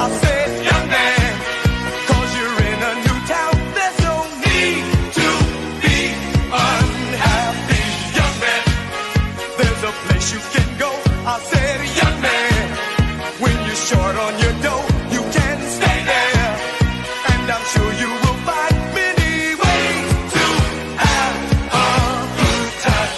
I said, young man, 'cause you're in a new town, there's no need to be unhappy, young man. There's a place you can go. I said, young man, when you're short on your dough, you can stay there, and I'm sure you will find many ways to have a good time.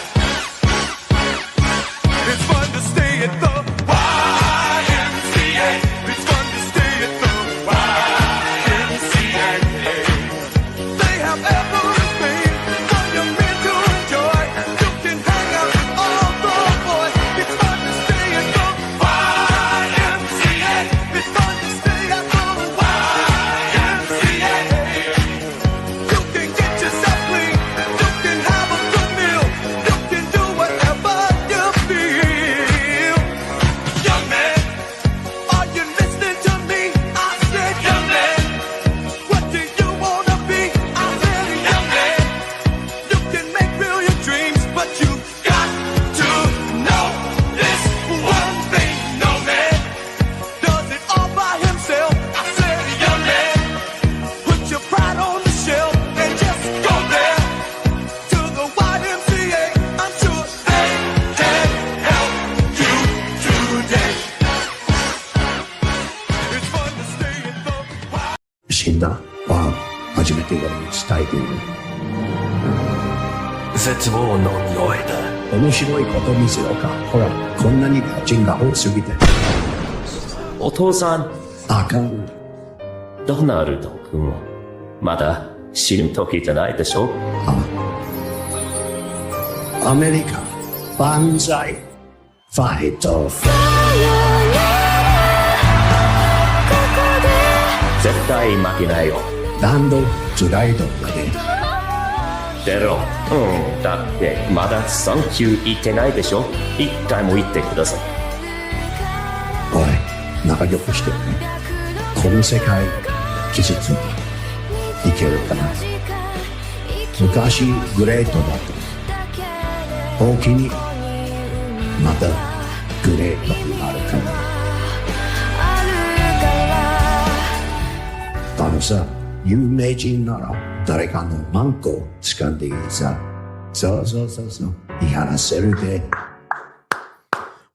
It's fun to stay at the YMCA. It's fun to stay at the YMCA. They have everything for young men to enjoy. You can hang out with all the boys. It's fun to stay at the YMCA. It's fun to stay at the YMCA. You can get yourself clean. You can have a good meal. You can do whatever you feel. Young man, are you listening to me? I said, young man, what do you wanna be? I said, young man, you can make real your dreams, but you got to know this one thing. No man does it all by himself. I said, young man, put your pride on the shelf and just go there to the YMCA. I'm sure they can help you today. It's fun to stay at the Y. 死んだ初めて俺に伝えている。絶望の匂いだ。面白いこと見せようか。ほら、こんなにガチンが多すぎて。お父さん、あかん。ドナルド君はまだ死ぬ時じゃないでしょ。アメリカ、万歳。ファイト。絶対負けないよ。ランド、トライドまで。出ろ。だってまだサンキュー言ってないでしょ。一回も言ってください。おい、仲良くしてね。この世界、傷ついていけるかな。昔グレートだった大きにまたグレートになるかな。あのさ、有名人なら誰かのマンコ掴んでいいさ。そうそうそうそう、言い話せるで。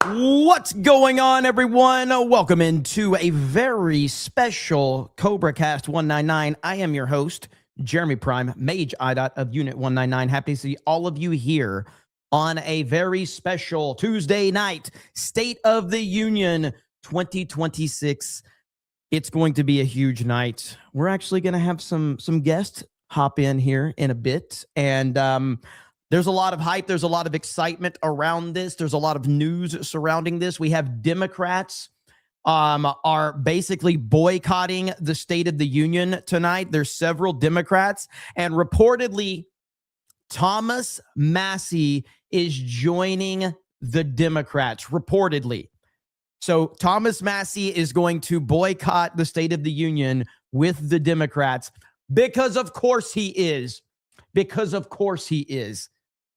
What's going on, everyone? Welcome into a very special CobraCast 199. I am your host, Jeremy Prime, Mage IDOT of Unit 199. Happy to see all of you here on a very special Tuesday night, State of the Union 2026. It's going to be a huge night. We're actually going to have some guests hop in here in a bit, and there's a lot of hype. There's a lot of excitement around this. There's a lot of news surrounding this. We have Democrats are basically boycotting the State of the Union tonight. There's several Democrats, and reportedly Thomas Massie is joining the Democrats, reportedly. So Thomas Massie is going to boycott the State of the Union with the Democrats because of course he is. Because of course he is.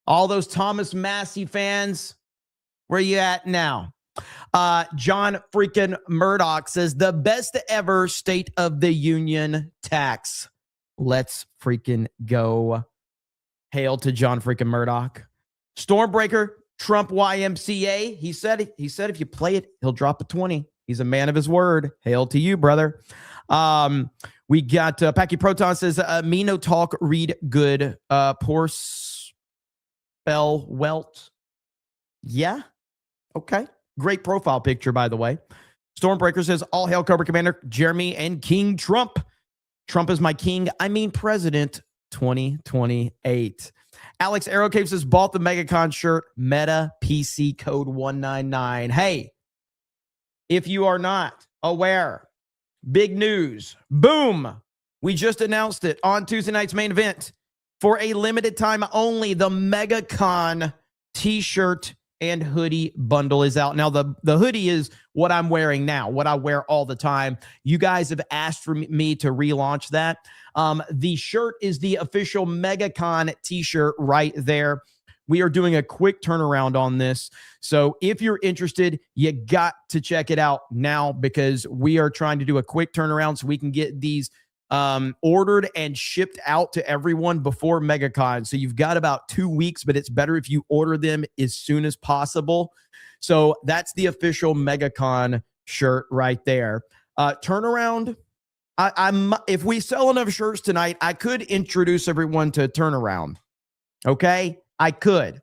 All those Thomas Massie fans, where you at now? John freaking Murdoch says the best ever State of the Union tax. Let's freaking go. Hail to John freaking Murdoch. Stormbreaker, Trump YMCA. He said if you play it, he'll drop a 20. He's a man of his word. Hail to you, brother. We got Packy Proton says, me no talk, read good. Poor spell welt. Yeah. Okay. Great profile picture, by the way. Stormbreaker says, all hail Cobra Commander Jeremy and King Trump. Trump is my king. I mean president 2028. Alex Arrowcave says, bought the MegaCon shirt, Meta PC code 199. Hey, if you are not aware, big news. Boom. We just announced it on Tuesday night's main event. For a limited time only, the MegaCon t-shirt and hoodie bundle is out. Now, the hoodie is what I'm wearing now, what I wear all the time. You guys have asked for me to relaunch that. The shirt is the official MegaCon t-shirt right there we are doing a quick turnaround on this. So if you're interested, you got to check it out now, because we are trying to do a quick turnaround so we can get these ordered and shipped out to everyone before MegaCon. So you've got about 2 weeks, but it's better if you order them as soon as possible. So that's the official MegaCon shirt right there. Turnaround. I'm if we sell enough shirts tonight, I could introduce everyone to Turnaround. Okay, I could.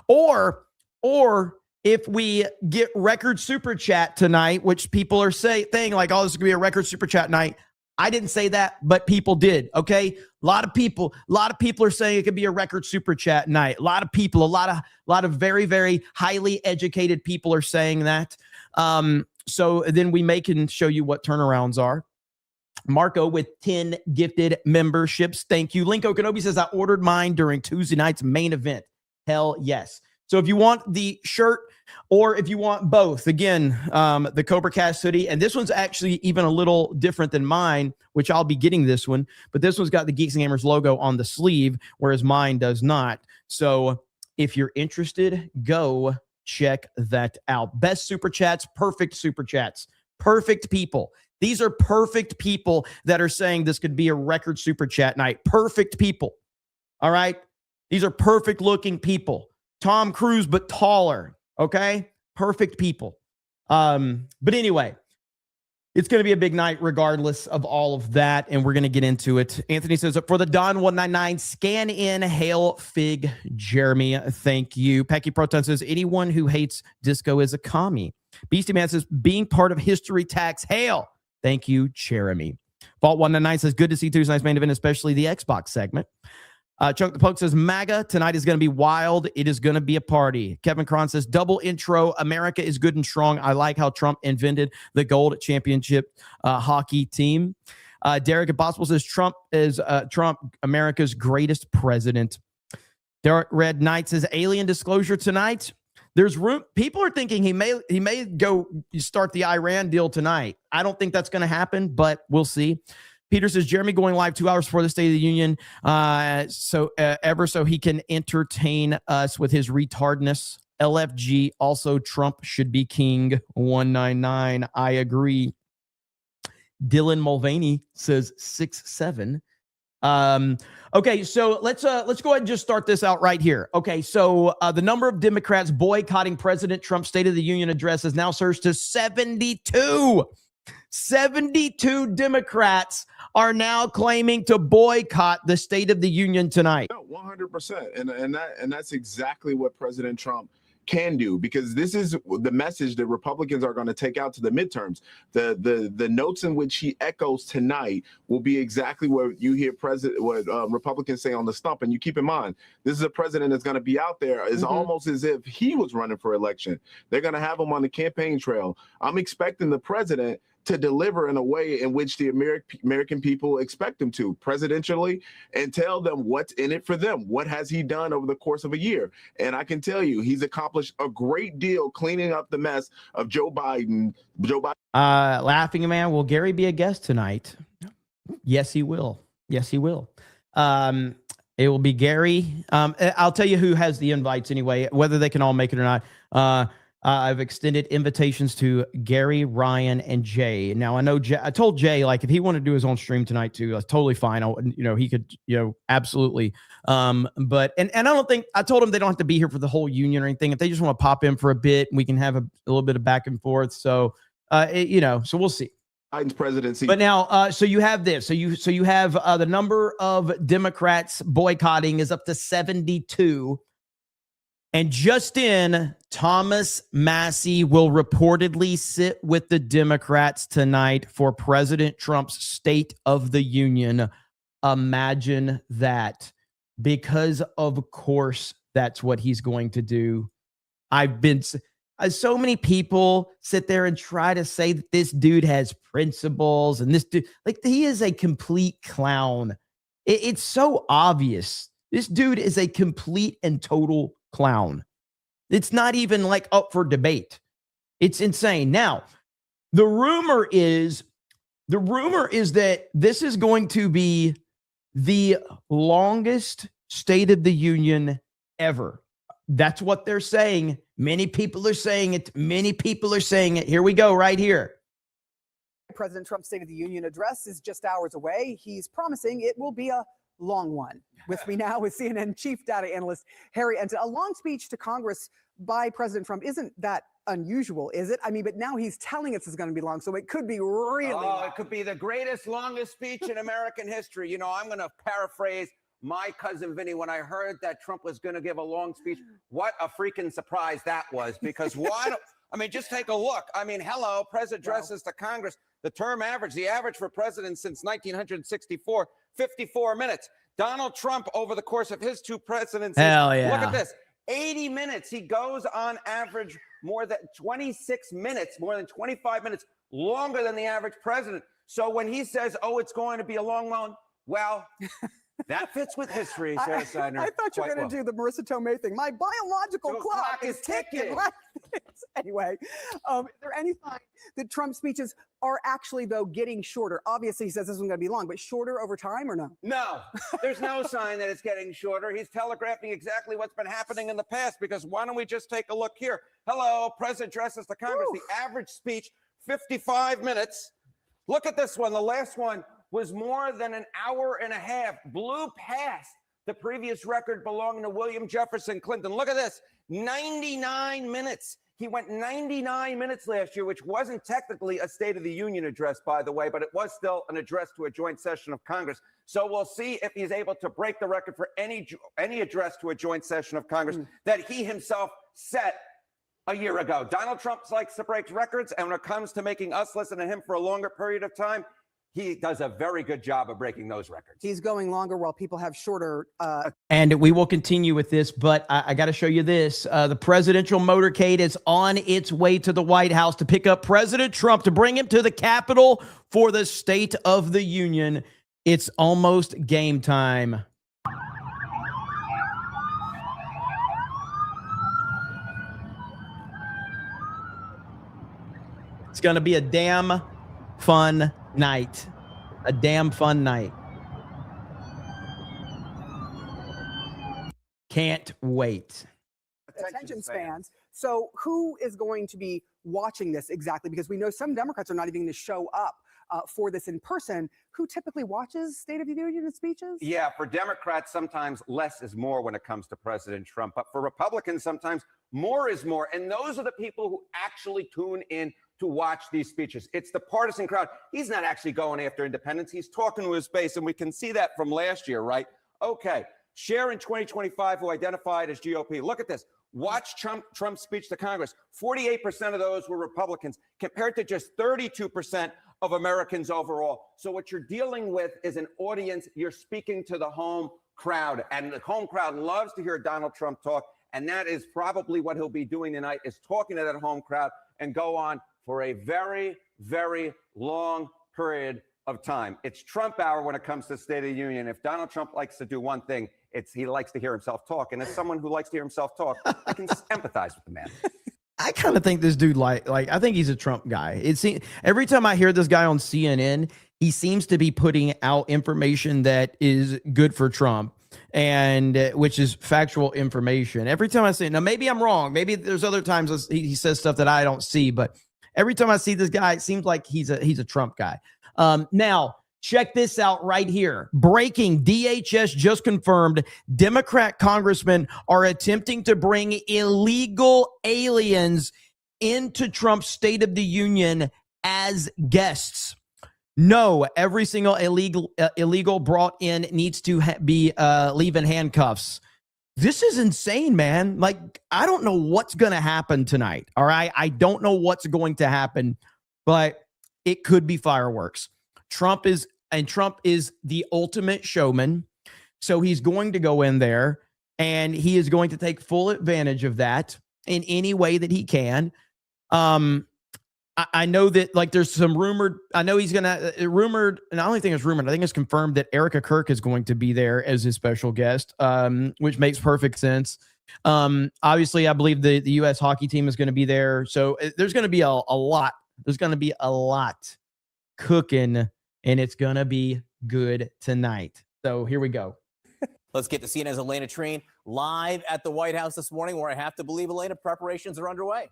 Or if we get record super chat tonight, which people are saying like, oh, this is gonna be a record super chat night. I didn't say that, but people did. Okay, a lot of people are saying it could be a record super chat night. A lot of very, very highly educated people are saying that. So then we can show you what turnarounds are. Marco with 10 gifted memberships. Thank you. Linko Kenobi says, I ordered mine during Tuesday night's main event. Hell yes. So if you want the shirt or if you want both, again, the Cobra Cast hoodie, and this one's actually even a little different than mine, which I'll be getting this one, but this one's got the Geeks and Gamers logo on the sleeve, whereas mine does not. So if you're interested, go check that out. Best super chats, perfect people. These are perfect people that are saying this could be a record super chat night. Perfect people. All right. These are perfect looking people. Tom Cruise, but taller. Okay. Perfect people. But anyway, it's going to be a big night regardless of all of that. And we're going to get into it. Anthony says, for the Don 199, scan in, hail Fig Jeremy. Thank you. Pecky Proton says, anyone who hates disco is a commie. Beastie Man says, being part of history tax, hail. Thank you, Jeremy. Vault 199 says, good to see Tuesday night's main event, especially the Xbox segment. Chunk the Poke says, MAGA, tonight is going to be wild. It is going to be a party. Kevin Cron says, double intro. America is good and strong. I like how Trump invented the gold championship hockey team. Derek Impossible says, Trump is America's greatest president. Derek Red Knight says, alien disclosure tonight. There's room. People are thinking he may go start the Iran deal tonight. I don't think that's going to happen, but we'll see. Peter says, Jeremy going live 2 hours before the State of the Union, so he can entertain us with his retardness. LFG, also Trump should be king. 199. I agree. Dylan Mulvaney says 6'7". Okay, so let's go ahead and just start this out right here. Okay, so the number of Democrats boycotting President Trump's State of the Union address has now surged to 72. 72 Democrats are now claiming to boycott the State of the Union tonight. No, 100%, and that's exactly what President Trump can do, because this is the message that Republicans are going to take out to the midterms. The notes in which he echoes tonight will be exactly what you hear Republicans say on the stump. And you keep in mind, this is a president that's going to be out there as almost as if he was running for election. They're going to have him on the campaign trail. I'm expecting the president to deliver in a way in which the American people expect him to, presidentially, and tell them what's in it for them. What has he done over the course of a year? And I can tell you, he's accomplished a great deal cleaning up the mess of Joe Biden. Laughing man, will Gary be a guest tonight? Yes, he will. Yes, he will. It will be Gary. I'll tell you who has the invites anyway, whether they can all make it or not. I've extended invitations to Gary, Ryan, and Jay. Now I know I told Jay, like, if he wanted to do his own stream tonight too, that's totally fine. He could, absolutely. But I don't think I told him they don't have to be here for the whole union or anything. If they just want to pop in for a bit, we can have a little bit of back and forth. So, so we'll see. Biden's presidency. But now, so you have this. So you have the number of Democrats boycotting is up to 72. And just in, Thomas Massie will reportedly sit with the Democrats tonight for President Trump's State of the Union. Imagine that. Because, of course, that's what he's going to do. So many people sit there and try to say that this dude has principles and this dude, like, he is a complete clown. It's so obvious. This dude is a complete and total clown. It's not even like up for debate. It's insane. Now, the rumor is that this is going to be the longest State of the Union ever. That's what they're saying. Many people are saying it. Many people are saying it. Here we go, right here. President Trump's State of the Union address is just hours away. He's promising it will be a long one. With me now is CNN chief data analyst Harry Enton. A long speech to Congress by President Trump isn't that unusual, is it? I mean, but now he's telling us it's going to be long, so it could be really long. It could be the greatest, longest speech in American history. You know, I'm going to paraphrase my cousin Vinny when I heard that Trump was going to give a long speech. What a freaking surprise that was, because I mean, just take a look. I mean, hello, President addresses to Congress. The term average, the average for presidents since 1964, 54 minutes. Donald Trump, over the course of his two presidencies, hell yeah. Look at this, 80 minutes. He goes on average more than 26 minutes, more than 25 minutes longer than the average president. So when he says, oh, it's going to be a long one, well, that fits with history, Sarah Seidner. I thought you were going to do the Marissa Tomei thing. My biological clock is ticking. Anyway, is there any sign that Trump's speeches are actually, though, getting shorter? Obviously, he says this one's going to be long, but shorter over time or no? No, there's no sign that it's getting shorter. He's telegraphing exactly what's been happening in the past, because why don't we just take a look here? Hello, President addresses to Congress. Ooh. The average speech, 55 minutes. Look at this one. The last one was more than an hour and a half, blew past the previous record belonging to William Jefferson Clinton. Look at this, 99 minutes. He went 99 minutes last year, which wasn't technically a State of the Union address, by the way, but it was still an address to a joint session of Congress. So we'll see if he's able to break the record for any address to a joint session of Congress that he himself set a year ago. Donald Trump likes to break records, and when it comes to making us listen to him for a longer period of time, he does a very good job of breaking those records. He's going longer while people have shorter. And we will continue with this, but I got to show you this. The presidential motorcade is on its way to the White House to pick up President Trump to bring him to the Capitol for the State of the Union. It's almost game time. It's going to be a damn fun night. A damn fun night. Can't wait. Attention spans. So who is going to be watching this exactly? Because we know some Democrats are not even going to show up for this in person. Who typically watches State of the Union speeches? Yeah, for Democrats, sometimes less is more when it comes to President Trump. But for Republicans, sometimes more is more. And those are the people who actually tune in to watch these speeches. It's the partisan crowd. He's not actually going after independents. He's talking to his base, and we can see that from last year, right? Okay, Sheridan 2025, who identified as GOP. Look at this. Watch Trump's speech to Congress. 48% of those were Republicans, compared to just 32% of Americans overall. So what you're dealing with is an audience. You're speaking to the home crowd, and the home crowd loves to hear Donald Trump talk, and that is probably what he'll be doing tonight, is talking to that home crowd and go on for a very, very long period of time. It's Trump hour when it comes to State of the Union. If Donald Trump likes to do one thing, it's he likes to hear himself talk. And as someone who likes to hear himself talk, I can empathize with the man. I kind of think this dude like I think he's a Trump guy. Every time I hear this guy on CNN, he seems to be putting out information that is good for Trump, and which is factual information. Every time I say, now maybe I'm wrong. Maybe there's other times he says stuff that I don't see, but every time I see this guy, it seems like he's a Trump guy. Now, check this out right here. Breaking: DHS just confirmed Democrat congressmen are attempting to bring illegal aliens into Trump's State of the Union as guests. No, every single illegal brought in needs to be leave in handcuffs. This is insane, man. Like, I don't know what's going to happen tonight. All right. I don't know what's going to happen, but it could be fireworks. Trump is the ultimate showman. So he's going to go in there and he is going to take full advantage of that in any way that he can. I know that, like, there's some rumored, I know he's going to rumored, and I don't think it's rumored. I think it's confirmed that Erica Kirk is going to be there as his special guest, which makes perfect sense. Obviously I believe the U.S. hockey team is going to be there. So there's going to be a lot. There's going to be a lot cooking, and it's going to be good tonight. So here we go. Let's get to CNN's Elena Treen live at the White House this morning, where I have to believe, Elena, preparations are underway.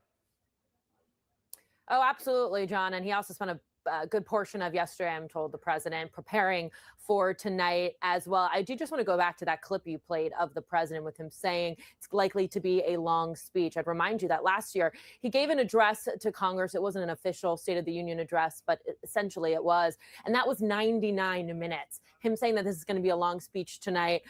Oh, absolutely, John. And he also spent a good portion of yesterday, I'm told, the president preparing for tonight as well. I do just want to go back to that clip you played of the president with him saying it's likely to be a long speech. I'd remind you that last year he gave an address to Congress. It wasn't an official State of the Union address, but essentially it was. And that was 99 minutes. Him saying that this is going to be a long speech tonight.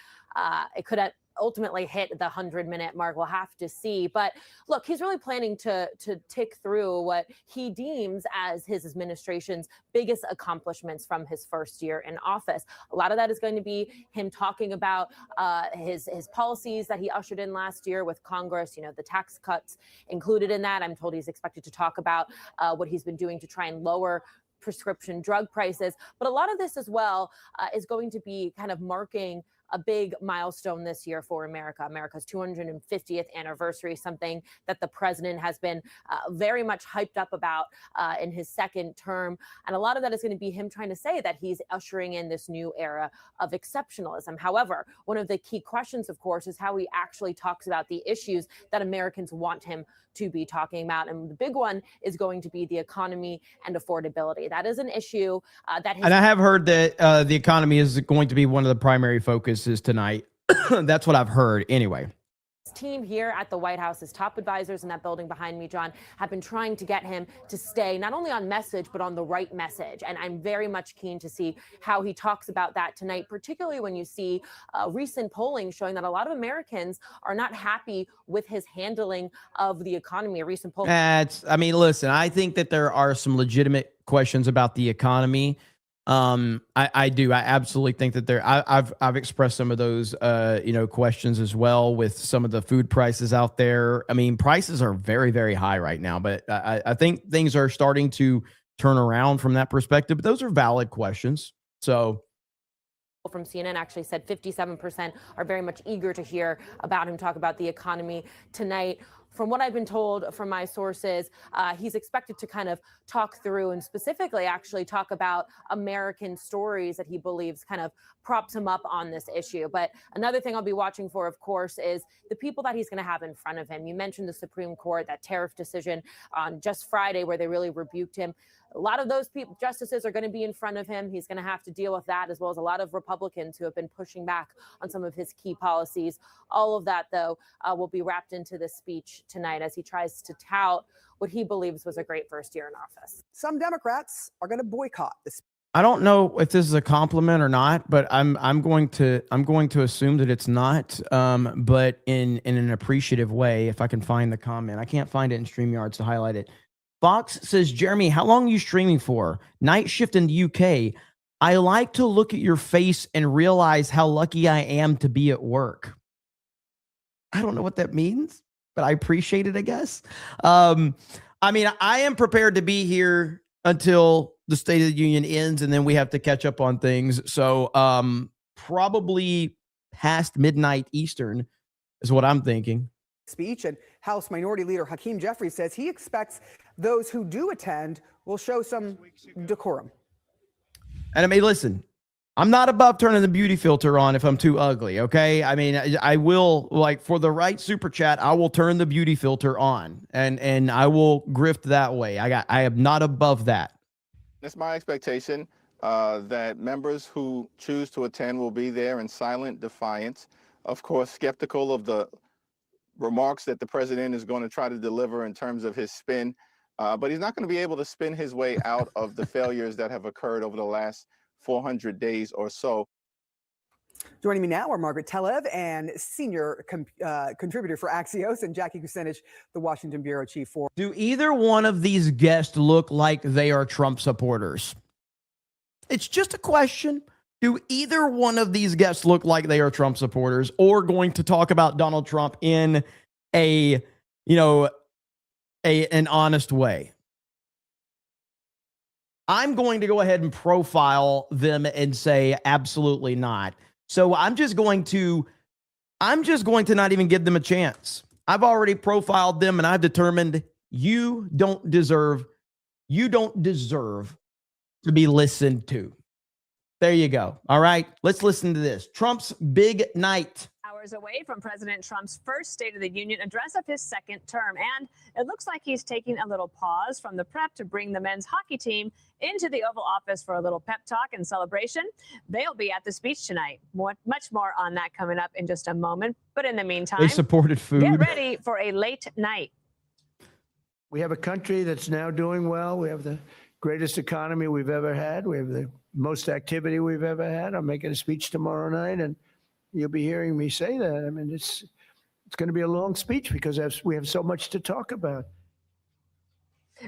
It could have ultimately hit the 100-minute mark. We'll have to see. But look, he's really planning to tick through what he deems as his administration's biggest accomplishments from his first year in office. A lot of that is going to be him talking about his policies that he ushered in last year with Congress, you know, the tax cuts included in that. I'm told he's expected to talk about what he's been doing to try and lower prescription drug prices. But a lot of this as well is going to be kind of marking a big milestone this year for America, America's 250th anniversary, something that the president has been very much hyped up about in his second term. And a lot of that is going to be him trying to say that he's ushering in this new era of exceptionalism. However, one of the key questions, of course, is how he actually talks about the issues that Americans want him to be talking about. And the big one is going to be the economy and affordability. That is an issue that and I have heard that the economy is going to be one of the primary focuses tonight. That's what I've heard anyway. Team here at the White House, his top advisors in that building behind me, John, have been trying to get him to stay not only on message, but on the right message. And I'm very much keen to see how he talks about that tonight, particularly when you see recent polling showing that a lot of Americans are not happy with his handling of the economy. A recent poll. I mean, listen, I think that there are some legitimate questions about the economy. I do. I absolutely think that I've expressed some of those, questions as well with some of the food prices out there. I mean, prices are very, very high right now, but I think things are starting to turn around from that perspective. But those are valid questions. So from CNN actually said 57% are very much eager to hear about him talk about the economy tonight. From what I've been told from my sources, he's expected to kind of talk through and specifically actually talk about American stories that he believes kind of props him up on this issue. But another thing I'll be watching for, of course, is the people that he's going to have in front of him. You mentioned the Supreme Court, that tariff decision on just Friday where they really rebuked him. A lot of those people, justices, are going to be in front of him. He's going to have to deal with that, as well as a lot of Republicans who have been pushing back on some of his key policies. All of that, though, will be wrapped into this speech tonight as he tries to tout what he believes was a great first year in office. Some Democrats are going to boycott this. I don't know if this is a compliment or not, but I'm going to assume that it's not. But in an appreciative way, if I can find the comment, I can't find it in StreamYards to highlight it. Fox says, Jeremy, how long are you streaming for? Night shift in the UK. I like to look at your face and realize how lucky I am to be at work. I don't know what that means, but I appreciate it, I guess. I mean, I am prepared to be here until the State of the Union ends, and then we have to catch up on things. So probably past midnight Eastern is what I'm thinking. Speech, and House Minority Leader Hakeem Jeffries says he expects those who do attend will show some decorum. And I mean, listen, I'm not above turning the beauty filter on if I'm too ugly, okay? I mean, I will, like, for the right super chat, I will turn the beauty filter on, and I will grift that way. I am not above that. It's my expectation that members who choose to attend will be there in silent defiance. Of course, skeptical of the remarks that the president is going to try to deliver in terms of his spin, but he's not going to be able to spin his way out of the failures that have occurred over the last 400 days or so. Joining me now are Margaret Tlaib and senior contributor for Axios, and Jackie Kucinich, the Washington bureau chief for. Do either one of these guests look like they are Trump supporters? It's just a question. Do either one of these guests look like they are Trump supporters or going to talk about Donald Trump in an honest way? I'm going to go ahead and profile them and say absolutely not. So I'm just going to not even give them a chance. I've already profiled them, and I've determined you don't deserve to be listened to. There you go. All right. Let's listen to this. Trump's big night. Hours away from President Trump's first State of the Union address of his second term. And it looks like he's taking a little pause from the prep to bring the men's hockey team into the Oval Office for a little pep talk and celebration. They'll be at the speech tonight. Much more on that coming up in just a moment. But in the meantime, They supported food. Get ready for a late night. We have a country that's now doing well. We have the greatest economy we've ever had. We have the most activity we've ever had. I'm making a speech tomorrow night, and you'll be hearing me say that. I mean, it's going to be a long speech because we have so much to talk about.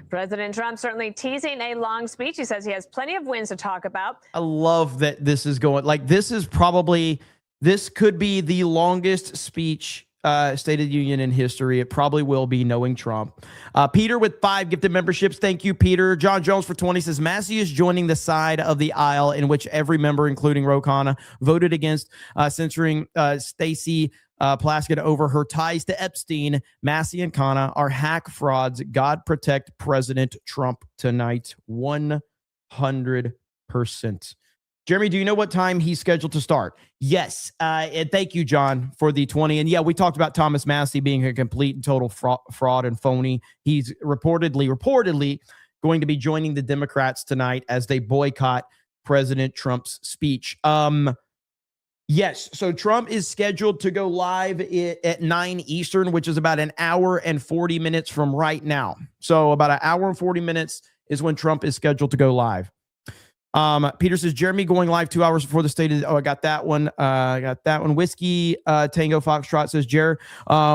President Trump certainly teasing a long speech. He says he has plenty of wins to talk about. I love that this is going, like, this could be the longest speech, State of the Union in history. It probably will be, knowing Trump. Peter with 5 gifted memberships. Thank you, Peter. John Jones for 20 says, Massey is joining the side of the aisle in which every member, including Ro Khanna, voted against censoring Stacey Plaskett over her ties to Epstein. Massey and Khanna are hack frauds. God protect President Trump tonight. 100%. Jeremy, do you know what time he's scheduled to start? Yes. And thank you, John, for the 20. And yeah, we talked about Thomas Massey being a complete and total fraud and phony. He's reportedly going to be joining the Democrats tonight as they boycott President Trump's speech. Yes. So Trump is scheduled to go live at 9 Eastern, which is about an hour and 40 minutes from right now. So about an hour and 40 minutes is when Trump is scheduled to go live. Peter says, Jeremy going live 2 hours before the state of, I got that one. Whiskey Tango Foxtrot says, Jer,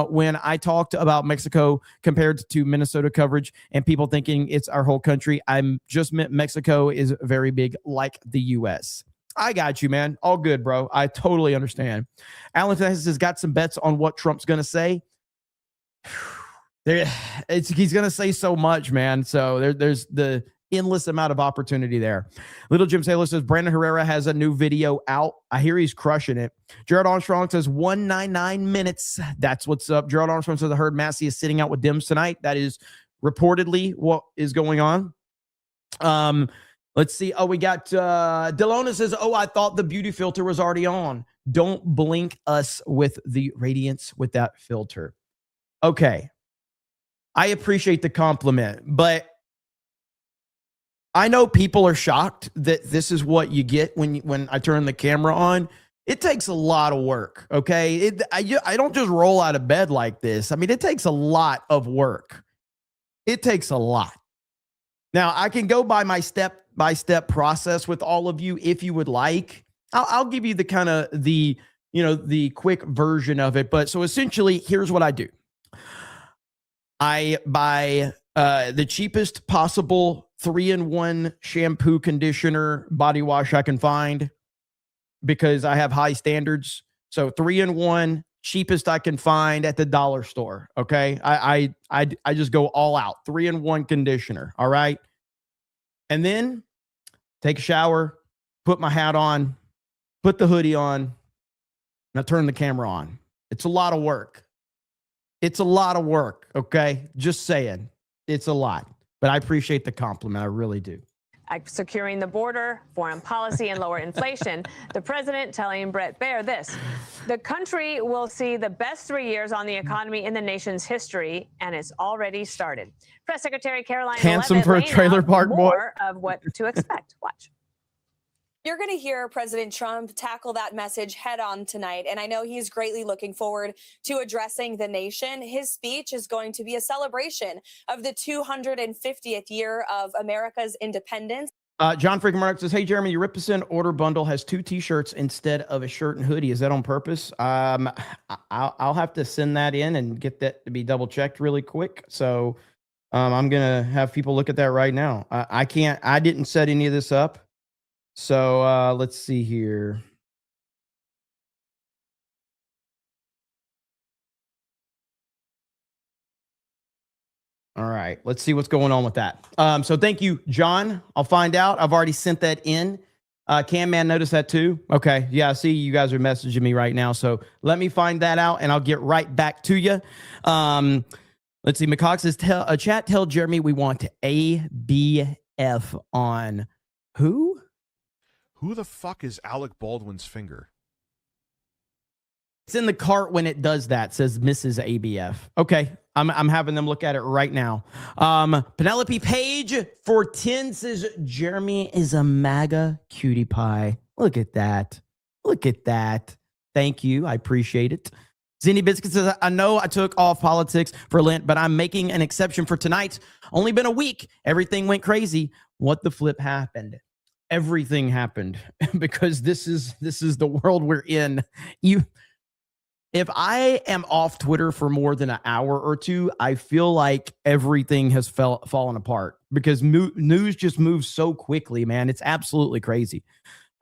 when I talked about Mexico compared to Minnesota coverage and people thinking it's our whole country, I'm just meant Mexico is very big like the U.S. I got you, man. All good, bro. I totally understand. Alan has got some bets on what Trump's going to say. He's going to say so much, man. So there's the endless amount of opportunity there. Little Jim Saylor says Brandon Herrera has a new video out. I hear he's crushing it. Jared Armstrong says 199 minutes. That's what's up. Gerald Armstrong says I heard Massey is sitting out with Dems tonight. That is reportedly what is going on. Let's see. Oh, we got Delona says, oh, I thought the beauty filter was already on. Don't blink us with the radiance with that filter. Okay. I appreciate the compliment, but I know people are shocked that this is what you get when I turn the camera on. It takes a lot of work, okay? I don't just roll out of bed like this. I mean, it takes a lot of work. It takes a lot. Now, I can go by my step-by-step process with all of you if you would like. I'll give you the kind of the quick version of it. But so essentially, here's what I do. I buy the cheapest possible 3-in-1 shampoo, conditioner, body wash I can find because I have high standards. So 3-in-1, cheapest I can find at the dollar store. Okay. I just go all out. 3-in-1 conditioner. All right. And then take a shower, put my hat on, put the hoodie on, and I turn the camera on. It's a lot of work. It's a lot of work. Okay. Just saying. It's a lot. But I appreciate the compliment. I really do. Securing the border, foreign policy, and lower inflation. The president telling Brett Baer this: the country will see the best 3 years on the economy in the nation's history, and it's already started. Press Secretary Caroline handsome Leavitt for a laying trailer out park boy. more of what to expect. Watch. You're going to hear President Trump tackle that message head on tonight, and I know he's greatly looking forward to addressing the nation. His speech is going to be a celebration of the 250th year of America's independence. John freaking Mark says, hey, Jeremy, your Rip Us In order bundle has 2 T-shirts instead of a shirt and hoodie. Is that on purpose? I'll have to send that in and get that to be double checked really quick. So I'm going to have people look at that right now. I didn't set any of this up. So let's see here. All right, let's see what's going on with that. So thank you, John. I'll find out. I've already sent that in. Cam Man noticed that too. Okay, yeah, I see you guys are messaging me right now. So let me find that out and I'll get right back to you. Let's see. McCox says, tell Jeremy we want ABF on who? Who the fuck is Alec Baldwin's finger? It's in the cart when it does that, says Mrs. ABF. Okay, I'm having them look at it right now. Penelope Page for 10 says Jeremy is a MAGA cutie pie. Look at that. Look at that. Thank you. I appreciate it. Zinni Biscuit says, I know I took off politics for Lent, but I'm making an exception for tonight. Only been a week. Everything went crazy. What the flip happened? Everything happened because this is the world we're in. If I am off Twitter for more than an hour or two, I feel like everything has fallen apart because news just moves so quickly, man. It's absolutely crazy.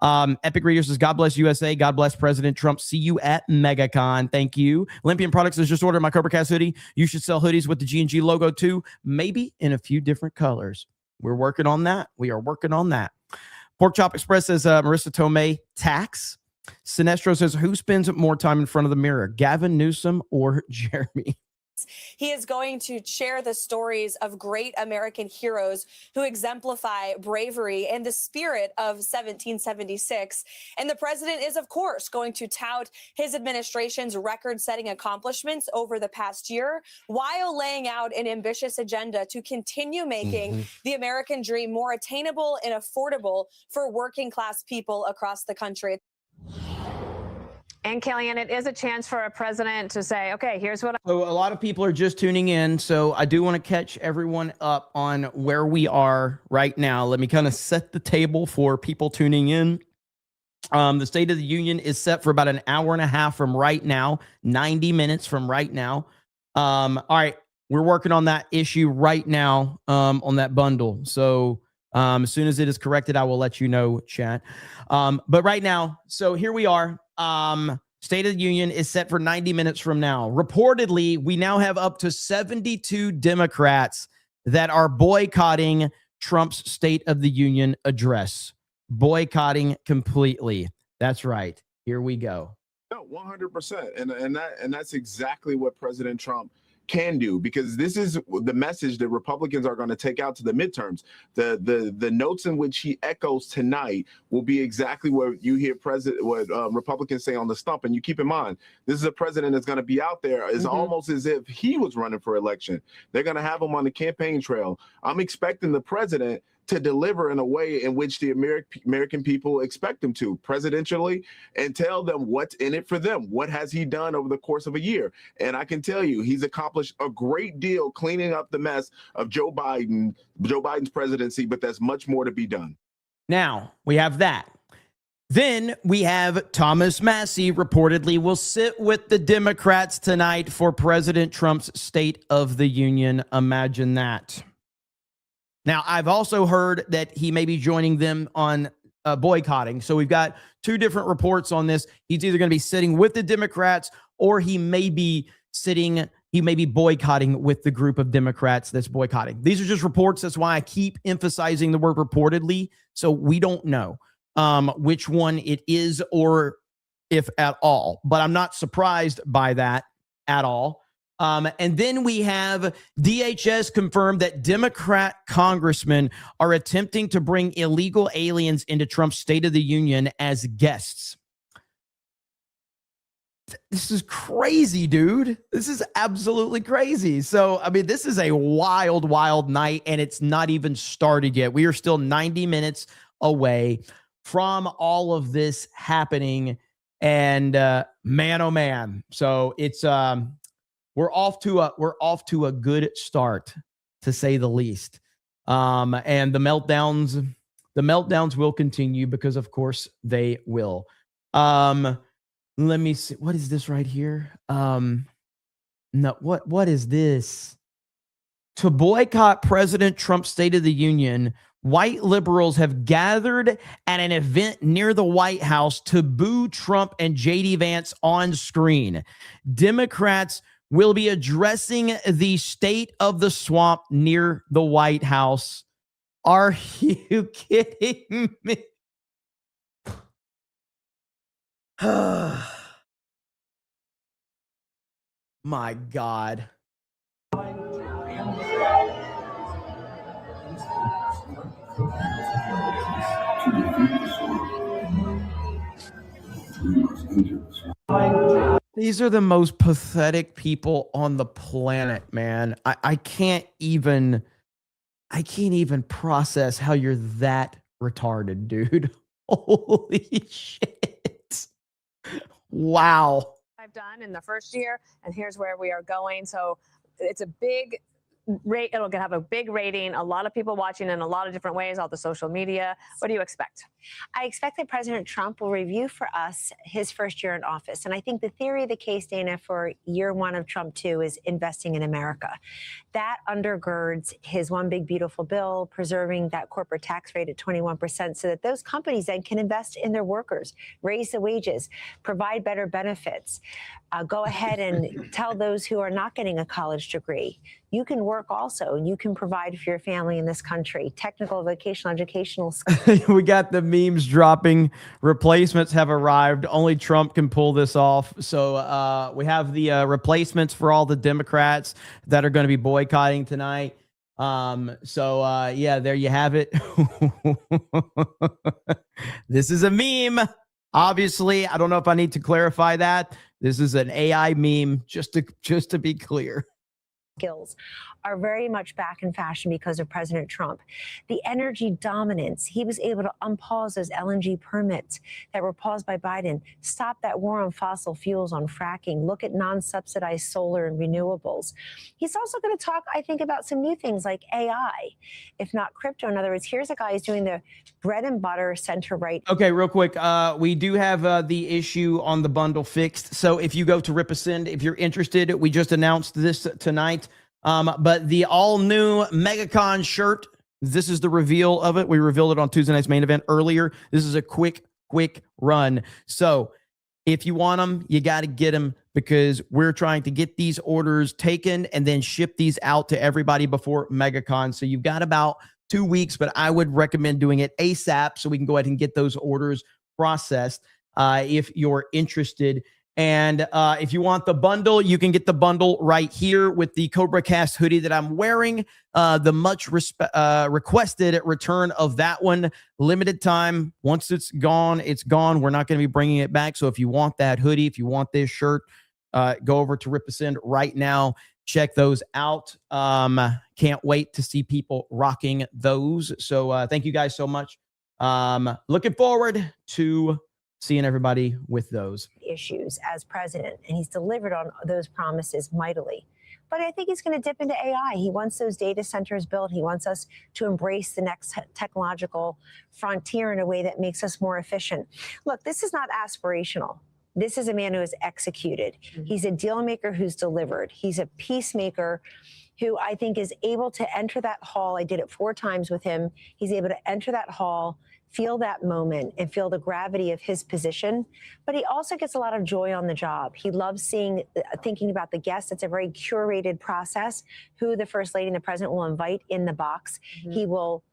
Epic Reader says, God bless USA. God bless President Trump. See you at MegaCon. Thank you. Olympian Products has just ordered my CobraCast hoodie. You should sell hoodies with the G&G logo too, maybe in a few different colors. We're working on that. We are working on that. Pork Chop Express says, Marissa Tomei, tax. Sinestro says, who spends more time in front of the mirror, Gavin Newsom or Jeremy? He is going to share the stories of great American heroes who exemplify bravery and the spirit of 1776. And the president is, of course, going to tout his administration's record-setting accomplishments over the past year while laying out an ambitious agenda to continue making the American dream more attainable and affordable for working-class people across the country. And Kellyanne, it is a chance for a president to say, okay, here's what So a lot of people are just tuning in. So I do want to catch everyone up on where we are right now. Let me kind of set the table for people tuning in. The State of the Union is set for about an hour and a half from right now, 90 minutes from right now. All right, we're working on that issue right now on that bundle. So as soon as it is corrected, I will let you know, chat. But right now, so here we are. State of the Union is set for 90 minutes from now. Reportedly, we now have up to 72 Democrats that are boycotting Trump's State of the Union address. Boycotting completely. That's right. Here we go. No, 100%. And that's exactly what President Trump can do, because this is the message that Republicans are going to take out to the midterms. The notes in which he echoes tonight will be exactly what you hear Republicans say on the stump. And you keep in mind, this is a president that's going to be out there. It's almost as if he was running for election. They're going to have him on the campaign trail. I'm expecting the president to deliver in a way in which the American people expect him to, presidentially, and tell them what's in it for them. What has he done over the course of a year? And I can tell you, he's accomplished a great deal cleaning up the mess of Joe Biden's presidency, but there's much more to be done. Now, we have that. Then we have Thomas Massie reportedly will sit with the Democrats tonight for President Trump's State of the Union. Imagine that. Now, I've also heard that he may be joining them on boycotting. So we've got two different reports on this. He's either going to be sitting with the Democrats or he may be boycotting with the group of Democrats that's boycotting. These are just reports. That's why I keep emphasizing the word reportedly. So we don't know which one it is or if at all. But I'm not surprised by that at all. And then we have DHS confirmed that Democrat congressmen are attempting to bring illegal aliens into Trump's State of the Union as guests. This is crazy, dude. This is absolutely crazy. So, I mean, this is a wild, wild night, and it's not even started yet. We are still 90 minutes away from all of this happening. And man, oh man. So it's we're off to a good start, to say the least. And the meltdowns will continue because, of course, they will. Let me see. What is this right here? No, what is this? To boycott President Trump's State of the Union, white liberals have gathered at an event near the White House to boo Trump and J.D. Vance on screen. Democrats will be addressing the state of the swamp near the White House. Are you kidding me? My God. These are the most pathetic people on the planet, man. I can't even process how you're that retarded, dude. Holy shit. Wow. I've done in the first year, and here's where we are going. So it's a big rate. It'll have a big rating. A lot of people watching in a lot of different ways, all the social media. What do you expect? I expect that President Trump will review for us his first year in office. And I think the theory of the case, Dana, for year one of Trump 2 is investing in America. That undergirds his one big beautiful bill, preserving that corporate tax rate at 21% so that those companies then can invest in their workers, raise the wages, provide better benefits, go ahead and tell those who are not getting a college degree, you can work also, and you can provide for your family in this country. Technical, vocational, educational skills. We got the memes dropping. Replacements have arrived. Only Trump can pull this off. So we have the replacements for all the Democrats that are going to be boycotting tonight. Yeah, there you have it. This is a meme. Obviously, I don't know if I need to clarify that. This is an AI meme, just to be clear. Skills are very much back in fashion because of President Trump. The energy dominance, he was able to unpause those LNG permits that were paused by Biden, stop that war on fossil fuels, on fracking, look at non-subsidized solar and renewables. He's also going to talk, I think, about some new things like AI, if not crypto. In other words, here's a guy who's doing the bread and butter center-right. Okay, real quick. We do have the issue on the bundle fixed. So if you go to Ripasend, if you're interested, we just announced this tonight. But the all-new MegaCon shirt, this is the reveal of it. We revealed it on Tuesday night's main event earlier. This is a quick run. So if you want them, you got to get them because we're trying to get these orders taken and then ship these out to everybody before MegaCon. So you've got about 2 weeks, but I would recommend doing it ASAP so we can go ahead and get those orders processed if you're interested. And if you want the bundle, you can get the bundle right here with the Cobra Cast hoodie that I'm wearing. The much requested return of that one. Limited time. Once it's gone, it's gone. We're not going to be bringing it back. So if you want that hoodie, if you want this shirt, go over to Ripasend right now. Check those out. Can't wait to see people rocking those. So thank you guys so much. Looking forward to seeing everybody with those issues as president, and he's delivered on those promises mightily. But I think he's going to dip into AI. He wants those data centers built. He wants us to embrace the next technological frontier in a way that makes us more efficient. Look, this is not aspirational. This is a man who has executed. He's a deal maker who's delivered. He's a peacemaker who I think is able to enter that hall. I did it 4 times with him. He's able to enter that hall, feel that moment, and feel the gravity of his position. But he also gets a lot of joy on the job. He loves thinking about the guests. It's a very curated process, who the First Lady and the President will invite in the box. He will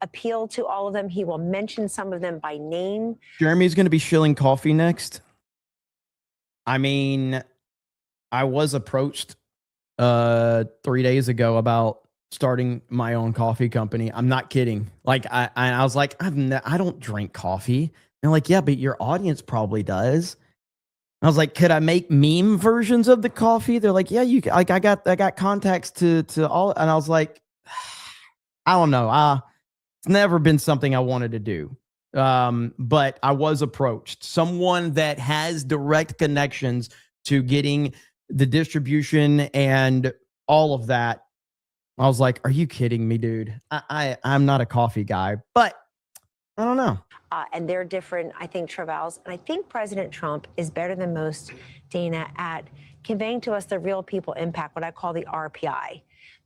appeal to all of them. He will mention some of them by name. Jeremy's going to be shilling coffee next. I mean, I was approached 3 days ago about starting my own coffee company. I'm not kidding. Like I was like, I don't drink coffee. And like, yeah, but your audience probably does. I was like, could I make meme versions of the coffee? They're like, yeah, you like, I got contacts to all. And I was like, I don't know. It's never been something I wanted to do. But I was approached. Someone that has direct connections to getting the distribution and all of that. I was like, are you kidding me, dude? I'm not a coffee guy, but I don't know. And they're different, I think, travails. And I think President Trump is better than most, Dana, at conveying to us the real people impact, what I call the RPI.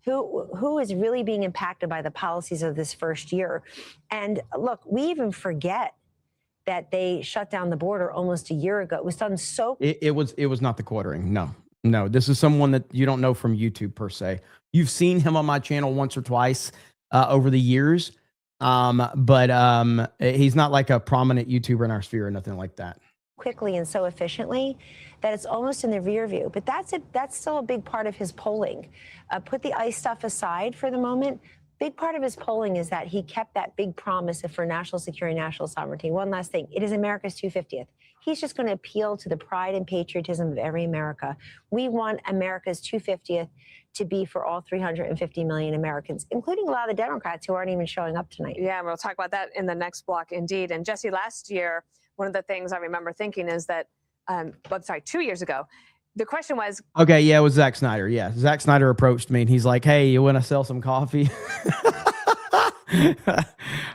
Who is really being impacted by the policies of this first year. And look, we even forget that they shut down the border almost a year ago. It was done so. It was not the quartering. No, this is someone that you don't know from YouTube per se. You've seen him on my channel once or twice over the years. But he's not like a prominent YouTuber in our sphere or nothing like that. Quickly and so efficiently that it's almost in the rear view. But that's still a big part of his polling. Put the ICE stuff aside for the moment. Big part of his polling is that he kept that big promise for national security, national sovereignty. One last thing, it is America's 250th. He's just going to appeal to the pride and patriotism of every America. We want America's 250th to be for all 350 million Americans, including a lot of the Democrats who aren't even showing up tonight. Yeah, and we'll talk about that in the next block, indeed. And Jesse, last year, one of the things I remember thinking is that, 2 years ago, the question was, Okay, yeah, it was Zack Snyder. Yeah, Zack Snyder approached me and he's like, "Hey, you want to sell some coffee?"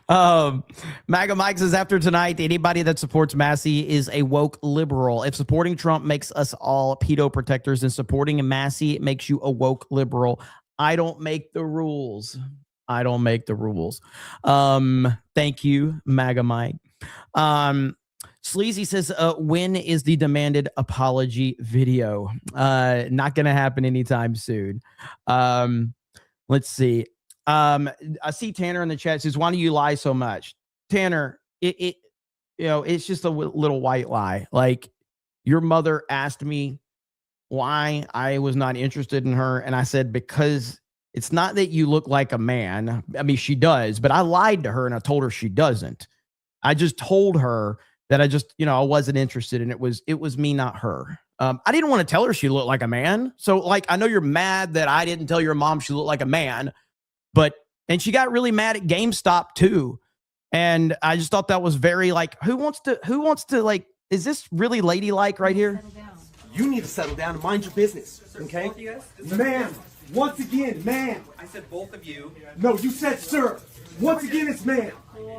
MAGA Mike says, after tonight, anybody that supports Massey is a woke liberal. If supporting Trump makes us all pedo protectors, then supporting Massey makes you a woke liberal. I don't make the rules. I don't make the rules. Thank you, MAGA Mike. Sleazy says, when is the demanded apology video? Not going to happen anytime soon. Let's see. I see Tanner in the chat says, why do you lie so much? Tanner, it's just a little white lie. Like, your mother asked me why I was not interested in her. And I said, because it's not that you look like a man. I mean, she does, but I lied to her and I told her she doesn't. I just told her that I wasn't interested, and it was me, not her. I didn't want to tell her she looked like a man. So, like, I know you're mad that I didn't tell your mom she looked like a man, and she got really mad at GameStop too. And I just thought that was very, like, who wants to like, is this really ladylike right here? You need to settle down and mind your business, okay? Ma'am, once again, ma'am. I said both of you. No, you said sir. Once again, it's ma'am.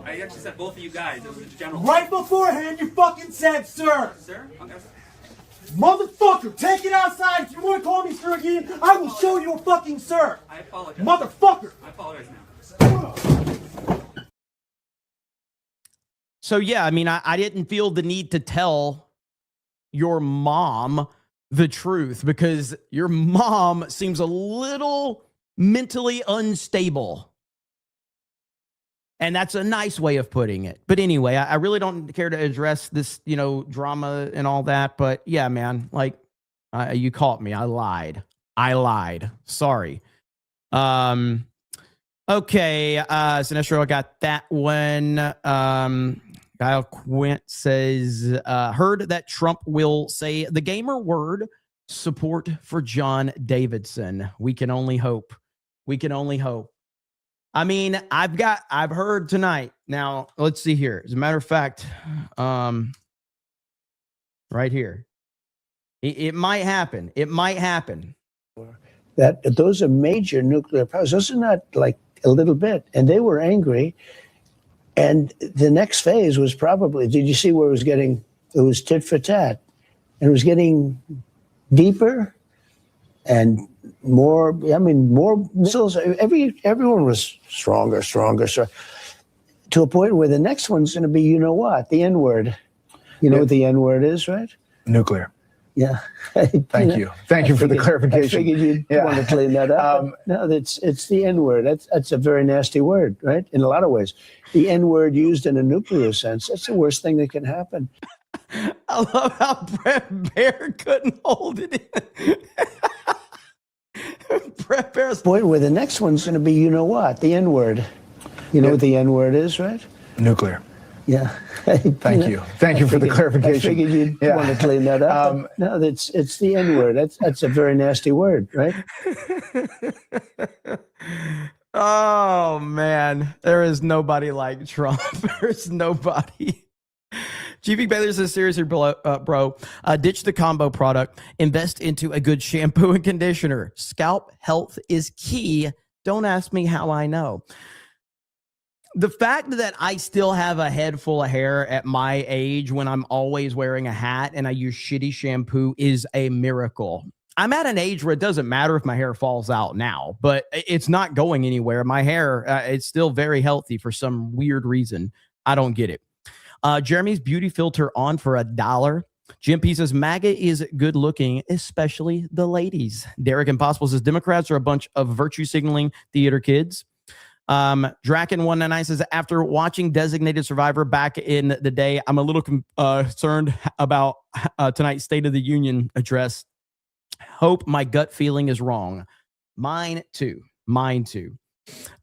I actually said both of you guys. It was a general. Right beforehand, you fucking said sir. Sir? Okay. Motherfucker, take it outside. If you want to call me sir again, I will show you a fucking sir. I apologize. Motherfucker. I apologize now. So, yeah, I mean, I didn't feel the need to tell your mom the truth because your mom seems a little mentally unstable. And that's a nice way of putting it. But anyway, I really don't care to address this, drama and all that. But yeah, man, like, you caught me. I lied. Sorry. Okay. Sinestro, I got that one. Kyle Quint says, heard that Trump will say the gamer word, support for John Davidson. We can only hope. I mean, I've heard tonight. Now, let's see here. As a matter of fact, right here, it might happen. That those are major nuclear powers. Those are not like a little bit. And they were angry. And the next phase was probably, did you see where it was tit for tat. And it was getting deeper and more missiles. Everyone was stronger, to a point where the next one's going to be, the N-word. You know what the N-word is, right? Nuclear. Yeah. Thank you for the clarification. I figured you'd want to clean that up. No, it's the N-word. That's a very nasty word, right? In a lot of ways. The N-word used in a nuclear sense, that's the worst thing that can happen. I love how Brett Bear couldn't hold it in. Brett Bear's point where the next one's going to be, the N-word. You know what the N-word is, right? Nuclear. Yeah. Thank you for the clarification. I figured you'd want to clean that up. No, it's the N-word. That's a very nasty word, right? Oh, man. There is nobody like Trump. There's nobody. GP Baylor says, seriously, bro, ditch the combo product. Invest into a good shampoo and conditioner. Scalp health is key. Don't ask me how I know. The fact that I still have a head full of hair at my age when I'm always wearing a hat and I use shitty shampoo is a miracle. I'm at an age where it doesn't matter if my hair falls out now, but it's not going anywhere. My hair, it's still very healthy for some weird reason. I don't get it. Jeremy's beauty filter on for $1. Jim P says, MAGA is good looking, especially the ladies. Derek Impossible says, Democrats are a bunch of virtue signaling theater kids. Draken199 says, after watching Designated Survivor back in the day, I'm a little concerned about tonight's State of the Union address. Hope my gut feeling is wrong. Mine too.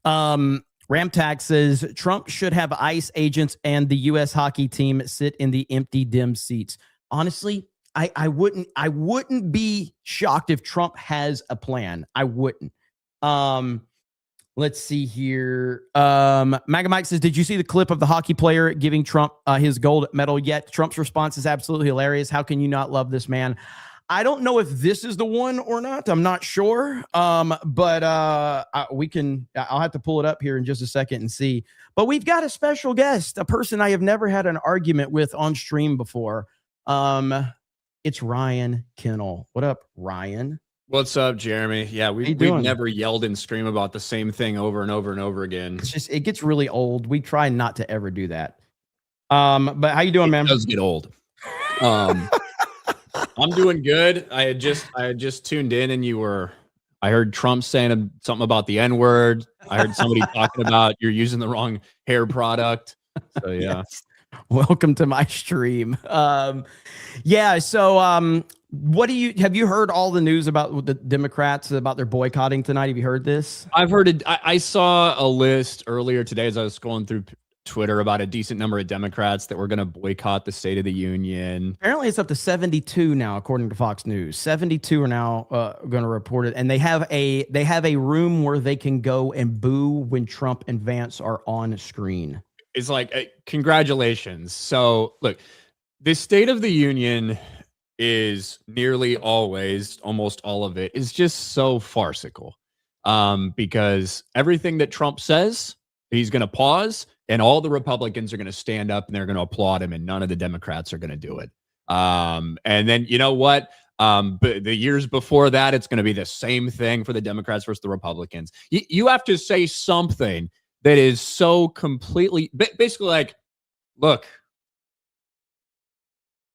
Ramtack says Trump should have ICE agents and the U.S. hockey team sit in the empty dim seats. Honestly, I wouldn't be shocked if Trump has a plan. I wouldn't. Let's see here. Maga Mike says, did you see the clip of the hockey player giving Trump his gold medal yet? Trump's response is absolutely hilarious. How can you not love this man? I don't know if this is the one or not. I'm not sure. But I'll have to pull it up here in just a second and see. But we've got a special guest, a person I have never had an argument with on stream before. It's Ryan Kennel. What up, Ryan? What's up, Jeremy? Yeah, we've never yelled and screamed about the same thing over and over and over again. It's just, it gets really old. We try not to ever do that. But how you doing, man? It does get old. I'm doing good. I had just tuned in and I heard Trump saying something about the N-word. I heard somebody talking about you're using the wrong hair product. So yeah. Yes. Welcome to my stream. Yeah. So, have you heard all the news about the Democrats about their boycotting tonight? Have you heard this? I've heard it. I saw a list earlier today as I was scrolling through Twitter about a decent number of Democrats that were going to boycott the State of the Union. Apparently it's up to 72 now, according to Fox News. 72 are now going to report it. And they have a room where they can go and boo when Trump and Vance are on screen. It's like, congratulations. So look, the State of the Union is nearly always, almost all of it is just so farcical. Because everything that Trump says, he's going to pause and all the Republicans are going to stand up and they're going to applaud him and none of the Democrats are going to do it. And then, you know what? But the years before that, it's going to be the same thing for the Democrats versus the Republicans. You have to say something that is so completely, basically like, look,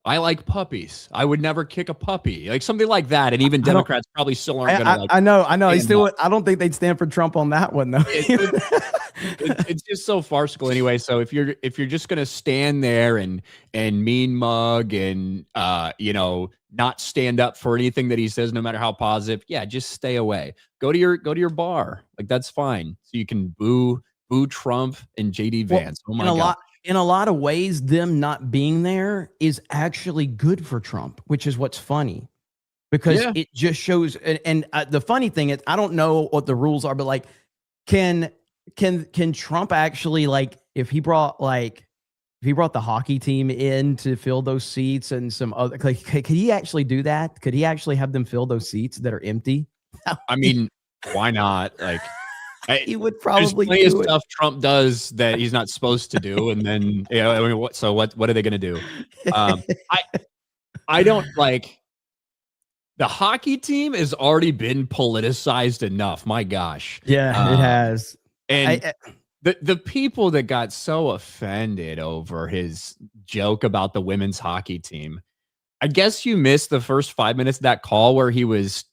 I like puppies. I would never kick a puppy. Like something like that. And even Democrats probably still aren't going to like. I know. I don't think they'd stand for Trump on that one though. It's just so farcical anyway. So if you're just going to stand there and mean mug and not stand up for anything that he says, no matter how positive, yeah, just stay away. Go to your bar. Like that's fine. So you can boo Trump and JD Vance. Oh my God. In a lot of ways, them not being there is actually good for Trump, which is what's funny, because it just shows. And the funny thing is, I don't know what the rules are, but like, can Trump actually, like, if he brought the hockey team in to fill those seats and some other, like, could he actually do that? Could he actually have them fill those seats that are empty? I mean, why not? Like. He would probably do do stuff Trump does that he's not supposed to do, and then what are they going to do? I don't like the hockey team has already been politicized enough. My gosh, yeah, it has. And the people that got so offended over his joke about the women's hockey team, I guess you missed the first 5 minutes of that call where he was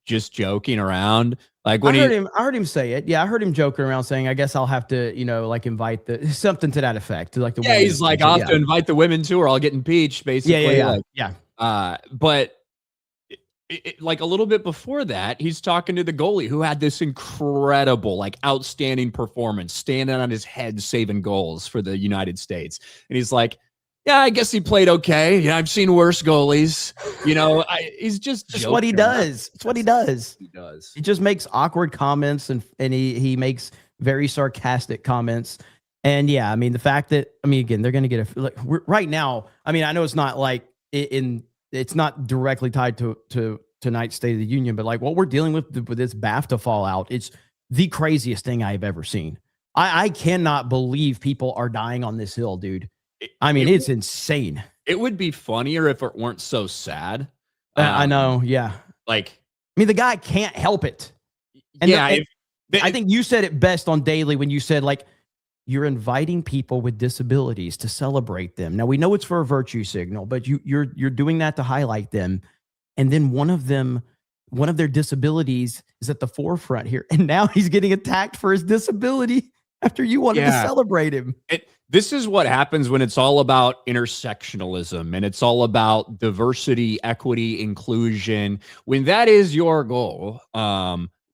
just joking around. Like when I heard him say it. Yeah, I heard him joking around saying, I guess I'll have to, like invite something to that effect. Like the women. He's like, I'll have to invite the women too, or I'll get impeached, basically. Yeah. But like a little bit before that, he's talking to the goalie who had this incredible, like outstanding performance, standing on his head, saving goals for the United States. And he's like, yeah, I guess he played okay. Yeah, I've seen worse goalies. He's just what he does. It's what he does. He does. He just makes awkward comments and he makes very sarcastic comments. And yeah, I mean, the fact that, again, they're going to get right now. I mean, I know it's not like it's not directly tied to tonight's State of the Union, but like what we're dealing with this BAFTA fallout, it's the craziest thing I've ever seen. I cannot believe people are dying on this hill, dude. It's insane. It would be funnier if it weren't so sad. I know. Yeah. The guy can't help it. And I think you said it best on Daily when you said, like, you're inviting people with disabilities to celebrate them. Now we know it's for a virtue signal, but you're doing that to highlight them. And then one of their disabilities is at the forefront here. And now he's getting attacked for his disability after you wanted to celebrate him. This is what happens when it's all about intersectionalism and it's all about diversity, equity, inclusion. When that is your goal,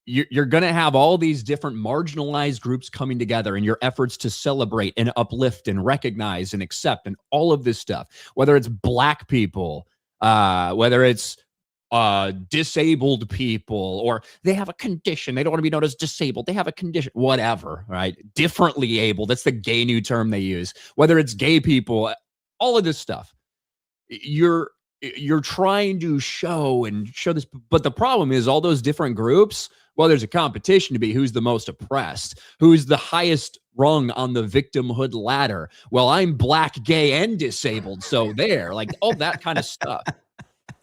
you're going to have all these different marginalized groups coming together in your efforts to celebrate and uplift and recognize and accept and all of this stuff, whether it's Black people, whether it's disabled people, or they have a condition. They don't want to be known as disabled. They have a condition, whatever, right? Differently able. That's the gay new term they use. Whether it's gay people, all of this stuff. You're trying to show this, but the problem is all those different groups, well, there's a competition to be who's the most oppressed, who's the highest rung on the victimhood ladder. Well, I'm Black, gay, and disabled, so there, like all that kind of stuff.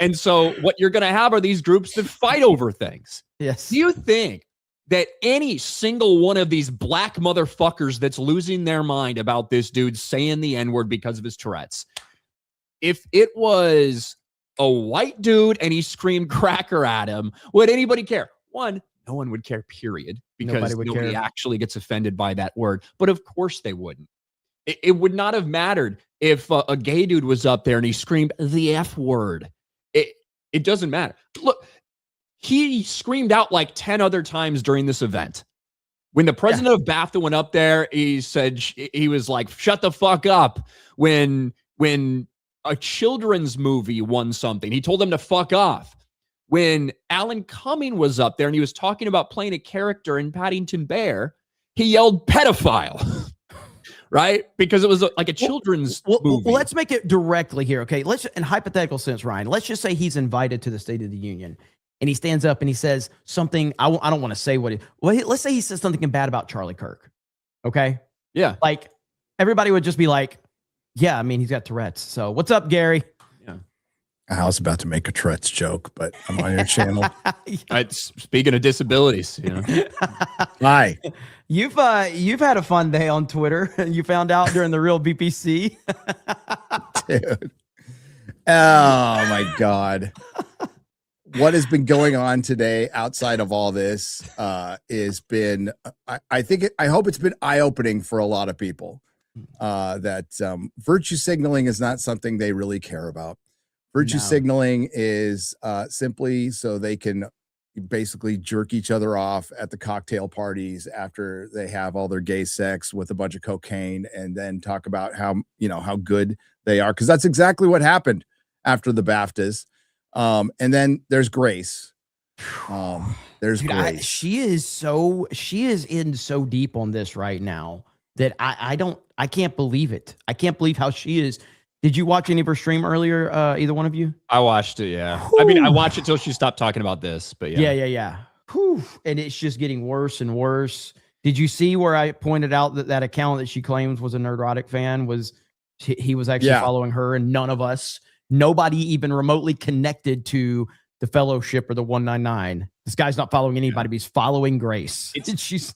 And so what you're going to have are these groups that fight over things. Yes. Do you think that any single one of these Black motherfuckers that's losing their mind about this dude saying the N-word because of his Tourette's, if it was a white dude and he screamed cracker at him, would anybody care? One, no one would care, period, because nobody actually gets offended by that word. But of course they wouldn't. It would not have mattered if a gay dude was up there and he screamed the F word. It doesn't matter. Look, he screamed out like 10 other times during this event. When the president of BAFTA went up there, he said, he was like, shut the fuck up. When a children's movie won something, he told them to fuck off. When Alan Cumming was up there and he was talking about playing a character in Paddington Bear, he yelled pedophile. Right? Because it was like a children's movie. Well, let's make it directly here, okay? Let's, in hypothetical sense, Ryan, let's just say he's invited to the State of the Union and he stands up and he says something. I don't want to say let's say he says something bad about Charlie Kirk. Okay? Yeah. Like everybody would just be like, yeah, I mean, he's got Tourette's. So what's up, Gary? Yeah. I was about to make a Tourette's joke, but I'm on your channel. Speaking of disabilities, Hi. You've had a fun day on Twitter. You found out during the real BPC. Dude. Oh my God. What has been going on today outside of all this has been, I hope it's been eye-opening for a lot of people that virtue signaling is not something they really care about. Virtue signaling is simply so they can basically jerk each other off at the cocktail parties after they have all their gay sex with a bunch of cocaine, and then talk about how good they are, because that's exactly what happened after the BAFTAs. And then there's Grace. There's Grace. She is in so deep on this right now that I can't believe it. I can't believe how she is. Did you watch any of her stream earlier? Either one of you? I watched it. Yeah. Whew. I mean, I watched it till she stopped talking about this, but yeah. Whew. And it's just getting worse and worse. Did you see where I pointed out that account that she claims was a Nerdrotic fan he was actually following her, and nobody even remotely connected to the fellowship or the 199. This guy's not following anybody, but he's following Grace. She's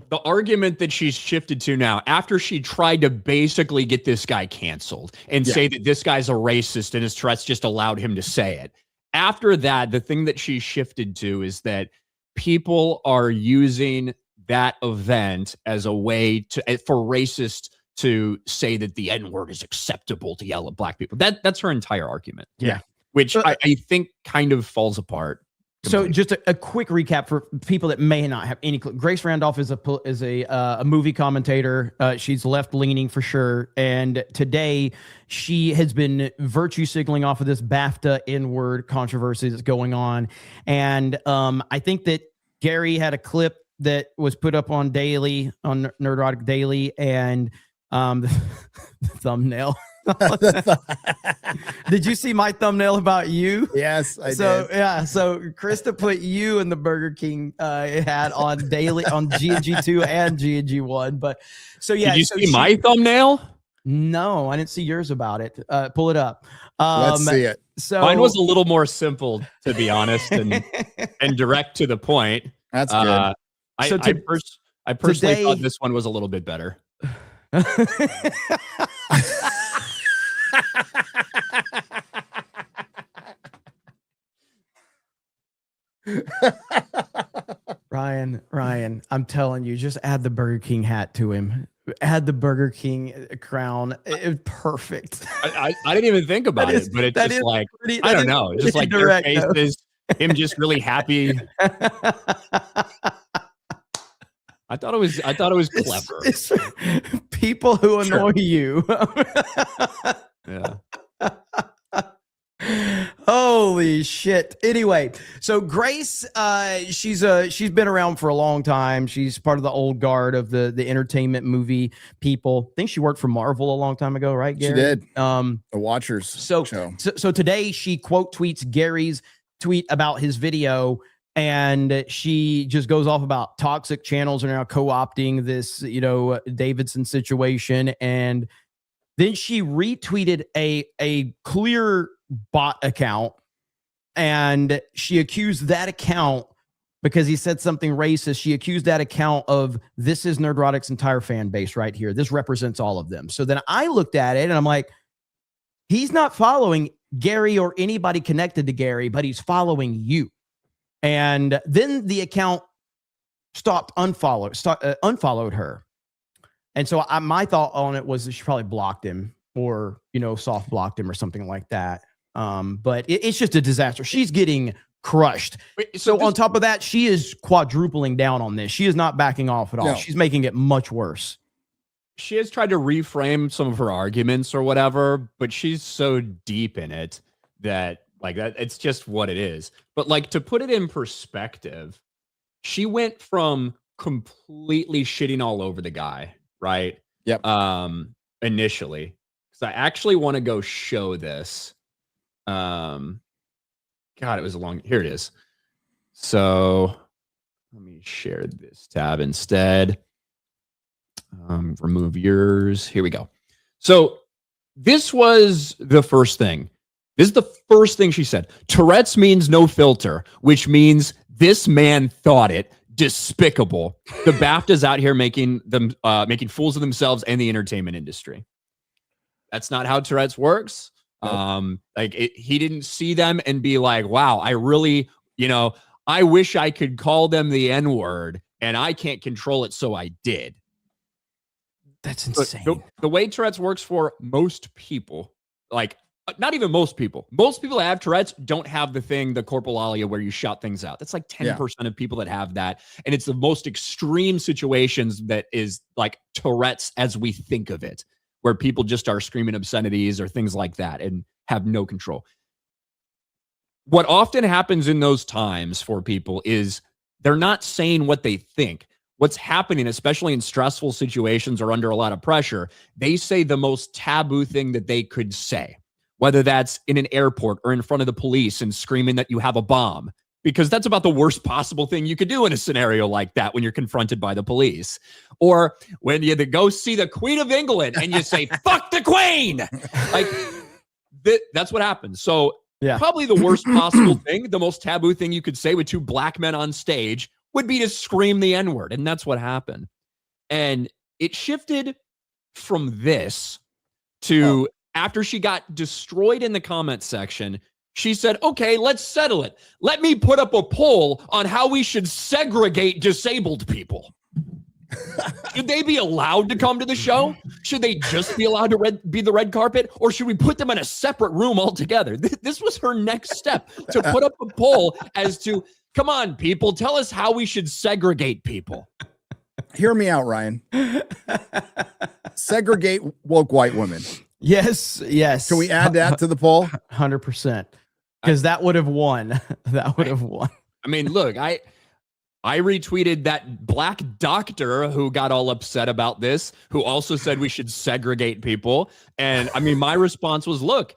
the argument that she's shifted to now, after she tried to basically get this guy canceled and say that this guy's a racist and his Tourette's just allowed him to say it. After that, the thing that she shifted to is that people are using that event as a way for racists to say that the N-word is acceptable to yell at Black people. That's her entire argument. Yeah. Which I think kind of falls apart. So just a quick recap for people that may not have any clue. Grace Randolph is a movie commentator. She's left leaning for sure. And today she has been virtue signaling off of this BAFTA N-word controversy that's going on. And I think that Gary had a clip that was put up on Nerdrotic Daily, and the thumbnail. Did you see my thumbnail about you? Yes, I did. So Krista put you in the Burger King hat on daily on G&G2 and G&G1. But did you see my thumbnail? No, I didn't see yours about it. Pull it up. Let's see it. So mine was a little more simple, to be honest, and direct to the point. That's good. I personally thought this one was a little bit better. Ryan, I'm telling you, just add the Burger King hat to him. Add the Burger King crown. It's perfect. I didn't even think about it, but it's just like, I don't know. It's just like their faces. him just really happy. I thought it was clever. It's people who annoy you. Yeah. Holy shit. Anyway, so Grace, she's been around for a long time. She's part of the old guard of the entertainment movie people. I think she worked for Marvel a long time ago, right, Gary? She did. The Watchers show. So today she quote tweets Gary's tweet about his video, and she just goes off about toxic channels are now co-opting this, Davidson situation. And then she retweeted a clear bot account, and she accused that account, because he said something racist, she accused that account of, this is Nerdrotic's entire fan base right here. This represents all of them. So then I looked at it and I'm like, he's not following Gary or anybody connected to Gary, but he's following you. And then the account unfollowed her. And so my thought on it was that she probably blocked him, or, soft blocked him or something like that. But it's just a disaster. She's getting crushed. So on top of that, she is quadrupling down on this. She is not backing off at all. No. She's making it much worse. She has tried to reframe some of her arguments or whatever, but she's so deep in it that it's just what it is. But to put it in perspective, she went from completely shitting all over the guy, right? Yep. Initially, because I actually want to go show this. God, it was a long. Here it is. So let me share this tab instead. Remove yours. Here we go. So this was the first thing. This is the first thing she said. Tourette's means no filter, which means this man thought it. Despicable. The BAFTA's out here making fools of themselves and the entertainment industry. That's not how Tourette's works. Nope. He didn't see them and be like, wow, I really, I wish I could call them the N-word and I can't control it, so I did. That's insane. The way Tourette's works for most people, not even most people that have Tourette's don't have the corpulalia where you shout things out. That's 10% of people that have that. And it's the most extreme situations that is like Tourette's as we think of it, where people just are screaming obscenities or things like that and have no control. What often happens in those times for people is they're not saying what they think. What's happening, especially in stressful situations or under a lot of pressure, they say the most taboo thing that they could say, whether that's in an airport or in front of the police and screaming that you have a bomb, because that's about the worst possible thing you could do in a scenario like that when you're confronted by the police. Or when you go see the Queen of England and you say, fuck the Queen. That's what happens. So probably the worst possible thing, the most taboo thing you could say with two black men on stage would be to scream the N-word. And that's what happened. And it shifted from this to after she got destroyed in the comment section, she said, okay, let's settle it. Let me put up a poll on how we should segregate disabled people. Should they be allowed to come to the show? Should they just be allowed to be the red carpet? Or should we put them in a separate room altogether? This was her next step, to put up a poll as to, come on, people, tell us how we should segregate people. Hear me out, Ryan. Segregate woke white women. Yes. Can we add that to the poll? 100%. Because that would have won. That would have won. I mean, look, I retweeted that black doctor who got all upset about this, who also said we should segregate people. And I mean, my response was, look,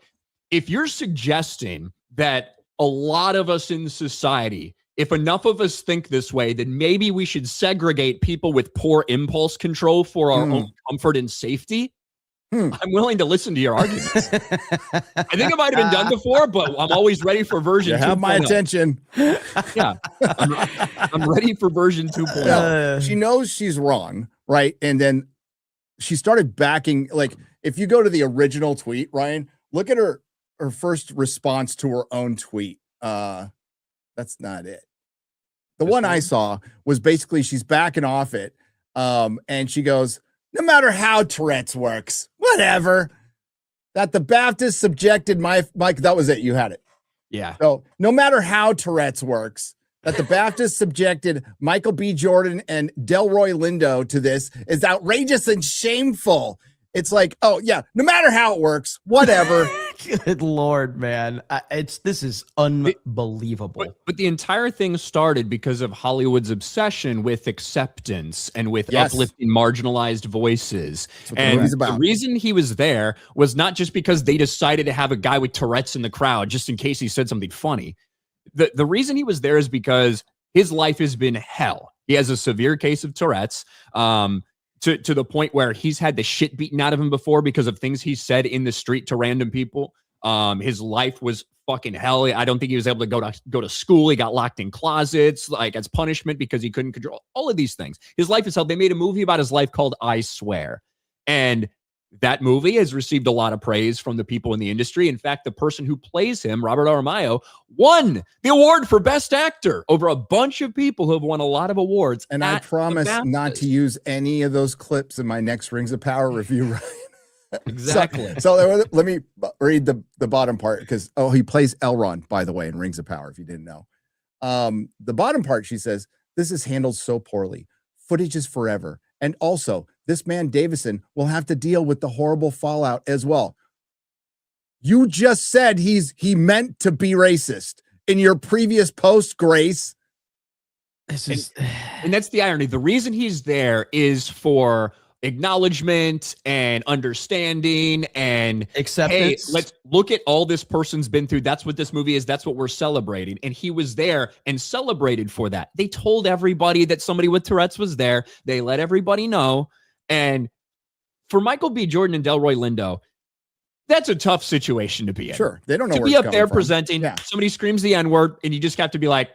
if you're suggesting that a lot of us in society, if enough of us think this way, then maybe we should segregate people with poor impulse control for our own comfort and safety, I'm willing to listen to your arguments. I think it might have been done before, but I'm always ready for version 2.0. You have my attention. Yeah. I'm ready for version 2.0. She knows she's wrong, right? And then she started backing. If you go to the original tweet, Ryan, look at her first response to her own tweet. That's not it. The one I saw was basically she's backing off it. And she goes, no matter how Tourette's works, whatever. That the Baptist subjected my that was it. You had it. Yeah. So no matter how Tourette's works, that the Baptists subjected Michael B. Jordan and Delroy Lindo to this is outrageous and shameful. It's like, oh yeah, no matter how it works, whatever. Good Lord, man. This is unbelievable. But the entire thing started because of Hollywood's obsession with acceptance and with uplifting marginalized voices. And the reason he was there was not just because they decided to have a guy with Tourette's in the crowd just in case he said something funny. The reason he was there is because his life has been hell. He has a severe case of Tourette's. To the point where he's had the shit beaten out of him before because of things he said in the street to random people. His life was fucking hell. I don't think he was able to go to school. He got locked in closets, like as punishment because he couldn't control all of these things. His life is hell. They made a movie about his life called I Swear. And that movie has received a lot of praise from the people in the industry. In fact, the person who plays him, Robert Aramayo, won the award for Best Actor over a bunch of people who have won a lot of awards. And I promise not to use any of those clips in my next Rings of Power review, Ryan. Exactly. So let me read the bottom part because, he plays Elrond, by the way, in Rings of Power, if you didn't know. The bottom part, she says, this is handled so poorly. Footage is forever. And also, this man, Davison, will have to deal with the horrible fallout as well. You just said he meant to be racist in your previous post, Grace. And that's the irony. The reason he's there is for acknowledgement and understanding and acceptance. Hey, let's look at all this person's been through. That's what this movie is. That's what we're celebrating. And he was there and celebrated for that. They told everybody that somebody with Tourette's was there. They let everybody know. And for Michael B. Jordan and Delroy Lindo, that's a tough situation to be in. Sure. They don't know to where be it's up there coming from. presenting. Somebody screams the N-word and you just have to be like,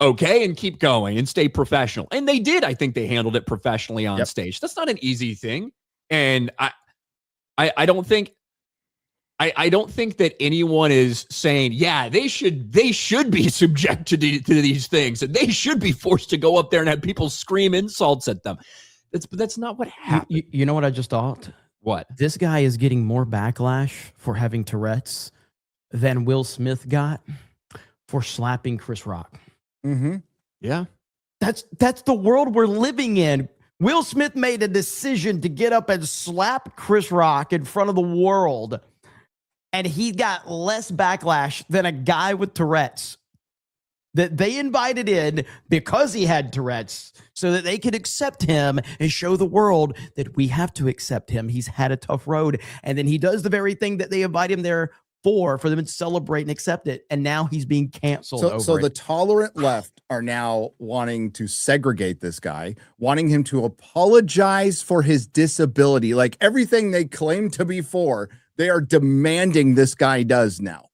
okay, and keep going and stay professional. And they did. I think they handled it professionally on stage. That's not an easy thing. And I don't think that anyone is saying, yeah, they should be subject to these things and they should be forced to go up there and have people scream insults at them. That's not what happened. You know what I just thought? What? This guy is getting more backlash for having Tourette's than Will Smith got for slapping Chris Rock. Mm-hmm. Yeah. That's the world we're living in. Will Smith made a decision to get up and slap Chris Rock in front of the world, and he got less backlash than a guy with Tourette's that they invited in because he had Tourette's so that they could accept him and show the world that we have to accept him. He's had a tough road. And then he does the very thing that they invite him there for them to celebrate and accept it. And now he's being canceled over So it. the tolerant left are now wanting to segregate this guy, wanting him to apologize for his disability. Like everything they claim to be for, they are demanding this guy does now.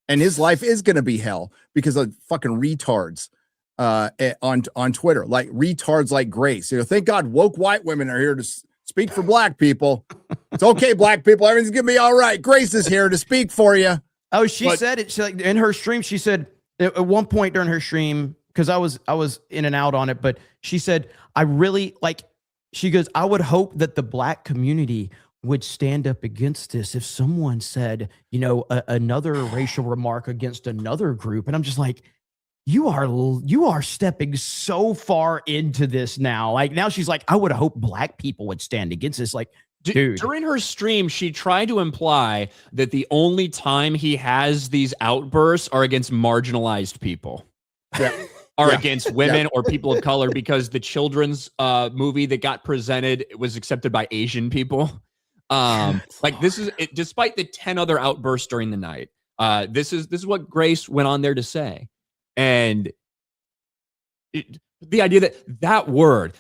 And his life is going to be hell because of fucking retards on Twitter, like retards like Grace. Thank God woke white women are here to speak for black people. It's okay, black people. Everything's going to be all right. Grace is here to speak for you. Oh, she said it. She, like, in her stream, she said at one point during her stream, because I was in and out on it, but she said, I really like, she goes, I would hope that the black community would stand up against this if someone said, another racial remark against another group. And I'm just like, you are stepping so far into this now. Like now she's like, I would hope black people would stand against this. Like, dude. During her stream, she tried to imply that the only time he has these outbursts are against marginalized people. Against women or people of color, because the children's movie that got presented was accepted by Asian people. Like this is it, despite the 10 other outbursts during the night. This is what Grace went on there to say. And the idea that word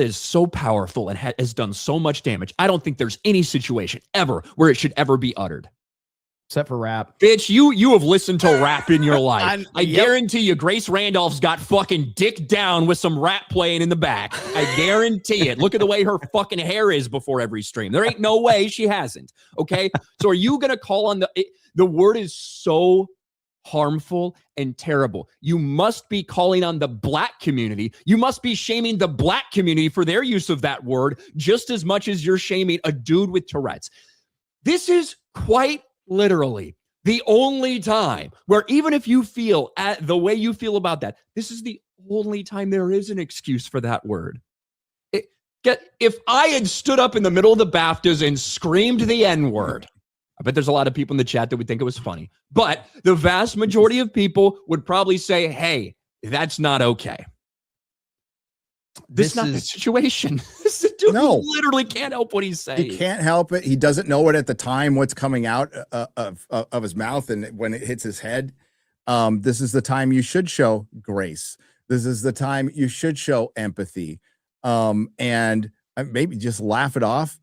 is so powerful and has done so much damage. I don't think there's any situation ever where it should ever be uttered. Except for rap. Bitch, you have listened to rap in your life. I guarantee you Grace Randolph's got fucking dick down with some rap playing in the back. I guarantee it. Look at the way her fucking hair is before every stream. There ain't no way she hasn't. Okay? So are you going to call on the word is so harmful and terrible. You must be calling on the black community. You must be shaming the black community for their use of that word just as much as you're shaming a dude with Tourette's. This is quite literally The only time where, even if you feel the way you feel about that, this is the only time there is an excuse for that word. If I had stood up in the middle of the BAFTAs and screamed the N-word, I bet there's a lot of people in the chat that would think it was funny. But the vast majority of people would probably say, hey, that's not okay. This is not the situation. This dude literally can't help what he's saying. He can't help it. He doesn't know it at the time, what's coming out of his mouth and when it hits his head. This is the time you should show grace. This is the time you should show empathy. And maybe just laugh it off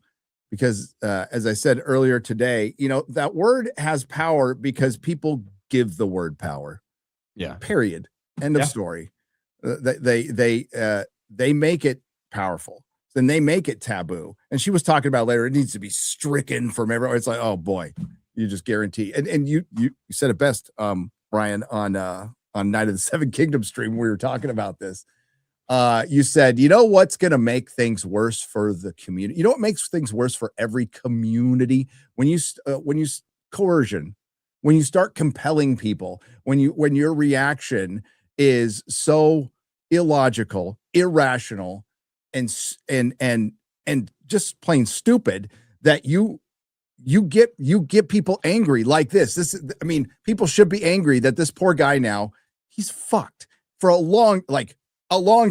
because, as I said earlier today, that word has power because people give the word power. Yeah. Period. End of story. They make it powerful. Then they make it taboo. And she was talking about later, it needs to be stricken from everyone. It's like, oh boy, you just guarantee. And you said it best, Brian, on Night of the Seven Kingdoms stream. We were talking about this. You said, what's going to make things worse for the community? You know what makes things worse for every community? When you coercion, when you start compelling people, when your reaction is so illogical, irrational, and just plain stupid that you get people angry like this. People should be angry that this poor guy now, he's fucked for a long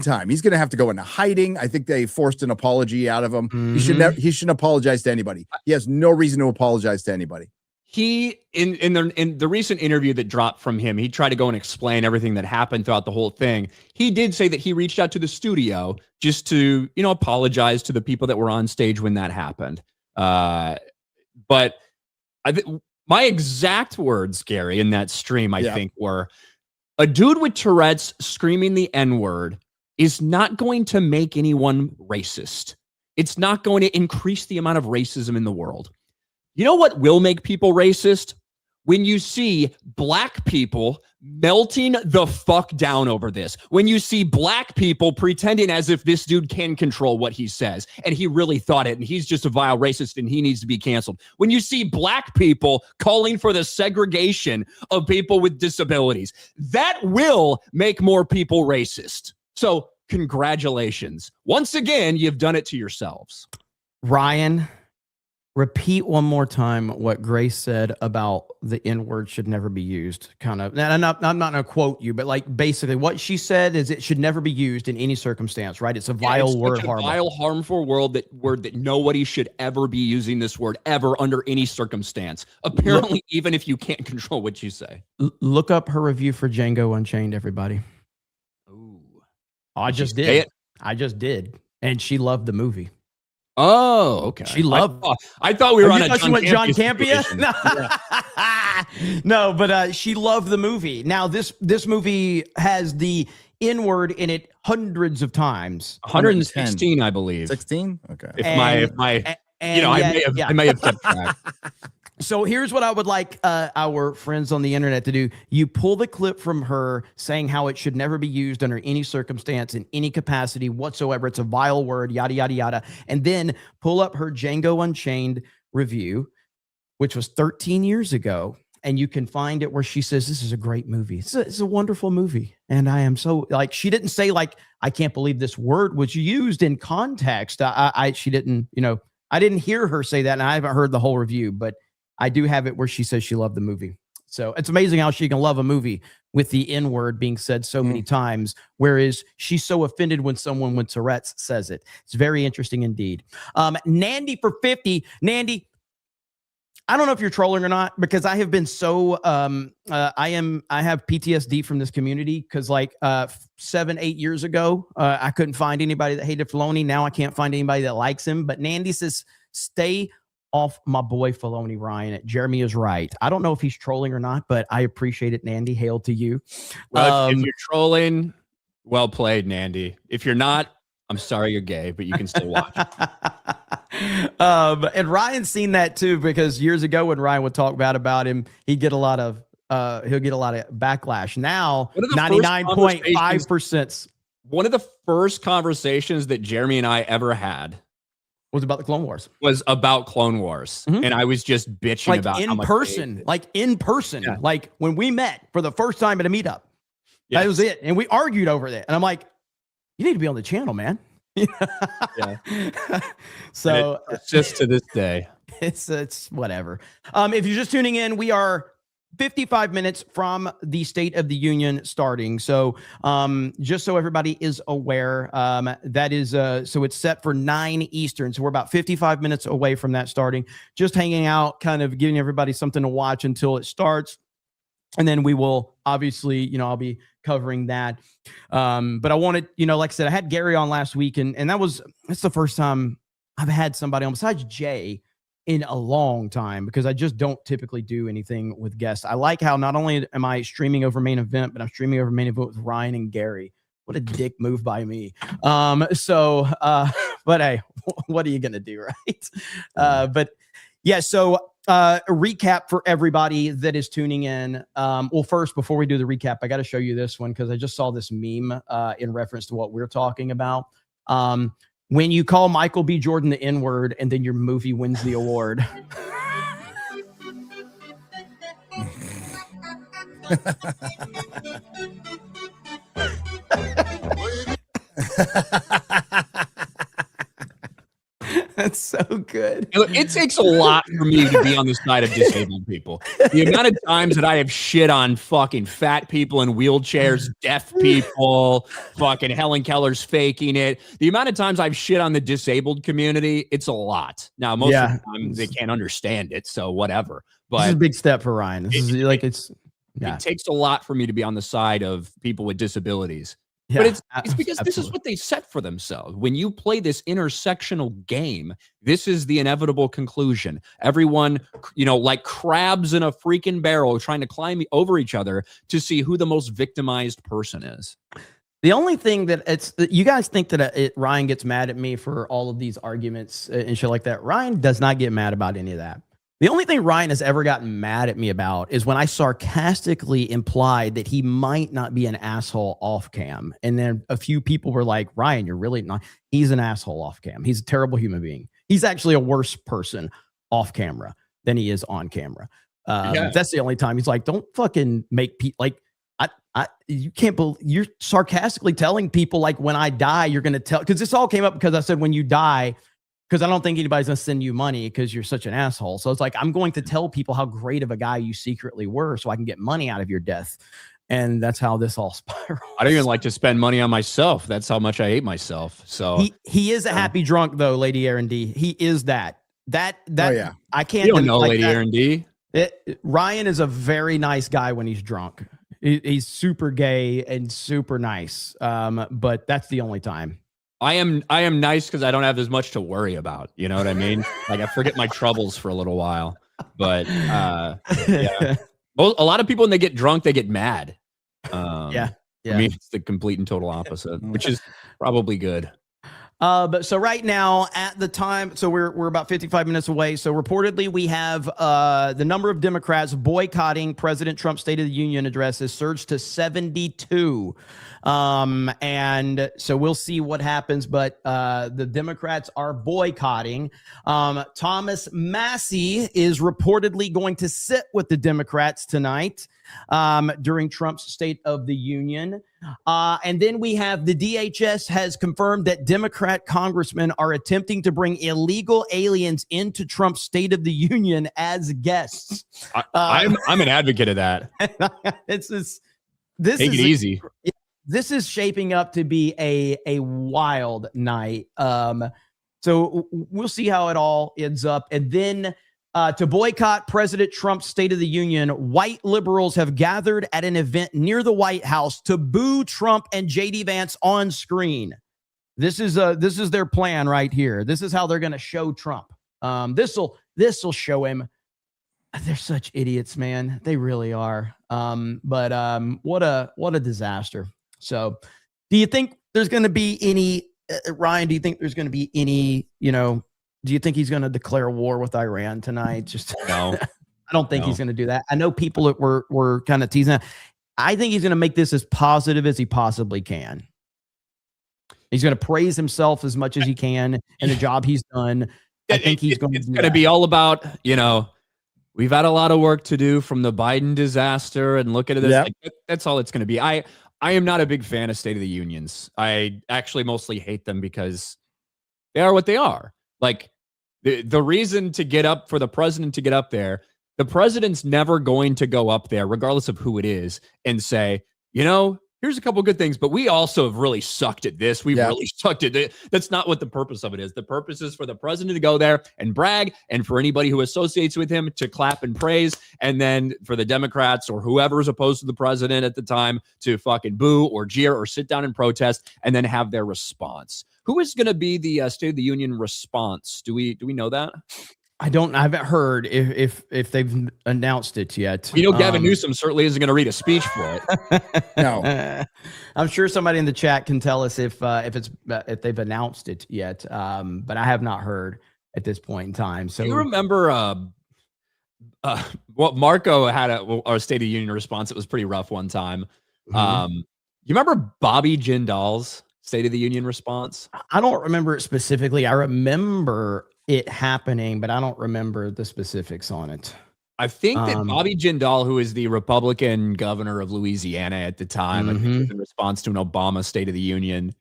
time. He's going to have to go into hiding. I think they forced an apology out of him. He shouldn't apologize to anybody. He has no reason to apologize to anybody. He, in the recent interview that dropped from him, he tried to go and explain everything that happened throughout the whole thing. He did say that he reached out to the studio just to, apologize to the people that were on stage when that happened. But my exact words, Gary, in that stream, I think were, a dude with Tourette's screaming the N-word is not going to make anyone racist. It's not going to increase the amount of racism in the world. You know what will make people racist? When you see black people melting the fuck down over this. When you see black people pretending as if this dude can control what he says and he really thought it and he's just a vile racist and he needs to be canceled. When you see black people calling for the segregation of people with disabilities, that will make more people racist. So congratulations. Once again, you've done it to yourselves. Ryan, repeat one more time what Grace said about the N-word should never be used. Kind of, and I'm not going to quote you, but basically what she said is it should never be used in any circumstance, right? It's a vile word. Such a vile, harmful word that nobody should ever be using this word ever under any circumstance. Apparently, even if you can't control what you say. Look up her review for Django Unchained, everybody. Ooh. I just did. And she loved the movie. Oh, okay. She loved. I thought we were on a John Campea. No, but she loved the movie. Now this movie has the N-word in it hundreds of times. 116, I believe. 16. Okay. I may have kept track. So here's what I would like our friends on the internet to do. You pull the clip from her saying how it should never be used under any circumstance in any capacity whatsoever. It's a vile word, yada, yada, yada. And then pull up her Django Unchained review, which was 13 years ago. And you can find it where she says, this is a great movie. It's a wonderful movie. And I am so she didn't say I can't believe this word was used in context. She didn't, I didn't hear her say that. And I haven't heard the whole review, but I do have it where she says she loved the movie. So it's amazing how she can love a movie with the N-word being said so many times, whereas she's so offended when someone with Tourette's says it. It's very interesting indeed. Nandy for 50. Nandy, I don't know if you're trolling or not, because I have been so I have PTSD from this community because 7-8 years ago, I couldn't find anybody that hated Filoni. Now I can't find anybody that likes him. But Nandy says, stay off my boy Filoni, Ryan. Jeremy is right. I don't know if he's trolling or not, but I appreciate it, Nandy. Hail to you. Well, if you're trolling, well played, Nandy. If you're not, I'm sorry you're gay, but you can still watch. And Ryan's seen that too, because years ago when Ryan would talk bad about him, he'll get a lot of backlash. Now 99.5%. One of the first conversations that Jeremy and I ever had Was about the Clone Wars. Was about Clone Wars. And I was just bitching Like about how in much person, like when we met for the first time at a meetup. That was it. And we argued over that. And I'm like, you need to be on the channel, man. Yeah. So it persists to this day. It's whatever. If you're just tuning in, we are 55 minutes from the State of the Union starting. So just so everybody is aware, that is so it's set for 9 Eastern. So we're about 55 minutes away from that starting. Just hanging out, kind of giving everybody something to watch until it starts. And then we will obviously, I'll be covering that. But I wanted, like I said, I had Gary on last week, and that's the first time I've had somebody on besides Jay in a long time, because I just don't typically do anything with guests. I like how not only am I streaming over Main Event, but I'm streaming over Main Event with Ryan and Gary. What a dick move by me. But hey, what are you going to do, right? But yeah, so a recap for everybody that is tuning in. Well, first, before we do the recap, I got to show you this one because I just saw this meme in reference to what we're talking about. When you call Michael B. Jordan the N-word and then your movie wins the award. That's so good. It takes a lot for me to be on the side of disabled people. The amount of times that I have shit on fucking fat people in wheelchairs, deaf people, fucking Helen Keller's faking it. The amount of times I've shit on the disabled community, it's a lot. Now, most of the time they can't understand it, so whatever. But this is a big step for Ryan. This is like it takes a lot for me to be on the side of people with disabilities. Yeah, but it's because this is what they set for themselves. When you play this intersectional game, this is the inevitable conclusion. Everyone, like crabs in a freaking barrel trying to climb over each other to see who the most victimized person is. The only thing that you guys think that Ryan gets mad at me for all of these arguments and shit like that. Ryan does not get mad about any of that. The only thing Ryan has ever gotten mad at me about is when I sarcastically implied that he might not be an asshole off cam. And then a few people were like, Ryan, you're really not. He's an asshole off cam. He's a terrible human being. He's actually a worse person off camera than he is on camera. That's the only time he's like, don't fucking make people like, you can't believe you're sarcastically telling people like when I die, you're going to tell, because this all came up because I said, when you die, because I don't think anybody's going to send you money because you're such an asshole. So it's like, I'm going to tell people how great of a guy you secretly were so I can get money out of your death. And that's how this all spirals. I don't even like to spend money on myself. That's how much I hate myself. So he is a happy drunk though, Lady Aaron D. He is that. Yeah. I can't. You don't know Lady Aaron D. Ryan is a very nice guy when he's drunk. He's super gay and super nice. But that's the only time. I am nice because I don't have as much to worry about. You know what I mean? Like I forget my troubles for a little while. But yeah. Well, a lot of people when they get drunk, they get mad. Yeah. I mean, it's the complete and total opposite, which is probably good. But so right now at the time, so we're about 55 minutes away. So reportedly we have the number of Democrats boycotting President Trump's State of the Union address has surged to 72. And so we'll see what happens, but the Democrats are boycotting. Thomas Massie is reportedly going to sit with the Democrats tonight during Trump's State of the Union. And then we have the DHS has confirmed that Democrat congressmen are attempting to bring illegal aliens into Trump's State of the Union as guests. I'm an advocate of that. Take it easy. This is shaping up to be a wild night. So we'll see how it all ends up. And then to boycott President Trump's State of the Union, white liberals have gathered at an event near the White House to boo Trump and JD Vance on screen. This is their plan right here. This is how they're going to show Trump. This will show him. They're such idiots, man. They really are. But what a disaster. So, do you think there's going to be any, Ryan? Do you think there's going to be any, do you think he's going to declare war with Iran tonight? Just no. I don't think he's going to do that. I know people that were kind of teasing. I think he's going to make this as positive as he possibly can. He's going to praise himself as much as he can and the job he's done. I think he's going to It's do going to that. be all about, we've had a lot of work to do from the Biden disaster, and look at this. Yep. Like, that's all it's going to be. I am not a big fan of State of the Unions. I actually mostly hate them because they are what they are. Like, the reason to get up for the president to get up there, the president's never going to go up there, regardless of who it is, and say, here's a couple good things, but we also have really sucked at this. We've really sucked at it. That's not what the purpose of it is. The purpose is for the president to go there and brag, and for anybody who associates with him to clap and praise, and then for the Democrats or whoever is opposed to the president at the time to fucking boo or jeer or sit down and protest, and then have their response. Who is going to be the State of the Union response? Do we know that? I haven't heard if they've announced it yet. Gavin Newsom certainly isn't going to read a speech for it. No. I'm sure somebody in the chat can tell us if they've announced it yet. But I have not heard at this point in time. So do you remember what Marco had our State of the Union response? It was pretty rough one time. You remember Bobby Jindal's State of the Union response? I don't remember it specifically. I remember it happening, but I don't remember the specifics on it. I think that Bobby Jindal, who is the Republican governor of Louisiana at the time, I think it was in response to an Obama State of the Union,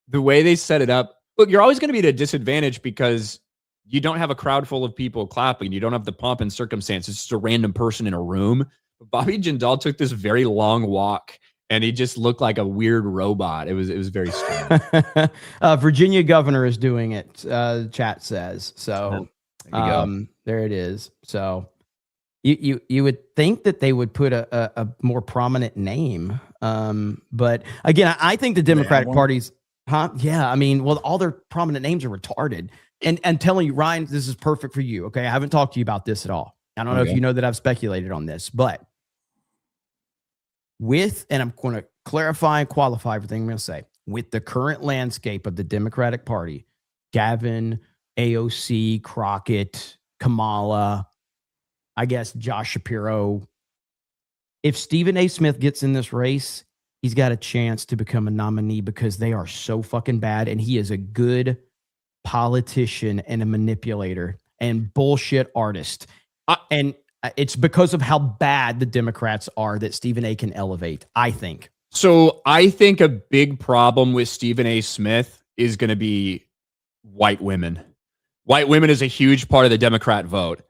the way they set it up, look, you're always going to be at a disadvantage because you don't have a crowd full of people clapping. You don't have the pomp and circumstance. It's just a random person in a room. But Bobby Jindal took this very long walk, and he just looked like a weird robot. It was very strange. Virginia governor is doing it. The chat says so. There it is. So you would think that they would put a more prominent name. But again, I think the Democratic Party's, yeah. I mean, well, all their prominent names are retarded. And telling you, Ryan, this is perfect for you. Okay, I haven't talked to you about this at all. I don't know if you know that I've speculated on this, but and I'm going to clarify and qualify everything I'm going to say, with the current landscape of the Democratic Party, Gavin, AOC, Crockett, Kamala, I guess Josh Shapiro, if Stephen A. Smith gets in this race, he's got a chance to become a nominee because they are so fucking bad, and he is a good politician and a manipulator and bullshit artist. And it's because of how bad the Democrats are that Stephen A. can elevate, I think. So I think a big problem with Stephen A. Smith is going to be white women. White women is a huge part of the Democrat vote.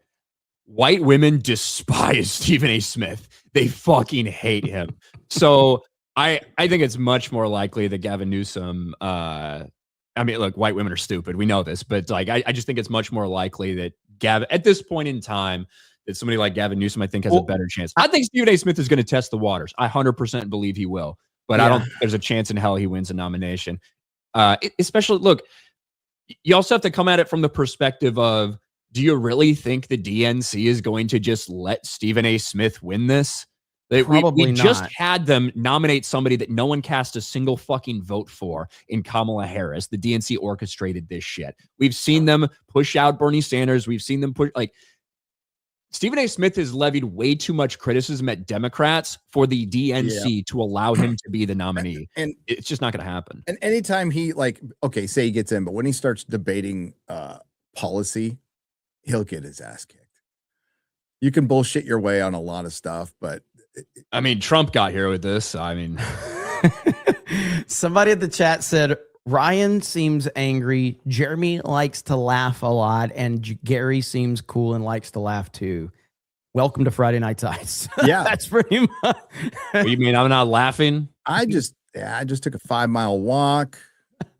White women despise Stephen A. Smith. They fucking hate him. So I think it's much more likely that Gavin Newsom, I mean, look, white women are stupid. We know this, but like, I just think it's much more likely that Gavin, at this point in time, that somebody like Gavin Newsom, I think, has a better chance. I think Stephen A. Smith is going to test the waters. I 100% believe he will, but I don't think there's a chance in hell he wins a nomination. Especially, look, you also have to come at it from the perspective of, do you really think the DNC is going to just let Stephen A. Smith win this? Probably we just not. had them nominate somebody that no one cast a single fucking vote for in Kamala Harris. The DNC orchestrated this shit. We've seen them push out Bernie Sanders. We've seen them push, like, Stephen A. Smith has levied way too much criticism at Democrats for the DNC to allow him to be the nominee. And it's just not going to happen. And anytime he, like, okay, say he gets in, but when he starts debating policy, he'll get his ass kicked. You can bullshit your way on a lot of stuff, but I mean, Trump got here with this. I mean, somebody at the chat said, Ryan seems angry. Jeremy likes to laugh a lot, and Gary seems cool and likes to laugh too. Welcome to Friday Night Tights. Yeah, that's pretty much. What do you mean I'm not laughing? I just took a 5-mile walk.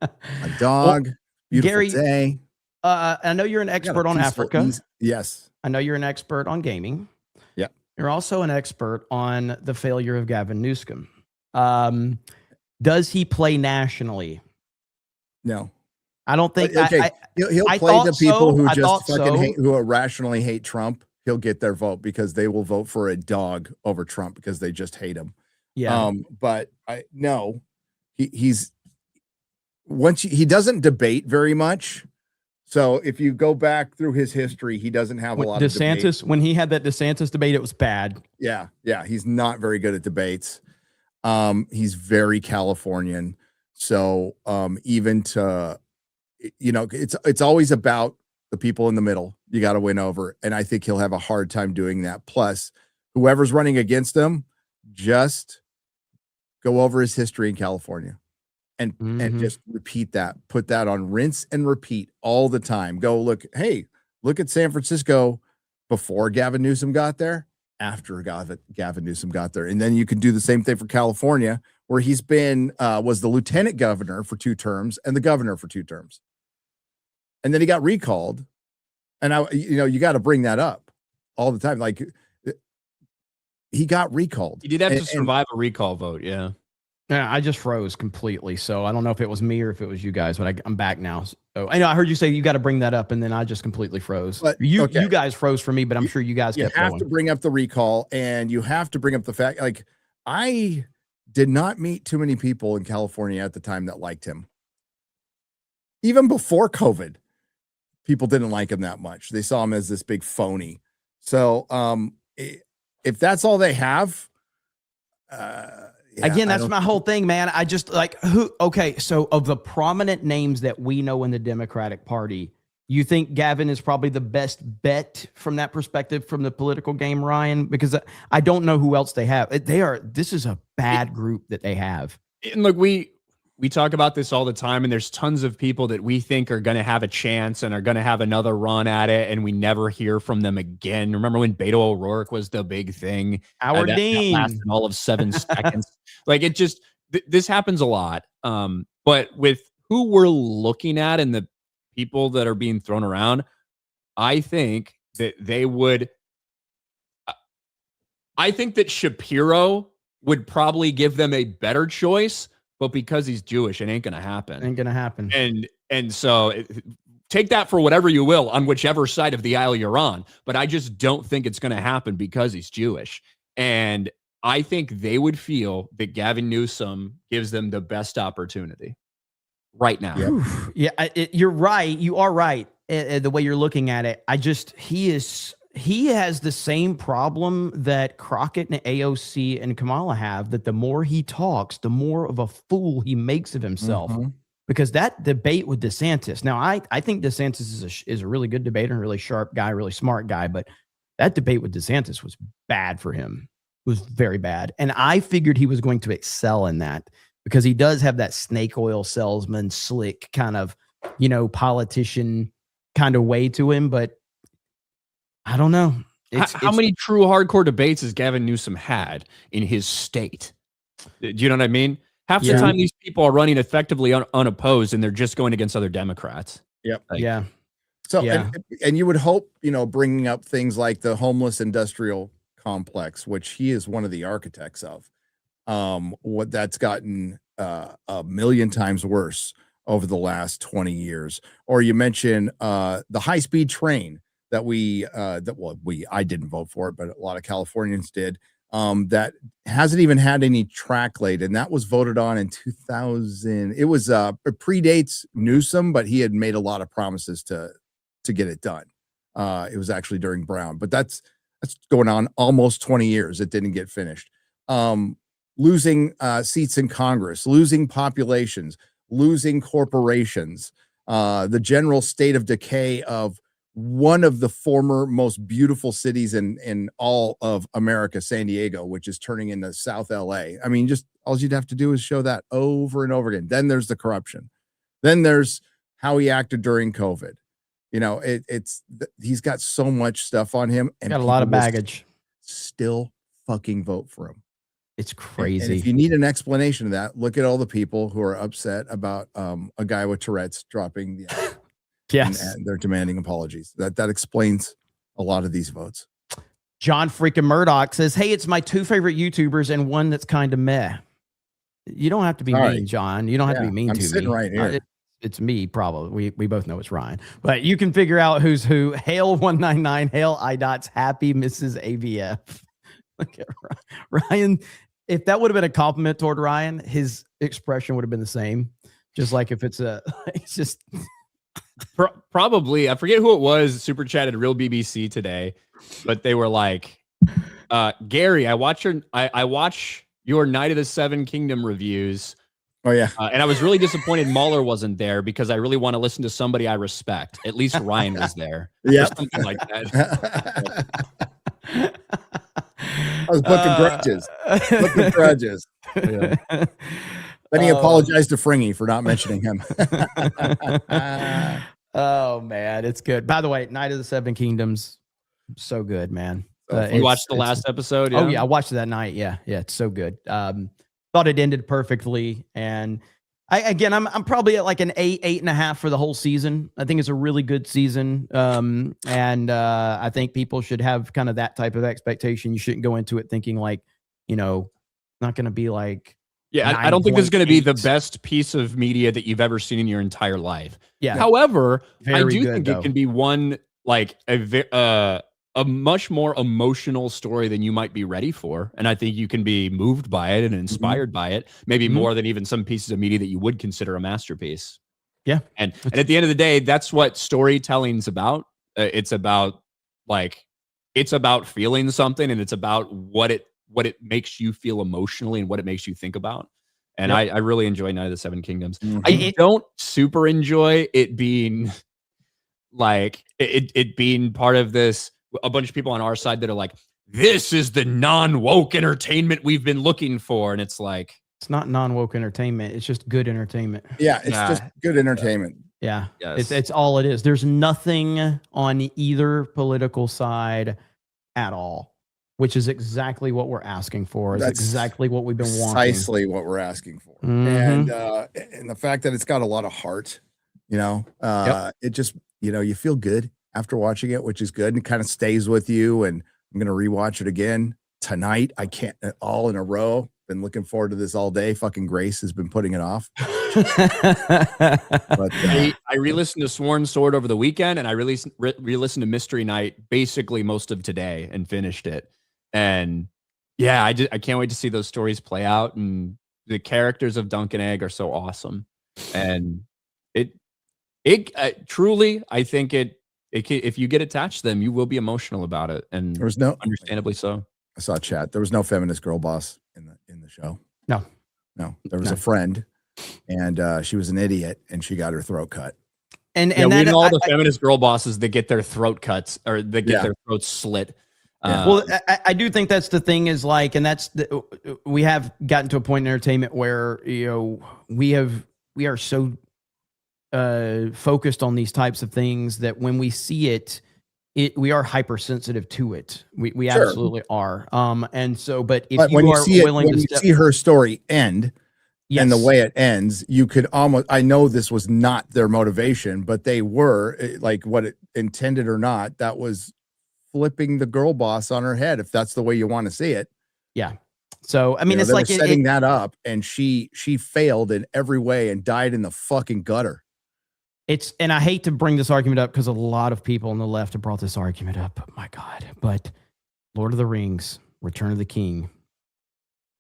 A dog. Beautiful Gary, day. I know you're an expert on Africa. Yes. I know you're an expert on gaming. Yeah. You're also an expert on the failure of Gavin Newsom. Does he play nationally? No, I don't think. Okay, he'll play the people who just fucking who irrationally hate Trump. He'll get their vote because they will vote for a dog over Trump because they just hate him. Yeah. But he's he doesn't debate very much. So if you go back through his history, he doesn't have a lot of debate. When he had that DeSantis debate, it was bad. Yeah. He's not very good at debates. He's very Californian. So even to, it's always about the people in the middle. You got to win over. And I think he'll have a hard time doing that. Plus, whoever's running against him, just go over his history in California and just repeat that. Put that on rinse and repeat all the time. Go look at San Francisco before Gavin Newsom got there, after Gavin Newsom got there. And then you can do the same thing for California, where he's been was the lieutenant governor for 2 terms and the governor for 2 terms. And then he got recalled. And you got to bring that up all the time. Like, he got recalled. He did have to survive a recall vote. Yeah. Yeah, I just froze completely. So I don't know if it was me or if it was you guys, but I'm back now. So I know I heard you say you got to bring that up, and then I just completely froze. But, you guys froze for me, but I'm sure you guys kept have going. to bring up the recall, and you have to bring up the fact, like, I did not meet too many people in California at the time that liked him. Even before COVID, people didn't like him that much. They saw him as this big phony. So if that's all they have, again, that's my whole thing, man. I just so of the prominent names that we know in the Democratic Party, you think Gavin is probably the best bet from that perspective, from the political game, Ryan? Because I don't know who else they have. This is a bad group that they have. And look, we talk about this all the time, and there's tons of people that we think are going to have a chance and are going to have another run at it, and we never hear from them again. Remember when Beto O'Rourke was the big thing? Howard Dean. That lasted all of 7 seconds. Like, it just, this happens a lot. But with who we're looking at and the people that are being thrown around, I think that I think that Shapiro would probably give them a better choice. But because he's Jewish, it ain't going to happen. Ain't going to happen. And so take that for whatever you will on whichever side of the aisle you're on. But I just don't think it's going to happen because he's Jewish. And I think they would feel that Gavin Newsom gives them the best opportunity right now. Yeah, you're right. You are right. The way you're looking at it, he has the same problem that Crockett and AOC and Kamala have, that the more he talks, the more of a fool he makes of himself. Because that debate with DeSantis, now I think DeSantis is a really good debater, a really sharp guy, really smart guy, but that debate with DeSantis was bad for him. It was very bad. And I figured he was going to excel in that, because he does have that snake oil salesman, slick kind of, politician kind of way to him, but I don't know. How many true hardcore debates has Gavin Newsom had in his state? Do you know what I mean? Half the time these people are running effectively unopposed, and they're just going against other Democrats. Yep. Yeah. So, and you would hope, bringing up things like the homeless industrial complex, which he is one of the architects of, what that's gotten a million times worse over the last 20 years. Or you mentioned the high-speed train that I didn't vote for it, but a lot of Californians did, that hasn't even had any track laid. And that was voted on in 2000. It predates Newsom, but he had made a lot of promises to get it done. It was actually during Brown, but that's going on almost 20 years. It didn't get finished. Losing seats in Congress, losing populations, losing corporations, the general state of decay of one of the former most beautiful cities in all of America, San Diego, which is turning into South LA. I mean, just all you'd have to do is show that over and over again. Then there's the corruption. Then there's how he acted during COVID. He's got so much stuff on him, and got a lot of baggage. Still fucking vote for him. It's crazy. And if you need an explanation of that, look at all the people who are upset about a guy with Tourette's dropping the yes, and they're demanding apologies. That explains a lot of these votes. John freaking Murdoch says, "Hey, it's my 2 favorite YouTubers and one that's kind of meh." You don't have to be mean, John. You don't have to be mean to me. I'm sitting right here. It's me, probably. We both know it's Ryan, but you can figure out who's who. Hail 199, hail IDOTS, happy Mrs. AVF. Look at Ryan. If that would have been a compliment toward Ryan, his expression would have been the same. Just like if it's just. Probably, I forget who it was, super chatted Real BBC today, but they were like, Gary, I watch your Night of the Seven Kingdom reviews. Oh yeah. And I was really disappointed Mueller wasn't there because I really want to listen to somebody I respect. At least Ryan was there. Yeah. Something like that. I was booking grudges. Booking grudges. Yeah. Then he apologized to Fringy for not mentioning him. Oh man, it's good. By the way, Night of the Seven Kingdoms, so good, man. You watched the last episode? Oh yeah, I watched it that night. Yeah, it's so good. Thought it ended perfectly, and I'm probably at like an 8.5 for the whole season. I think it's a really good season, and I think people should have kind of that type of expectation. You shouldn't go into it thinking like, not going to be like. Yeah, I don't think this is going to be the best piece of media that you've ever seen in your entire life. Yeah. However, I Very do good, think though. it can be one like a much more emotional story than you might be ready for, and I think you can be moved by it and inspired by it, maybe more than even some pieces of media that you would consider a masterpiece. Yeah, and at the end of the day, that's what storytelling's about. It's about feeling something, and it's about what it makes you feel emotionally and what it makes you think about. And Yep. I really enjoy Night of the Seven Kingdoms. I don't super enjoy it being like it being part of this, a bunch of people on our side that are like, this is the non-woke entertainment we've been looking for. And it's like, it's not non-woke entertainment. It's just good entertainment. Yeah, it's just good entertainment. Yeah, Yes. it's all it is. There's nothing on either political side at all, which is exactly what we're asking for. Is That's exactly what we've been wanting. Precisely what we're asking for. Mhm. And the fact that it's got a lot of heart, it just, you feel good after watching it, which is good, and it kind of stays with you. And I'm going to rewatch it again tonight. I can't, all in a row. Been looking forward to this all day. Fucking Grace has been putting it off. But I re-listened to Sworn Sword over the weekend, and I re-listened to Mystery Night basically most of today and finished it. And yeah, I can't wait to see those stories play out. And the characters of Dunk and Egg are so awesome. And it truly, I think if you get attached to them, you will be emotional about it. And there was no, understandably so. I saw chat. There was no feminist girl boss in the show. No. There was a friend, and she was an idiot, and she got her throat cut. And we know all the feminist girl bosses that get their throat cuts or that get their throats slit. Well, I do think that's the thing is like, and we have gotten to a point in entertainment where, we are so focused on these types of things that when we see it, we are hypersensitive to it. We Sure. absolutely are. And so, but if But you when you are see it, willing when to you step, see her story end, and the Yes. way it ends, you could almost, I know this was not their motivation, but they were like what it intended or not, that was flipping the girl boss on her head, if that's the way you want to see it. Yeah. So, I mean, it's they like were setting that up, and she failed in every way and died in the fucking gutter. and I hate to bring this argument up because a lot of people on the left have brought this argument up. My God. But Lord of the Rings, Return of the King,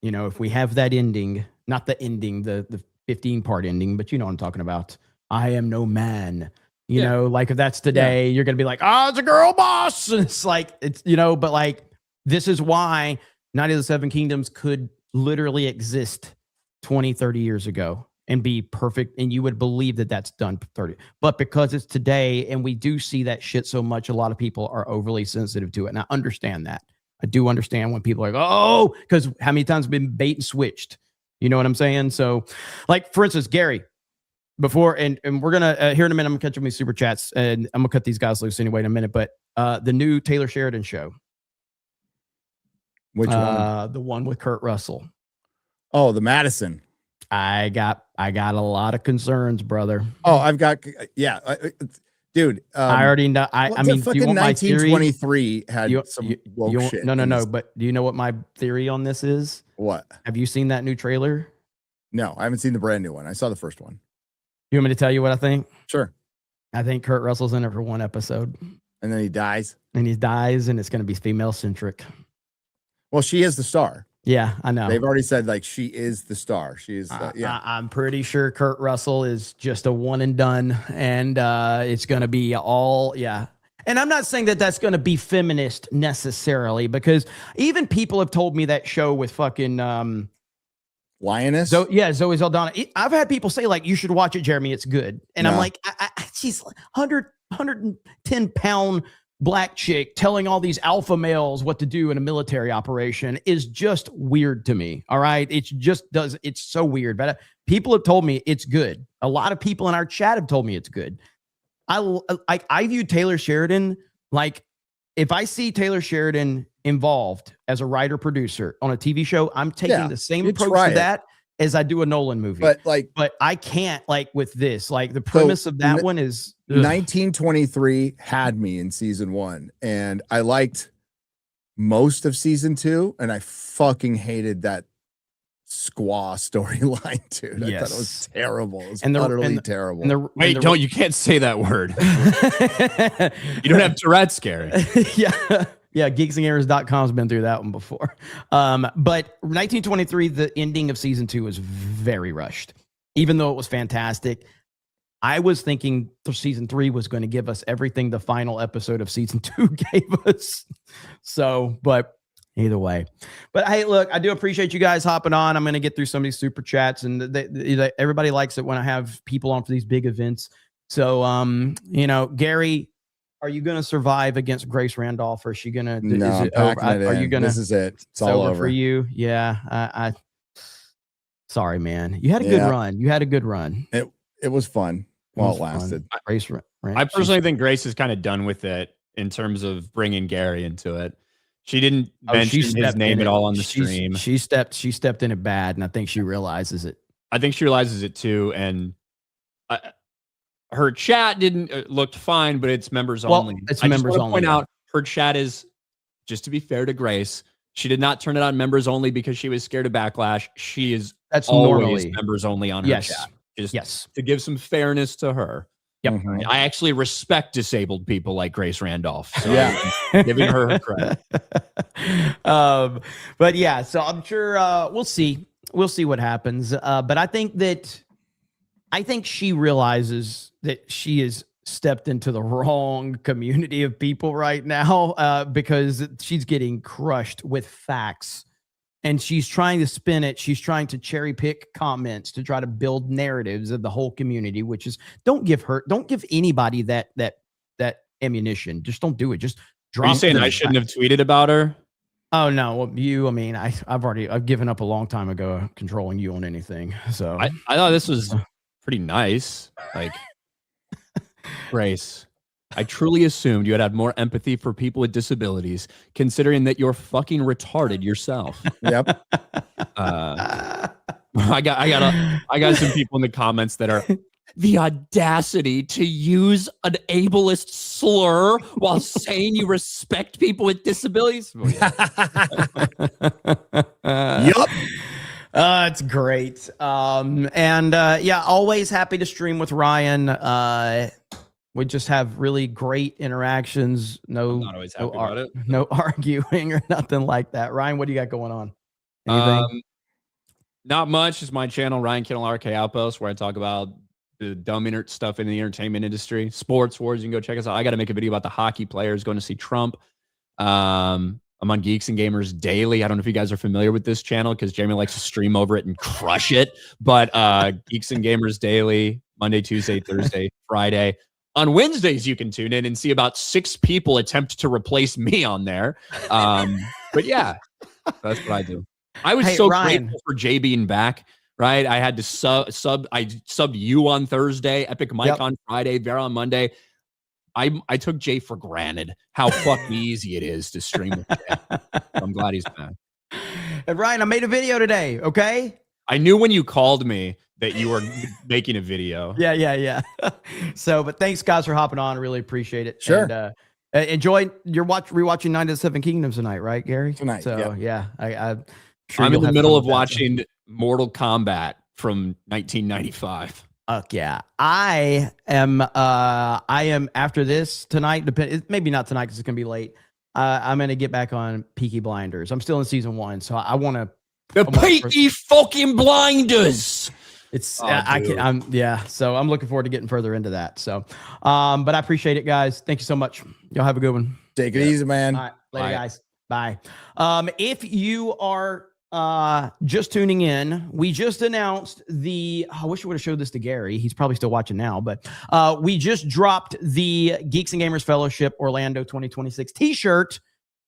if we have that ending, not the ending, the 15-part ending, but you know what I'm talking about. I am no man. Like if that's today, you're going to be like, it's a girl boss. And it's like, but like, this is why Night of the Seven Kingdoms could literally exist 20, 30 years ago and be perfect. And you would believe that that's done 30, but because it's today and we do see that shit so much, a lot of people are overly sensitive to it. And I understand that. I do understand when people are like, because how many times have been bait and switched? You know what I'm saying? So like, for instance, Gary, before, and we're going to, here in a minute, I'm going to catch up with super chats and I'm going to cut these guys loose anyway in a minute, but the new Taylor Sheridan show. Which one? The one with Kurt Russell. Oh, the Madison. I got a lot of concerns, brother. Oh, I've got, dude. I already know. I mean, do you fucking want my theory? 1923 had some woke shit. No. But do you know what my theory on this is? What? Have you seen that new trailer? No, I haven't seen the brand new one. I saw the first one. You want me to tell you what I think? Sure. I think Kurt Russell's in it for one episode. And then he dies. And it's going to be female centric. Well, she is the star. Yeah, I know. They've already said like she is the star. She is. I'm pretty sure Kurt Russell is just a one and done, and it's going to be all And I'm not saying that that's going to be feminist necessarily, because even people have told me that show with fucking Lioness. So yeah, Zoe Saldana. I've had people say like, you should watch it, Jeremy. It's good. And I'm No. like, she's 110 pound black chick telling all these alpha males what to do in a military operation is just weird to me. All right. It's so weird. But people have told me it's good. A lot of people in our chat have told me it's good. I view Taylor Sheridan like, if I see Taylor Sheridan involved as a writer producer on a TV show, I'm taking the same approach to that as I do a Nolan movie. But I can't, like, with this, like, the premise of that one is 1923 had me in season 1, and I liked most of season 2, and I fucking hated that squaw storyline, dude. I thought it was terrible. It was utterly terrible. Wait, you can't say that word. You don't have Tourette's, Gary. Yeah, geeksandgamers.com has been through that one before. But 1923, the ending of season 2 was very rushed, even though it was fantastic. I was thinking season 3 was going to give us everything the final episode of season 2 gave us. So, but either way. But hey, look, I do appreciate you guys hopping on. I'm going to get through some of these super chats, and everybody likes it when I have people on for these big events. So, Gary, are you going to survive against Grace Randolph, or is she going to? No, are you going to? This is it. It's all over for you. Yeah. Sorry, man. You had a good run. You had a good run. It was fun while it lasted. Grace, I personally think Grace is kind of done with it in terms of bringing Gary into it. She didn't mention his name at all on the stream. She stepped in it bad, and I think she realizes it. I think she realizes it too, and her chat looked fine, but it's members only. It's I members just only. Point out her chat is, just to be fair to Grace, she did not turn it on members only because she was scared of backlash. She is always normally members only on her chat. Just to give some fairness to her. Yep. I actually respect disabled people like Grace Randolph. So I'm giving her credit. But yeah, so I'm sure we'll see. We'll see what happens. But I think she realizes that she has stepped into the wrong community of people right now, because she's getting crushed with facts. And she's trying to spin it. She's trying to cherry pick comments to try to build narratives of the whole community, which is, don't give anybody that ammunition. Just don't do it. Just drop. Are you saying I shouldn't have tweeted about her? Oh no. Well, I've given up a long time ago controlling you on anything. So I thought this was pretty nice. Like, Grace, I truly assumed you had more empathy for people with disabilities, considering that you're fucking retarded yourself. Yep. I got some people in the comments that are the audacity to use an ableist slur while saying you respect people with disabilities. Yep. It's great. Always happy to stream with Ryan. We just have really great interactions. I'm not always happy about it. No arguing or nothing like that. Ryan, what do you got going on? Anything? Not much. Just my channel, Ryan Kittle RK Outpost, where I talk about the dumb stuff in the entertainment industry, sports wars. You can go check us out. I got to make a video about the hockey players going to see Trump. I'm on Geeks and Gamers Daily. I don't know if you guys are familiar with this channel because Jeremy likes to stream over it and crush it. But Geeks and Gamers Daily, Monday, Tuesday, Thursday, Friday. On Wednesdays, you can tune in and see about 6 people attempt to replace me on there. But yeah, that's what I do. I was Ryan, grateful for Jay being back, right? I had to sub you on Thursday, Epic Mike on Friday, Vera on Monday. I took Jay for granted how fucking easy it is to stream with Jay. I'm glad he's back. And Ryan, I made a video today, okay? I knew when you called me that you were making a video. Yeah. So, but thanks guys for hopping on. Really appreciate it. Sure. And, enjoy rewatching 9 of the 7 Kingdoms tonight, right, Gary? Tonight. So I'm in the middle of watching Mortal Kombat from 1995. Yeah. I am after this tonight, maybe not tonight because it's gonna be late. I'm gonna get back on Peaky Blinders. I'm still in season 1, so I want to. The Peaky fucking Blinders. It's so I'm looking forward to getting further into that. So, but I appreciate it, guys. Thank you so much. Y'all have a good one. Take it easy, man. All right, later, guys. Bye. If you are just tuning in, we just announced I wish I would have showed this to Gary. He's probably still watching now, but we just dropped the Geeks and Gamers Fellowship Orlando 2026 t-shirt.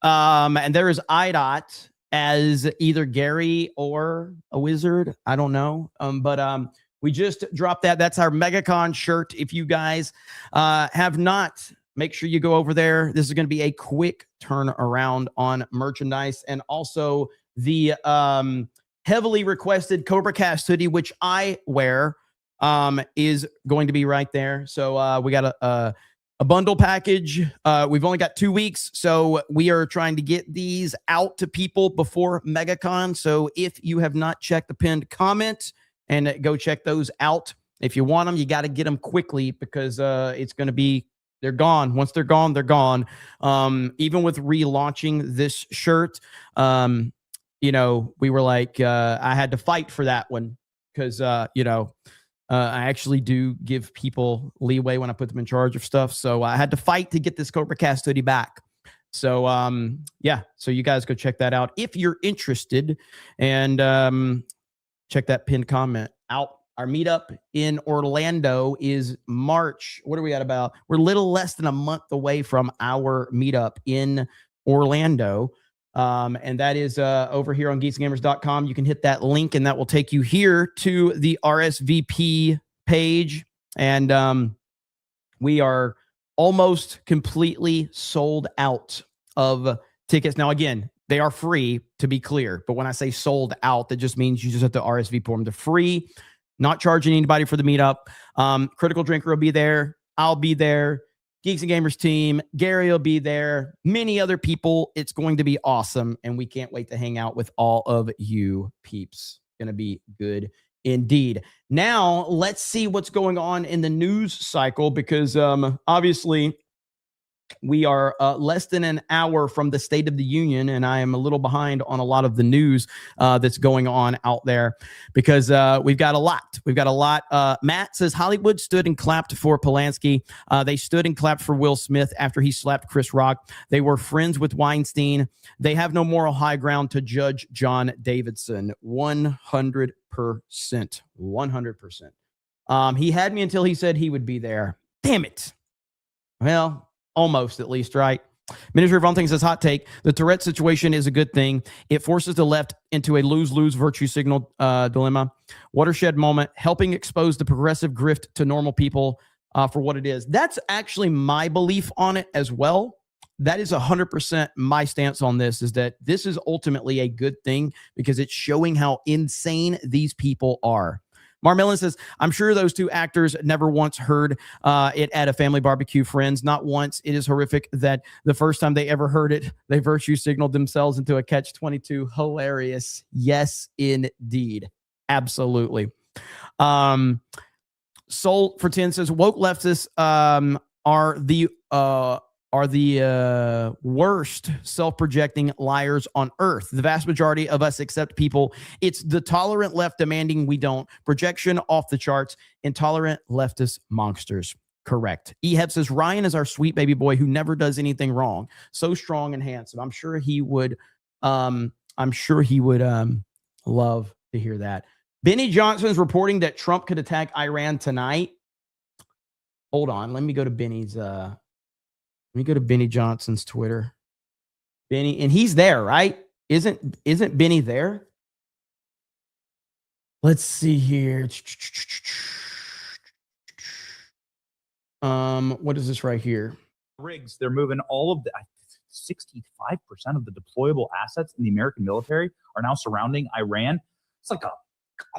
And there is IDOT as either Gary or a wizard. I don't know. But we just dropped that. That's our MegaCon shirt. If you guys have not, make sure you go over there. This is going to be a quick turnaround on merchandise, and also the heavily requested Cobra Cast hoodie, which I wear, is going to be right there. So we got a bundle package. We've only got 2 weeks, so we are trying to get these out to people before MegaCon. So if you have not checked the pinned comment, and go check those out. If you want them, you got to get them quickly, because it's going to be, they're gone. Once they're gone, they're gone. Even with relaunching this shirt, you know, we were like, I had to fight for that one, because, you know, I actually do give people leeway when I put them in charge of stuff. So I had to fight to get this Cobra Cast hoodie back. So, yeah, so you guys go check that out if you're interested, and check that pinned comment out. Our meetup in Orlando is March. What are we at about? We're a little less than a month away from our meetup in Orlando. And that is over here on geeksgamers.com. You can hit that link, and that will take you here to the RSVP page. And we are almost completely sold out of tickets. Now, again, they are free, to be clear. But when I say sold out, that just means you just have to RSVP for them. They're free, not charging anybody for the meetup. Critical Drinker will be there. I'll be there. Geeks and Gamers team. Gary will be there. Many other people. It's going to be awesome. And we can't wait to hang out with all of you peeps. Going to be good indeed. Now, let's see what's going on in the news cycle, because obviously we are less than an hour from the State of the Union, and I am a little behind on a lot of the news that's going on out there, because we've got a lot. We've got a lot. Matt says Hollywood stood and clapped for Polanski. They stood and clapped for Will Smith after he slapped Chris Rock. They were friends with Weinstein. They have no moral high ground to judge John Davidson. 100%. 100%. He had me until he said he would be there. Damn it. Well, almost, at least, right? Ministry of Wrong says, hot take, the Tourette situation is a good thing. It forces the left into a lose-lose virtue signal dilemma. Watershed moment, helping expose the progressive grift to normal people for what it is. That's actually my belief on it as well. That is 100% my stance on this, is that this is ultimately a good thing, because it's showing how insane these people are. Marmellin says, I'm sure those two actors never once heard it at a family barbecue, friends. Not once. It is horrific that the first time they ever heard it, they virtue signaled themselves into a catch-22. Hilarious. Yes, indeed. Absolutely. Soul for 10 says, woke leftists are the worst self-projecting liars on earth. The vast majority of us accept people. It's the tolerant left demanding we don't. Projection off the charts. Intolerant leftist monsters. Correct. Eheb says, Ryan is our sweet baby boy who never does anything wrong. So strong and handsome. I'm sure he would love to hear that. Benny Johnson's reporting that Trump could attack Iran tonight. Hold on. Let me go to Benny's Let me go to Benny Johnson's Twitter. Benny, and he's there, right? Isn't Benny there? Let's see here. What is this right here? Rigs, they're moving all of the 65% of the deployable assets in the American military are now surrounding Iran. It's like a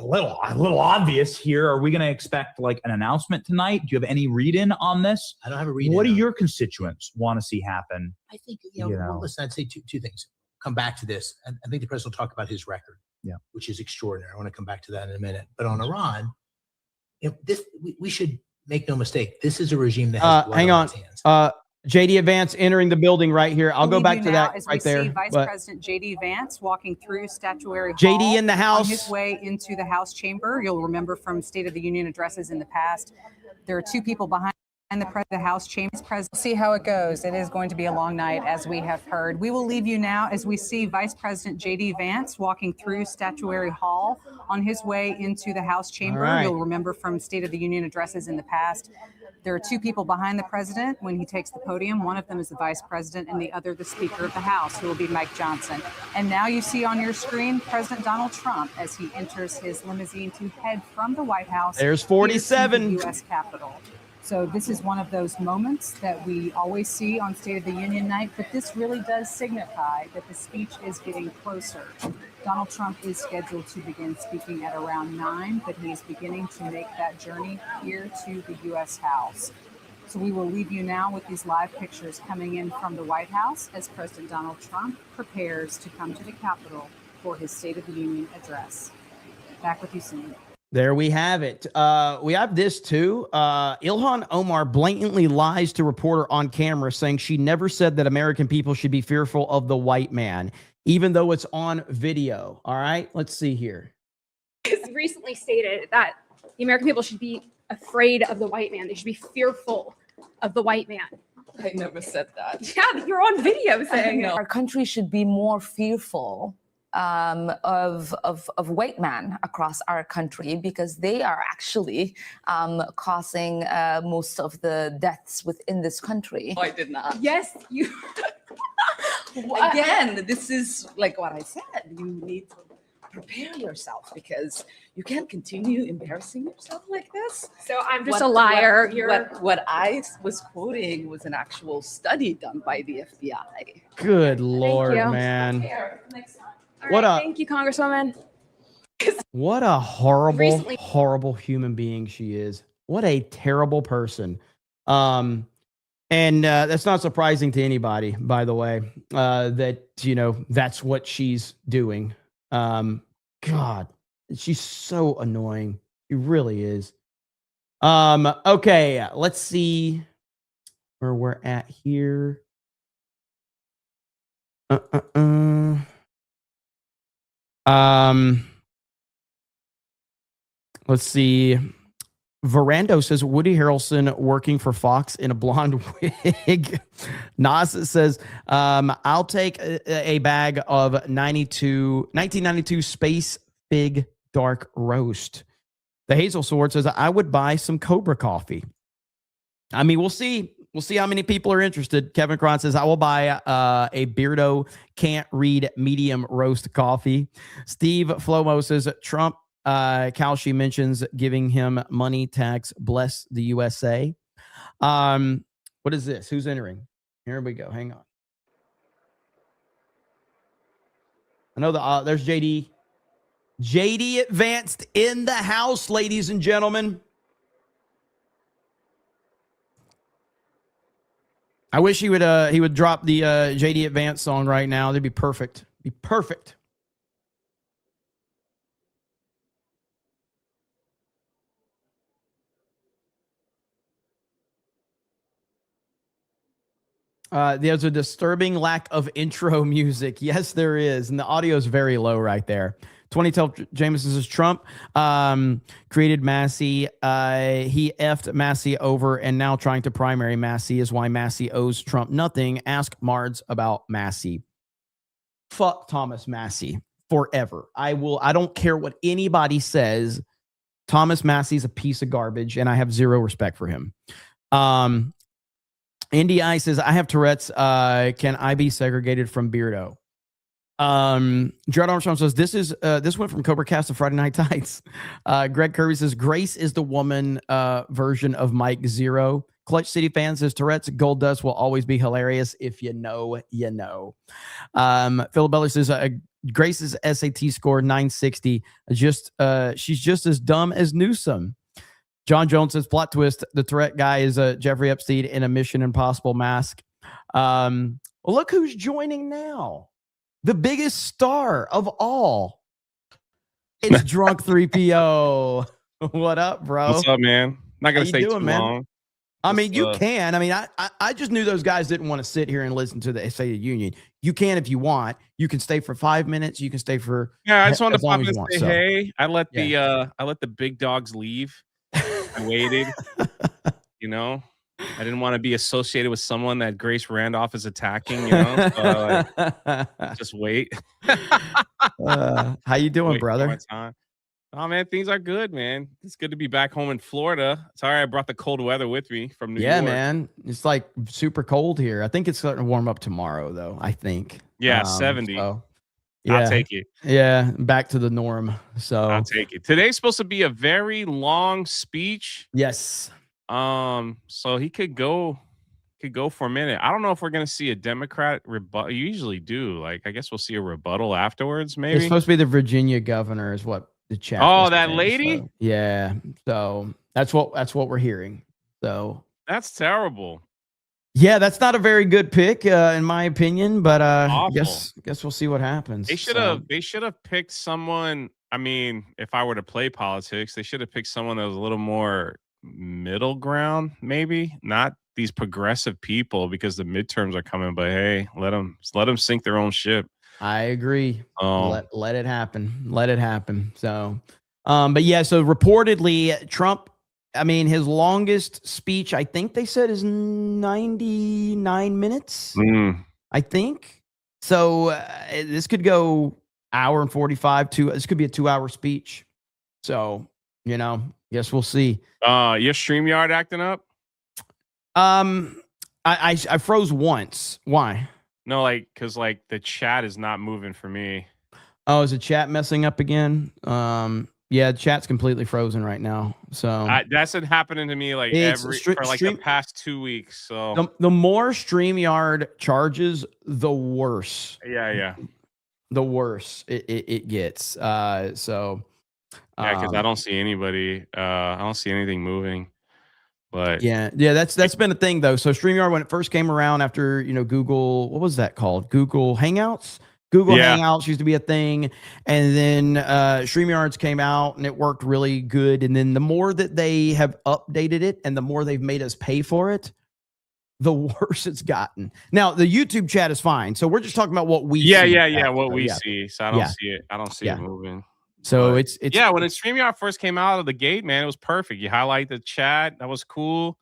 little obvious here. Are we going to expect like an announcement tonight? Do you have any read-in on this? I don't have a read-in. What do your constituents want to see happen? I think, well, listen, I'd say two things. Come back to this. And I think the president will talk about his record, which is extraordinary. I want to come back to that in a minute. But on Iran, we should make no mistake. This is a regime that has blood hang on. its hands. JD Vance entering the building right here. I'll go back to that as right we there. See Vice President JD Vance walking through Statuary Hall. JD in the house. On his way into the House chamber. You'll remember from State of the Union addresses in the past, there are two people behind. And the House Chambers President. See how it goes. It is going to be a long night, as we have heard. We will leave you now as we see Vice President J.D. Vance walking through Statuary Hall on his way into the House chamber. right. You'll remember from State of the Union addresses in the past, there are two people behind the president when he takes the podium. One of them is the vice president and the other the Speaker of the House, who will be Mike Johnson. And now you see on your screen President Donald Trump as he enters his limousine to head from the White House. There's here to 47. the U.S. Capitol. So this is one of those moments that we always see on State of the Union night, but this really does signify that the speech is getting closer. Donald Trump is scheduled to begin speaking at around 9, but he is beginning to make that journey here to the U.S. House. So we will leave you now with these live pictures coming in from the White House as President Donald Trump prepares to come to the Capitol for his State of the Union address. Back with you soon. There we have it. We have this too. Ilhan Omar blatantly lies to reporter on camera, saying she never said that American people should be fearful of the white man, even though it's on video. All right, let's see here. Has recently stated that the American people should be afraid of the white man. They should be fearful of the white man. I never said that. Yeah, you're on video saying it. Our country should be more fearful of white men across our country, because they are actually causing most of the deaths within this country. I did not. Yes, you. Again, this is like what I said. You need to prepare yourself, because you can't continue embarrassing yourself like this. So I'm just a liar. What I was quoting was an actual study done by the FBI. Good Lord, you. man. Next time. What a- Thank you, Congresswoman. What a horrible, Recently- horrible human being she is. What a terrible person. And that's not surprising to anybody, by the way, that, you know, that's what she's doing. God, she's so annoying. She really is. Okay, let's see where we're at here. Let's see. Verando says Woody Harrelson working for Fox in a blonde wig. Nas says, I'll take a bag of 1992 Space Fig Dark Roast. The Hazel Sword says, I would buy some Cobra coffee. I mean, we'll see. We'll see how many people are interested. Kevin Cron says, I will buy a Beardo Can't Read medium roast coffee. Steve Flomo says, Trump, Kalshi mentions giving him money tax. Bless the USA. What is this? Who's entering? Here we go. Hang on. I know there's JD. JD advanced in the house, ladies and gentlemen. I wish he would drop the JD Advance song right now. That'd be perfect. Be perfect. There's a disturbing lack of intro music. Yes, there is. And the audio is very low right there. 2012 Jameson says Trump created Massey. He effed Massey over and now trying to primary Massey is why Massey owes Trump nothing. Ask Mards about Massey. Fuck Thomas Massey forever. I don't care what anybody says. Thomas Massey's a piece of garbage and I have zero respect for him. Indy I says, I have Tourette's. Can I be segregated from Beardo? Gerard Armstrong says, this went from Cobra Cast to Friday Night Tights. Greg Kirby says, Grace is the woman version of Mike Zero. Clutch City fan says, Tourette's Gold Dust will always be hilarious. If you know, you know. Philip Beller says, Grace's SAT score 960. She's just as dumb as Newsom. John Jones says, plot twist, the Tourette guy is Jeffrey Epstein in a Mission Impossible mask. Well, look who's joining now. The biggest star of all. It's Drunk 3PO. What up, bro? What's up, man? Not going to How you stay doing, too man? long. I mean, you can. I mean, I just knew those guys didn't want to sit here and listen to the State of the Union. You can if you want. You can stay for 5 minutes. You can stay for Yeah, I just wanted as to long pop as in you and want. say, So, hey, I let the big dogs leave. I waited. You know? I didn't want to be associated with someone that Grace Randolph is attacking, you know? So, like, just wait. How you doing, Wait for brother? my time. Oh, man, things are good, man. It's good to be back home in Florida. Sorry I brought the cold weather with me from New Yeah, York. man. It's like super cold here. I think it's starting to warm up tomorrow, though. I think. Yeah, 70. So, I'll take it. Yeah, back to the norm. So I'll take it. Today's supposed to be a very long speech. yes. So he could go for a minute. I don't know if we're gonna see a Democrat rebuttal. You usually do. Like, I guess we'll see a rebuttal afterwards, It's maybe. supposed to be the Virginia governor, is what the chat. Oh, was that saying, lady? so, yeah. So that's what we're hearing. So That's terrible. yeah, that's not a very good pick, in my opinion. But I Awful. guess we'll see what happens. They should have picked someone. I mean, if I were to play politics, they should have picked someone that was a little more middle ground, maybe not these progressive people, because the midterms are coming. But hey, let them sink their own ship. I agree. Oh. Let it happen. Let it happen. So, but yeah. So reportedly, Trump. I mean, his longest speech, I think they said, is 99 minutes. I think so. This could go hour and 45. This could be a 2-hour speech. So, guess we'll see. Your StreamYard acting up? I froze once. Why? No, because the chat is not moving for me. Oh, is the chat messing up again? Yeah, the chat's completely frozen right now. So that's been happening to me the past 2 weeks. So the more StreamYard charges, the worse. Yeah. The worse it gets. So because I don't see anybody. I don't see anything moving. But yeah, that's been a thing though. So StreamYard, when it first came around after Google, what was that called? Google Hangouts. Hangouts used to be a thing, and then StreamYards came out and it worked really good. And then the more that they have updated it and the more they've made us pay for it, the worse it's gotten. Now the YouTube chat is fine. So we're just talking about what we see. What we see. So I don't see it. I don't see it moving. So but it's when StreamYard first came out of the gate, man, it was perfect. You highlight the chat, that was cool.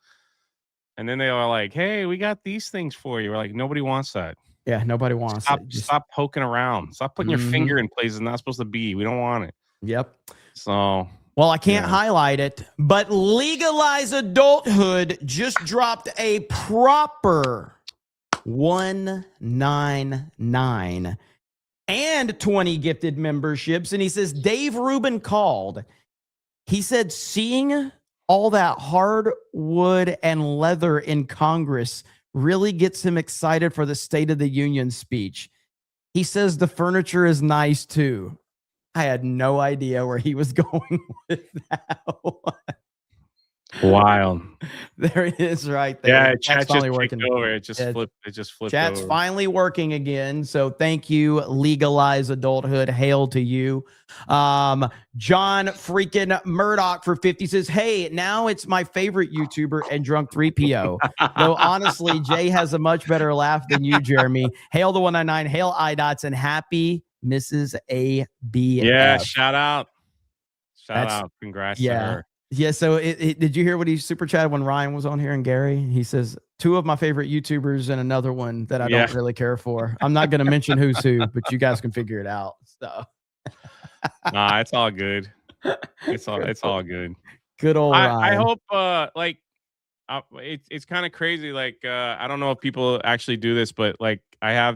And then they were like, "Hey, we got these things for you." We're like, nobody wants that. Yeah, nobody wants it. Stop poking around. Stop putting your finger in places not supposed to be. We don't want it. Yep. So well, I can't highlight it, but Legalize Adulthood just dropped a proper 199 and 20 gifted memberships. And he says, Dave Rubin called. He said, seeing all that hardwood and leather in Congress really gets him excited for the State of the Union speech. He says the furniture is nice too. I had no idea where he was going with that. Wild. There it is right there. Yeah, Chat's finally working. Over. It just flipped Chat's over. finally working again. So thank you, Legalize Adulthood. Hail to you. John freaking Murdoch for 50 says, hey, now it's my favorite YouTuber and Drunk 3PO. Though honestly, Jay has a much better laugh than you, Jeremy. Hail the 199, hail IDOTS, and happy Mrs. A.B. Yeah, shout out. Shout out. Congrats to her. Yeah, so did you hear what he super chatted when Ryan was on here and Gary? He says, 2 of my favorite YouTubers and another one that I don't really care for. I'm not going to mention who's who, but you guys can figure it out. So, nah, it's all good. It's all good. Good old Ryan. I hope it's kind of crazy. Like I don't know if people actually do this, but like I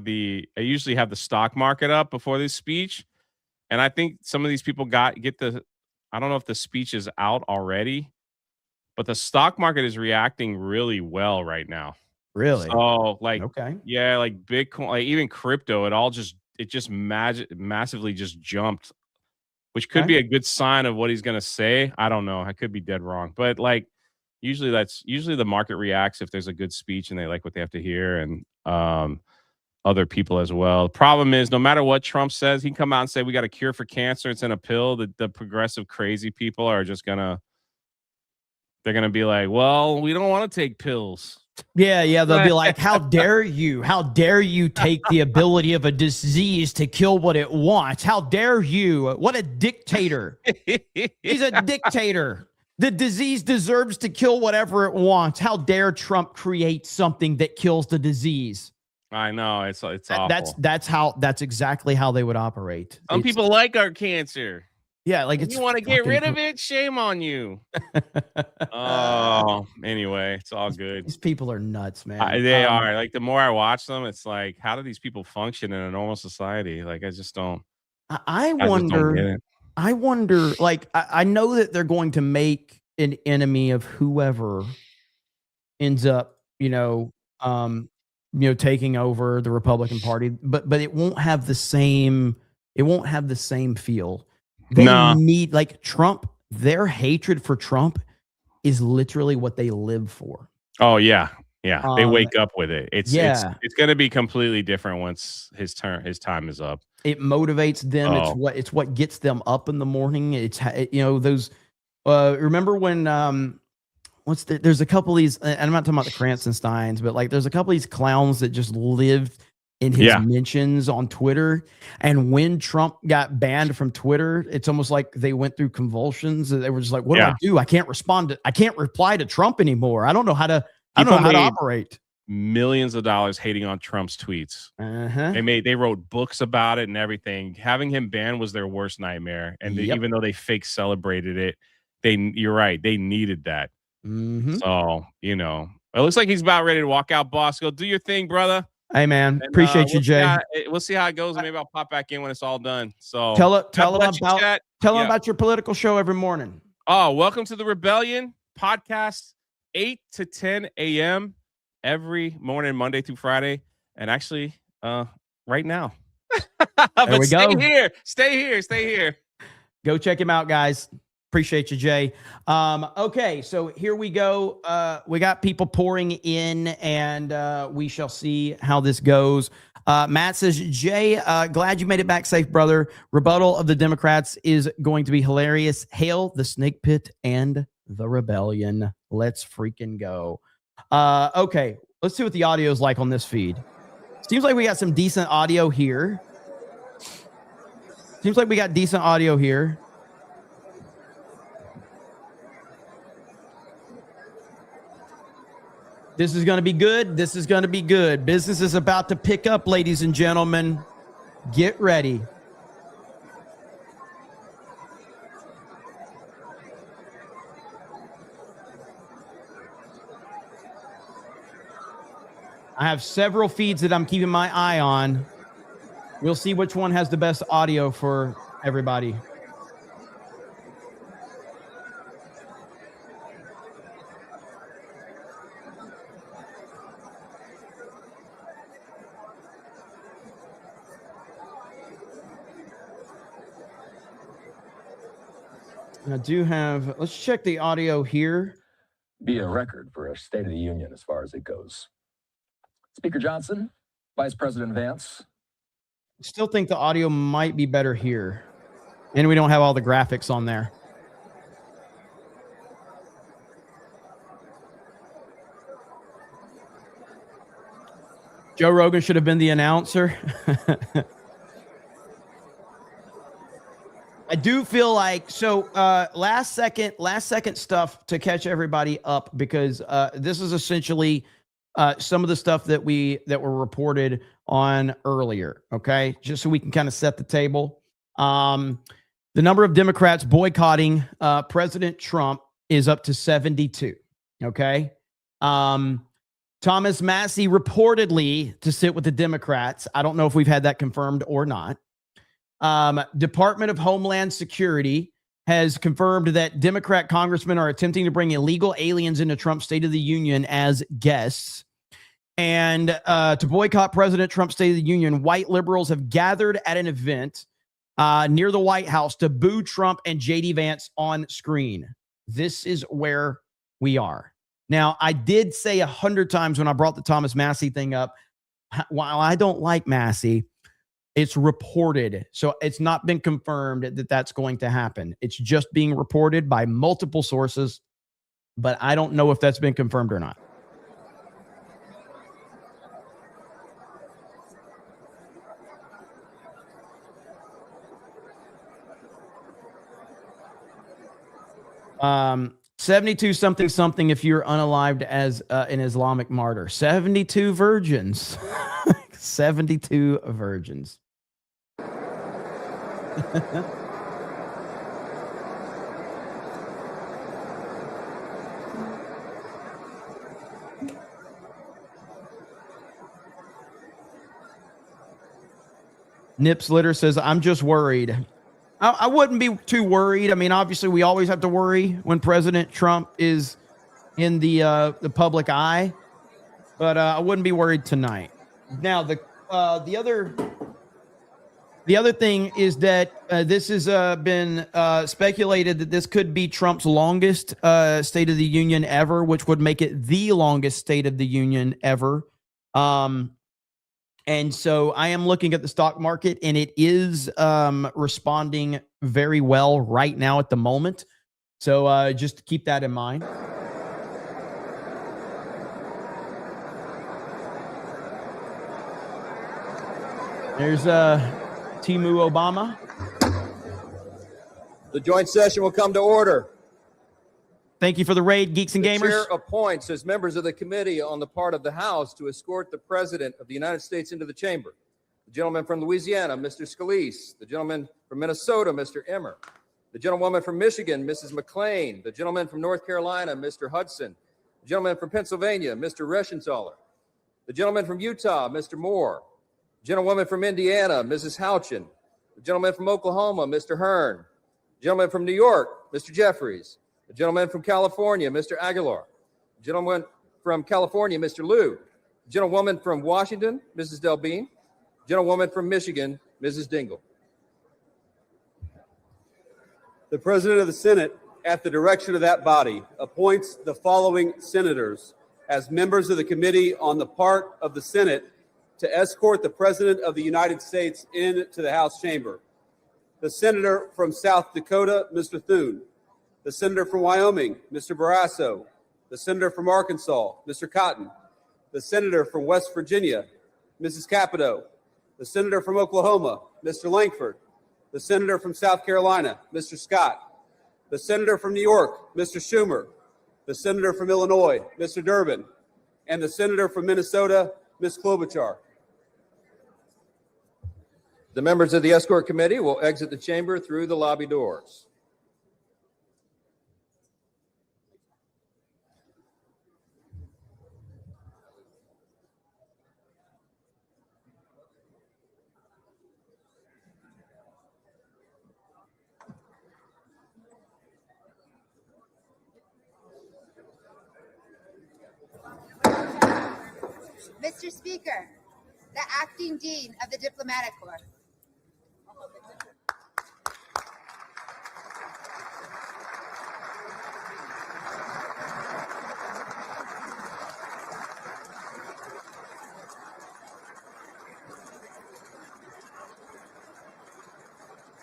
usually have the stock market up before this speech, and I think some of these people get the. I don't know if the speech is out already, but the stock market is reacting really well right now. Really? So like, okay. Yeah, like Bitcoin, like even crypto, it just massively just jumped, which could be a good sign of what he's going to say. I don't know. I could be dead wrong, but like usually the market reacts if there's a good speech and they like what they have to hear. And, other people as well. The problem is, no matter what Trump says, he can come out and say we got a cure for cancer, it's in a pill. The progressive crazy people are just they're gonna be like, well, we don't want to take pills. Yeah, they'll be like, how dare you take the ability of a disease to kill what it wants? How dare you? What a dictator. He's a dictator. The disease deserves to kill whatever it wants. How dare Trump create something that kills the disease? I know it's awful. That's exactly how they would operate. Some people like our cancer. Yeah, like If it's you want to get fucking rid of it, shame on you. Oh, anyway, it's all good. These people are nuts, man. They are. Like the more I watch them, it's like, how do these people function in a normal society? Like I just don't. I just don't get wonder, it. like, I know that they're going to make an enemy of whoever ends up, taking over the Republican Party, but it won't have the same feel. They need, like, Trump, their hatred for Trump is literally what they live for. Oh yeah. Yeah. They wake up with it. It's going to be completely different once his time is up. It motivates them. It's what gets them up in the morning. It's those. Remember when there's a couple of these, and I'm not talking about the Cranston Steins, but like there's a couple of these clowns that just live in his mentions on Twitter. And when Trump got banned from Twitter, it's almost like they went through convulsions. They were just like, "What do I do? I can't reply to Trump anymore. I don't know how to operate." Millions of dollars hating on Trump's tweets. They wrote books about it and everything. Having him banned was their worst nightmare. And even though they fake celebrated it, you're right, they needed that. So it looks like he's about ready to walk out. Boss, go do your thing, brother. Hey man, appreciate you, Jay. We'll see how it goes. Maybe I'll pop back in when it's all done. So tell them about your political show every morning. Oh, welcome to the Rebellion podcast, 8 to 10 a.m. every morning, Monday through Friday, and actually, right now. There we go. Stay here. Go check him out, guys. Appreciate you, Jay. Okay, so here we go. We got people pouring in, and we shall see how this goes. Matt says, Jay, glad you made it back safe, brother. Rebuttal of the Democrats is going to be hilarious. Hail the snake pit and the rebellion. Let's freaking go. Okay, let's see what the audio is like on this feed. Seems like we got some decent audio here. This is going to be good. Business is about to pick up, ladies and gentlemen. Get ready. I have several feeds that I'm keeping my eye on. We'll see which one has the best audio for everybody. I do have, let's check the audio here. Be a record for a State of the Union as far as it goes. Speaker Johnson, Vice President Vance. Still think the audio might be better here. And we don't have all the graphics on there. Joe Rogan should have been the announcer. I do feel like, so last second stuff to catch everybody up, because this is essentially some of the stuff that were reported on earlier. Okay, just so we can kind of set the table. The number of Democrats boycotting President Trump is up to 72. Okay. Thomas Massie reportedly to sit with the Democrats. I don't know if we've had that confirmed or not. Department of Homeland Security has confirmed that Democrat congressmen are attempting to bring illegal aliens into Trump's State of the Union as guests. And to boycott President Trump's State of the Union, white liberals have gathered at an event near the White House to boo Trump and J.D. Vance on screen. This is where we are. Now, I did say 100 times when I brought the Thomas Massie thing up, while I don't like Massie, it's reported. So it's not been confirmed that that's going to happen. It's just being reported by multiple sources, but I don't know if that's been confirmed or not. 72 something something if you're unalived as an Islamic martyr. 72 virgins. 72 virgins. Nips Litter says, I'm just worried. I wouldn't be too worried. I mean, obviously, we always have to worry when President Trump is in the public eye, but I wouldn't be worried tonight. Now, the other thing is that this has been speculated that this could be Trump's longest State of the Union ever, which would make it the longest State of the Union ever. And so I am looking at the stock market, and it is responding very well right now at the moment. So just keep that in mind. There's Timu Obama. The joint session will come to order. Thank you for the raid, Geeks and The Gamers. chair appoints as members of the committee on the part of the House to escort the President of the United States into the chamber. The gentleman from Louisiana, Mr. Scalise. The gentleman from Minnesota, Mr. Emmer. The gentlewoman from Michigan, Mrs. McClain. The gentleman from North Carolina, Mr. Hudson. The gentleman from Pennsylvania, Mr. Reschenthaler. The gentleman from Utah, Mr. Moore. The gentlewoman from Indiana, Mrs. Houchin. The gentleman from Oklahoma, Mr. Hearn. The gentleman from New York, Mr. Jeffries. The gentleman from California, Mr. Aguilar. The gentleman from California, Mr. Liu. The gentlewoman from Washington, Mrs. Delbene. The gentlewoman from Michigan, Mrs. Dingle. The President of the Senate, at the direction of that body, appoints the following senators as members of the committee on the part of the Senate to escort the President of the United States into the House chamber. The senator from South Dakota, Mr. Thune. The senator from Wyoming, Mr. Barrasso. The senator from Arkansas, Mr. Cotton. The senator from West Virginia, Mrs. Capito. The senator from Oklahoma, Mr. Langford. The senator from South Carolina, Mr. Scott. The senator from New York, Mr. Schumer. The senator from Illinois, Mr. Durbin. And the senator from Minnesota, Ms. Klobuchar. The members of the escort committee will exit the chamber through the lobby doors. Mr. Speaker, the Acting Dean of the Diplomatic Corps.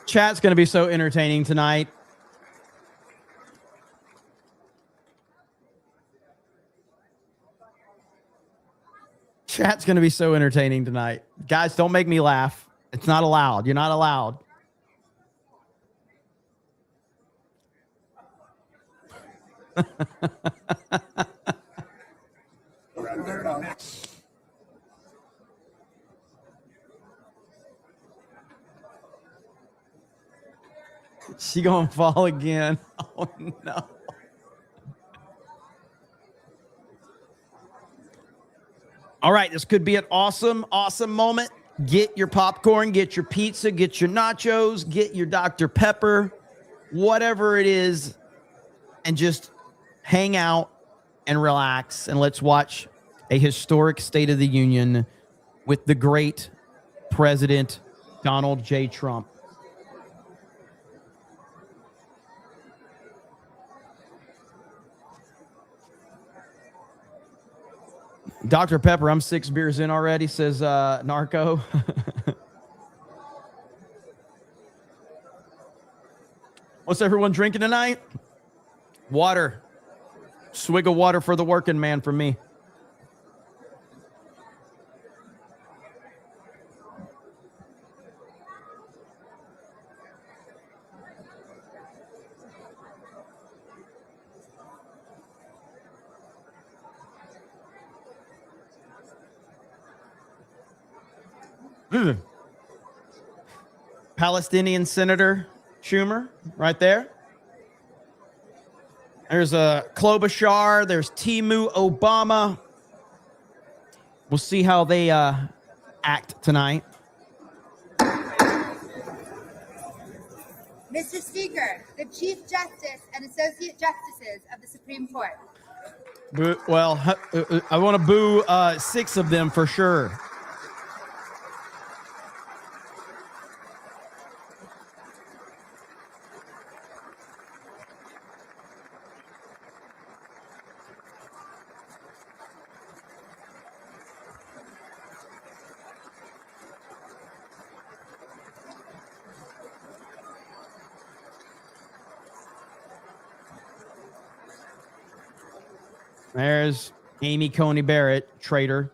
Chat's going to be so entertaining tonight. Chat's going to be so entertaining tonight. Guys, don't make me laugh. It's not allowed. You're not allowed. She gonna fall again. Oh no. All right, this could be an awesome moment. Get your popcorn, get your pizza, get your nachos, get your Dr. Pepper, whatever it is, and just hang out and relax. And let's watch a historic State of the Union with the great President Donald J. Trump. Dr. Pepper, I'm 6 beers in already, says Narco. What's everyone drinking tonight? Water. Swig of water for the working man from me. Palestinian Senator Schumer, right there. There's Klobuchar. There's Timu Obama. We'll see how they act tonight. Mr. Speaker, the Chief Justice and Associate Justices of the Supreme Court. Well, I want to boo 6 of them for sure. There's Amy Coney Barrett, traitor.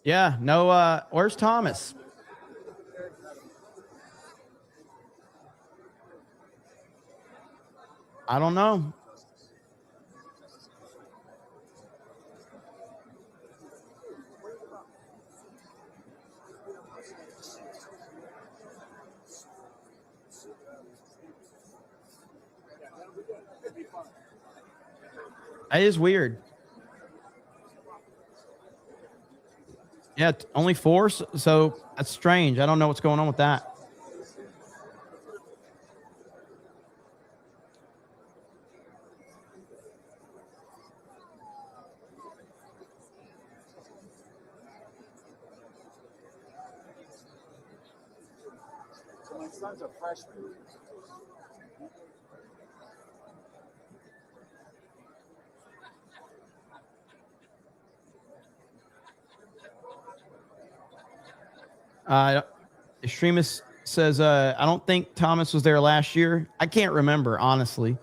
Yeah, no, where's Thomas? I don't know. That is weird. Yeah, only 4, so that's strange. I don't know what's going on with that. So my son's a freshman. Extremist says, I don't think Thomas was there last year. I can't remember, honestly.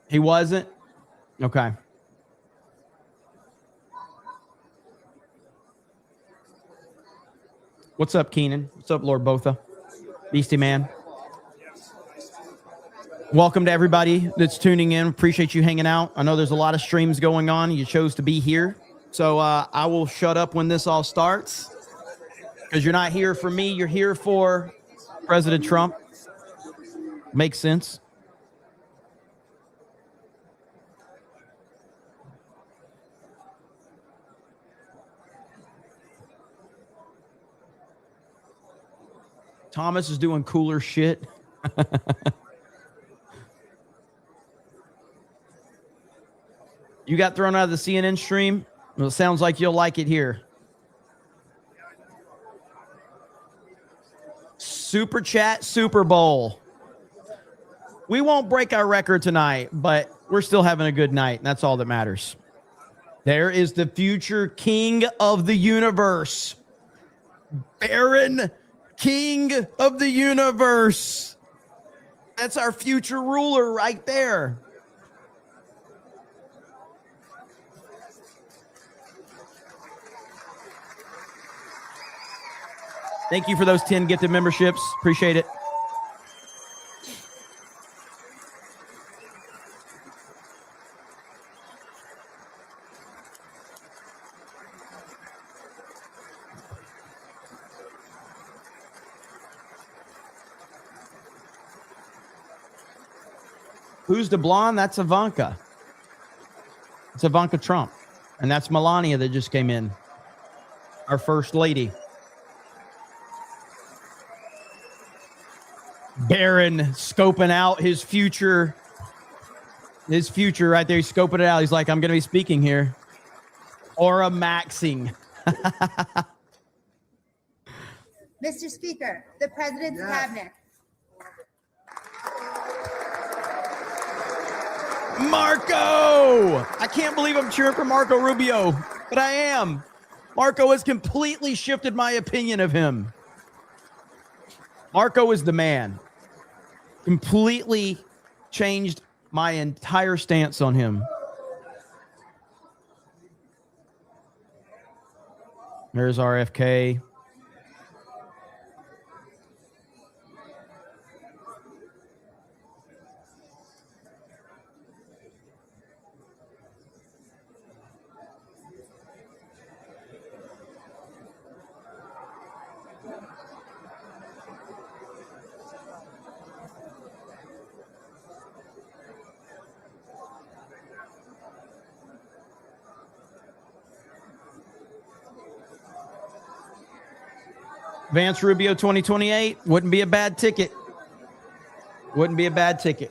He wasn't? Okay. What's up, Keenan? What's up, Lord Botha? Beastie Man. Welcome to everybody that's tuning in. Appreciate you hanging out. I know there's a lot of streams going on. You chose to be here. So I will shut up when this all starts because you're not here for me. You're here for President Trump. Makes sense. Thomas is doing cooler shit. You got thrown out of the CNN stream? Well, it sounds like you'll like it here. Super Chat Super Bowl. We won't break our record tonight, but we're still having a good night, and that's all that matters. There is the future king of the universe. Baron King of the universe. That's our future ruler right there. Thank you for those 10 gifted memberships. Appreciate it. Who's the blonde? That's Ivanka. It's Ivanka Trump. And that's Melania that just came in. Our first lady. Baron scoping out his future. His future right there. He's scoping it out. He's like, I'm going to be speaking here. Aura maxing. Mr. Speaker, the President's Cabinet. Marco! I can't believe I'm cheering for Marco Rubio, but I am. Marco has completely shifted my opinion of him. Marco is the man. Completely changed my entire stance on him. There's RFK. Vance Rubio 2028 wouldn't be a bad ticket. Wouldn't be a bad ticket.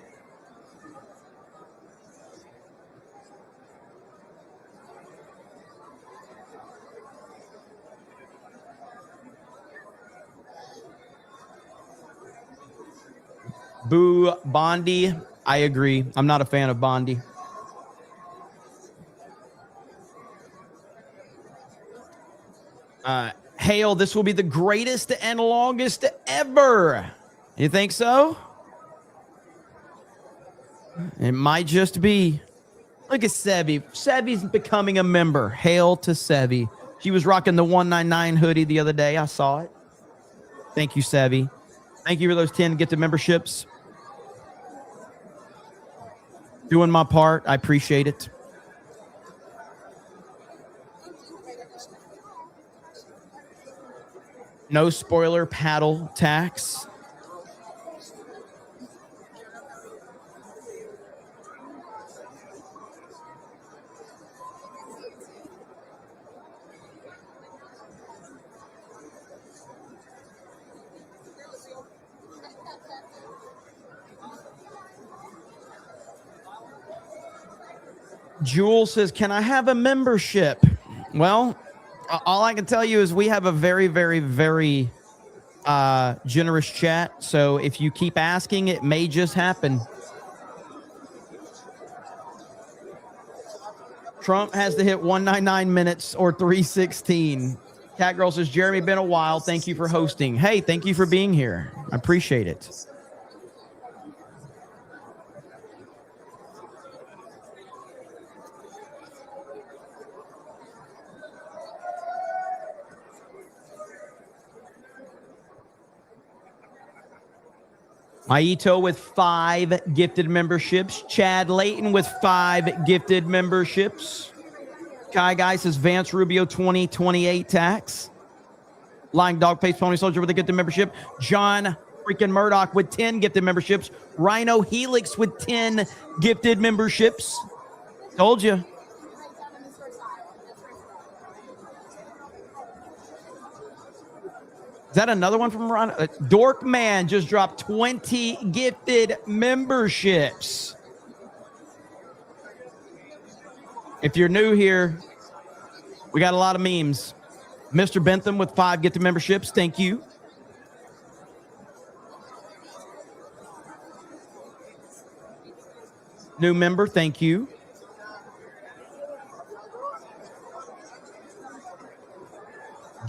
Boo Bondi. I agree. I'm not a fan of Bondi. Hale, this will be the greatest and longest ever. You think so? It might just be. Look at Sevi. Sevi's becoming a member. Hail to Sevi. She was rocking the 199 hoodie the other day. I saw it. Thank you, Sevi. Thank you for those 10 gifted memberships. Doing my part. I appreciate it. No spoiler paddle tax. Jewel says, can I have a membership? Well, all I can tell you is we have a very, very, very generous chat. So if you keep asking, it may just happen. Trump has to hit 199 minutes or 316. Catgirl says, Jeremy, been a while. Thank you for hosting. Hey, thank you for being here. I appreciate it. Maito with 5 gifted memberships. Chad Layton with 5 gifted memberships. Kai Guy says Vance Rubio 2028 tax. Lying Dog Face Pony Soldier with a gifted membership. John freaking Murdoch with 10 gifted memberships. Rhino Helix with 10 gifted memberships. Told you. Is that another one from Ron? Dorkman just dropped 20 gifted memberships. If you're new here, we got a lot of memes. Mr. Bentham with 5 gifted memberships. Thank you. New member. Thank you.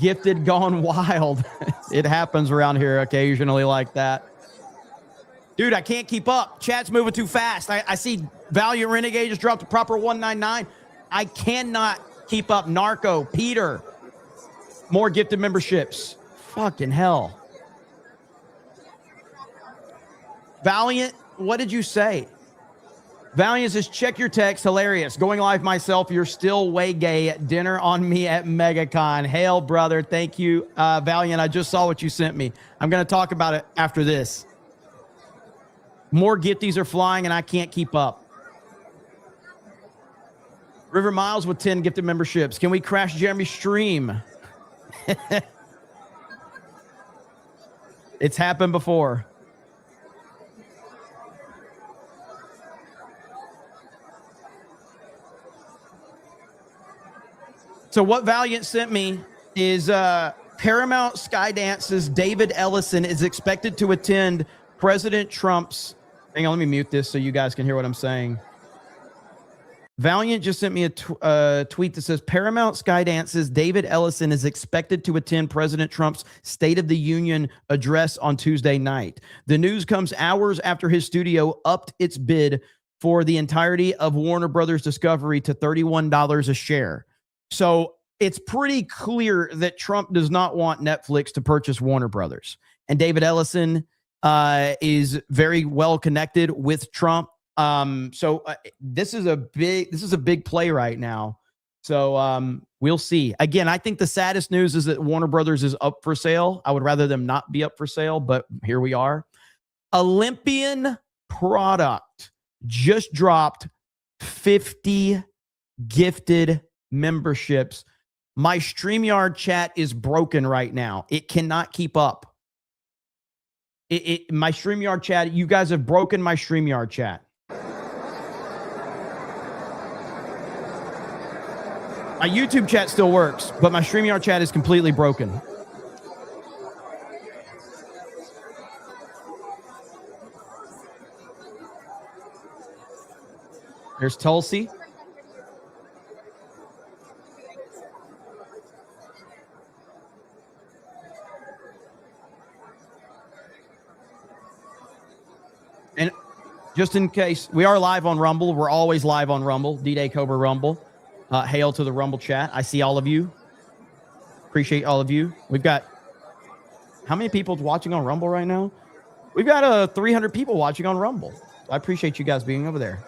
Gifted gone wild. It happens around here occasionally like that. Dude, I can't keep up. Chat's moving too fast. I see Valiant Renegade just dropped the proper 199. I cannot keep up. Narco, Peter, more gifted memberships. Fucking hell. Valiant, what did you say? Valiant says, check your text. Hilarious. Going live myself. You're still way gay. Dinner on me at MegaCon. Hail, brother. Thank you, Valiant. I just saw what you sent me. I'm going to talk about it after this. More gifties are flying, and I can't keep up. River Miles with 10 gifted memberships. Can we crash Jeremy's stream? It's happened before. So what Valiant sent me is Paramount Skydance's David Ellison is expected to attend President Trump's. Hang on, let me mute this so you guys can hear what I'm saying. Valiant just sent me a tweet that says Paramount Skydance's David Ellison is expected to attend President Trump's State of the Union address on Tuesday night. The news comes hours after his studio upped its bid for the entirety of Warner Brothers Discovery to $31 a share. So it's pretty clear that Trump does not want Netflix to purchase Warner Brothers. And David Ellison is very well connected with Trump. This is a big play right now. So we'll see. Again, I think the saddest news is that Warner Brothers is up for sale. I would rather them not be up for sale, but here we are. Olympian product just dropped 50 gifted memberships. My StreamYard chat is broken right now. It cannot keep up. My StreamYard chat, you guys have broken my StreamYard chat. My YouTube chat still works, but my StreamYard chat is completely broken. There's Tulsi. And just in case, we are live on Rumble. We're always live on Rumble. D-Day Cobra Rumble. Hail to the Rumble chat. I see all of you. Appreciate all of you. We've got how many people watching on Rumble right now? We've got 300 people watching on Rumble. I appreciate you guys being over there.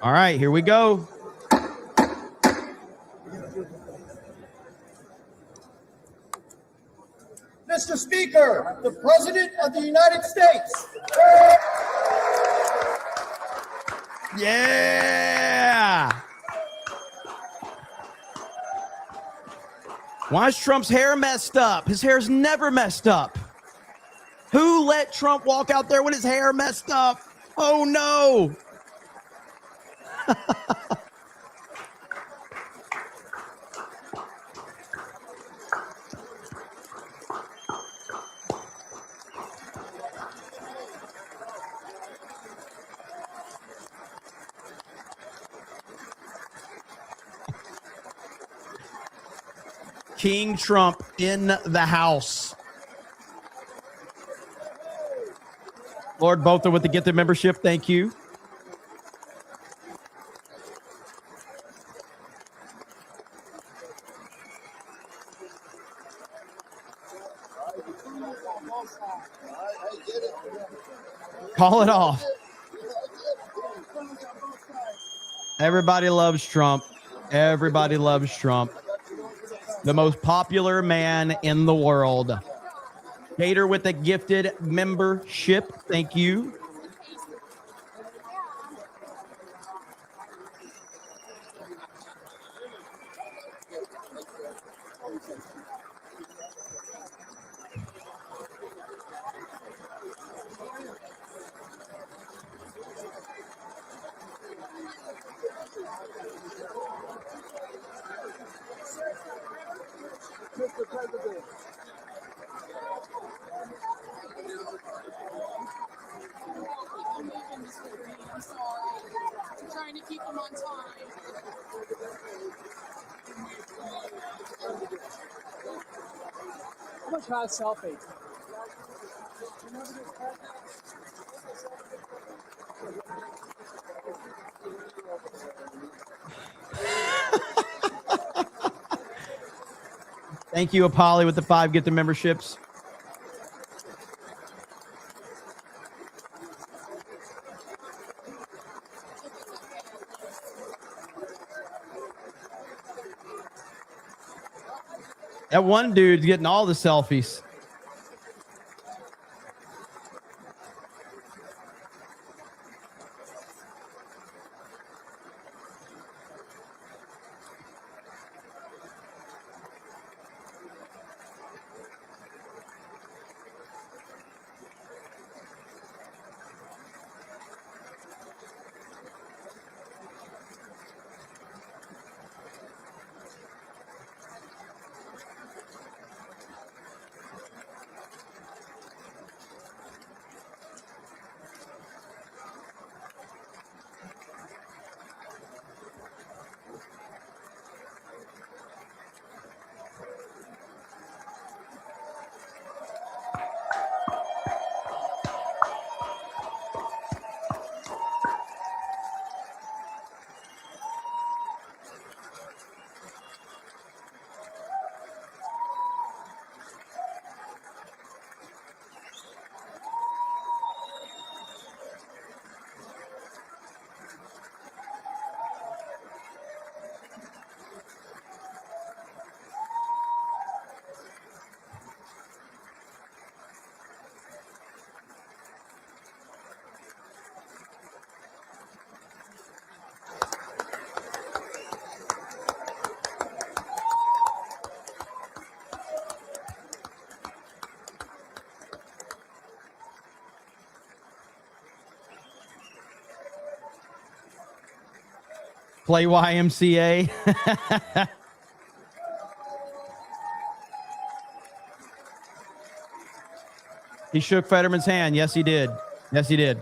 All right, here we go. Mr. Speaker, the President of the United States. Yeah. Why is Trump's hair messed up? His hair's never messed up. Who let Trump walk out there with his hair messed up? Oh, no. King Trump in the house. Lord Botha with the gifted membership. Thank you. Call it off. Everybody loves Trump. Everybody loves Trump. The most popular man in the world. Gator with a gifted membership. Thank you. Mr. President. I'm trying to keep them on time. How much hot selfie? Thank you, Apolly, with the 5 gifted memberships. That one dude's getting all the selfies. Play YMCA. He shook Fetterman's hand. Yes, he did. Yes, he did.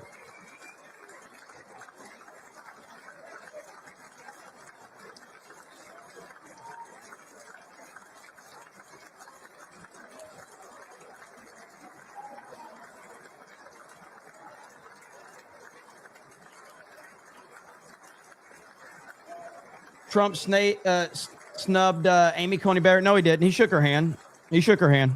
Trump snubbed Amy Coney Barrett. No, he didn't. He shook her hand. He shook her hand.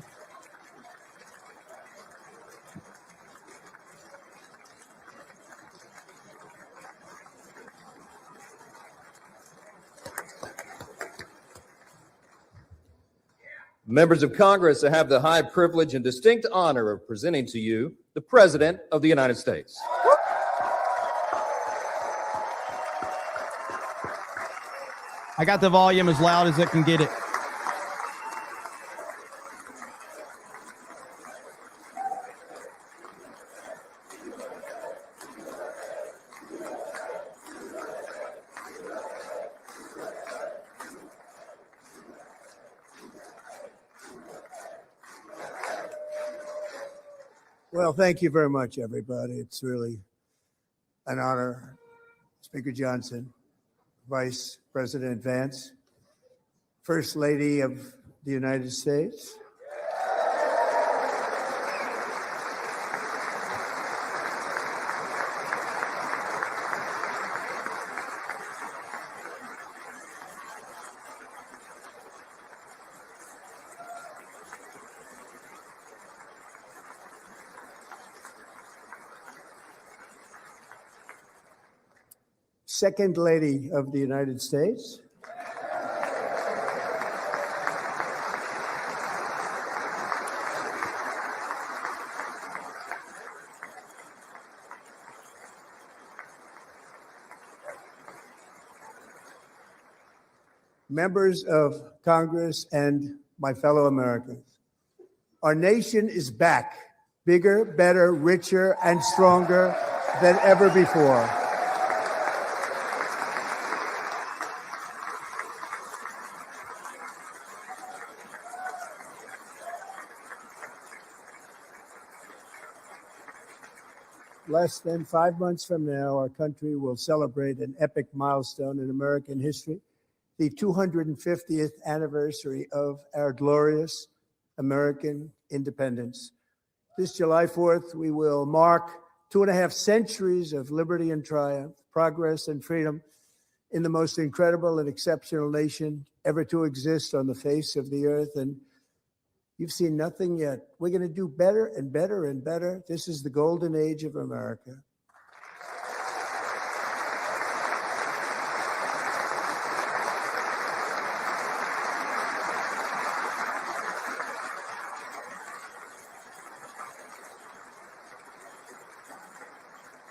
Members of Congress, I have the high privilege and distinct honor of presenting to you the President of the United States. I got the volume as loud as it can get it. Well, thank you very much, everybody. It's really an honor. Speaker Johnson, Vice President Vance, First Lady of the United States. Second Lady of the United States. Members of Congress and my fellow Americans, our nation is back, bigger, better, richer, and stronger than ever before. Less than 5 months from now, our country will celebrate an epic milestone in American history, the 250th anniversary of our glorious American independence. This July 4th, we will mark 2.5 centuries of liberty and triumph, progress and freedom in the most incredible and exceptional nation ever to exist on the face of the earth. And you've seen nothing yet. We're going to do better and better and better. This is the golden age of America.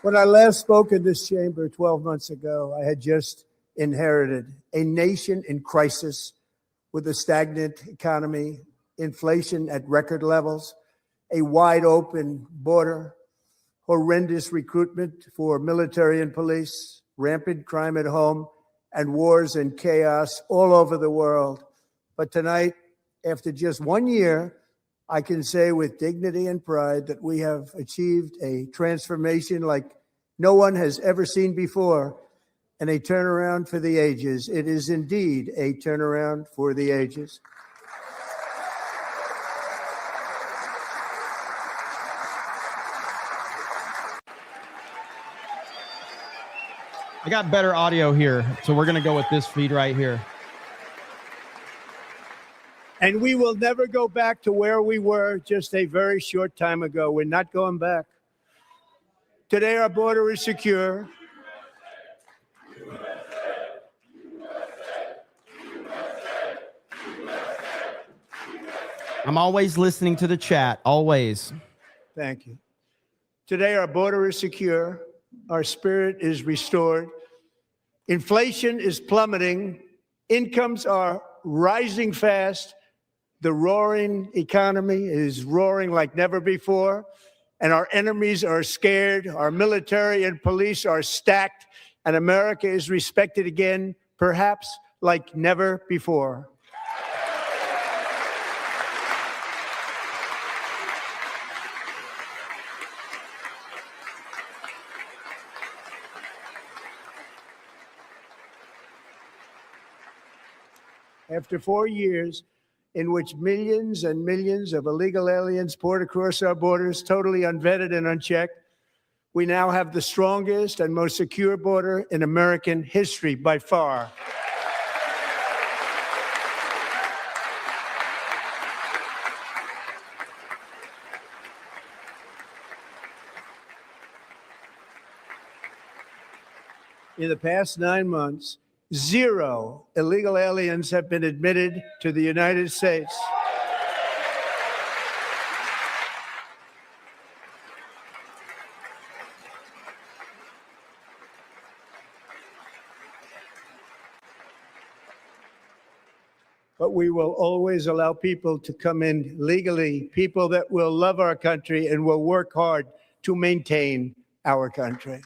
When I last spoke in this chamber 12 months ago, I had just inherited a nation in crisis with a stagnant economy, inflation at record levels, a wide open border, horrendous recruitment for military and police, rampant crime at home, and wars and chaos all over the world. But tonight, after just 1 year, I can say with dignity and pride that we have achieved a transformation like no one has ever seen before, and a turnaround for the ages. It is indeed a turnaround for the ages. I got better audio here, so we're going to go with this feed right here. And we will never go back to where we were just a very short time ago. We're not going back. Today, our border is secure. I'm always listening to the chat, always. Thank you. Today, our border is secure. Our spirit is restored. Inflation is plummeting. Incomes are rising fast. The roaring economy is roaring like never before. And our enemies are scared. Our military and police are stacked. and America is respected again, perhaps like never before. After 4 years in which millions and millions of illegal aliens poured across our borders, totally unvetted and unchecked, we now have the strongest and most secure border in American history by far. In the past 9 months, 0 illegal aliens have been admitted to the United States. But we will always allow people to come in legally, people that will love our country and will work hard to maintain our country.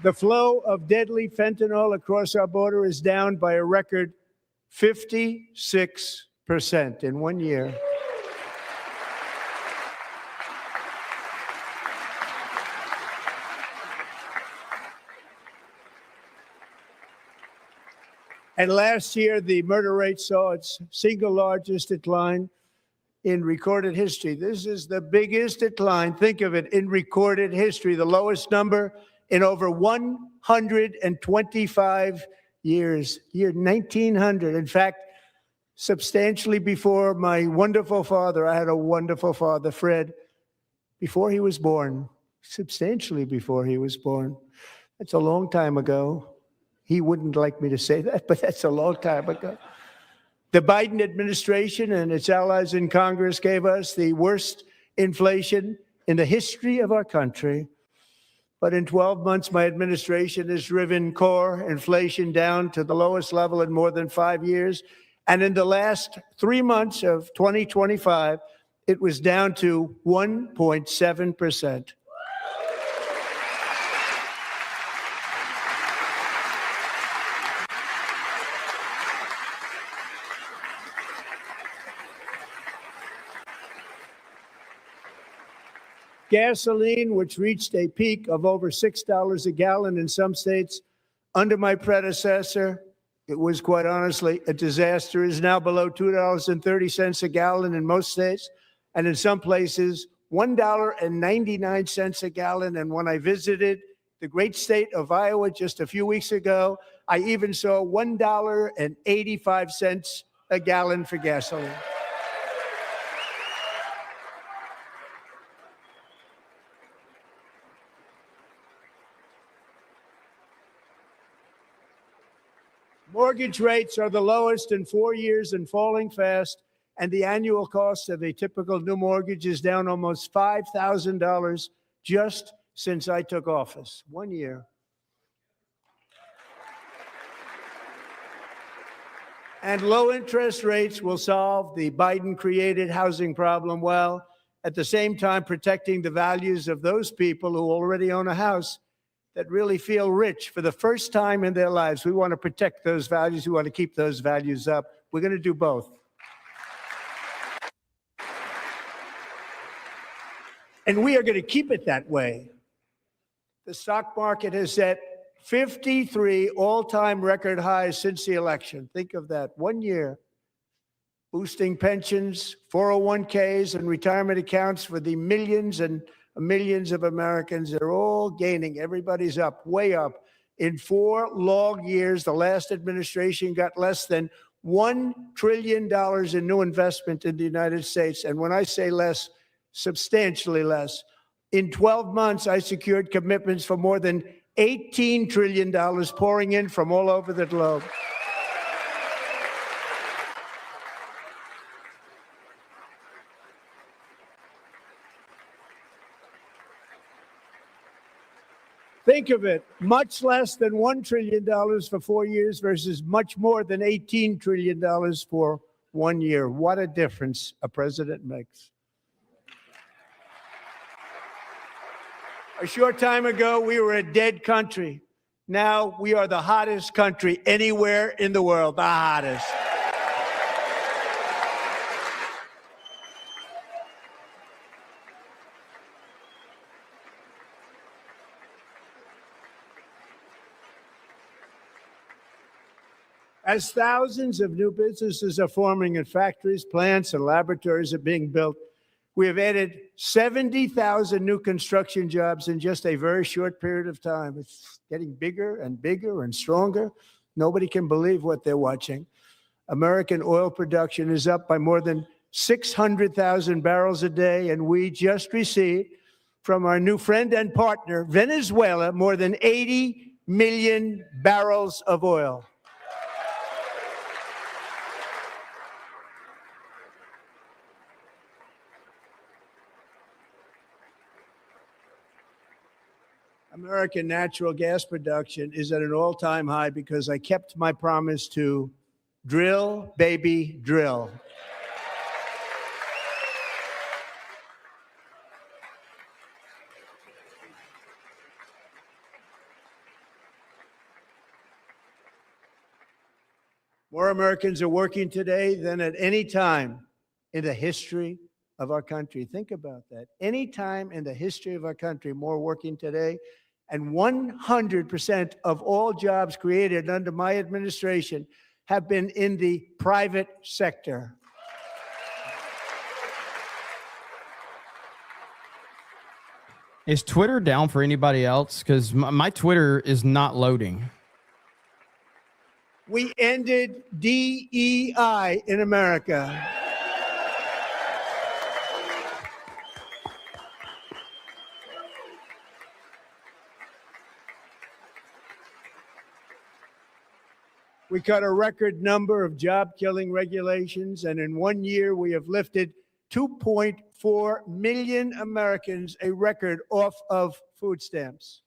The flow of deadly fentanyl across our border is down by a record 56% in 1 year. And last year, the murder rate saw its single largest decline in recorded history. This is the biggest decline, think of it, in recorded history, the lowest number in over 125 years, year 1900. In fact, substantially before my wonderful father, I had a wonderful father, Fred, before he was born, substantially before he was born. That's a long time ago. He wouldn't like me to say that, but that's a long time ago. The Biden administration and its allies in Congress gave us the worst inflation in the history of our country. But in 12 months, my administration has driven core inflation down to the lowest level in more than 5 years. And in the last 3 months of 2025, it was down to 1.7%. Gasoline, which reached a peak of over $6 a gallon in some states under my predecessor, it was quite honestly a disaster, is now below $2.30 a gallon in most states, and in some places, $1.99 a gallon. And when I visited the great state of Iowa just a few weeks ago, I even saw $1.85 a gallon for gasoline. Mortgage rates are the lowest in 4 years and falling fast, and the annual cost of a typical new mortgage is down almost $5,000 just since I took office. 1 year. And low interest rates will solve the Biden-created housing problem while at the same time protecting the values of those people who already own a house that really feel rich for the first time in their lives. We want to protect those values. We want to keep those values up. We're going to do both. And we are going to keep it that way. The stock market has set 53 all-time record highs since the election. Think of that, 1 year. Boosting pensions, 401ks, and retirement accounts for the millions and millions of Americans. They're all gaining. Everybody's up, way up. In 4 long years, the last administration got less than $1 trillion in new investment in the United States. And when I say less, substantially less. In 12 months, I secured commitments for more than $18 trillion pouring in from all over the globe. Think of it, much less than $1 trillion for 4 years versus much more than $18 trillion for 1 year. What a difference a president makes. A short time ago, we were a dead country. Now we are the hottest country anywhere in the world, the hottest. As thousands of new businesses are forming in factories, plants, and laboratories are being built, we have added 70,000 new construction jobs in just a very short period of time. It's getting bigger and bigger and stronger. Nobody can believe what they're watching. American oil production is up by more than 600,000 barrels a day, and we just received from our new friend and partner, Venezuela, more than 80 million barrels of oil. American natural gas production is at an all-time high because I kept my promise to drill, baby, drill. More Americans are working today than at any time in the history of our country. Think about that. Any time in the history of our country, more working today. And 100% of all jobs created under my administration have been in the private sector. Is Twitter down for anybody else? Because my Twitter is not loading. We ended DEI in America. We cut a record number of job-killing regulations, and in 1 year, we have lifted 2.4 million Americans, a record, off of food stamps.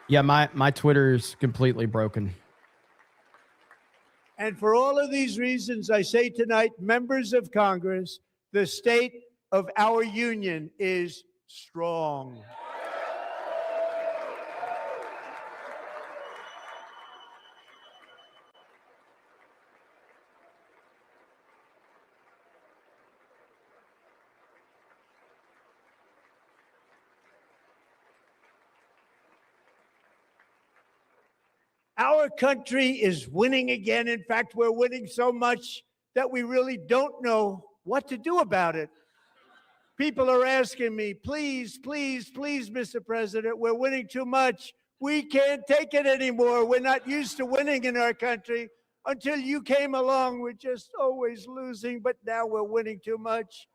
Yeah, my Twitter is completely broken. And for all of these reasons, I say tonight, members of Congress, the state of our union is strong. Our country is winning again. In fact, we're winning so much that we really don't know what to do about it. People are asking me, please, please, please, Mr. President, we're winning too much. We can't take it anymore. We're not used to winning in our country. Until you came along, we're just always losing, but now we're winning too much.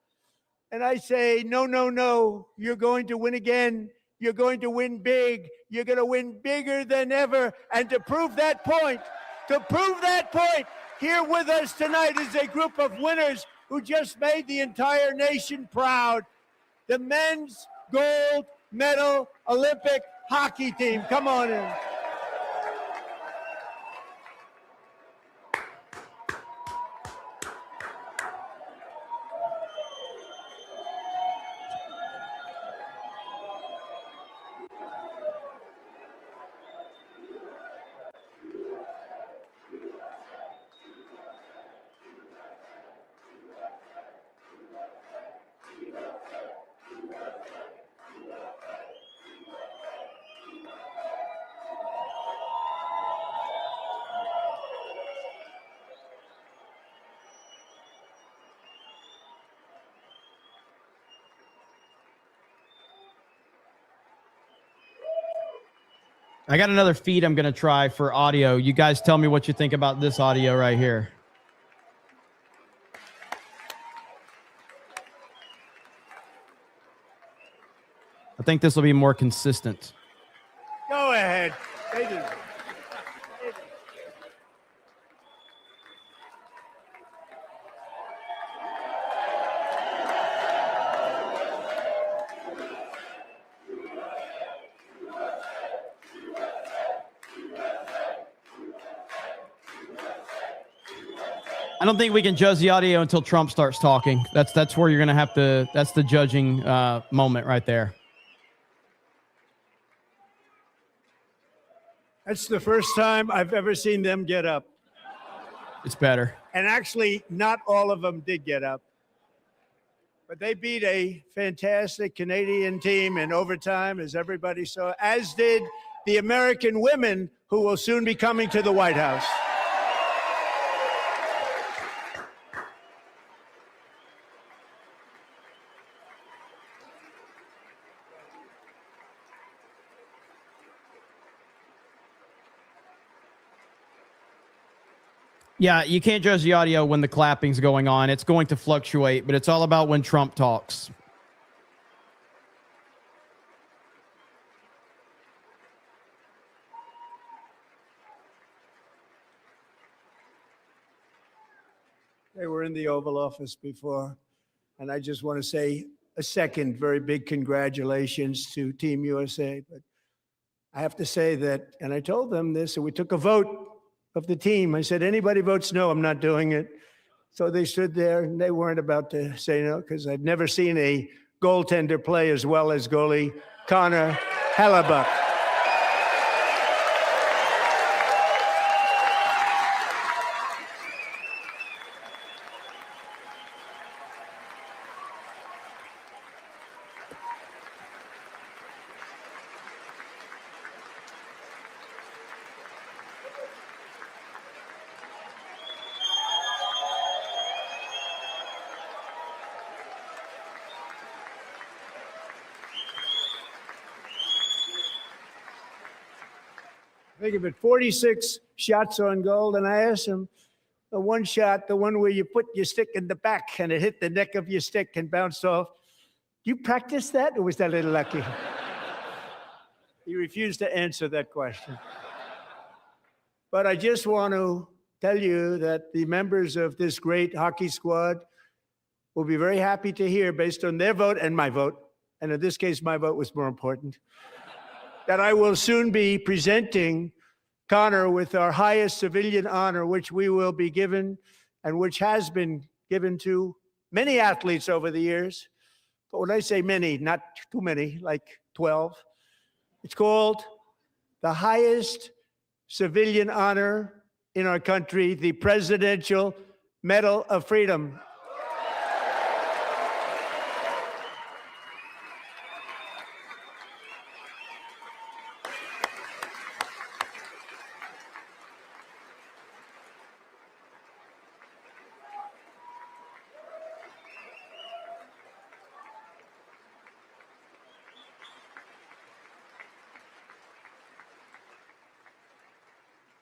And I say, no, no, no, you're going to win again. You're going to win big. You're going to win bigger than ever. And to prove that point, here with us tonight is a group of winners who just made the entire nation proud. The men's gold medal Olympic hockey team. Come on in. I got another feed I'm going to try for audio. You guys tell me what you think about this audio right here. I think this will be more consistent. Go ahead. I don't think we can judge the audio until Trump starts talking. That's where you're going to have to, that's the judging moment right there. That's the first time I've ever seen them get up. It's better. And actually, not all of them did get up. But they beat a fantastic Canadian team in overtime, as everybody saw, as did the American women who will soon be coming to the White House. Yeah, you can't judge the audio when the clapping's going on. It's going to fluctuate, but it's all about when Trump talks. They were in the Oval Office before, and I just want to say a second very big congratulations to Team USA. But I have to say that, and I told them this, and we took a vote of the team. I said, anybody votes no, I'm not doing it. So they stood there, and they weren't about to say no, because I've never seen a goaltender play as well as goalie Connor Hellebuck. Think of it, 46 shots on goal, and I asked him, the one shot, the one where you put your stick in the back and it hit the neck of your stick and bounced off. Do you practice that, or was that a little lucky? He refused to answer that question. But I just want to tell you that the members of this great hockey squad will be very happy to hear, based on their vote and my vote, and in this case, my vote was more important, that I will soon be presenting Connor with our highest civilian honor, which we will be given and which has been given to many athletes over the years. But when I say many, not too many, like 12, it's called the highest civilian honor in our country, the Presidential Medal of Freedom.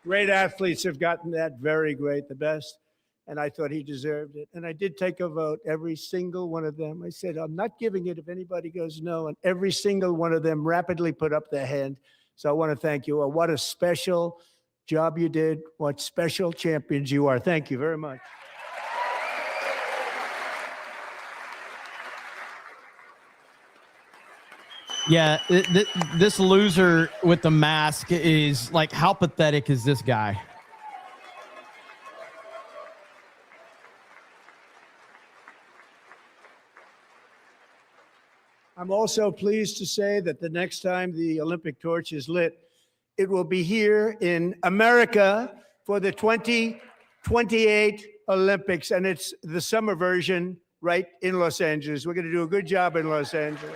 Great athletes have gotten that, very great, the best, and I thought he deserved it. And I did take a vote, every single one of them. I said, I'm not giving it if anybody goes no, and every single one of them rapidly put up their hand. So I want to thank you. What a special job you did. What special champions you are. Thank you very much. Yeah, this loser with the mask is like, how pathetic is this guy? I'm also pleased to say that the next time the Olympic torch is lit, it will be here in America for the 2028 Olympics, and it's the summer version right in Los Angeles. We're going to do a good job in Los Angeles.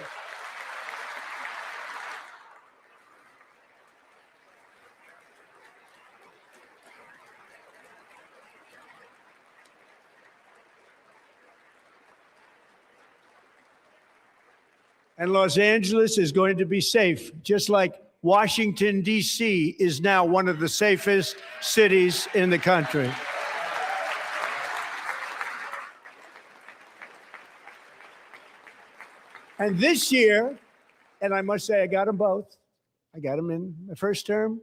And Los Angeles is going to be safe, just like Washington, D.C. is now one of the safest cities in the country. And this year, and I must say I got them both. I got them in my first term,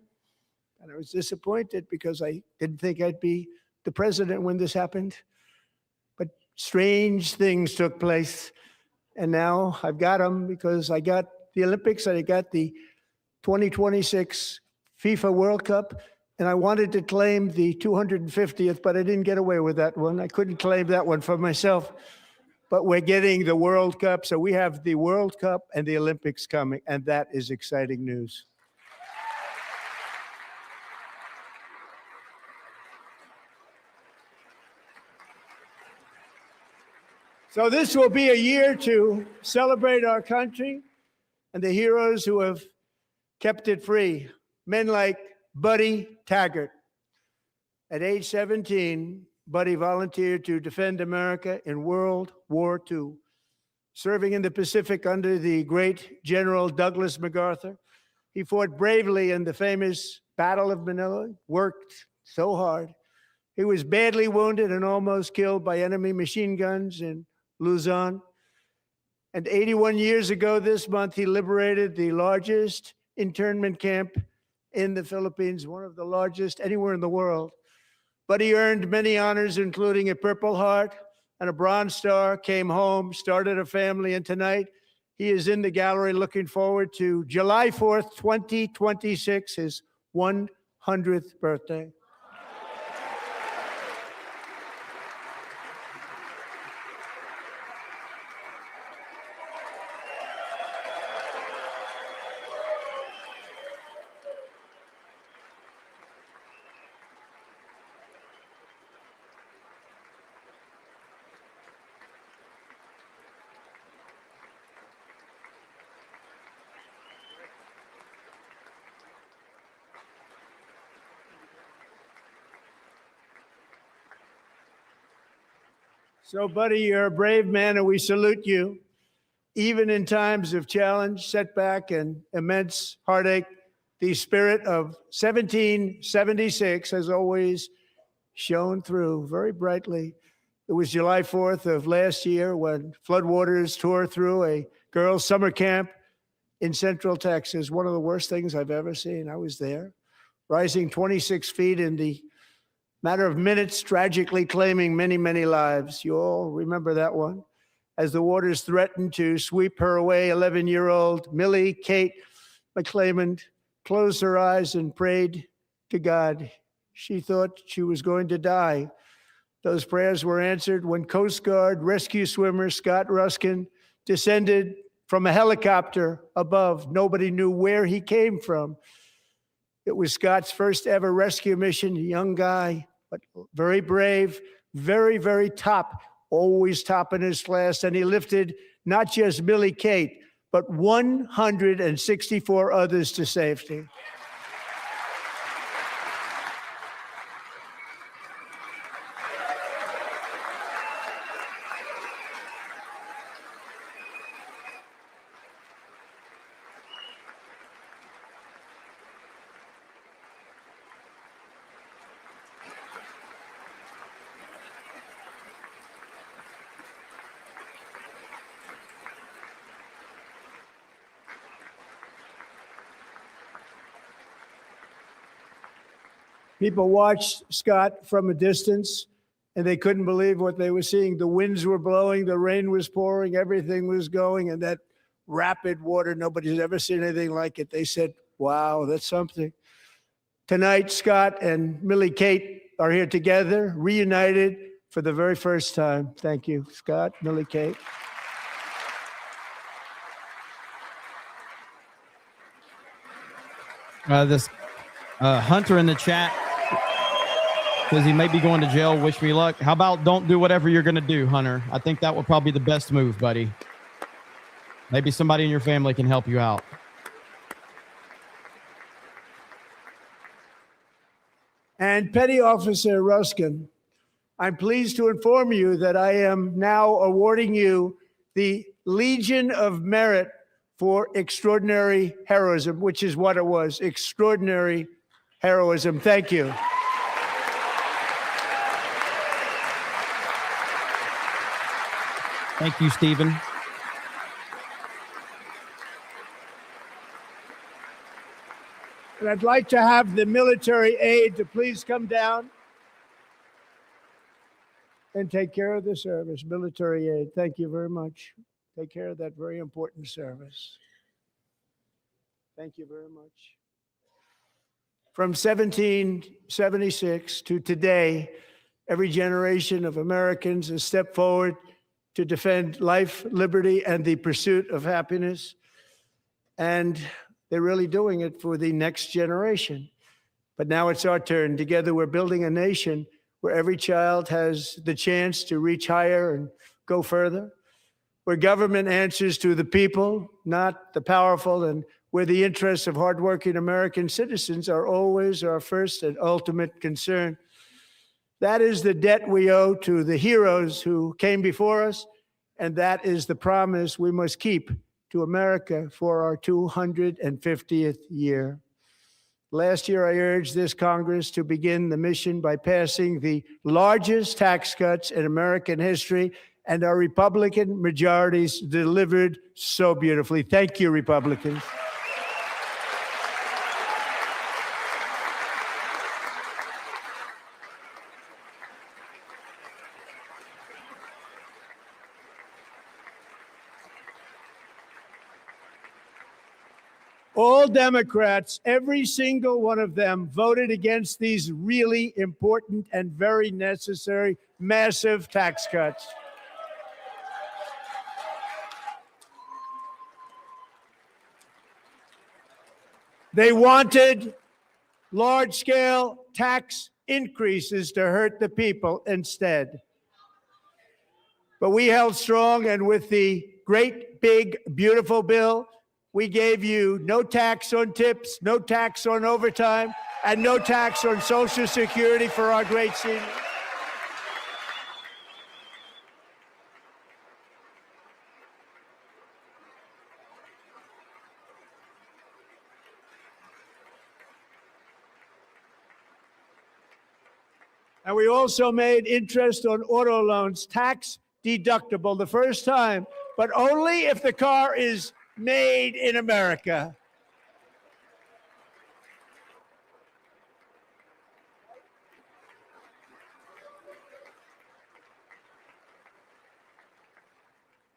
and I was disappointed because I didn't think I'd be the president when this happened. But strange things took place. And now I've got them because I got the Olympics and I got the 2026 FIFA World Cup. And I wanted to claim the 250th, but I didn't get away with that one. I couldn't claim that one for myself. But we're getting the World Cup. So we have the World Cup and the Olympics coming, and that is exciting news. So this will be a year to celebrate our country and the heroes who have kept it free. Men like Buddy Taggart. At age 17, Buddy volunteered to defend America in World War II, serving in the Pacific under the great General Douglas MacArthur. He fought bravely in the famous Battle of Manila, worked so hard. He was badly wounded and almost killed by enemy machine guns in Luzon. And 81 years ago this month, he liberated the largest internment camp in the Philippines, one of the largest anywhere in the world. But he earned many honors, including a Purple Heart and a Bronze Star, came home, started a family, and tonight he is in the gallery looking forward to July 4th, 2026, his 100th birthday. So, Buddy, you're a brave man, and we salute you. Even in times of challenge, setback, and immense heartache, the spirit of 1776 has always shone through very brightly. It was July 4th of last year when floodwaters tore through a girls' summer camp in Central Texas, one of the worst things I've ever seen. I was there, rising 26 feet in the matter of minutes, tragically claiming many, many lives. You all remember that one. As the waters threatened to sweep her away, 11-year-old Millie Kate McClelland closed her eyes and prayed to God. She thought she was going to die. Those prayers were answered when Coast Guard rescue swimmer Scott Ruskin descended from a helicopter above. Nobody knew where he came from. It was Scott's first ever rescue mission, a young guy, but very brave, very, very top, always top in his class. And he lifted not just Millie Kate, but 164 others to safety. People watched Scott from a distance, and they couldn't believe what they were seeing. The winds were blowing, the rain was pouring, everything was going, and that rapid water, nobody's ever seen anything like it. They said, wow, that's something. Tonight, Scott and Millie Kate are here together, reunited for the very first time. Thank you, Scott, Millie Kate. This Hunter in the chat says he may be going to jail. Wish me luck. How about don't do whatever you're going to do, Hunter? I think that would probably be the best move, buddy. Maybe somebody in your family can help you out. And Petty Officer Ruskin, I'm pleased to inform you that I am now awarding you the Legion of Merit for extraordinary heroism, which is what it was, extraordinary heroism. Thank you. Thank you, Stephen. And I'd like to have the military aide to please come down and take care of the service. Military aide, thank you very much. Take care of that very important service. Thank you very much. From 1776 to today, every generation of Americans has stepped forward to defend life, liberty, and the pursuit of happiness. And they're really doing it for the next generation. But now it's our turn. Together, we're building a nation where every child has the chance to reach higher and go further, where government answers to the people, not the powerful, and where the interests of hardworking American citizens are always our first and ultimate concern. That is the debt we owe to the heroes who came before us, and that is the promise we must keep to America for our 250th year. Last year, I urged this Congress to begin the mission by passing the largest tax cuts in American history, and our Republican majorities delivered so beautifully. Thank you, Republicans. All Democrats, every single one of them, voted against these really important and very necessary massive tax cuts. They wanted large-scale tax increases to hurt the people instead. But we held strong, and with the great, big, beautiful bill, we gave you no tax on tips, no tax on overtime, and no tax on Social Security for our great seniors. And we also made interest on auto loans tax deductible the first time, but only if the car is made in America.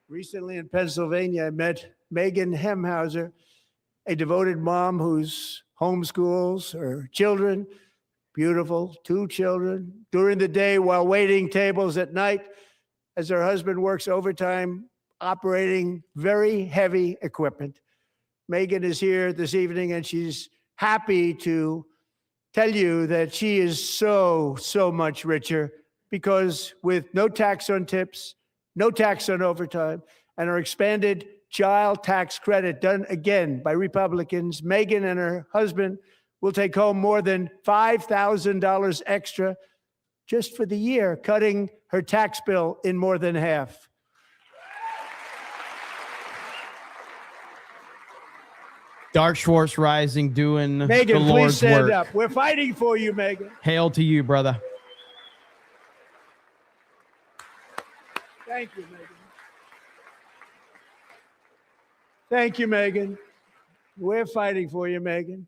Recently in Pennsylvania, I met Megan Hemhauser, a devoted mom who's homeschools her children, beautiful, 2 children, during the day while waiting tables at night as her husband works overtime operating very heavy equipment. Megan is here this evening, and she's happy to tell you that she is so much richer because with no tax on tips, no tax on overtime, and our expanded child tax credit done again by Republicans, Megan and her husband will take home more than $5,000 extra just for the year, cutting her tax bill in more than half. Dark Schwartz Rising doing Megan, the please Lord's stand work. up. We're fighting for you, Megan. Hail to you, brother. Thank you, Megan. Thank you, Megan. We're fighting for you, Megan.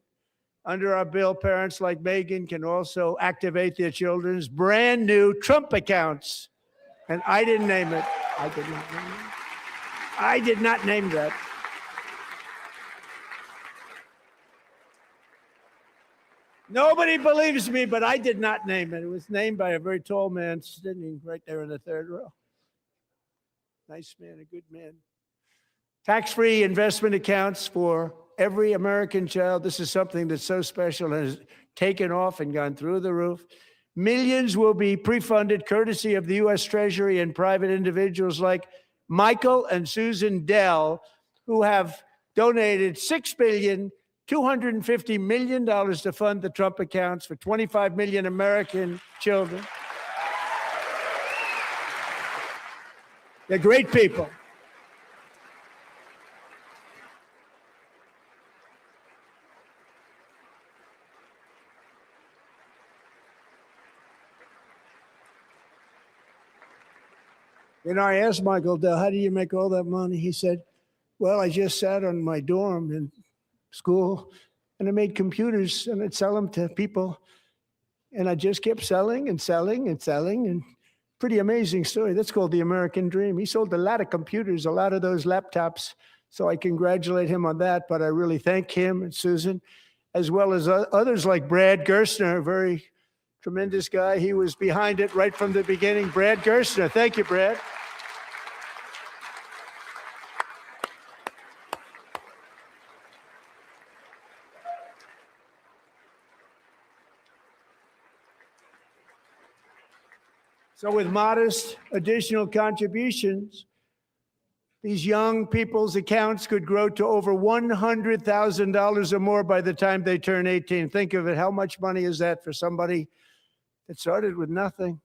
Under our bill, parents like Megan can also activate their children's brand new Trump accounts. And I didn't name it. I did not name it. I did not name that. Nobody believes me, but I did not name it. It was named by a very tall man sitting right there in the third row. Nice man, a good man. Tax-free investment accounts for every American child. This is something that's so special and has taken off and gone through the roof. Millions will be pre-funded courtesy of the U.S. Treasury and private individuals like Michael and Susan Dell, who have donated $6.25 billion to fund the Trump accounts for 25 million American children. They're great people. You know, I asked Michael Dell, how do you make all that money? He said, well, I just sat on my dorm in school and I made computers and I'd sell them to people. And I just kept selling and selling and selling. And pretty amazing story. That's called the American dream. He sold a lot of computers, a lot of those laptops. So I congratulate him on that. But I really thank him and Susan. as well as others like Brad Gerstner, a very tremendous guy. He was behind it right from the beginning. Brad Gerstner. Thank you, Brad. So with modest additional contributions, these young people's accounts could grow to over $100,000 or more by the time they turn 18. Think of it. How much money is that for somebody that started with nothing?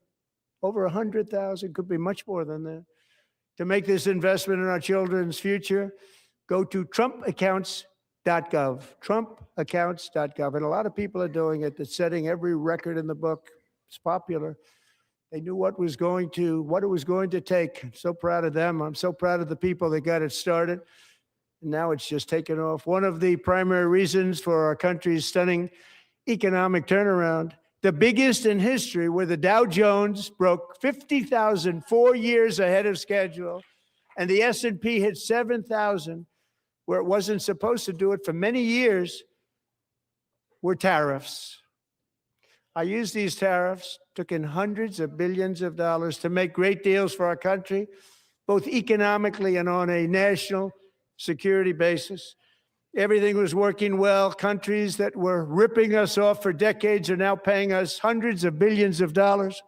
Over 100,000, could be much more than that. To make this investment in our children's future, go to trumpaccounts.gov, trumpaccounts.gov. And a lot of people are doing it. It's setting every record in the book. It's popular. They knew what it was going to take. I'm so proud of them. I'm so proud of the people that got it started. And now it's just taken off. One of the primary reasons for our country's stunning economic turnaround, the biggest in history, where the Dow Jones broke 50,000 4 years ahead of schedule, and the S&P hit 7,000, where it wasn't supposed to do it for many years, were tariffs. I used these tariffs, took in hundreds of billions of dollars to make great deals for our country, both economically and on a national security basis. Everything was working well. Countries that were ripping us off for decades are now paying us hundreds of billions of dollars.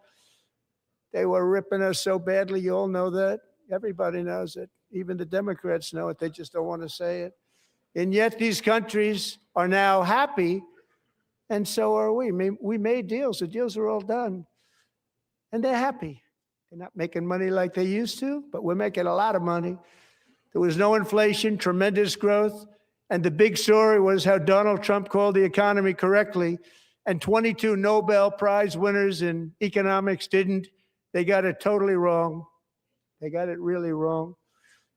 They were ripping us so badly, you all know that. Everybody knows it. Even the Democrats know it. They just don't want to say it. And yet these countries are now happy, and so are we. We made deals. The deals are all done. And they're happy. They're not making money like they used to, but we're making a lot of money. There was no inflation, tremendous growth. And the big story was how Donald Trump called the economy correctly, and 22 Nobel Prize winners in economics didn't. They got it totally wrong. They got it really wrong.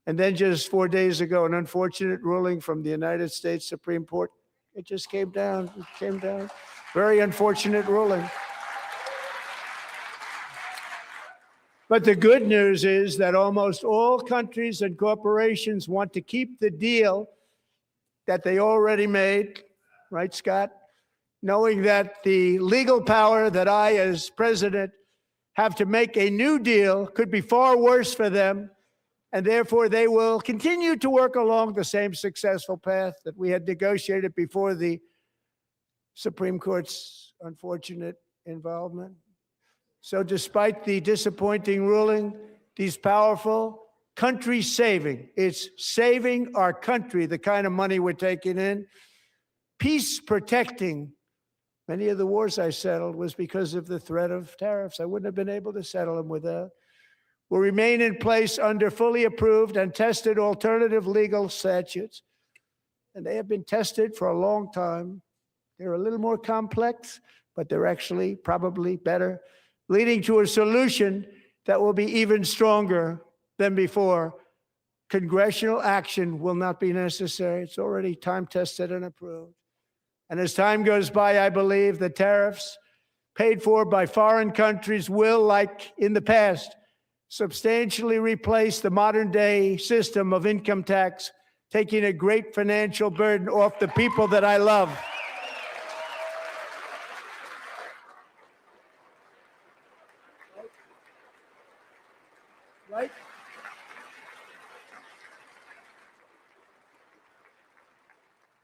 And then just 4 days ago, an unfortunate ruling from the United States Supreme Court. It just came down. It came down. Very unfortunate ruling. But the good news is that almost all countries and corporations want to keep the deal that they already made, right, Scott? Knowing that the legal power that I, as president, have to make a new deal could be far worse for them, and therefore they will continue to work along the same successful path that we had negotiated before the Supreme Court's unfortunate involvement. So despite the disappointing ruling, these powerful country saving, it's saving our country, the kind of money we're taking in, peace protecting. Many of the wars I settled was because of the threat of tariffs. I wouldn't have been able to settle them without. Will remain in place under fully approved and tested alternative legal statutes. And they have been tested for a long time. They're a little more complex, but they're actually probably better, leading to a solution that will be even stronger than before. Congressional action will not be necessary. It's already time tested and approved. And as time goes by, I believe the tariffs paid for by foreign countries will, like in the past, substantially replace the modern day system of income tax, taking a great financial burden off the people that I love. Right?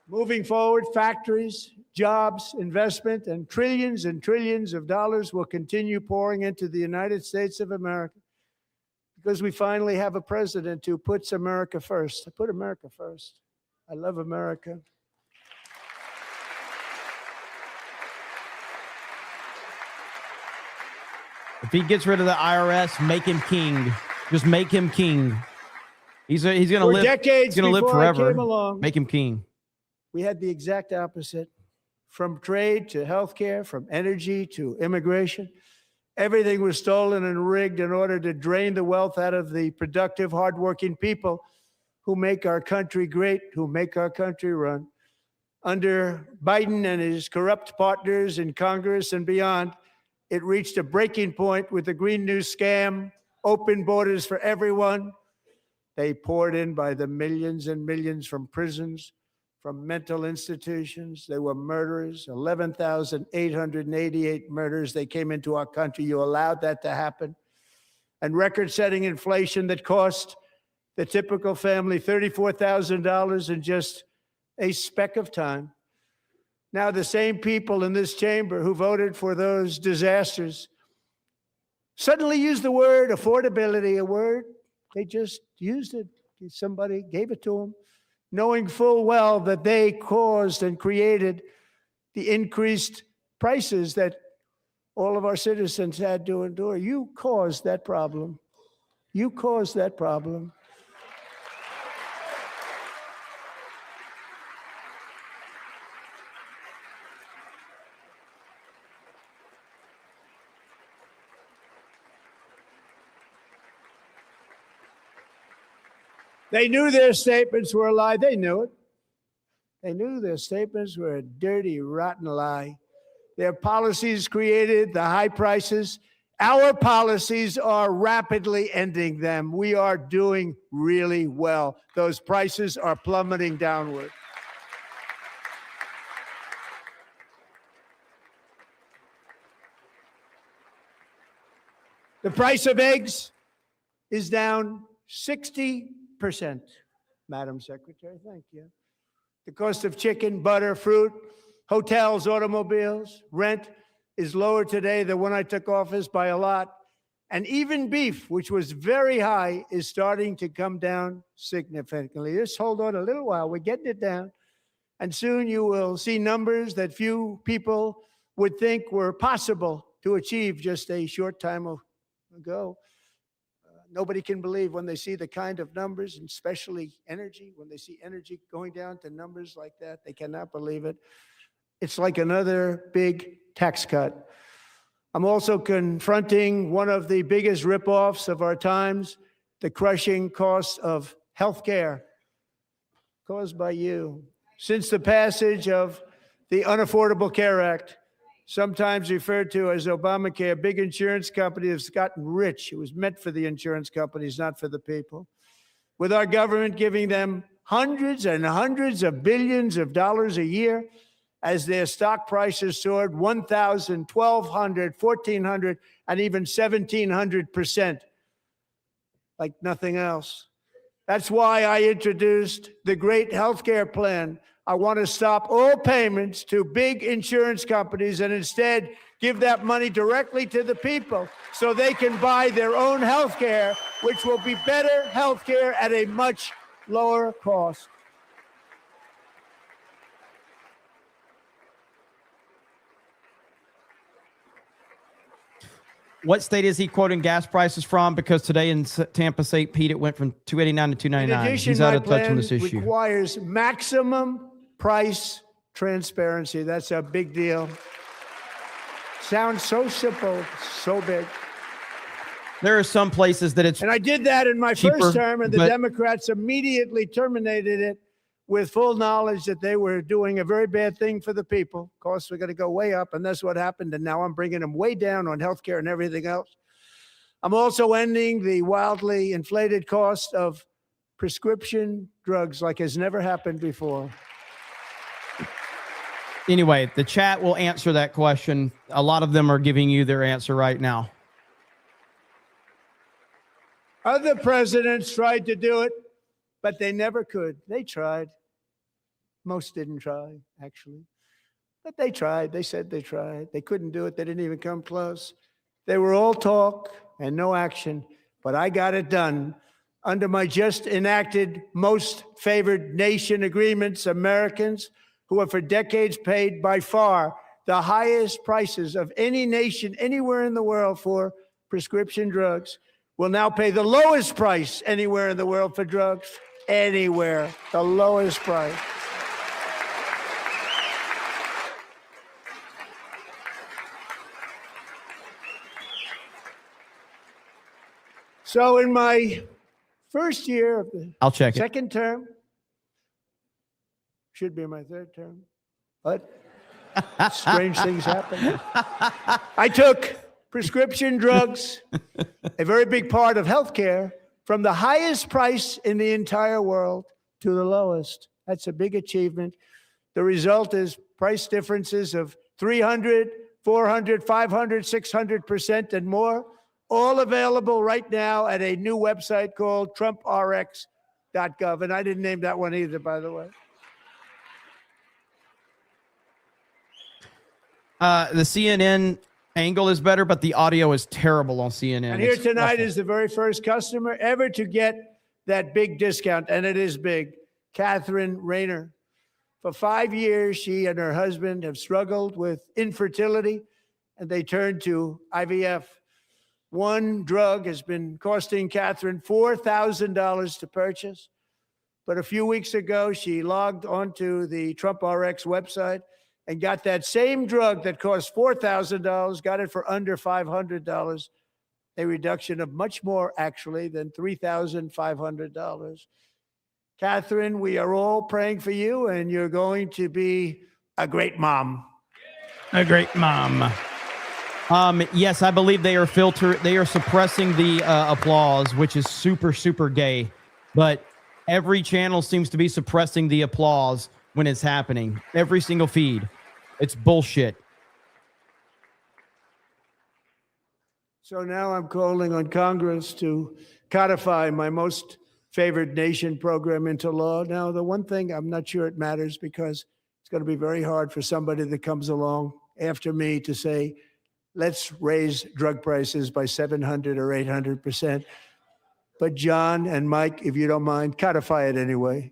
Moving forward, factories, jobs, investment, and trillions of dollars will continue pouring into the United States of America because we finally have a president who puts America first. I put America first. I love America. If he gets rid of the IRS, make him king. Just make him king. He's going to live. Decades he's going to live before I forever. came along, Make him king. we had the exact opposite. From trade to healthcare, from energy to immigration, everything was stolen and rigged in order to drain the wealth out of the productive, hardworking people who make our country great, who make our country run. Under Biden and his corrupt partners in Congress and beyond, it reached a breaking point with the Green New scam, open borders for everyone. They poured in by the millions and millions from prisons, from mental institutions. They were murderers, 11,888 murders. They came into our country. You allowed that to happen. And record-setting inflation that cost the typical family $34,000 in just a speck of time. Now, the same people in this chamber who voted for those disasters suddenly use the word affordability, a word they just used it. Somebody gave it to them, knowing full well that they caused and created the increased prices that all of our citizens had to endure. You caused that problem. You caused that problem. They knew their statements were a lie. They knew it. They knew their statements were a dirty, rotten lie. Their policies created the high prices. Our policies are rapidly ending them. We are doing really well. Those prices are plummeting downward. The price of eggs is down 60%, Madam Secretary. Thank you. The cost of chicken, butter, fruit, hotels, automobiles, rent is lower today than when I took office by a lot. And even beef, which was very high, is starting to come down significantly. Just hold on a little while. We're getting it down. And soon you will see numbers that few people would think were possible to achieve just a short time ago. Nobody can believe when they see the kind of numbers, and especially energy, when they see energy going down to numbers like that, they cannot believe it. It's like another big tax cut. I'm also confronting one of the biggest ripoffs of our times, the crushing cost of health care caused by you. Since the passage of the Unaffordable Care Act, sometimes referred to as Obamacare, big insurance companies have gotten rich. It was meant for the insurance companies, not for the people. With our government giving them hundreds and hundreds of billions of dollars a year as their stock prices soared 1,000, 1,200, 1,400, and even 1,700%, like nothing else. That's why I introduced the great healthcare plan. I want to stop all payments to big insurance companies and instead give that money directly to the people so they can buy their own health care, which will be better health care at a much lower cost. What state is he quoting gas prices from? Because today in Tampa, St. Pete, it went from $2.89 to $2.99. In addition, He's out my of touch on plan this issue. requires maximum price transparency. That's a big deal. Sounds so simple, so big. There are some places that it's And I did that in my cheaper, first term, and the but- Democrats immediately terminated it with full knowledge that they were doing a very bad thing for the people. Costs were going to go way up, and that's what happened. And now I'm bringing them way down on healthcare and everything else. I'm also ending the wildly inflated cost of prescription drugs like has never happened before. Anyway, the chat will answer that question. A lot of them are giving you their answer right now. Other presidents tried to do it, but they never could. They tried. Most didn't try, actually. But they tried. They said they tried. They couldn't do it. They didn't even come close. They were all talk and no action. But I got it done. Under my just enacted most favored nation agreements, Americans who have for decades paid by far the highest prices of any nation anywhere in the world for prescription drugs will now pay the lowest price anywhere in the world for drugs. Anywhere, the lowest price. So in my first year of the I'll check it. second term, should be my third term, but strange things happen. I took prescription drugs, a very big part of healthcare, from the highest price in the entire world to the lowest. That's a big achievement. The result is price differences of 300, 400, 500, 600% and more, all available right now at a new website called TrumpRx.gov. And I didn't name that one either, by the way. The CNN angle is better, but the audio is terrible on CNN. And here It's tonight awful. is the very first customer ever to get that big discount, and it is big. Catherine Rayner. For 5 years, she and her husband have struggled with infertility, and they turned to IVF. One drug has been costing Catherine $4,000 to purchase. But a few weeks ago, she logged onto the Trump RX website and got that same drug that cost $4,000, got it for under $500, a reduction of much more, actually, than $3,500. Catherine, we are all praying for you, and you're going to be a great mom. A great mom. Yes, I believe they are suppressing the applause, which is super, super gay. But every channel seems to be suppressing the applause when it's happening. Every single feed. It's bullshit. So now I'm calling on Congress to codify my most favored nation program into law. Now, the one thing I'm not sure it matters, because it's going to be very hard for somebody that comes along after me to say, let's raise drug prices by 700 or 800%. But John and Mike, if you don't mind, codify it anyway.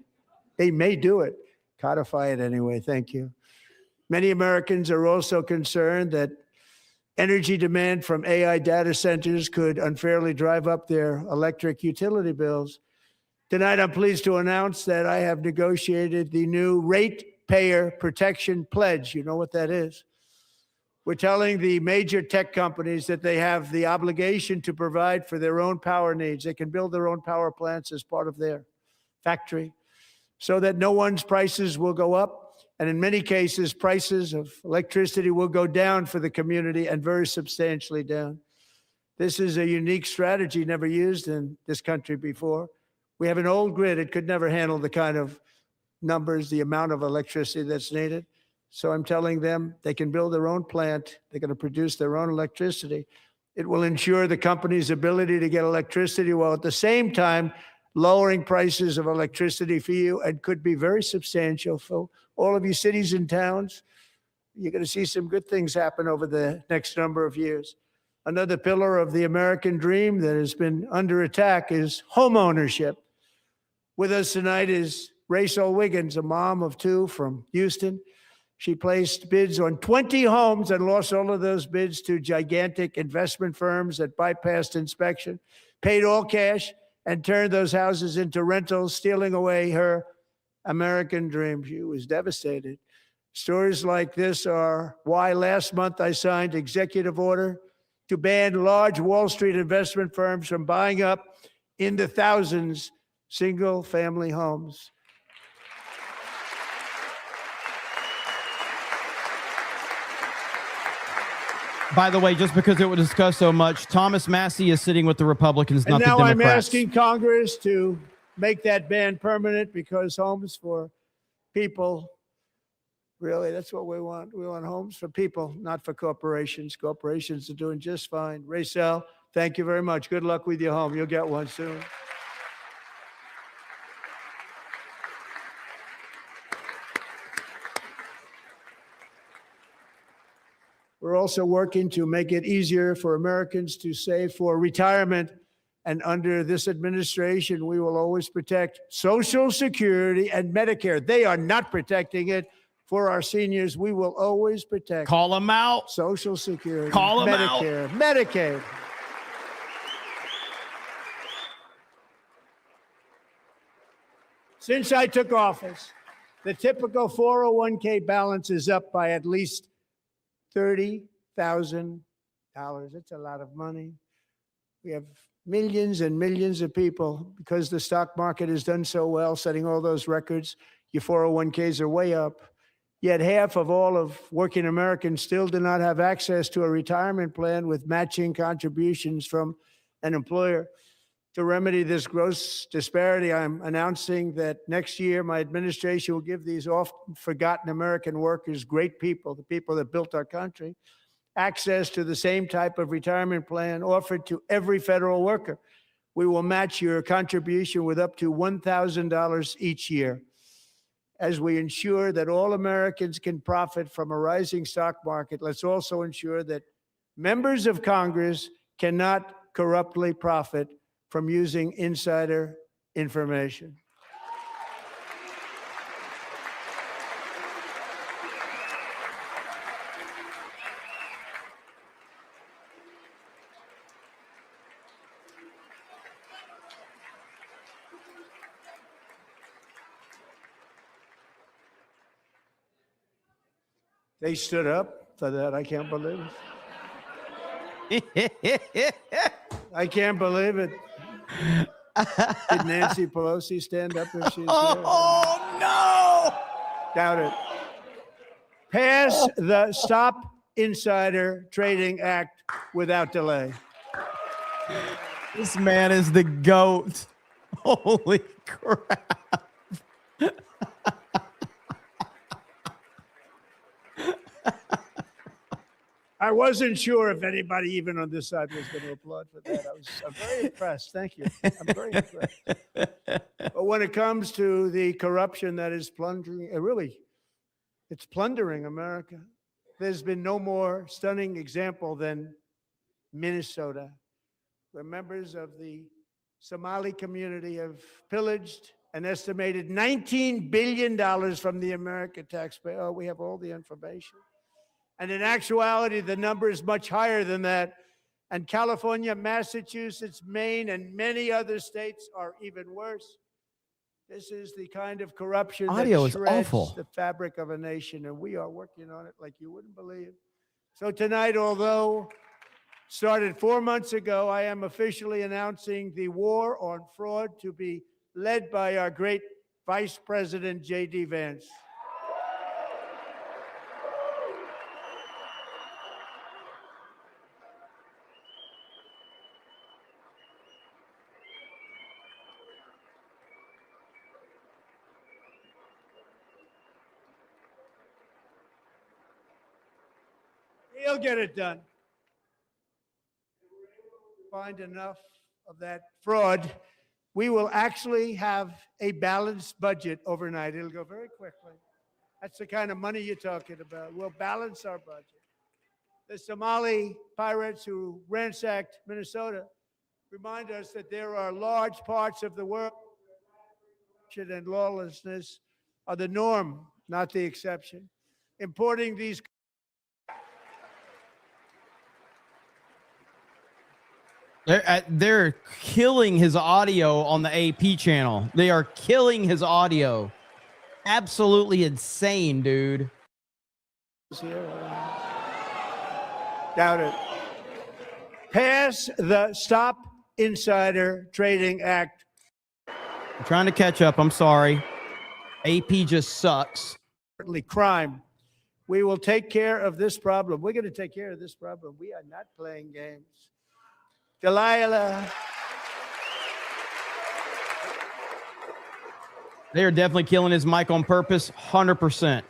They may do it. Codify it anyway. Thank you. Many Americans are also concerned that energy demand from AI data centers could unfairly drive up their electric utility bills. Tonight, I'm pleased to announce that I have negotiated the new Ratepayer Protection Pledge. You know what that is? We're telling the major tech companies that they have the obligation to provide for their own power needs. They can build their own power plants as part of their factory so that no one's prices will go up. And in many cases, prices of electricity will go down for the community, and very substantially down. This is a unique strategy never used in this country before. We have an old grid. It could never handle the kind of numbers, the amount of electricity that's needed. So I'm telling them they can build their own plant. They're going to produce their own electricity. It will ensure the company's ability to get electricity while at the same time lowering prices of electricity for you, and could be very substantial for all of you cities and towns. You're going to see some good things happen over the next number of years. Another pillar of the American dream that has been under attack is homeownership. With us tonight is Rachel Wiggins, a mom of two from Houston. She placed bids on 20 homes and lost all of those bids to gigantic investment firms that bypassed inspection, paid all cash, and turned those houses into rentals, stealing away her American dream. She was devastated. Stories like this are why last month I signed executive order to ban large Wall Street investment firms from buying up in the thousands single-family homes. By the way, just because it was discussed so much, Thomas Massey is sitting with the Republicans, not And the now Democrats. I'm asking Congress to make that ban permanent, because homes for people, really, that's what we want. We want homes for people, not for corporations. Corporations are doing just fine. Rachel, thank you very much. Good luck with your home. You'll get one soon. We're also working to make it easier for Americans to save for retirement. And under this administration, we will always protect Social Security and Medicare. They are not protecting it for our seniors. We will always protect. Call them out. Social Security, Call them out. Medicare, Medicaid. Since I took office, the typical 401k balance is up by at least $30,000. That's a lot of money. We have millions and millions of people, because the stock market has done so well, setting all those records. Your 401ks are way up. Yet half of all of working Americans still do not have access to a retirement plan with matching contributions from an employer. To remedy this gross disparity, I'm announcing that next year my administration will give these often forgotten American workers, great people, the people that built our country, access to the same type of retirement plan offered to every federal worker. We will match your contribution with up to $1,000 each year as we ensure that all Americans can profit from a rising stock market. Let's also ensure that members of Congress cannot corruptly profit from using insider information. They stood up for that. I can't believe it. I can't believe it. Did Nancy Pelosi stand up if she's here? Oh, no! Doubt it. Pass the Stop Insider Trading Act without delay. This man is the GOAT. Holy crap. I wasn't sure if anybody even on this side was going to applaud for that. I'm very impressed. Thank you. I'm very impressed. But when it comes to the corruption that is plundering, it's plundering America. There's been no more stunning example than Minnesota, where members of the Somali community have pillaged an estimated $19 billion from the American taxpayer. Oh, we have all the information. And in actuality, the number is much higher than that. And California, Massachusetts, Maine, and many other states are even worse. This is the kind of corruption Audio that is shreds awful. the fabric of a nation, and we are working on it like you wouldn't believe. So tonight, although started 4 months ago, I am officially announcing the war on fraud to be led by our great Vice President, J.D. Vance. He'll get it done. Find enough of that fraud, we will actually have a balanced budget overnight. It'll go very quickly. That's the kind of money you're talking about. We'll balance our budget. The Somali pirates who ransacked Minnesota remind us that there are large parts of the world where corruption and lawlessness are the norm, not the exception. Importing these They're killing his audio on the AP channel. They are killing his audio. Absolutely insane, dude. Doubt it. Pass the Stop Insider Trading Act. I'm trying to catch up. I'm sorry. AP just sucks. Crime. We will take care of this problem. We're going to take care of this problem. We are not playing games. Delilah. They are definitely killing his mic on purpose, 100%.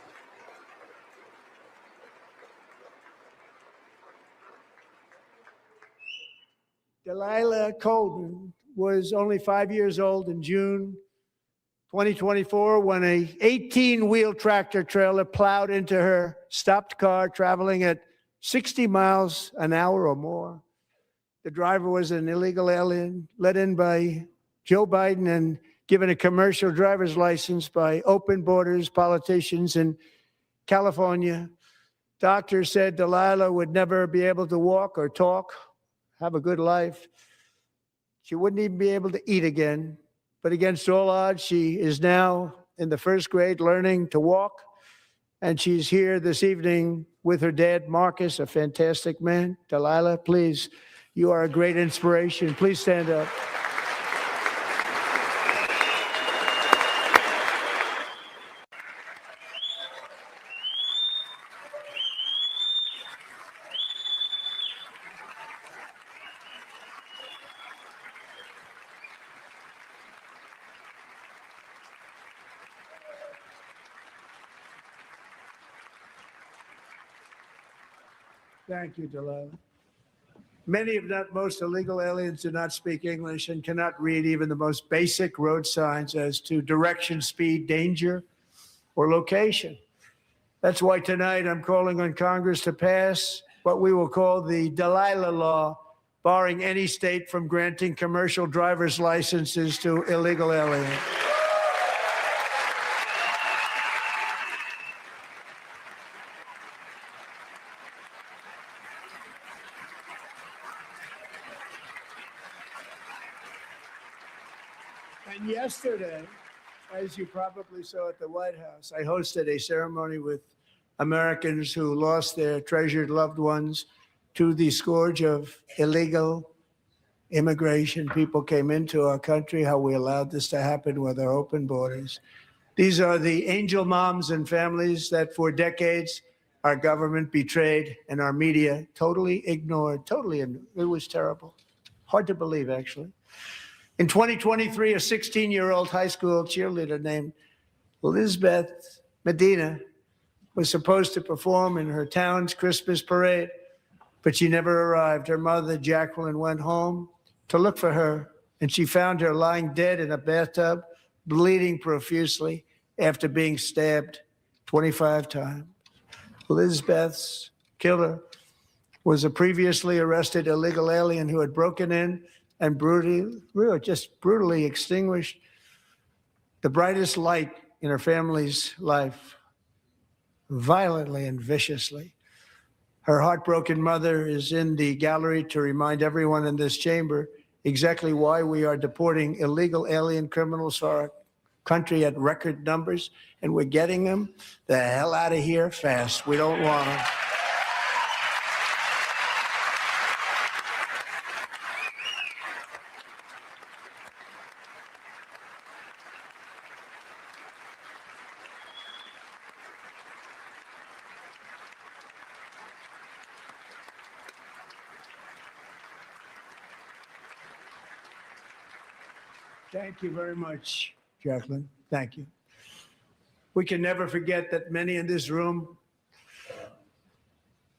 Delilah Colden was only 5 years old in June 2024 when a 18-wheel tractor trailer plowed into her stopped car traveling at 60 miles an hour or more. The driver was an illegal alien let in by Joe Biden and given a commercial driver's license by open borders politicians in California. Doctors said Delilah would never be able to walk or talk, have a good life. She wouldn't even be able to eat again. But against all odds, she is now in the first grade learning to walk. And she's here this evening with her dad, Marcus, a fantastic man. Delilah, please, you are a great inspiration. Please stand up. Thank you, Delilah. Many, if not most, illegal aliens do not speak English and cannot read even the most basic road signs as to direction, speed, danger, or location. That's why tonight I'm calling on Congress to pass what we will call the Delilah Law, barring any state from granting commercial driver's licenses to illegal aliens. And yesterday, as you probably saw at the White House, I hosted a ceremony with Americans who lost their treasured loved ones to the scourge of illegal immigration. People came into our country, how we allowed this to happen with our open borders. These are the angel moms and families that for decades our government betrayed and our media totally ignored. It was terrible. Hard to believe, actually. In 2023, a 16-year-old high school cheerleader named Elizabeth Medina was supposed to perform in her town's Christmas parade, but she never arrived. Her mother, Jacqueline, went home to look for her, and she found her lying dead in a bathtub, bleeding profusely after being stabbed 25 times. Elizabeth's killer was a previously arrested illegal alien who had broken in and brutally extinguished the brightest light in her family's life, violently and viciously. Her heartbroken mother is in the gallery to remind everyone in this chamber exactly why we are deporting illegal alien criminals to our country at record numbers, and we're getting them the hell out of here fast. We don't want them. Thank you very much, Jacqueline. Thank you. We can never forget that many in this room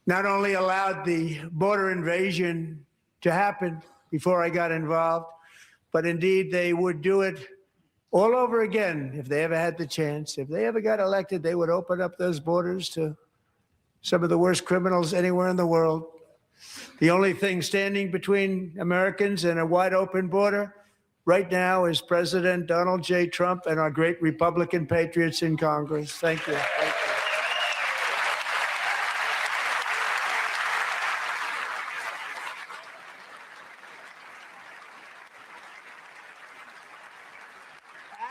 not only allowed the border invasion to happen before I got involved, but indeed they would do it all over again if they ever had the chance. If they ever got elected, they would open up those borders to some of the worst criminals anywhere in the world. The only thing standing between Americans and a wide open border right now is President Donald J. Trump and our great Republican patriots in Congress. Thank you. Thank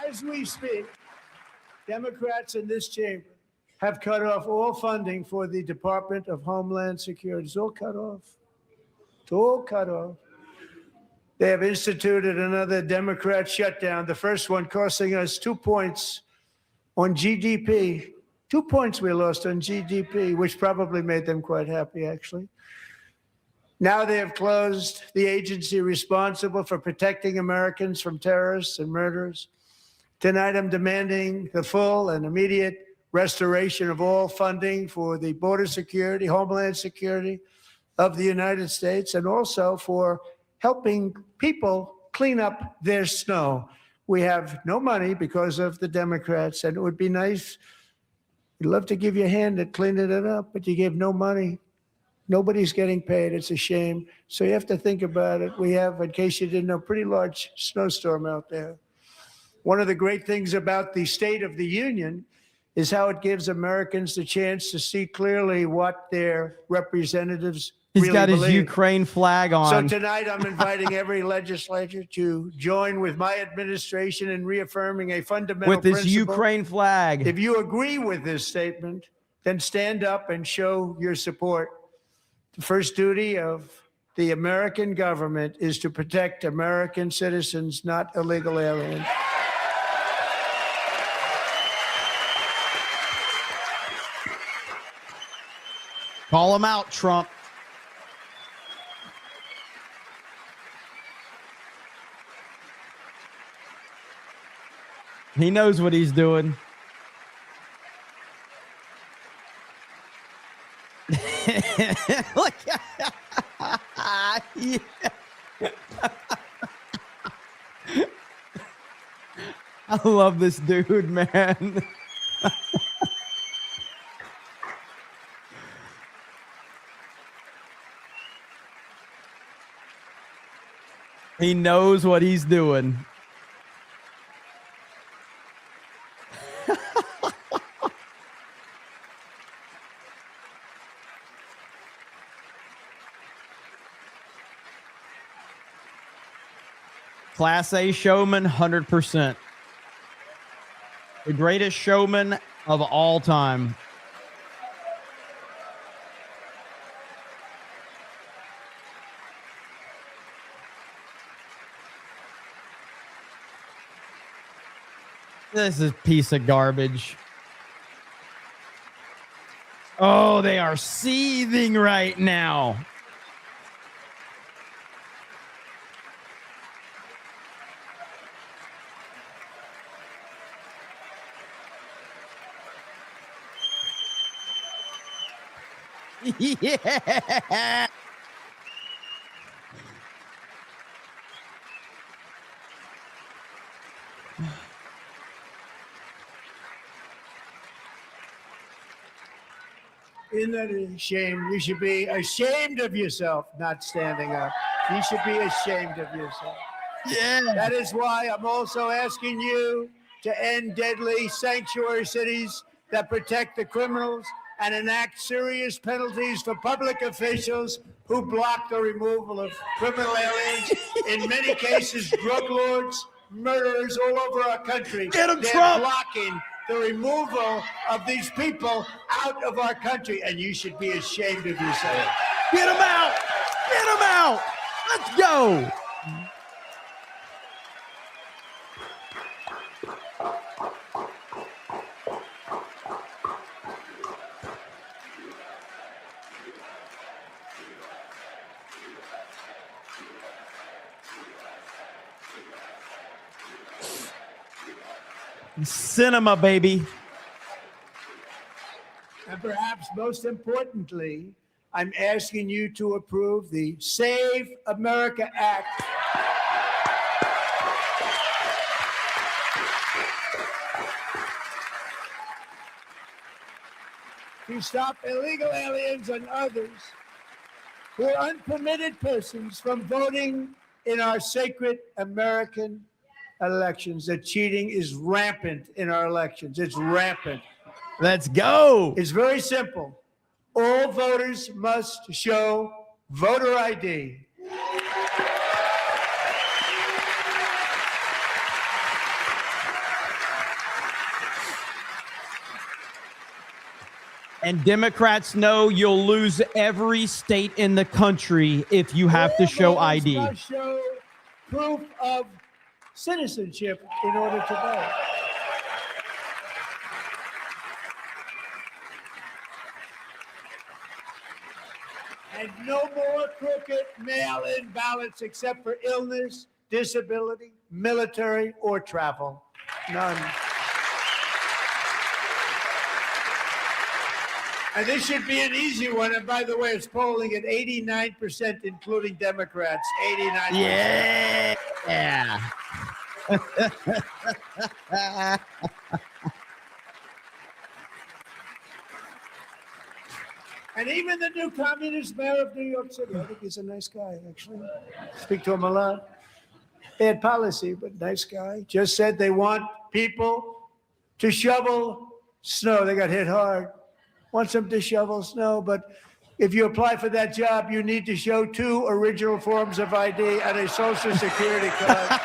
you. As we speak, Democrats in this chamber have cut off all funding for the Department of Homeland Security. It's all cut off. It's all cut off. They have instituted another Democrat shutdown, the first one costing us 2 points on GDP. 2 points we lost on GDP, which probably made them quite happy, actually. Now they have closed the agency responsible for protecting Americans from terrorists and murderers. Tonight I'm demanding the full and immediate restoration of all funding for the border security, Homeland Security of the United States, and also for helping people clean up their snow. We have no money because of the Democrats, and it would be nice. We'd love to give you a hand at cleaning it up, but you gave no money. Nobody's getting paid. It's a shame. So you have to think about it. We have, in case you didn't know, a pretty large snowstorm out there. One of the great things about the State of the Union is how it gives Americans the chance to see clearly what their representatives He's really got his believe. Ukraine flag on. So tonight I'm inviting every legislature to join with my administration in reaffirming a fundamental with his principle. Ukraine flag. If you agree with this statement, then stand up and show your support. The first duty of the American government is to protect American citizens, not illegal aliens. Call him out, Trump. He knows what he's doing. Look. Yeah. I love this dude, man. He knows what he's doing. Class A showman, 100%. The greatest showman of all time. This is a piece of garbage. Oh, they are seething right now. Yeah. Isn't that a shame? You should be ashamed of yourself not standing up. You should be ashamed of yourself. Yeah. That is why I'm also asking you to end deadly sanctuary cities that protect the criminals and enact serious penalties for public officials who block the removal of criminal aliens. In many cases, drug lords, murderers all over our country. Get 'em, They're Trump! blocking the removal of these people out of our country, and you should be ashamed of yourself. Get him out! Get him out! Let's go! Cinema, baby. And perhaps most importantly, I'm asking you to approve the Save America Act. To stop illegal aliens and others who are unpermitted persons from voting in our sacred American elections. That cheating is rampant in our elections. It's rampant. Let's go. It's very simple. All voters must show voter ID. And Democrats know you'll lose every state in the country if you have to show All voters ID. must show proof of citizenship in order to vote. And no more crooked mail-in ballots except for illness, disability, military, or travel. None. And this should be an easy one. And by the way, it's polling at 89%, including Democrats. 89%. Yeah. And even the new communist mayor of New York City, I think he's a nice guy, actually. Speak to him a lot. Bad policy, but nice guy. Just said they want people to shovel snow. They got hit hard. Wants them to shovel snow, but if you apply for that job, you need to show 2 original forms of ID and a social security card.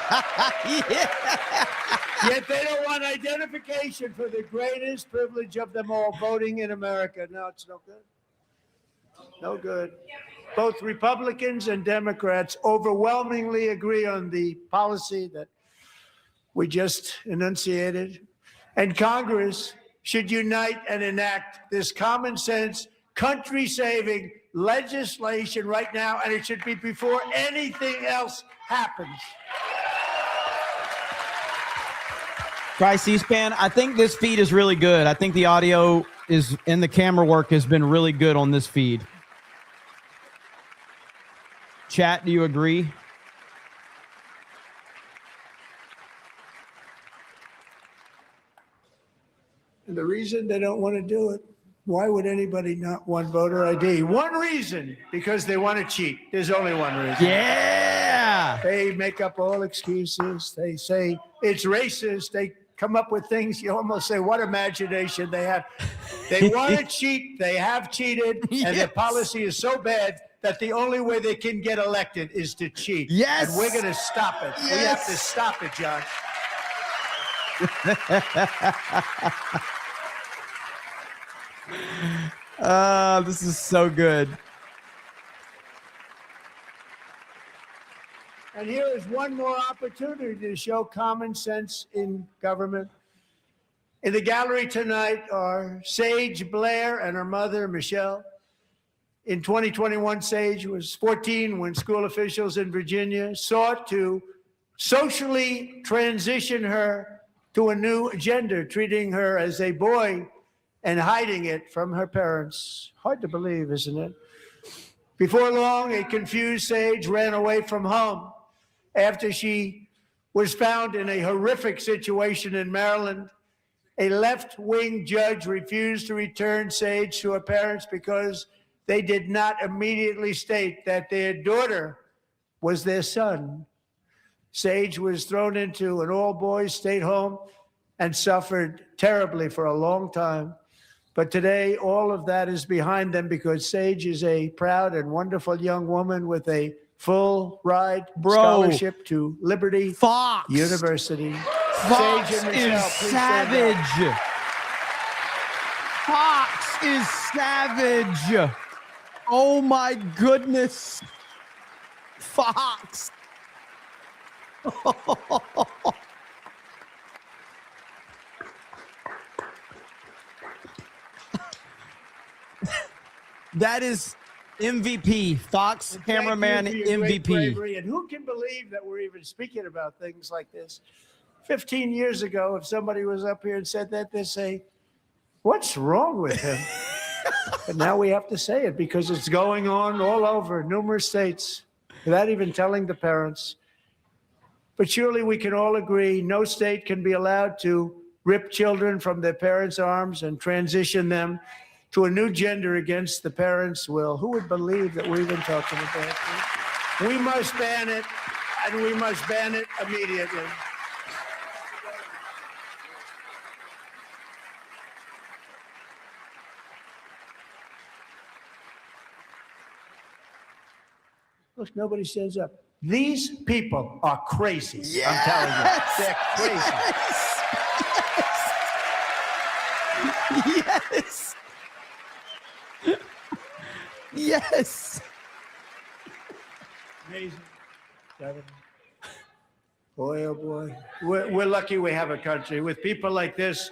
Yet they don't want identification for the greatest privilege of them all, voting in America. No, it's no good. No good. Both Republicans and Democrats overwhelmingly agree on the policy that we just enunciated. And Congress should unite and enact this common sense, country-saving legislation right now, and it should be before anything else happens. Try C-SPAN. I think this feed is really good. I think the audio is and the camera work has been really good on this feed. Chat, do you agree? And the reason they don't want to do it, why would anybody not want voter ID? One reason, because they want to cheat. There's only one reason. Yeah. They make up all excuses. They say it's racist. They come up with things. You almost say, what imagination they have. They want to cheat. They have cheated. And their policy is so bad that the only way they can get elected is to cheat. Yes. And we're going to stop it. Yes. We have to stop it, John. This is so good. And here is one more opportunity to show common sense in government. In the gallery tonight are Sage Blair and her mother, Michelle. In 2021, Sage was 14 when school officials in Virginia sought to socially transition her to a new gender, treating her as a boy and hiding it from her parents. Hard to believe, isn't it? Before long, a confused Sage ran away from home after she was found in a horrific situation in Maryland. A left-wing judge refused to return Sage to her parents because they did not immediately state that their daughter was their son. Sage was thrown into an all-boys state home and suffered terribly for a long time. But today, all of that is behind them because Sage is a proud and wonderful young woman with a full ride scholarship to Liberty Fox University. Fox Sage and is Michelle, please stand up. savage. Fox is savage. Oh my goodness. Fox. That is MVP. Fox cameraman Thank you for your great MVP. bravery. And who can believe that we're even speaking about things like this? 15 years ago, if somebody was up here and said that, they'd say, what's wrong with him? But now we have to say it because it's going on all over numerous states without even telling the parents. But surely we can all agree no state can be allowed to rip children from their parents' arms and transition them to a new gender against the parents' will. Who would believe that we're even talking about this? We must ban it, and we must ban it immediately. Look, nobody stands up. These people are crazy. Yes! I'm telling you, they're crazy. Yes. Yes. Amazing. Boy, oh boy. We're lucky we have a country. With people like this,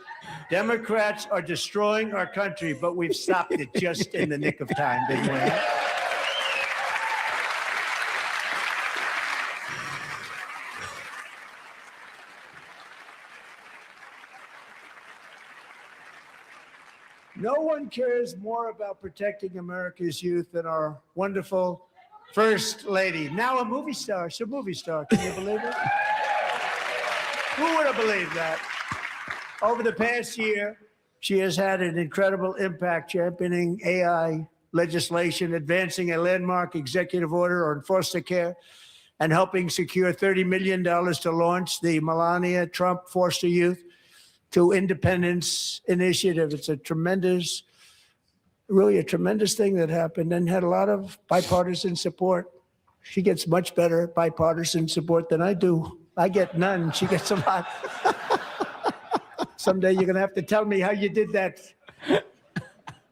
Democrats are destroying our country, but we've stopped it just in the nick of time, didn't we? No one cares more about protecting America's youth than our wonderful First Lady. Now a movie star. She's a movie star. Can you believe it? Who would have believed that? Over the past year, she has had an incredible impact championing AI legislation, advancing a landmark executive order on foster care, and helping secure $30 million to launch the Melania Trump Foster Youth to Independence Initiative. It's a tremendous, really a tremendous thing that happened and had a lot of bipartisan support. She gets much better bipartisan support than I do. I get none. She gets a lot. Someday you're going to have to tell me how you did that.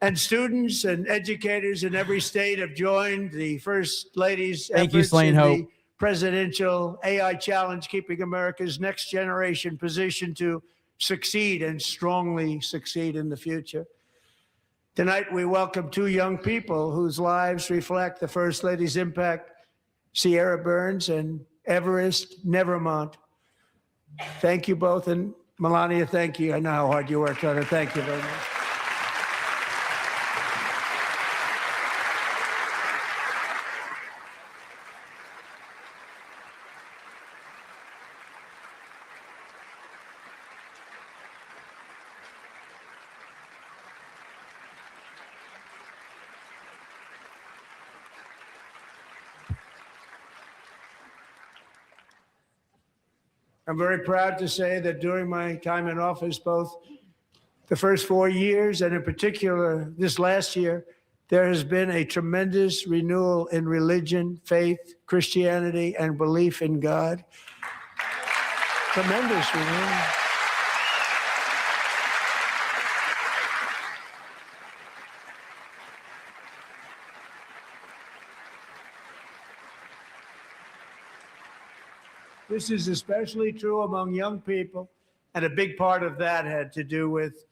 And students and educators in every state have joined the First Lady's Thank you, efforts Slain in Hope. the presidential AI challenge, keeping America's next generation positioned to succeed and strongly succeed in the future. Tonight, we welcome two young people whose lives reflect the First Lady's impact, Sierra Burns and Everest Nevermont. Thank you both. And Melania, thank you. I know how hard you worked on it. Thank you very much. I'm very proud to say that during my time in office, both the first 4 years and in particular this last year, there has been a tremendous renewal in religion, faith, Christianity, and belief in God. Tremendous renewal. This is especially true among young people, and a big part of that had to do with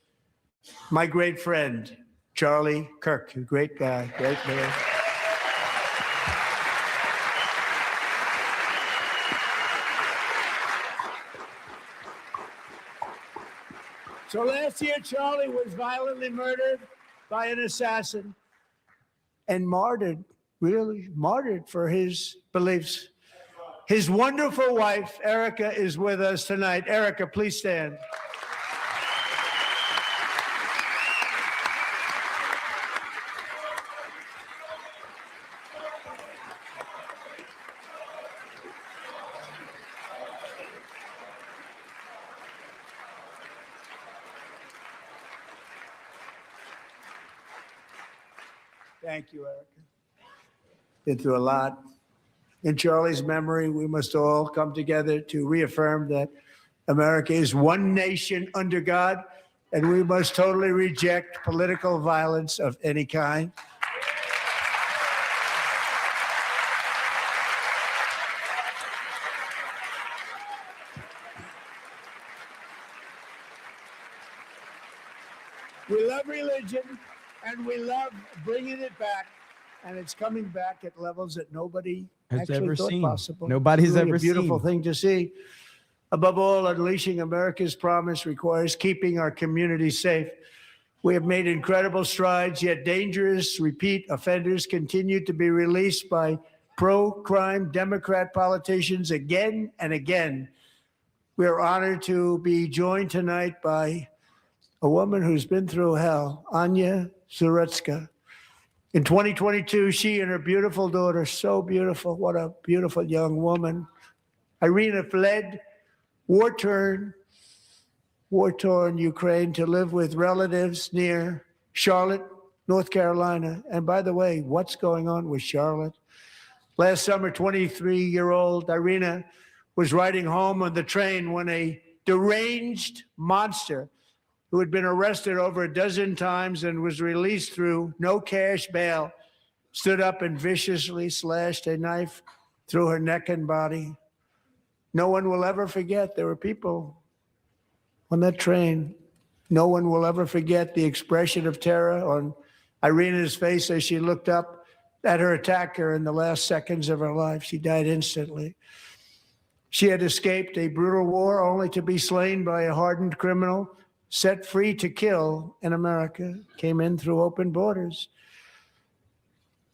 my great friend, Charlie Kirk, a great guy, great man. So last year, Charlie was violently murdered by an assassin and martyred, really martyred for his beliefs. His wonderful wife, Erica, is with us tonight. Erica, please stand. Thank you, Erica. Been through a lot. In Charlie's memory, we must all come together to reaffirm that America is one nation under God, and we must totally reject political violence of any kind. We love religion, and we love bringing it back, and it's coming back at levels that nobody has actually ever thought seen. possible. Nobody's It's really ever a beautiful seen. thing to see. Above all, unleashing America's promise requires keeping our communities safe. We have made incredible strides, yet dangerous repeat offenders continue to be released by pro-crime Democrat politicians again and again. We are honored to be joined tonight by a woman who's been through hell, Anya Zuretska. In 2022, she and her beautiful daughter, so beautiful, what a beautiful young woman, Irina, fled war-torn Ukraine to live with relatives near Charlotte, North Carolina. And by the way, what's going on with Charlotte? Last summer, 23-year-old Irina was riding home on the train when a deranged monster who had been arrested over a dozen times and was released through no cash bail, stood up and viciously slashed a knife through her neck and body. No one will ever forget. There were people on that train. No one will ever forget the expression of terror on Irina's face as she looked up at her attacker in the last seconds of her life. She died instantly. She had escaped a brutal war only to be slain by a hardened criminal set free to kill in America, came in through open borders.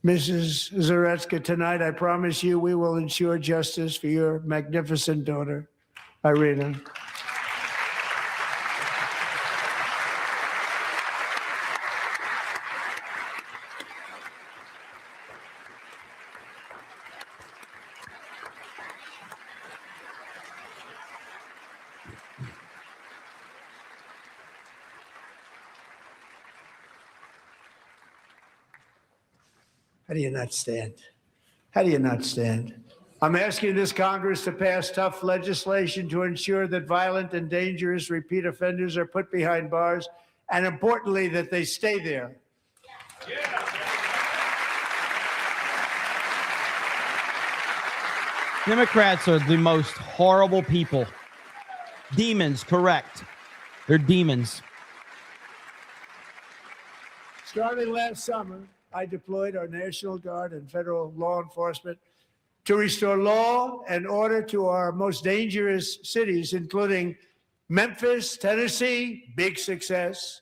Mrs. Zuretska, tonight I promise you we will ensure justice for your magnificent daughter, Irina. How do you not stand? How do you not stand? I'm asking this Congress to pass tough legislation to ensure that violent and dangerous repeat offenders are put behind bars, and importantly, that they stay there. Democrats are the most horrible people. Demons, correct. They're demons. Starting last summer, I deployed our National Guard and federal law enforcement to restore law and order to our most dangerous cities, including Memphis, Tennessee, big success,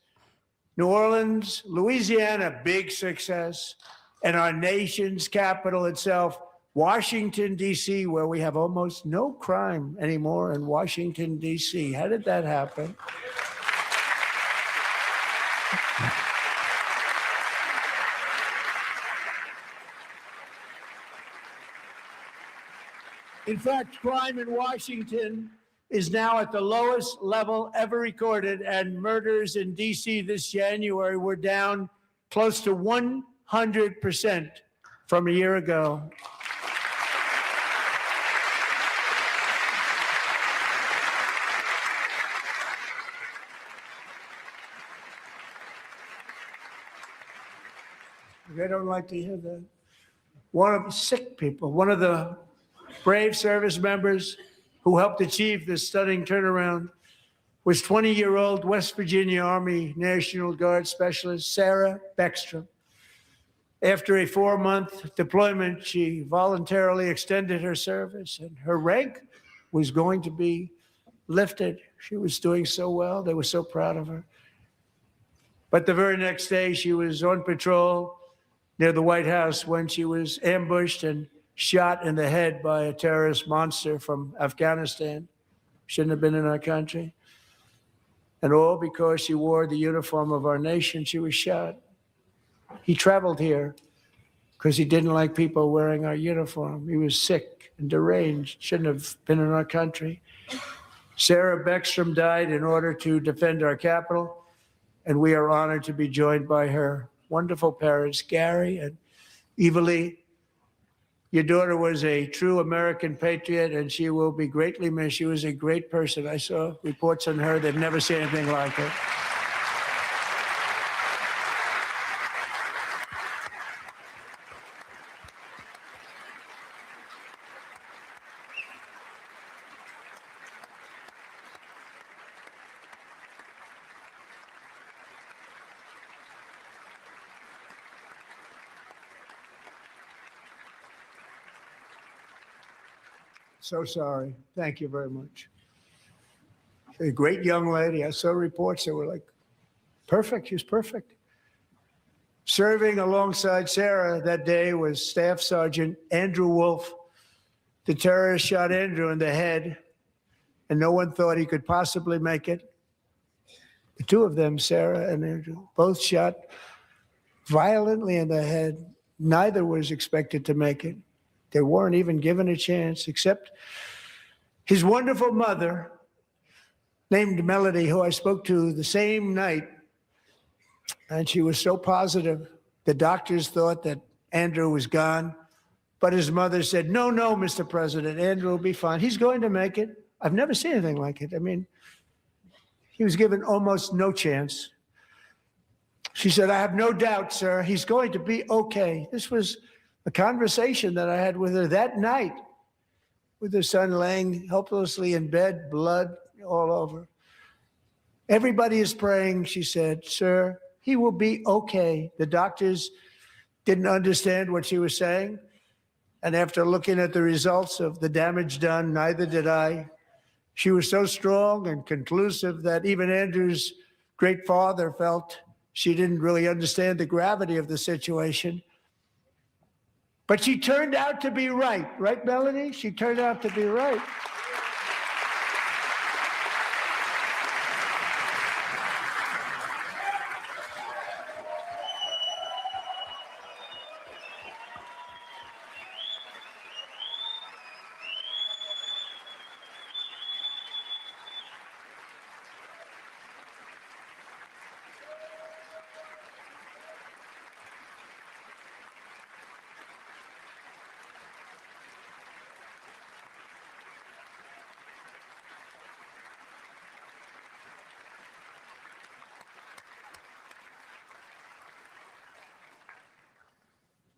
New Orleans, Louisiana, big success, and our nation's capital itself, Washington, D.C., where we have almost no crime anymore in Washington, D.C. How did that happen? In fact, crime in Washington is now at the lowest level ever recorded, and murders in D.C. this January were down close to 100% from a year ago. They don't like to hear that. One of the sick people, one of the brave service members who helped achieve this stunning turnaround was 20-year-old West Virginia Army National Guard Specialist Sarah Beckstrom. After a 4-month deployment, she voluntarily extended her service, and her rank was going to be lifted. She was doing so well. They were so proud of her. But the very next day, she was on patrol near the White House when she was ambushed and shot in the head by a terrorist monster from Afghanistan. Shouldn't have been in our country. And all because she wore the uniform of our nation, she was shot. He traveled here because he didn't like people wearing our uniform. He was sick and deranged, shouldn't have been in our country. Sarah Beckstrom died in order to defend our capital, and we are honored to be joined by her wonderful parents, Gary and Evalie. Your daughter was a true American patriot, and she will be greatly missed. She was a great person. I saw reports on her. They've never seen anything like her. So sorry. Thank you very much. A great young lady. I saw reports that were like, perfect. She was perfect. Serving alongside Sarah that day was Staff Sergeant Andrew Wolf. The terrorist shot Andrew in the head, and no one thought he could possibly make it. The two of them, Sarah and Andrew, both shot violently in the head. Neither was expected to make it. They weren't even given a chance, except his wonderful mother, named Melody, who I spoke to the same night. And she was so positive. The doctors thought that Andrew was gone. But his mother said, no, Mr. President, Andrew will be fine. He's going to make it. I've never seen anything like it. I mean, he was given almost no chance. She said, I have no doubt, sir, he's going to be okay. This was a conversation that I had with her that night, with her son laying helplessly in bed, blood all over. Everybody is praying, she said, sir, he will be okay. The doctors didn't understand what she was saying. And after looking at the results of the damage done, neither did I. She was so strong and conclusive that even Andrew's great father felt she didn't really understand the gravity of the situation. But she turned out to be right. Right, Melanie? She turned out to be right.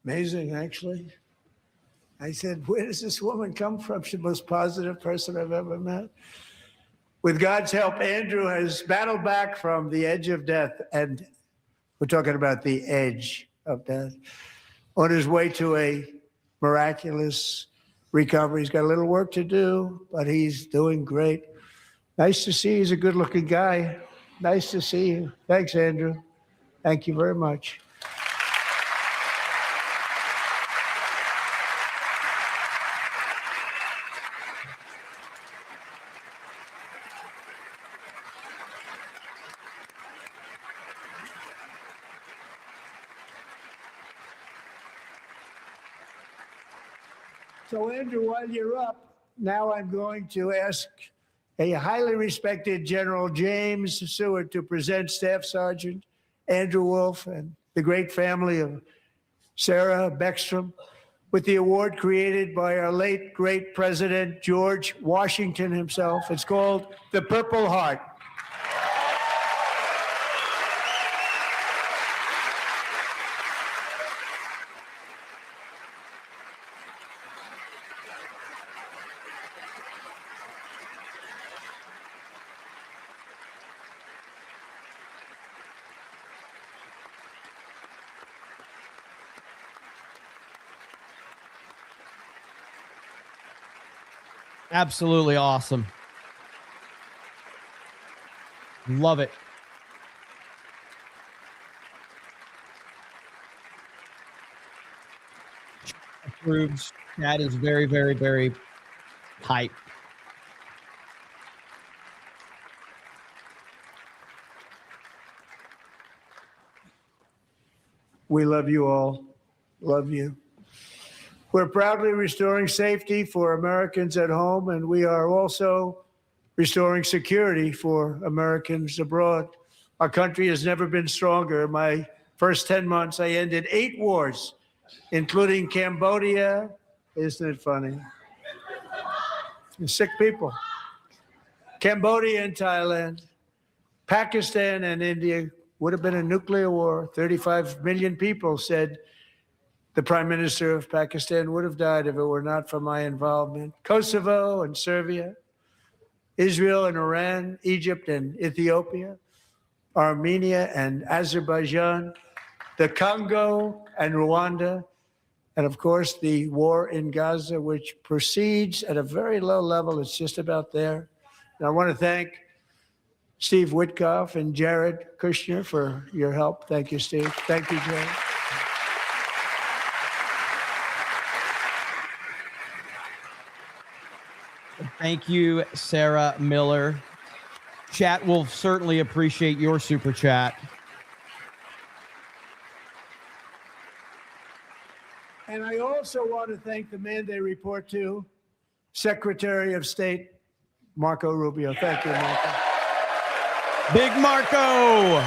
Amazing, actually. I said, where does this woman come from? She's the most positive person I've ever met. With God's help, Andrew has battled back from the edge of death, and we're talking about the edge of death, on his way to a miraculous recovery. He's got a little work to do, but he's doing great. Nice to see you. He's a good-looking guy. Nice to see you. Thanks, Andrew. Thank you very much. So, Andrew, while you're up, now I'm going to ask a highly respected General James Seward to present Staff Sergeant Andrew Wolf and the great family of Sarah Beckstrom with the award created by our late great President George Washington himself. It's called the Purple Heart. Absolutely awesome. Love it. Approves. That is very, very, very hype. We love you all. Love you. We're proudly restoring safety for Americans at home, and we are also restoring security for Americans abroad. Our country has never been stronger. In my first 10 months, I ended 8 wars, including Cambodia. Isn't it funny? Sick people. Cambodia and Thailand, Pakistan and India. Would have been a nuclear war. 35 million people said the Prime Minister of Pakistan would have died if it were not for my involvement. Kosovo and Serbia, Israel and Iran, Egypt and Ethiopia, Armenia and Azerbaijan, the Congo and Rwanda, and of course the war in Gaza, which proceeds at a very low level. It's just about there. And I want to thank Steve Witkoff and Jared Kushner for your help. Thank you, Steve. Thank you, Jared. Thank you, Sarah Miller. Chat will certainly appreciate your super chat. And I also want to thank the man they report to, Secretary of State Marco Rubio. Thank you, Marco. Big Marco.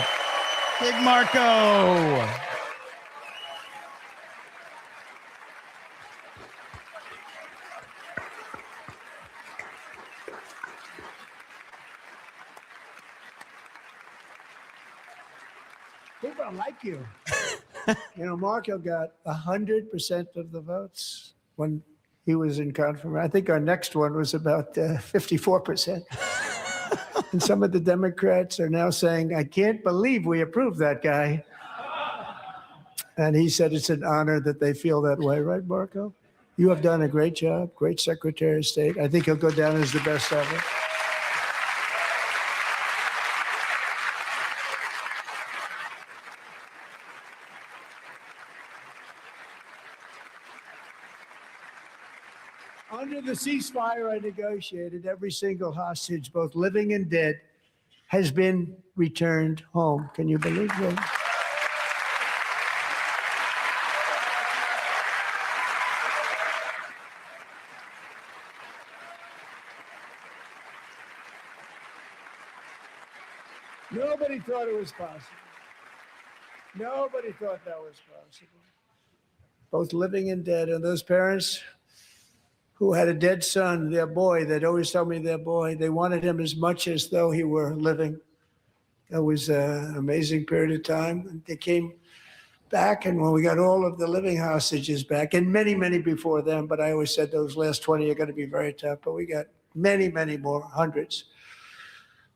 Big Marco. People don't like you. You know, Marco got 100% of the votes when he was in confirmation. I think our next one was about 54%. And some of the Democrats are now saying, I can't believe we approved that guy. And he said it's an honor that they feel that way, right, Marco? You have done a great job, great Secretary of State. I think he'll go down as the best ever. Under the ceasefire I negotiated, every single hostage, both living and dead, has been returned home. Can you believe that? Nobody thought it was possible. Nobody thought that was possible. Both living and dead. And those parents who had a dead son, their boy, they'd always tell me their boy, they wanted him as much as though he were living. That was an amazing period of time. And they came back, and when we got all of the living hostages back, and many, many before them, but I always said those last 20 are going to be very tough, but we got many, many more, hundreds.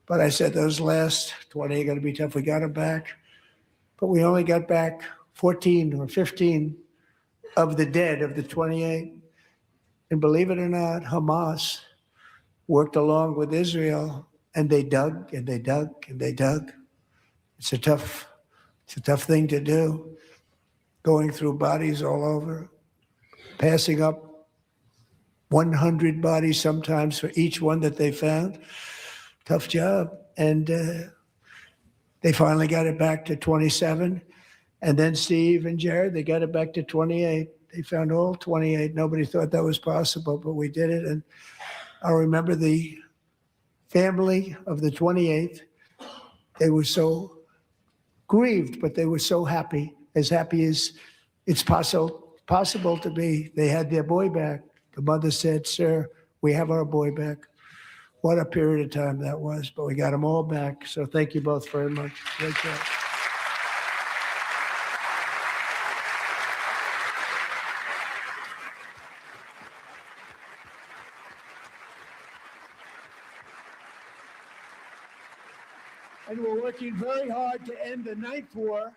But I said those last 20 are going to be tough. We got them back, but we only got back 14 or 15 of the dead of the 28. And believe it or not, Hamas worked along with Israel, and they dug and they dug and they dug. It's a tough thing to do, going through bodies all over, passing up 100 bodies sometimes for each one that they found. Tough job. And they finally got it back to 27. And then Steve and Jared, they got it back to 28. They found all 28. Nobody thought that was possible, but we did it. And I remember the family of the 28th. They were so grieved, but they were so happy as it's possible to be. They had their boy back. The mother said, "Sir, we have our boy back." What a period of time that was, but we got them all back. So thank you both very much. Great job. And we're working very hard to end the ninth war,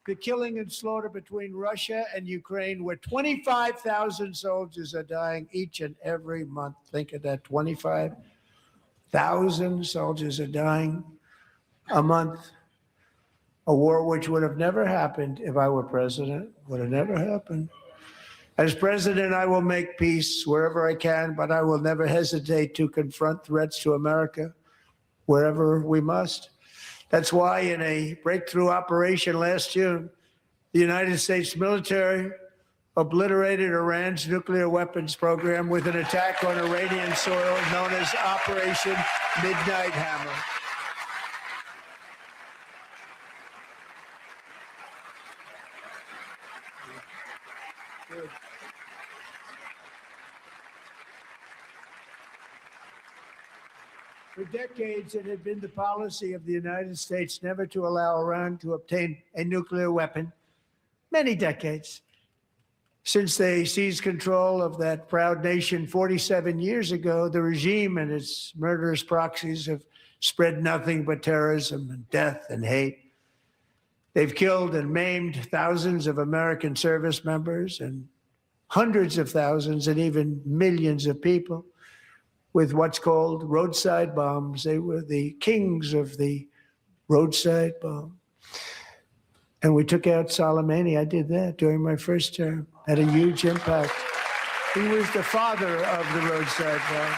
the killing and slaughter between Russia and Ukraine, where 25,000 soldiers are dying each and every month. Think of that, 25,000 soldiers are dying a month. A war which would have never happened if I were president, would have never happened. As president, I will make peace wherever I can, but I will never hesitate to confront threats to America wherever we must. That's why in a breakthrough operation last June, the United States military obliterated Iran's nuclear weapons program with an attack on Iranian soil known as Operation Midnight Hammer. For decades, it had been the policy of the United States never to allow Iran to obtain a nuclear weapon. Many decades. Since they seized control of that proud nation 47 years ago, the regime and its murderous proxies have spread nothing but terrorism and death and hate. They've killed and maimed thousands of American service members and hundreds of thousands and even millions of people with what's called roadside bombs. They were the kings of the roadside bomb. And we took out Soleimani. I did that during my first term. Had a huge impact. He was the father of the roadside bomb.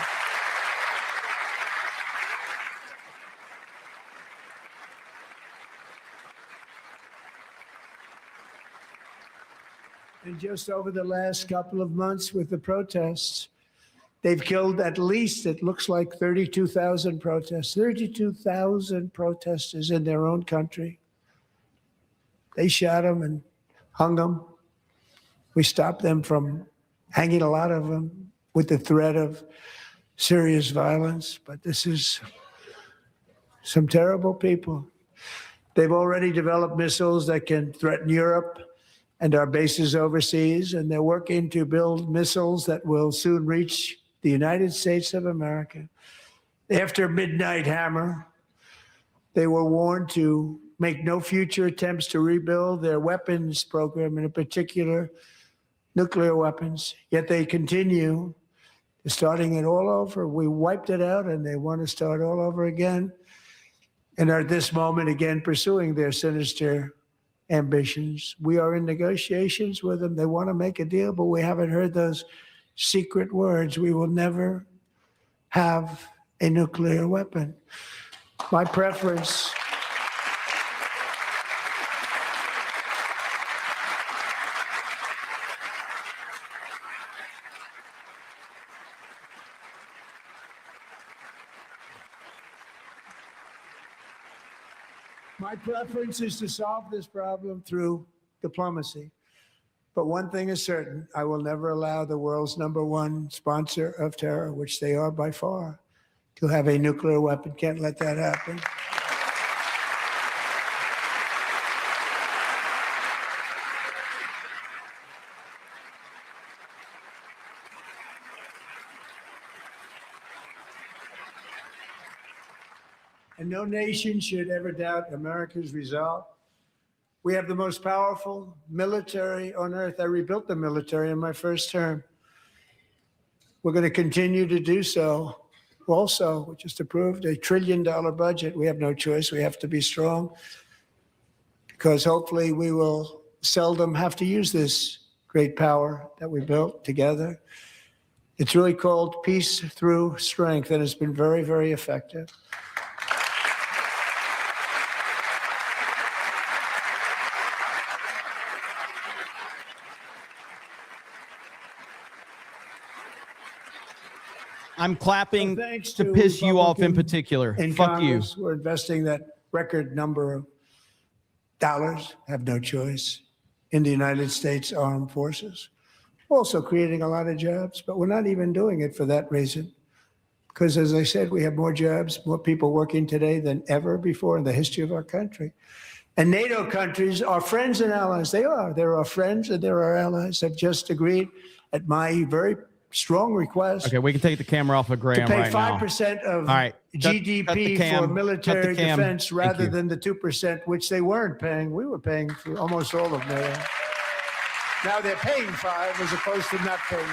And just over the last couple of months with the protests, they've killed at least, it looks like 32,000 protests, 32,000 protesters in their own country. They shot them and hung them. We stopped them from hanging a lot of them with the threat of serious violence. But this is some terrible people. They've already developed missiles that can threaten Europe and our bases overseas, and they're working to build missiles that will soon reach the United States of America. After Midnight Hammer, they were warned to make no future attempts to rebuild their weapons program, and in particular, nuclear weapons. Yet they continue, starting it all over. We wiped it out, and they want to start all over again, and are at this moment again pursuing their sinister ambitions. We are in negotiations with them. They want to make a deal, but we haven't heard those secret words. We will never have a nuclear weapon. My preference is to solve this problem through diplomacy. But one thing is certain, I will never allow the world's #1 sponsor of terror, which they are by far, to have a nuclear weapon. Can't let that happen. And no nation should ever doubt America's resolve. We have the most powerful military on earth. I rebuilt the military in my first term. We're going to continue to do so. Also, we just approved a $1 trillion budget. We have no choice. We have to be strong because hopefully we will seldom have to use this great power that we built together. It's really called Peace Through Strength, and it's been very, very effective. I'm clapping Thanks to piss you off in Republicans particular. in Fuck you. Congress, we're investing that record number of dollars, have no choice, in the United States Armed Forces. Also creating a lot of jobs, but we're not even doing it for that reason. Because as I said, we have more jobs, more people working today than ever before in the history of our country. And NATO countries are friends and allies. They are. They're our friends and they're our allies. Have just agreed at my very strong request Okay, we can take the camera off of to Graham pay right now. 5% of All right, cut the GDP cam, for cut the military cam. defense Thank rather you. than the 2%, which they weren't paying. We were paying for almost all of NATO. Now they're paying 5 as opposed to not paying 2.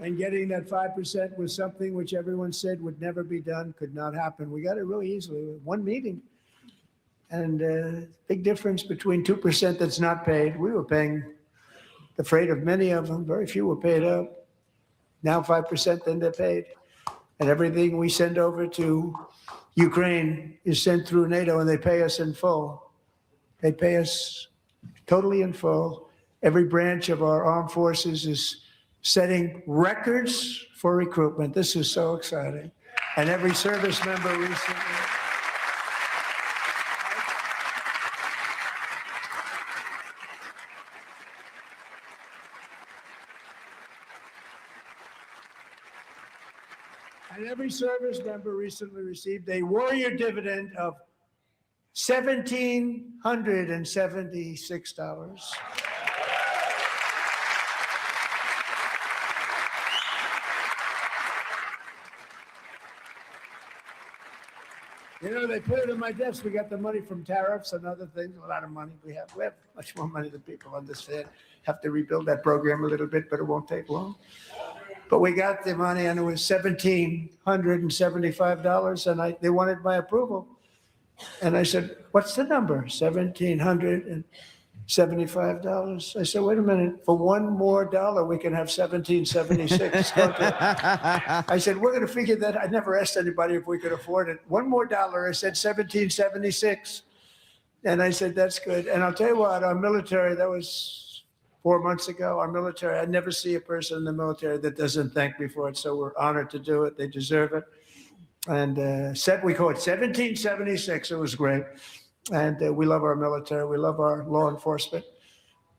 And getting that 5% was something which everyone said would never be done, could not happen. We got it really easily with one meeting. And big difference between 2% that's not paid. We were paying the freight of many of them. Very few were paid up. Now 5%, then they're paid. And everything we send over to Ukraine is sent through NATO, and they pay us in full. They pay us totally in full. Every branch of our armed forces is setting records for recruitment. This is so exciting. And every service member recently. And every service member recently received a warrior dividend of $1,776. You know, they put it in my desk. We got the money from tariffs and other things, a lot of money we have. We have much more money than people understand. Have to rebuild that program a little bit, but it won't take long. But we got the money, and it was $1,775, and they wanted my approval. And I said, what's the number? $1,775. I said, wait a minute, for $1 more, we can have $1,776. I said, we're going to figure that. I never asked anybody if we could afford it. $1 more, I said $1,776. And I said, that's good. And I'll tell you what, our military, that was 4 months ago, our military, I never see a person in the military that doesn't thank me for it. So we're honored to do it. They deserve it. And we call it 1776. It was great. And we love our military. We love our law enforcement.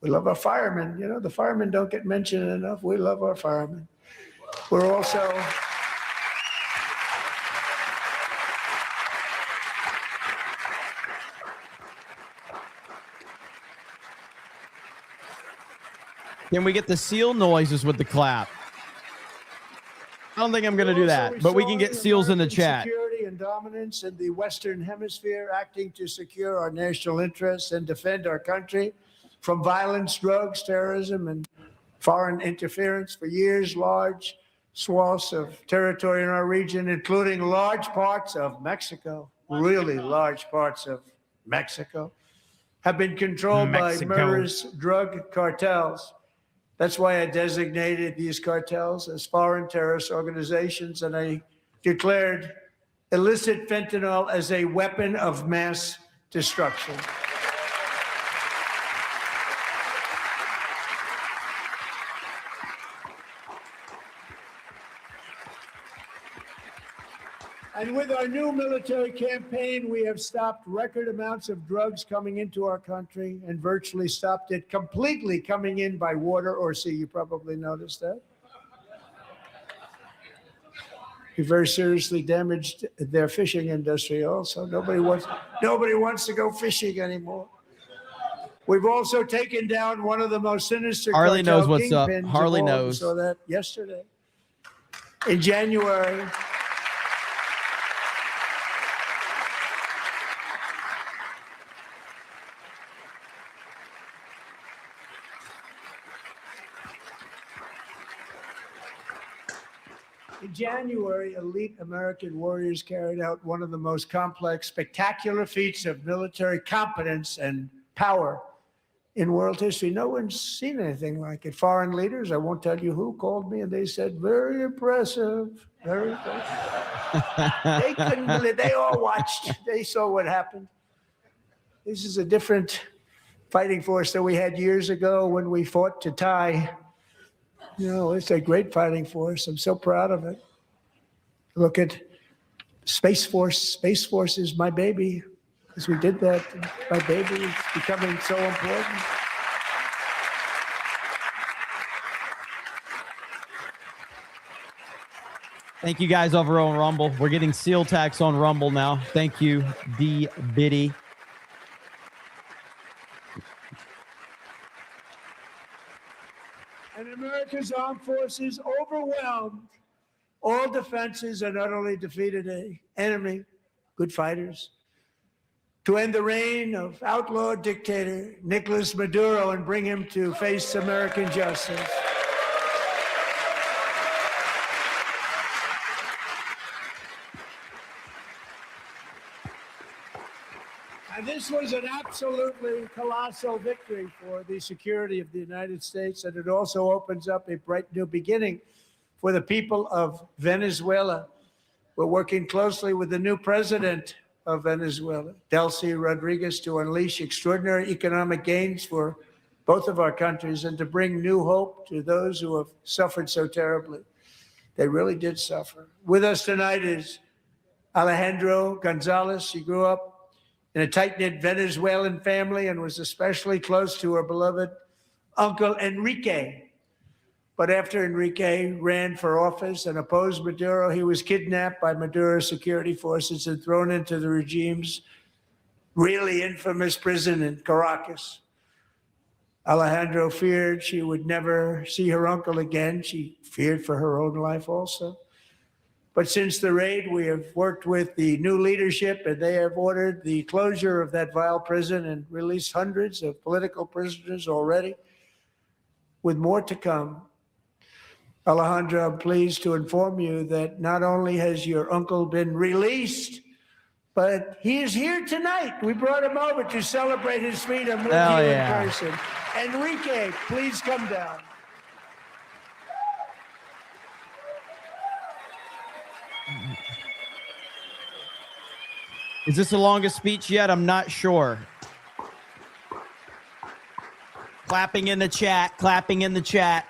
We love our firemen. You know, the firemen don't get mentioned enough. We love our firemen. We're also... Can we get the seal noises with the clap? I don't think I'm going to do that, but we can get seals in the chat. Security and dominance in the Western Hemisphere, acting to secure our national interests and defend our country from violence, drugs, terrorism, and foreign interference. For years, large swaths of territory in our region, including large parts of Mexico, really large parts of Mexico, have been controlled by murderous drug cartels. That's why I designated these cartels as foreign terrorist organizations, and I declared illicit fentanyl as a weapon of mass destruction. And with our new military campaign, we have stopped record amounts of drugs coming into our country and virtually stopped it completely coming in by water or sea. You probably noticed that. We very seriously damaged their fishing industry also. Nobody wants to go fishing anymore. We've also taken down one of the most sinister Harley knows cartel what's up. kingpins of Harley all. knows. We saw that yesterday. In January, elite American warriors carried out one of the most complex, spectacular feats of military competence and power in world history. No one's seen anything like it. Foreign leaders, I won't tell you who, called me and they said, very impressive, very impressive. They couldn't believe, they all watched, they saw what happened. This is a different fighting force than we had years ago when we fought to tie. You know, it's a great fighting force. I'm so proud of it. Look at Space Force. Space Force is my baby because we did that. My baby is becoming so important. Thank you guys over on Rumble. We're getting seal tax on Rumble now. Thank you, D. Biddy. And America's armed forces overwhelmed all defenses and utterly defeated an enemy, good fighters, to end the reign of outlawed dictator Nicolas Maduro and bring him to face American justice. And this was an absolutely colossal victory for the security of the United States, and it also opens up a bright new beginning for the people of Venezuela. We're working closely with the new president of Venezuela, Delcy Rodriguez, to unleash extraordinary economic gains for both of our countries and to bring new hope to those who have suffered so terribly. They really did suffer. With us tonight is Alejandro Gonzalez. She grew up in a tight-knit Venezuelan family and was especially close to her beloved uncle Enrique. But after Enrique ran for office and opposed Maduro, he was kidnapped by Maduro's security forces and thrown into the regime's really infamous prison in Caracas. Alejandro feared she would never see her uncle again. She feared for her own life also. But since the raid, we have worked with the new leadership, and they have ordered the closure of that vile prison and released hundreds of political prisoners already, with more to come. Alejandro, I'm pleased to inform you that not only has your uncle been released, but he is here tonight. We brought him over to celebrate his freedom with you in person. Enrique, please come down. Is this the longest speech yet? I'm not sure. Clapping in the chat, clapping in the chat.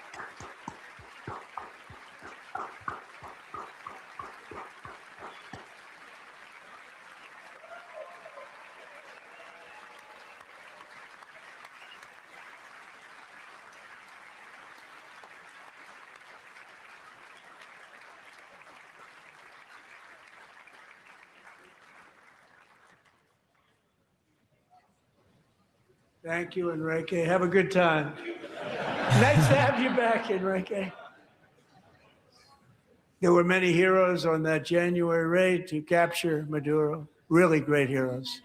Thank you, Enrique. Have a good time. Nice to have you back, Enrique. There were many heroes on that January raid to capture Maduro. Really great heroes.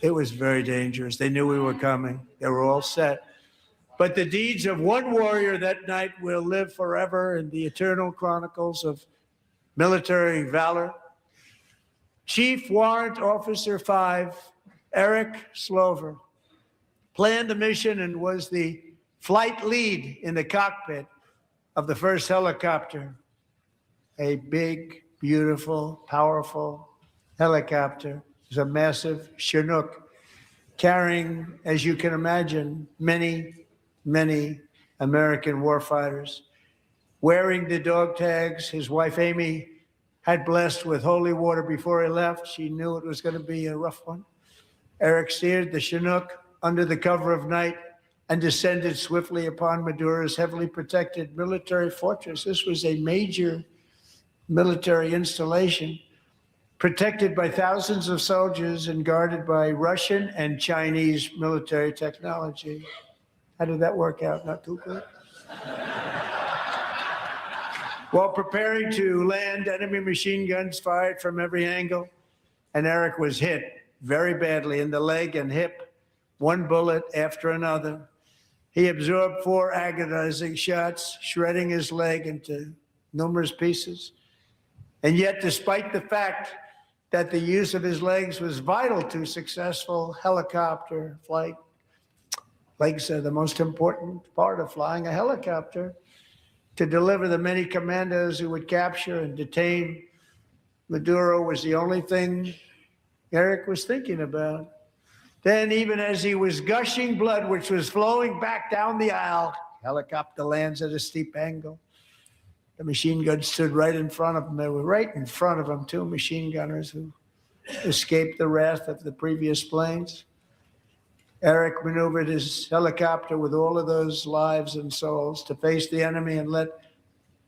It was very dangerous. They knew we were coming. They were all set. But the deeds of one warrior that night will live forever in the eternal chronicles of military valor. Chief Warrant Officer 5, Eric Slover, planned the mission and was the flight lead in the cockpit of the first helicopter. A big, beautiful, powerful helicopter. It was a massive Chinook carrying, as you can imagine, many, many American warfighters. Wearing the dog tags, his wife Amy had blessed with holy water before he left. She knew it was going to be a rough one. Eric steered the Chinook under the cover of night and descended swiftly upon Maduro's heavily protected military fortress. This was a major military installation protected by thousands of soldiers and guarded by Russian and Chinese military technology. How did that work out? Not too good. While preparing to land, enemy machine guns fired from every angle, and Eric was hit very badly in the leg and hip, one bullet after another. He absorbed 4 agonizing shots, shredding his leg into numerous pieces. And yet, despite the fact that the use of his legs was vital to successful helicopter flight, legs are the most important part of flying a helicopter, to deliver the many commandos who would capture and detain Maduro was the only thing Eric was thinking about. Then, even as he was gushing blood, which was flowing back down the aisle, helicopter lands at a steep angle. The machine gun stood right in front of him. They were right in front of him, two machine gunners who escaped the wrath of the previous planes. Eric maneuvered his helicopter with all of those lives and souls to face the enemy and let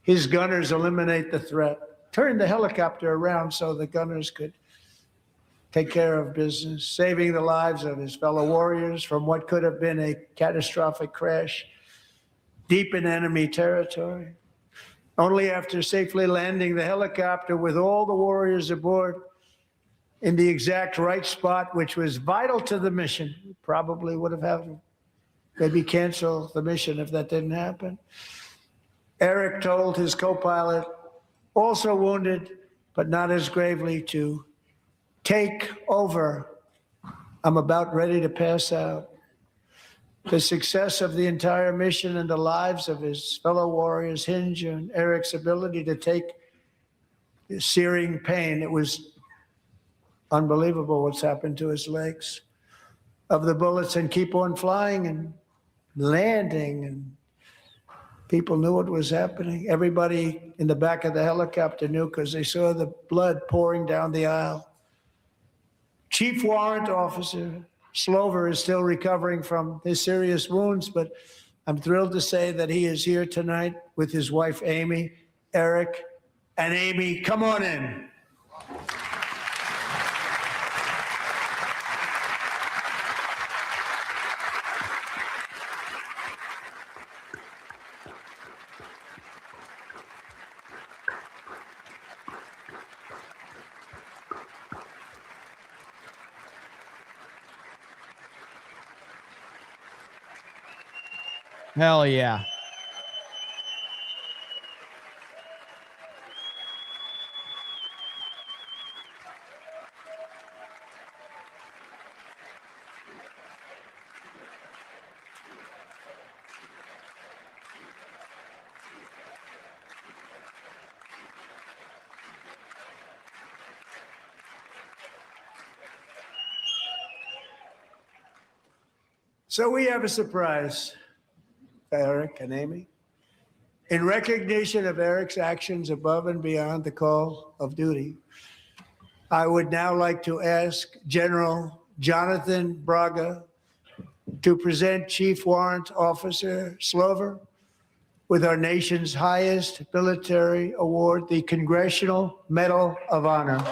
his gunners eliminate the threat. Turned the helicopter around so the gunners could take care of business, saving the lives of his fellow warriors from what could have been a catastrophic crash deep in enemy territory. Only after safely landing the helicopter with all the warriors aboard in the exact right spot, which was vital to the mission, probably would have had to maybe cancel the mission if that didn't happen. Eric told his co-pilot, also wounded, but not as gravely, to take over. I'm about ready to pass out. The success of the entire mission and the lives of his fellow warriors hinge on Eric's ability to take the searing pain. It was unbelievable what's happened to his legs of the bullets and keep on flying and landing, and people knew what was happening. Everybody in the back of the helicopter knew because they saw the blood pouring down the aisle. Chief Warrant Officer Slover is still recovering from his serious wounds, but I'm thrilled to say that he is here tonight with his wife, Amy, Eric, and Amy, come on in. Hell yeah. So we have a surprise, Eric and Amy. In recognition of Eric's actions above and beyond the call of duty, I would now like to ask General Jonathan Braga to present Chief Warrant Officer Slover with our nation's highest military award, the Congressional Medal of Honor.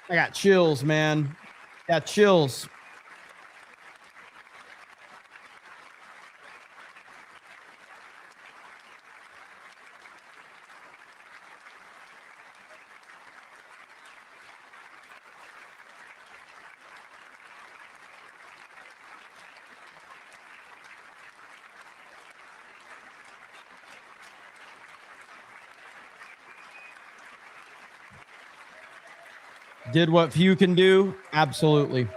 I got chills, man. Got chills. Did what few can do? Absolutely.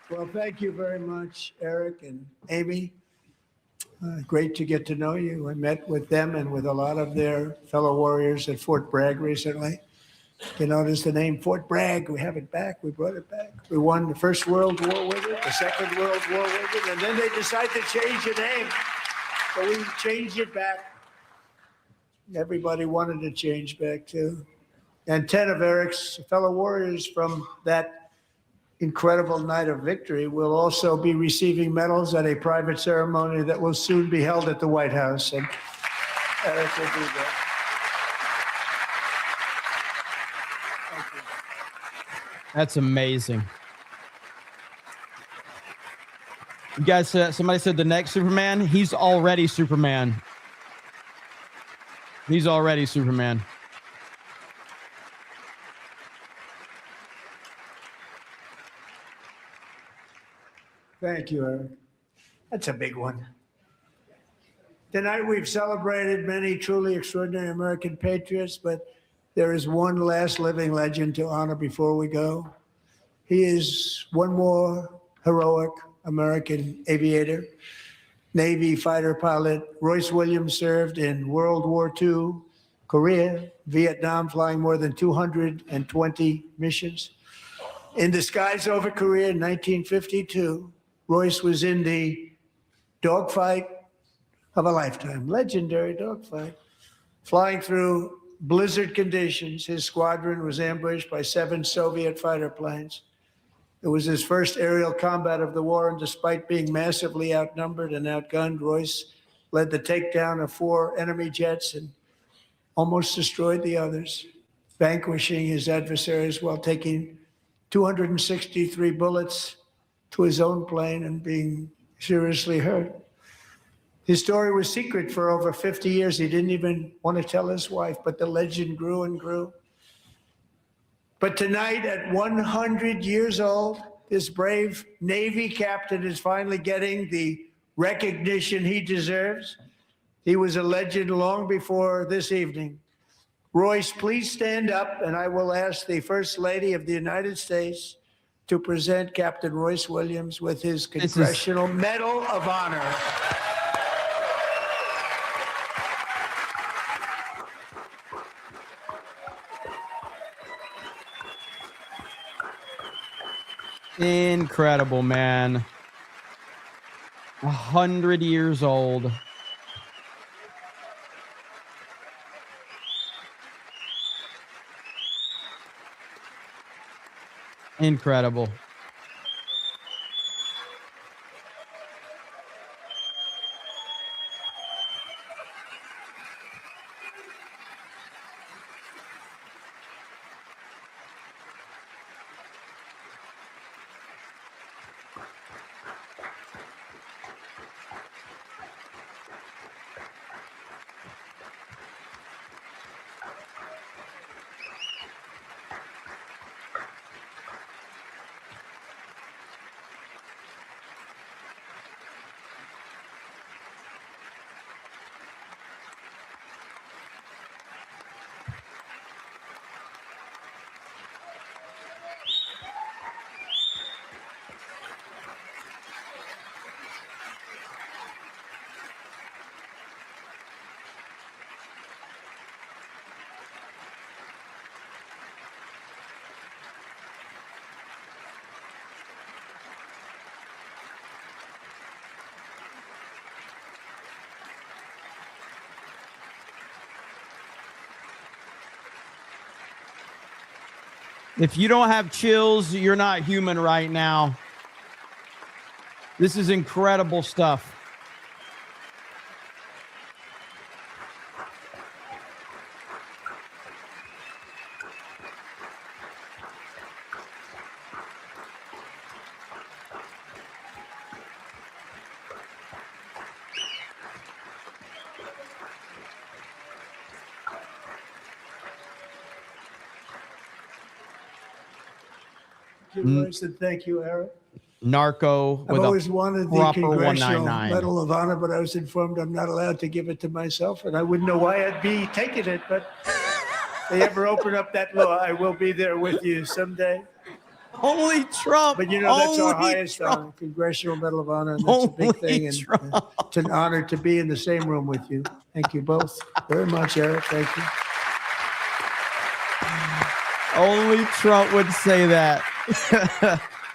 Well, thank you very much, Eric and Amy. Great to get to know you. I met with them and with a lot of their fellow warriors at Fort Bragg recently. You notice the name Fort Bragg, we have it back, we brought it back. We won the First World War with it, the Second World War with it, and then they decided to change the name. So we changed it back. Everybody wanted to change back too. And 10 of Eric's fellow warriors from that incredible night of victory will also be receiving medals at a private ceremony that will soon be held at the White House. And Eric will do that. That's amazing. You guys said, somebody said the next Superman, he's already Superman. He's already Superman. Thank you, Eric. That's a big one. Tonight we've celebrated many truly extraordinary American patriots, but there is one last living legend to honor before we go. He is one more heroic American aviator, Navy fighter pilot. Royce Williams served in World War II, Korea, Vietnam, flying more than 220 missions. In the skies over Korea in 1952, Royce was in the dogfight of a lifetime, legendary dogfight. Flying through blizzard conditions, his squadron was ambushed by 7 Soviet fighter planes. It was his first aerial combat of the war, and despite being massively outnumbered and outgunned, Royce led the takedown of 4 enemy jets and almost destroyed the others, vanquishing his adversaries while taking 263 bullets to his own plane and being seriously hurt. His story was secret for over 50 years. He didn't even want to tell his wife, but the legend grew and grew. But tonight, at 100 years old, this brave Navy captain is finally getting the recognition he deserves. He was a legend long before this evening. Royce, please stand up, and I will ask the First Lady of the United States to present Captain Royce Williams with his Congressional Medal of Honor. Incredible, man. 100 years old. Incredible. If you don't have chills, you're not human right now. This is incredible stuff. Thank you, Royce, and thank you, Eric. Narco I've with always a wanted the proper Congressional 199. Medal of Honor, but I was informed I'm not allowed to give it to myself, and I wouldn't know why I'd be taking it, but if they ever open up that law, I will be there with you someday. Holy Trump! But you know, that's our Holy highest Trump. honor, Congressional Medal of Honor, and that's a big Holy thing, and it's an honor to be in the same room with you. Thank you both very much, Eric. Thank you. Only Trump would say that.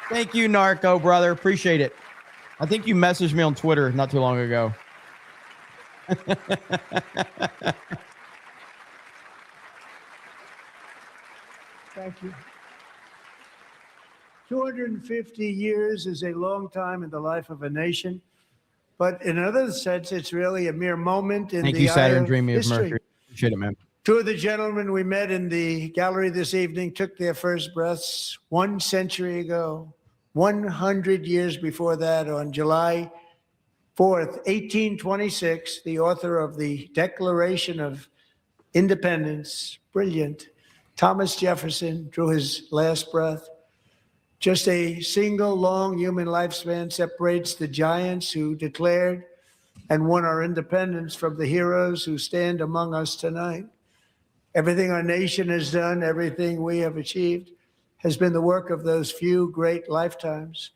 Thank you, Narco, brother. Appreciate it. I think you messaged me on Twitter not too long ago. Thank you. 250 years is a long time in the life of a nation, but in another sense, it's really a mere moment in Thank the you, eye Saturn of Dreamy of history. Mercury. Appreciate it, man. 2 of the gentlemen we met in the gallery this evening took their first breaths 1 century ago, 100 years before that, on July 4th, 1826, the author of the Declaration of independence, brilliant. Thomas Jefferson drew his last breath. Just a single long human lifespan separates the giants who declared and won our independence from the heroes who stand among us tonight. Everything our nation has done, everything we have achieved, has been the work of those few great lifetimes.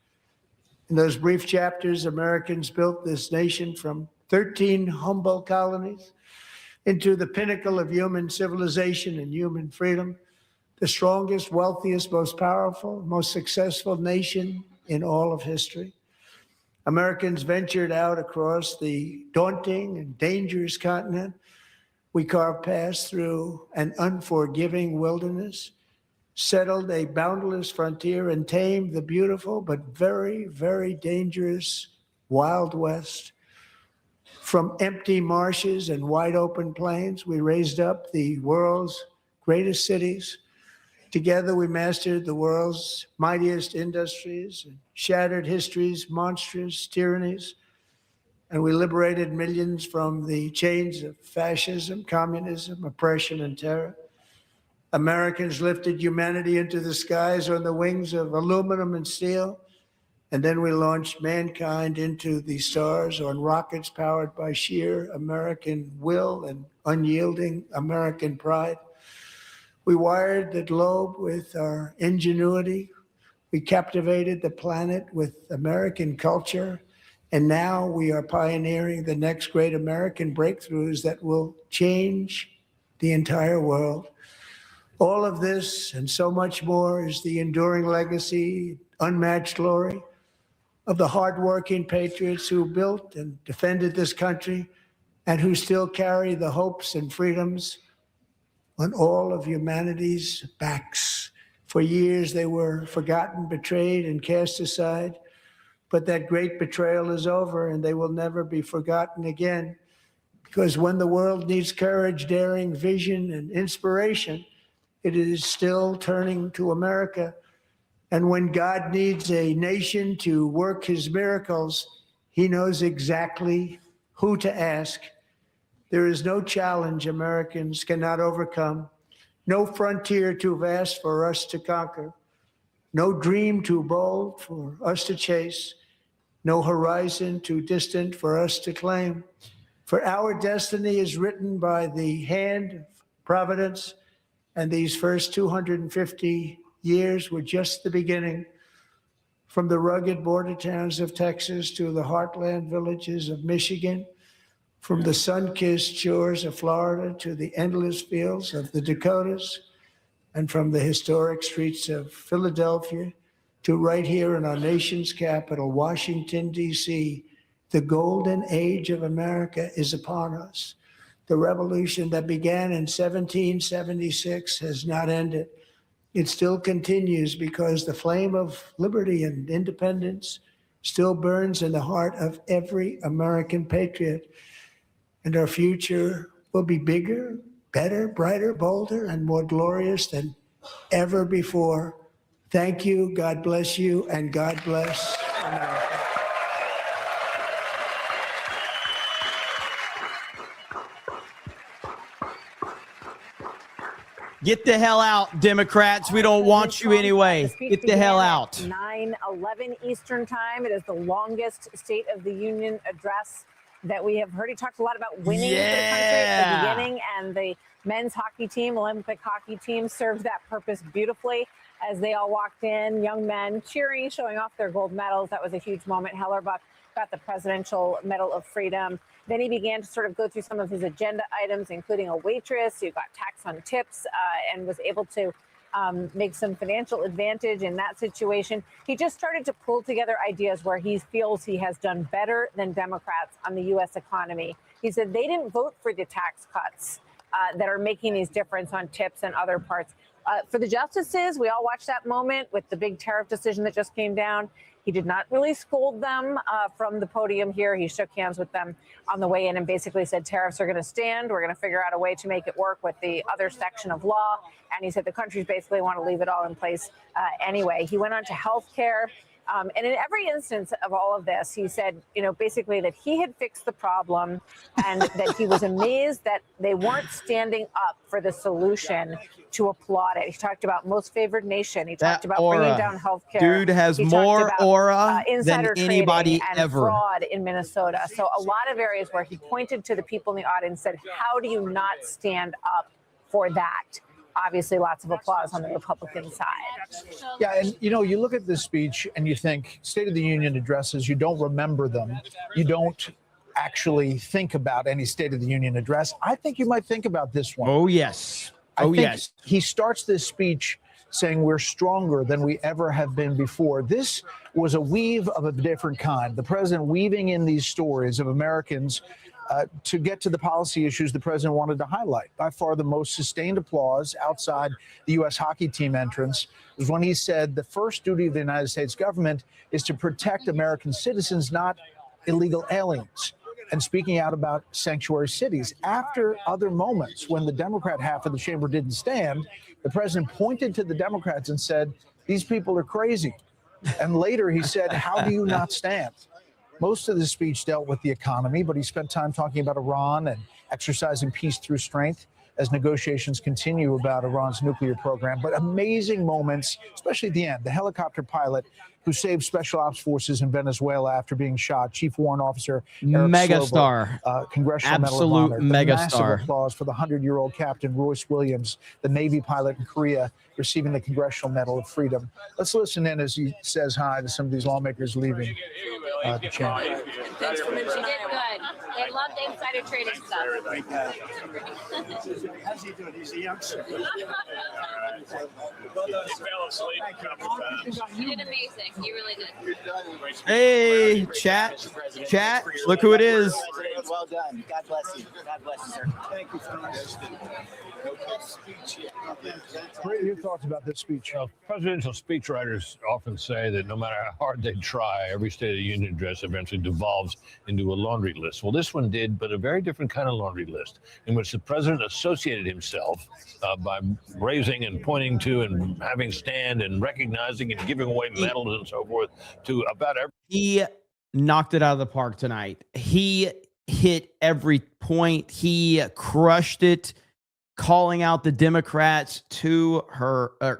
In those brief chapters, Americans built this nation from 13 humble colonies into the pinnacle of human civilization and human freedom, the strongest, wealthiest, most powerful, most successful nation in all of history. Americans ventured out across the daunting and dangerous continent. We carved paths through an unforgiving wilderness, settled a boundless frontier, and tamed the beautiful but very, very dangerous Wild West. From empty marshes and wide open plains, we raised up the world's greatest cities. Together, we mastered the world's mightiest industries and shattered history's monstrous tyrannies. And we liberated millions from the chains of fascism, communism, oppression, and terror. Americans lifted humanity into the skies on the wings of aluminum and steel. And then we launched mankind into the stars on rockets powered by sheer American will and unyielding American pride. We wired the globe with our ingenuity. We captivated the planet with American culture. And now we are pioneering the next great American breakthroughs that will change the entire world. All of this and so much more is the enduring legacy, unmatched glory of the hardworking patriots who built and defended this country and who still carry the hopes and freedoms on all of humanity's backs. For years, they were forgotten, betrayed, and cast aside. But that great betrayal is over, and they will never be forgotten again. Because when the world needs courage, daring, vision, and inspiration, it is still turning to America. And when God needs a nation to work his miracles, he knows exactly who to ask. There is no challenge Americans cannot overcome, no frontier too vast for us to conquer, no dream too bold for us to chase, no horizon too distant for us to claim. For our destiny is written by the hand of providence, and these first 250 years were just the beginning. From the rugged border towns of Texas to the heartland villages of Michigan, from the sun-kissed shores of Florida to the endless fields of the Dakotas, and from the historic streets of Philadelphia to right here in our nation's capital, Washington, D.C., the golden age of America is upon us. The revolution that began in 1776 has not ended. It still continues because the flame of liberty and independence still burns in the heart of every American patriot. And our future will be bigger, better, brighter, bolder, and more glorious than ever before. Thank you, God bless you, and God bless America. Get the hell out, Democrats. We don't want you anyway. Get the hell out. 9:11 Eastern Time. It is the longest State of the Union address that we have heard. He talked a lot about winning for the country at the beginning, and the men's hockey team, Olympic hockey team, served that purpose beautifully as they all walked in, young men cheering, showing off their gold medals. That was a huge moment. Hellerbuck got the Presidential Medal of Freedom. Then he began to sort of go through some of his agenda items, including a waitress who got tax on tips and was able to make some financial advantage in that situation. He just started to pull together ideas where he feels he has done better than Democrats on the U.S. economy. He said they didn't vote for the tax cuts that are making these difference on tips and other parts. For the justices, we all watched that moment with the big tariff decision that just came down. He did not really scold them from the podium here. He shook hands with them on the way in and basically said tariffs are going to stand. We're going to figure out a way to make it work with the other section of law. And he said the countries basically want to leave it all in place anyway. He went on to health care. And in every instance of all of this, he said, basically that he had fixed the problem and that he was amazed that they weren't standing up for the solution to applaud it. He talked about most favored nation. He talked about bringing down healthcare. Dude has He talked more about, aura than insider trading anybody and ever. fraud in Minnesota. So a lot of areas where he pointed to the people in the audience and said, how do you not stand up for that? Obviously, lots of applause on the Republican side. Yeah, and you look at this speech and you think State of the Union addresses, you don't remember them. You don't actually think about any State of the Union address. I think you might think about this one. Oh, yes. I think he starts this speech saying we're stronger than we ever have been before. This was a weave of a different kind. The president weaving in these stories of Americans to get to the policy issues the president wanted to highlight. By far the most sustained applause outside the U.S. hockey team entrance was when he said the first duty of the United States government is to protect American citizens, not illegal aliens. And speaking out about sanctuary cities. After other moments when the Democrat half of the chamber didn't stand, the president pointed to the Democrats and said, these people are crazy. And later he said, how do you not stand? Most of the speech dealt with the economy, but he spent time talking about Iran and exercising peace through strength as negotiations continue about Iran's nuclear program. But amazing moments, especially at the end. The helicopter pilot who saved special ops forces in Venezuela after being shot, Chief Warrant Officer Eric Megastar. Slovo, Congressional Absolute Medal of Honor. The massive megastar. applause for the 100-year-old Captain Royce Williams, the Navy pilot in Korea, receiving the Congressional Medal of Freedom. Let's listen in as he says hi to some of these lawmakers leaving the chamber. Thanks for mentioning it. Good. They love the insider trading stuff. How's he doing? He's a youngster. You did amazing. You really did. Hey, chat. Look who it is. Well done. God bless you. God bless you, sir. Thank you so much. Your thoughts about this speech? Presidential speechwriters often say that no matter how hard they try, every State of the Union address eventually devolves into a laundry list. Well, this one did, but a very different kind of laundry list in which the president associated himself by raising and pointing to and having stand and recognizing and giving away medals and so forth to about every. He knocked it out of the park tonight. He hit every point. He crushed it, calling out the Democrats to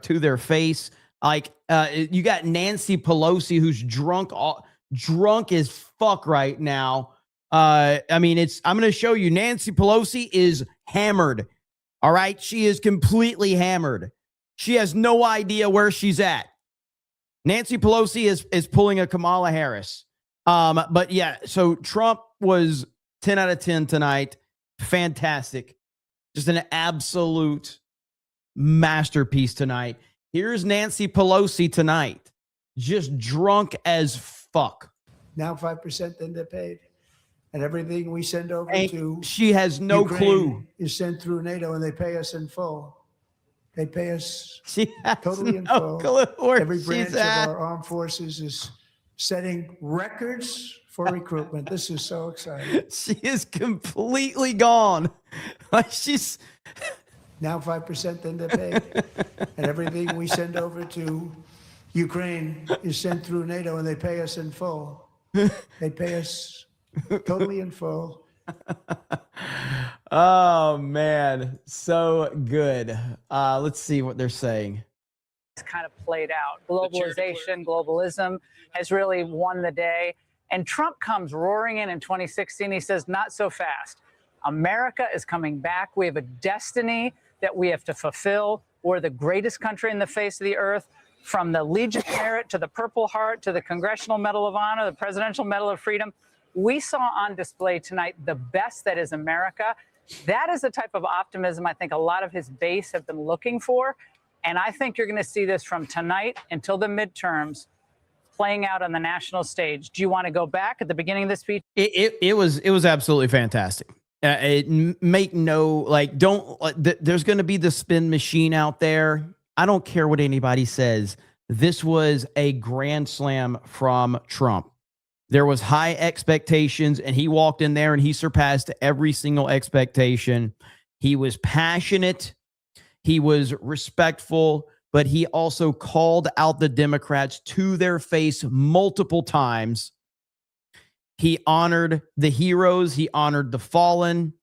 their face. Like you got Nancy Pelosi, who's drunk as fuck right now. I'm going to show you. Nancy Pelosi is hammered. All right. She is completely hammered. She has no idea where she's at. Nancy Pelosi is pulling a Kamala Harris. But yeah, so Trump was 10 out of 10 tonight. Fantastic. Just an absolute masterpiece tonight. Here's Nancy Pelosi tonight. Just drunk as fuck. Now 5% then they're paid. And everything we send over to she has no Ukraine clue. Is sent through NATO and they pay us in full. They pay us she totally in no full. Clue where Every branch she's of at. our armed forces is setting records for recruitment. This is so exciting. She is completely gone. Like she's now 5% then they're paid. And everything we send over to Ukraine is sent through NATO and they pay us in full. They pay us totally in full. Oh man, so good. Let's see what they're saying. It's kind of played out. Globalization, globalism has really won the day. And Trump comes roaring in 2016. He says, not so fast. America is coming back. We have a destiny that we have to fulfill. We're the greatest country in the face of the earth. From the Legion of Merit to the Purple Heart to the Congressional Medal of Honor, the Presidential Medal of Freedom. We saw on display tonight the best that is America. That is the type of optimism I think a lot of his base have been looking for. And I think you're going to see this from tonight until the midterms playing out on the national stage. Do you want to go back at the beginning of the speech? It was absolutely fantastic. There's going to be the spin machine out there. I don't care what anybody says. This was a grand slam from Trump. There was high expectations, and he walked in there and he surpassed every single expectation. He was passionate. He was respectful. but he also called out the Democrats to their face multiple times. He honored the heroes. He honored the fallen.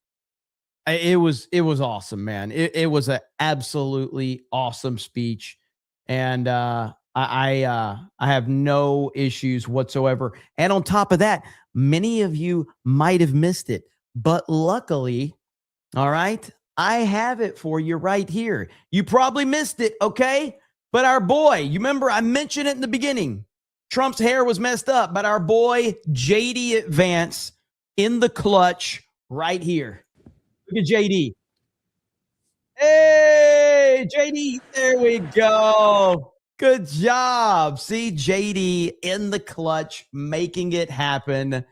It was awesome, man. It was an absolutely awesome speech. And I have no issues whatsoever. And on top of that, many of you might have missed it, but luckily, all right, I have it for you right here. You probably missed it, okay? But our boy, you remember I mentioned it in the beginning. Trump's hair was messed up, but our boy JD Vance in the clutch right here. Look at JD. Hey, JD, there we go. Good job. See, JD in the clutch, making it happen.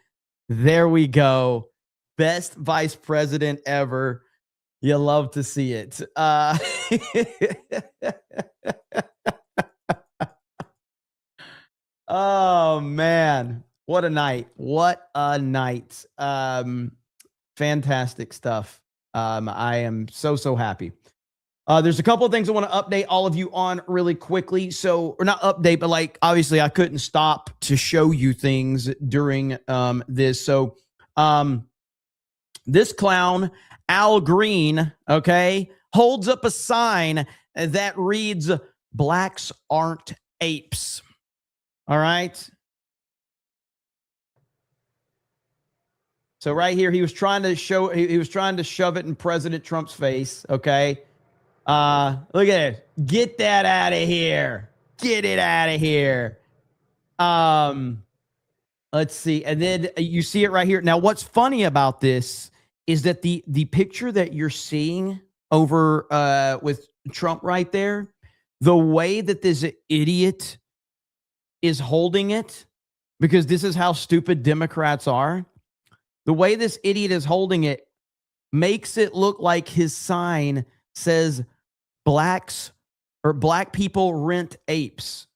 There we go. Best vice president ever. You love to see it. Oh, man. What a night. What a night. Fantastic stuff. I am so happy. There's a couple of things I want to update all of you on really quickly. So, or not update, but like, obviously I couldn't stop to show you things during this. So, this clown, Al Green, okay, holds up a sign that reads, "Blacks aren't apes." All right. So right here, he was trying to shove it in President Trump's face. Okay. Look at it. Get that out of here. Get it out of here. Let's see. And then you see it right here. Now, what's funny about this is that the picture that you're seeing over with Trump right there, the way that this idiot is holding it, because this is how stupid Democrats are. The way this idiot is holding it makes it look like his sign says black people rent apes.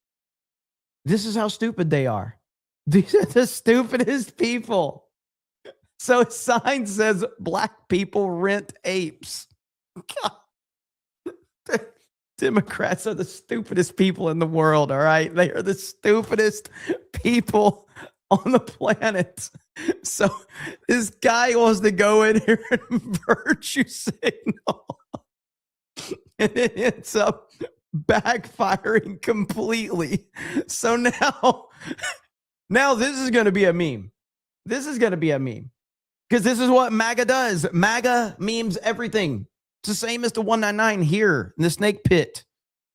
This is how stupid they are. These are the stupidest people. So his sign says black people rent apes. God. Democrats are the stupidest people in the world, all right? They are the stupidest people on the planet. So this guy wants to go in here and virtue signal. And it ends up backfiring completely. So now this is going to be a meme. This is going to be a meme. Because this is what MAGA does. MAGA memes everything. It's the same as the 199 here in the snake pit.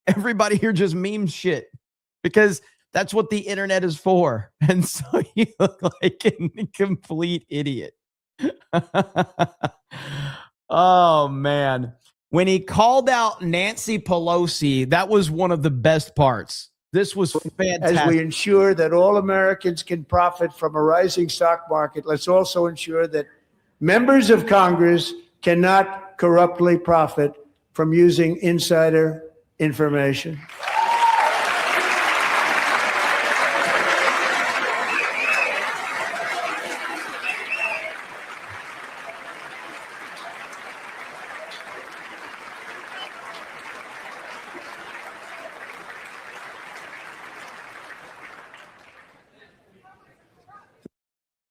Everybody here just memes shit because that's what the internet is for. And so you look like a complete idiot. Oh, man. When he called out Nancy Pelosi, that was one of the best parts. This was fantastic. As we ensure that all Americans can profit from a rising stock market, let's also ensure that members of Congress cannot corruptly profit from using insider information.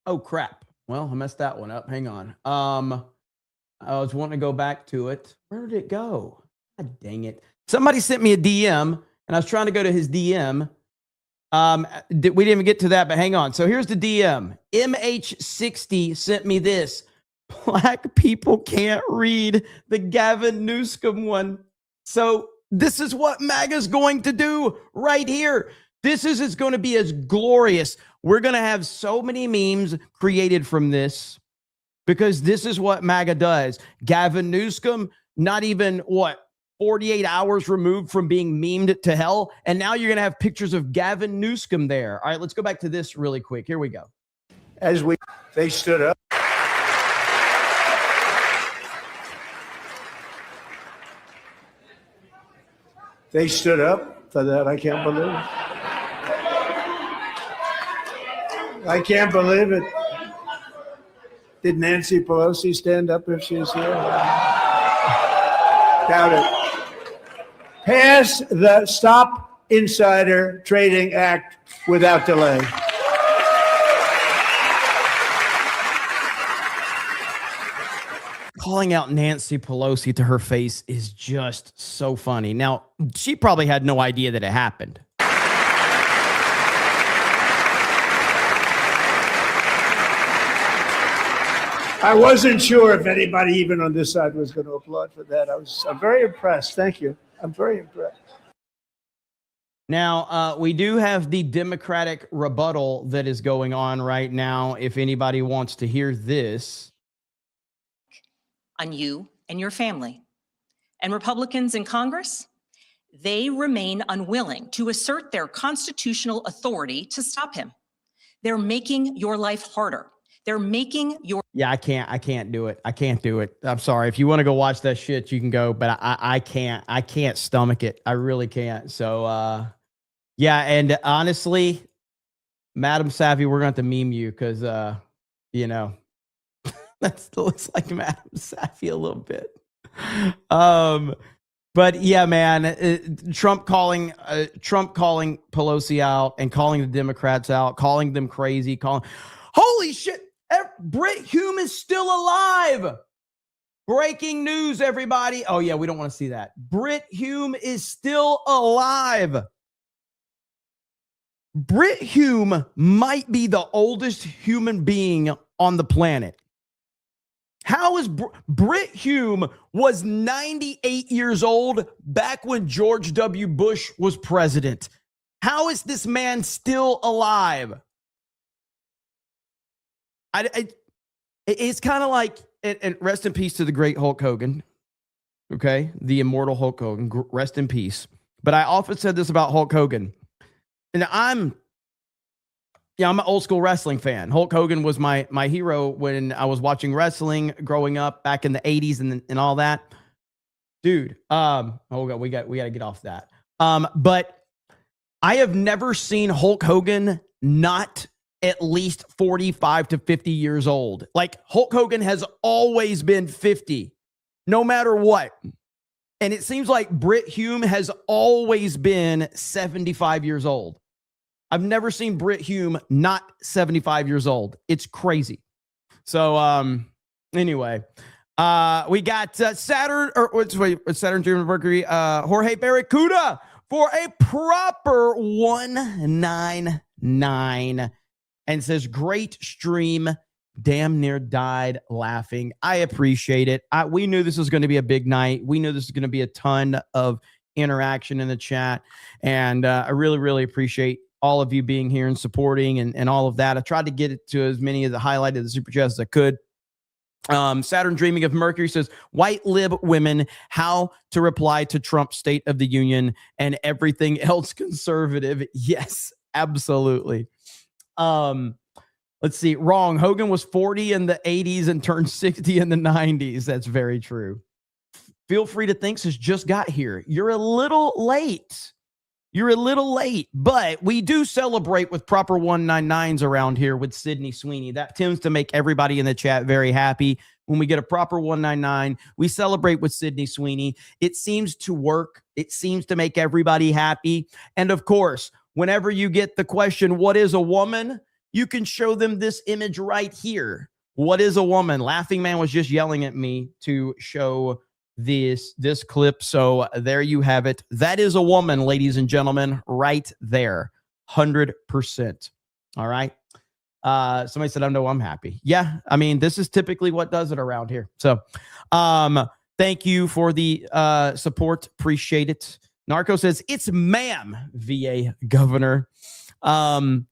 Oh, crap. Well, I messed that one up. Hang on. I was wanting to go back to it. Where did it go? God dang it. Somebody sent me a DM, and I was trying to go to his DM. We didn't even get to that, but hang on. So here's the DM. MH60 sent me this. Black people can't read the Gavin Newsom one. So this is what MAGA's going to do right here. This is going to be as glorious. We're going to have so many memes created from this because this is what MAGA does. Gavin Newsom, not even 48 hours removed from being memed to hell. And now you're going to have pictures of Gavin Newsom there. All right, let's go back to this really quick. Here we go. They stood up. They stood up for that. I can't believe it. I can't believe it. Did Nancy Pelosi stand up if she's here? Doubt it. pass the Stop Insider Trading Act without delay. Calling out Nancy Pelosi to her face is just so funny. Now, she probably had no idea that it happened. I wasn't sure if anybody even on this side was going to applaud for that. I'm very impressed. Thank you. I'm very impressed. Now, we do have the Democratic rebuttal that is going on right now. If anybody wants to hear this. On you and your family. And Republicans in Congress, they remain unwilling to assert their constitutional authority to stop him. They're making your life harder. They're making your... Yeah, I can't do it. I can't do it. I'm sorry. If you want to go watch that shit, you can go, but I can't stomach it. I really can't. So, yeah. And honestly, Madam Savvy, we're going to have to meme you because, you know, that still looks like Madam Savvy a little bit. But yeah, man, Trump calling Pelosi out and calling the Democrats out, calling them crazy, holy shit, Brit Hume is still alive. Breaking news, everybody. Oh yeah, we don't want to see that. Brit Hume is still alive. Brit Hume might be the oldest human being on the planet. How is Brit Hume was 98 years old back when George W. Bush was president? How is this man still alive? It's kind of like, and rest in peace to the great Hulk Hogan. Okay, the immortal Hulk Hogan. Rest in peace. But I often said this about Hulk Hogan, and I'm an old school wrestling fan. Hulk Hogan was my hero when I was watching wrestling growing up back in the 80s and all that. Dude, oh God, we got to get off that. But I have never seen Hulk Hogan not at least 45 to 50 years old. Like Hulk Hogan has always been 50, no matter what. And it seems like Brit Hume has always been 75 years old. I've never seen Brit Hume not 75 years old. It's crazy. So, anyway, we got Saturn Jupiter Mercury, Jorge Barracuda for a proper 199 and says, great stream. Damn near died laughing. I appreciate it. We knew this was going to be a big night. We knew this was going to be a ton of interaction in the chat. And I really, really appreciate all of you being here and supporting and all of that. I tried to get it to as many of the highlighted the super chats as I could. Saturn Dreaming of Mercury says, white lib women, how to reply to Trump's State of the Union and everything else conservative. Yes, absolutely. Let's see. Wrong. Hogan was 40 in the 80s and turned 60 in the 90s. That's very true. Feel free to think has just got here. You're a little late. But we do celebrate with proper 199s around here with Sydney Sweeney. That tends to make everybody in the chat very happy. When we get a proper 199, we celebrate with Sydney Sweeney. It seems to work. It seems to make everybody happy. And of course, whenever you get the question, what is a woman? You can show them this image right here. What is a woman? Laughing Man was just yelling at me to show this clip. So there you have it. That is a woman, ladies and gentlemen, right there. 100%. All right. Somebody said, I'm happy. Yeah. I mean, this is typically what does it around here. So thank you for the support. Appreciate it. Narco says, it's ma'am, VA governor. Random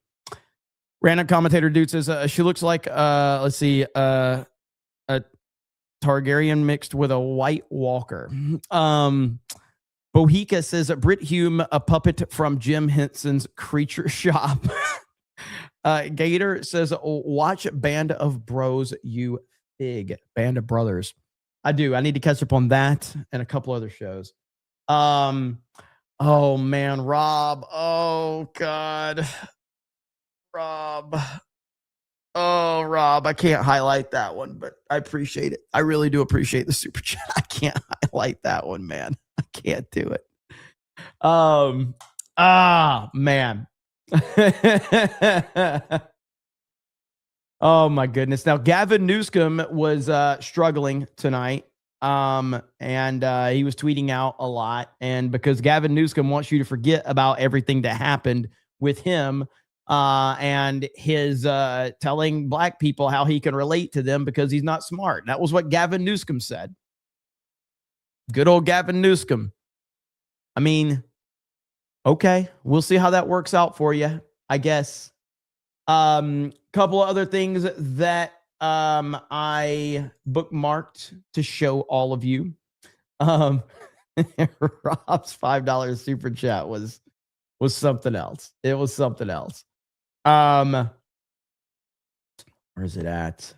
commentator dude says, she looks like, let's see, a Targaryen mixed with a White Walker. Bohica says, Brit Hume, a puppet from Jim Henson's Creature Shop. Gator says, watch Band of Bros, you big Band of Brothers. I do. I need to catch up on that and a couple other shows. Oh man, Rob. Oh God. Rob. Oh, Rob, I can't highlight that one, but I appreciate it. I really do appreciate the super chat. I can't highlight that one, man. I can't do it. Man. Oh my goodness. Now Gavin Newsom was struggling tonight. And he was tweeting out a lot. And because Gavin Newsom wants you to forget about everything that happened with him and his telling black people how he can relate to them because he's not smart. That was what Gavin Newsom said. Good old Gavin Newsom. I mean, okay, we'll see how that works out for you, I guess. Couple of other things that I bookmarked to show all of you. Rob's $5 super chat was something else. It was something else. Where's it at?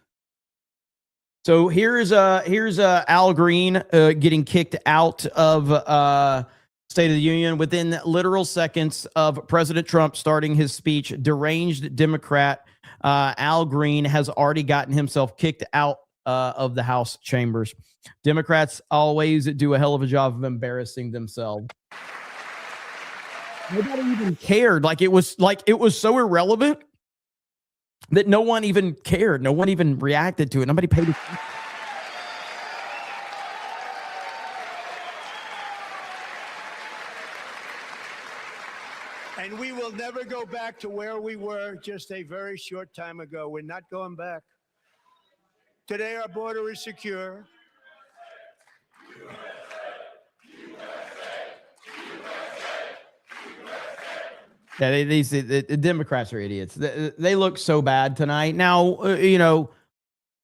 So here's Al Green getting kicked out of State of the Union within literal seconds of President Trump starting his speech. Deranged Democrat Al Green has already gotten himself kicked out of the House chambers. Democrats always do a hell of a job of embarrassing themselves. Nobody even cared. It was so irrelevant that no one even cared. No one even reacted to it. Nobody paid attention. And we will never go back to where we were just a very short time ago. We're not going back. Today, our border is secure. Yeah, the Democrats are idiots. They look so bad tonight. Now,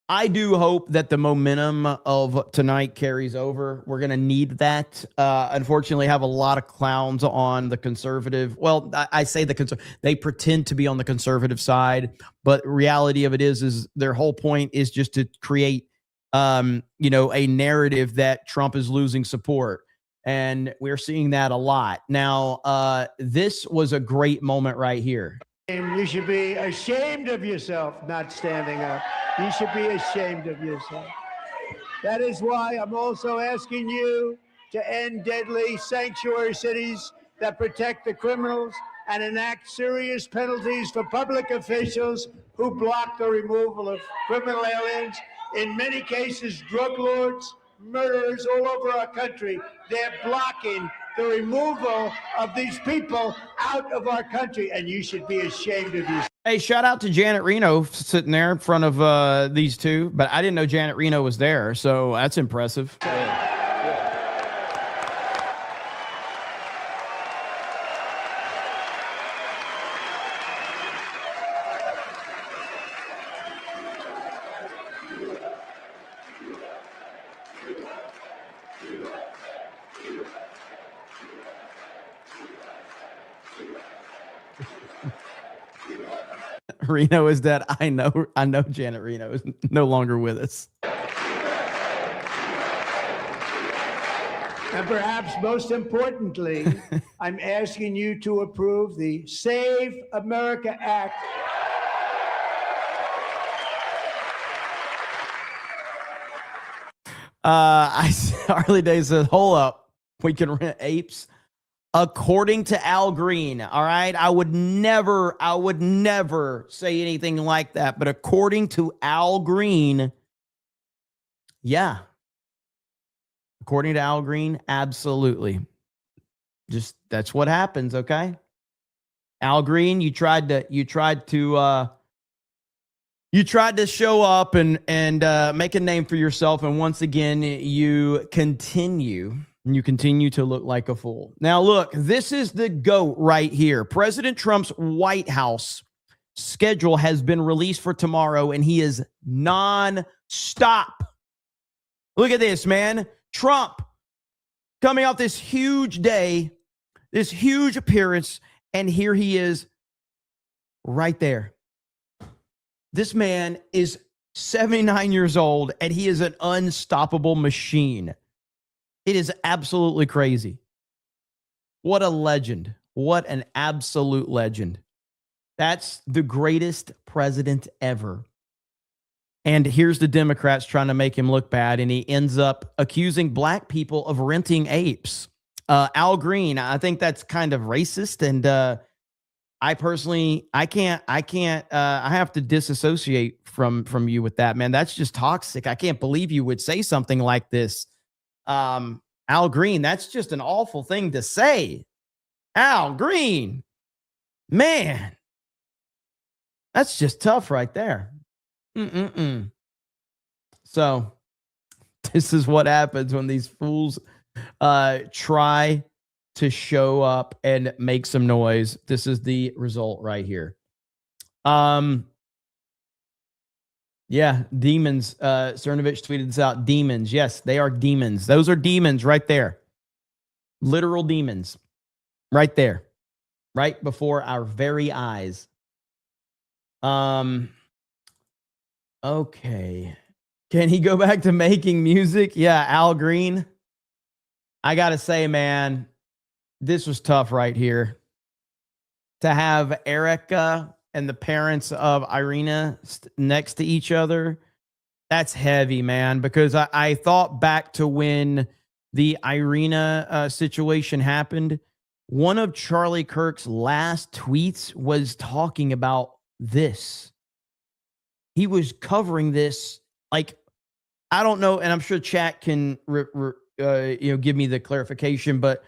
I do hope that the momentum of tonight carries over. We're going to need that. Unfortunately, have a lot of clowns on the conservative. Well, I say they pretend to be on the conservative side, but reality of it is their whole point is just to create, a narrative that Trump is losing support. And we're seeing that a lot. Now, this was a great moment right here. You should be ashamed of yourself not standing up. You should be ashamed of yourself. That is why I'm also asking you to end deadly sanctuary cities that protect the criminals and enact serious penalties for public officials who block the removal of criminal aliens. In many cases, drug lords, murderers all over our country, they're blocking the removal of these people out of our country, and you should be ashamed of yourself. Hey, shout out to Janet Reno sitting there in front of these two, but I didn't know Janet Reno was there, so that's impressive. Reno is dead. I know Janet Reno is no longer with us. And perhaps most importantly, I'm asking you to approve the Save America Act. Harley Day says, hold up, we can rent apes. According to Al Green, all right, I would never say anything like that. But according to Al Green, yeah. According to Al Green, absolutely. Just that's what happens, okay? Al Green, you tried to show up and make a name for yourself, and once again, you continue to look like a fool. Now, look, this is the GOAT right here. President Trump's White House schedule has been released for tomorrow, and he is non-stop. Look at this, man. Trump coming off this huge day, this huge appearance, and here he is right there. This man is 79 years old, and he is an unstoppable machine. It is absolutely crazy. What a legend. What an absolute legend. That's the greatest president ever. And here's the Democrats trying to make him look bad, and he ends up accusing black people of renting apes. Al Green, I think that's kind of racist. And I personally, I have to disassociate from you with that, man. That's just toxic. I can't believe you would say something like this. Al Green, that's just an awful thing to say. Al Green, man, that's just tough right there. So this is what happens when these fools try to show up and make some noise. This is the result right here. Yeah, demons. Cernovich tweeted this out. Demons. Yes, they are demons. Those are demons right there. Literal demons. Right there. Right before our very eyes. Okay. Can he go back to making music? Yeah, Al Green. I gotta say, man, this was tough right here. To have Erica and the parents of Irina next to each other, that's heavy, man, because I thought back to when the Irina situation happened. One of Charlie Kirk's last tweets was talking about this. He was covering this, like, I don't know, and I'm sure chat can give me the clarification, but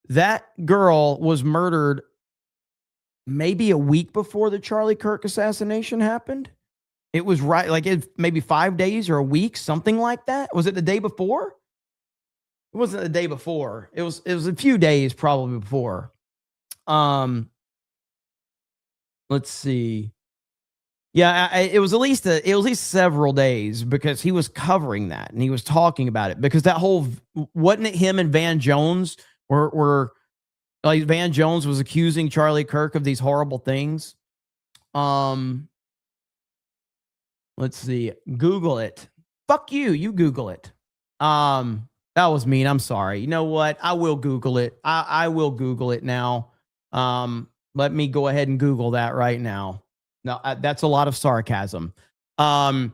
that girl was murdered maybe a week before the Charlie Kirk assassination happened. It was right, like maybe 5 days or a week, something like that. Was it the day before? It wasn't the day before. It was a few days probably before. Let's see. Yeah, it was at least several days, because he was covering that and he was talking about it, because that whole, wasn't it him and Van Jones were like, Van Jones was accusing Charlie Kirk of these horrible things. Let's see. Google it. Fuck you. You Google it. That was mean. I'm sorry. You know what? I will Google it. I will Google it now. Let me go ahead and Google that right now. No, that's a lot of sarcasm. There's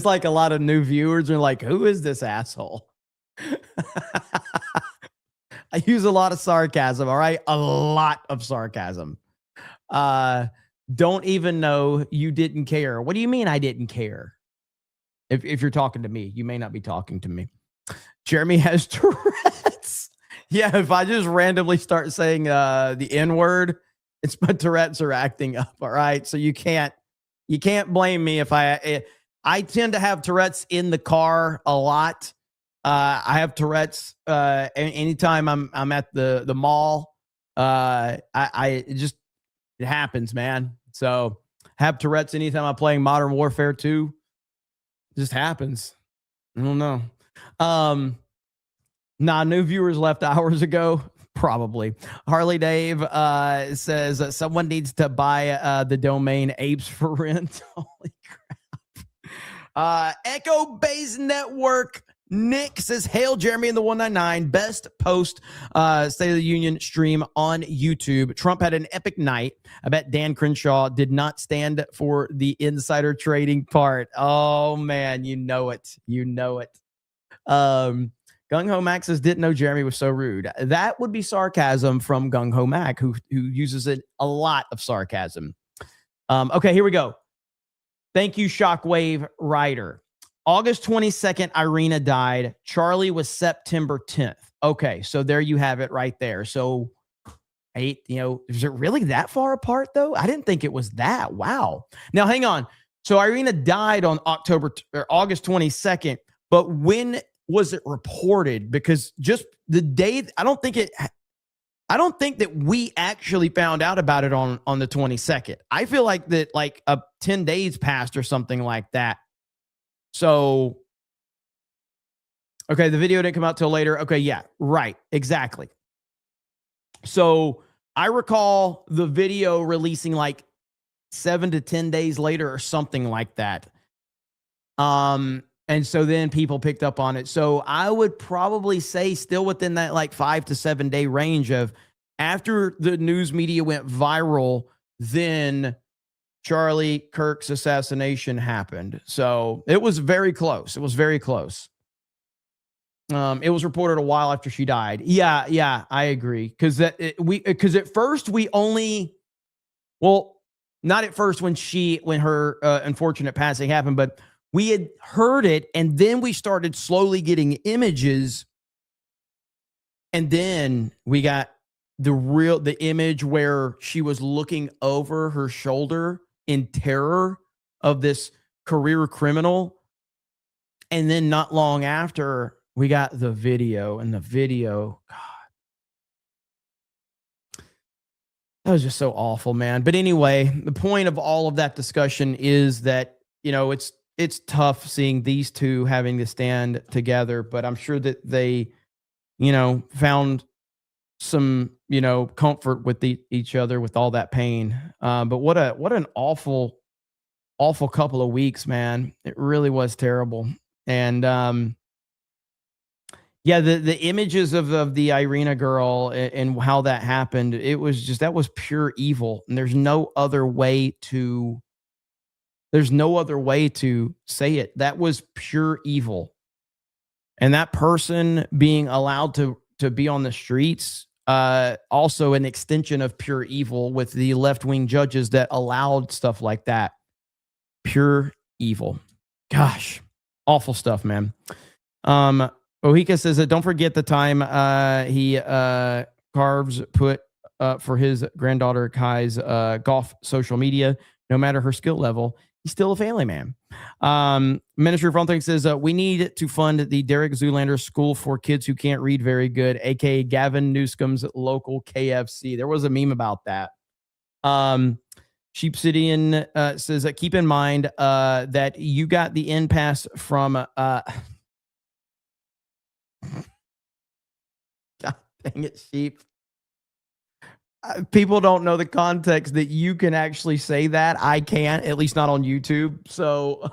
like a lot of new viewers are like, who is this asshole? I use a lot of sarcasm, all right? A lot of sarcasm. Don't even know you didn't care. What do you mean I didn't care? If you're talking to me, you may not be talking to me. Jeremy has Tourette's. Yeah, if I just randomly start saying the N-word, it's my Tourette's are acting up, all right? So you can't blame me if I tend to have Tourette's in the car a lot. I have Tourette's anytime I'm at the mall. It happens, man. So have Tourette's anytime I'm playing Modern Warfare 2. It just happens. I don't know. New viewers left hours ago. Probably. Harley Dave says that someone needs to buy the domain Apes for Rent. Holy crap. Echo Base Network. Nick says, hail Jeremy and the 199. Best post State of the Union stream on YouTube. Trump had an epic night. I bet Dan Crenshaw did not stand for the insider trading part. Oh, man, you know it. You know it. Gung Ho Mac says, didn't know Jeremy was so rude. That would be sarcasm from Gung Ho Mac, who uses it a lot of sarcasm. Okay, here we go. Thank you, Shockwave Rider. August 22nd, Irina died. Charlie was September 10th. Okay, so there you have it right there. So, is it really that far apart, though? I didn't think it was that. Wow. Now, hang on. So Irina died on August 22nd, but when was it reported? Because just the day, I don't think that we actually found out about it on the 22nd. I feel like that 10 days passed or something like that. So, okay, the video didn't come out till later. Okay, yeah, right, exactly. So I recall the video releasing like 7 to 10 days later or something like that. And so then people picked up on it. So I would probably say still within that like 5 to 7 day range of after the news media went viral, then Charlie Kirk's assassination happened. So it was very close. It was very close. It was reported a while after she died. Yeah, I agree. Because at first we only, well, not at first when her unfortunate passing happened, but we had heard it, and then we started slowly getting images, and then we got the image where she was looking over her shoulder in terror of this career criminal, and then not long after, we got the video, and the video, God, that was just so awful, man. But anyway, the point of all of that discussion is that, you know, it's tough seeing these two having to stand together, but I'm sure that they, you know, found some, you know, comfort with each other with all that pain. But what an awful couple of weeks, man. It really was terrible. And yeah, the images of the Irina girl and how that happened, that was pure evil. And there's no other way to say it. That was pure evil. And that person being allowed to be on the streets, also an extension of pure evil with the left-wing judges that allowed stuff like that. Pure evil. Gosh, awful stuff, man. Ohika says that don't forget the time he Carves put for his granddaughter Kai's golf social media. No matter her skill level, he's still a family man. Ministry of Fronting says we need to fund the Derek Zoolander School for Kids Who Can't Read Very Good, aka Gavin Newsom's local KFC. There was a meme about that. Sheep Obsidian says keep in mind that you got the impasse from God dang it, Sheep. People don't know the context that you can actually say that. I can't, at least not on YouTube. So,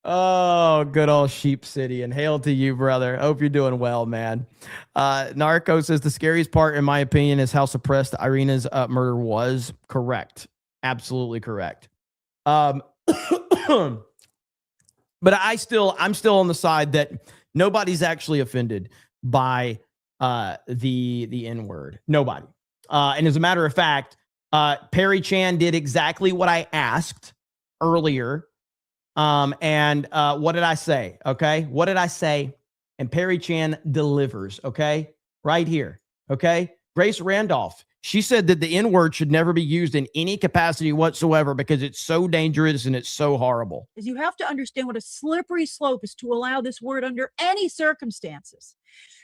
oh, good old Sheep City, and hail to you, brother. Hope you're doing well, man. Narco says the scariest part, in my opinion, is how suppressed Irina's murder was. Correct. Absolutely correct. But I'm still on the side that nobody's actually offended by the N-word. Nobody. And as a matter of fact, Perry Chan did exactly what I asked earlier. And what did I say? Okay. What did I say? And Perry Chan delivers. Okay. Right here. Okay. Grace Randolph. She said that the N-word should never be used in any capacity whatsoever because it's so dangerous and it's so horrible. Is you have to understand what a slippery slope is to allow this word under any circumstances.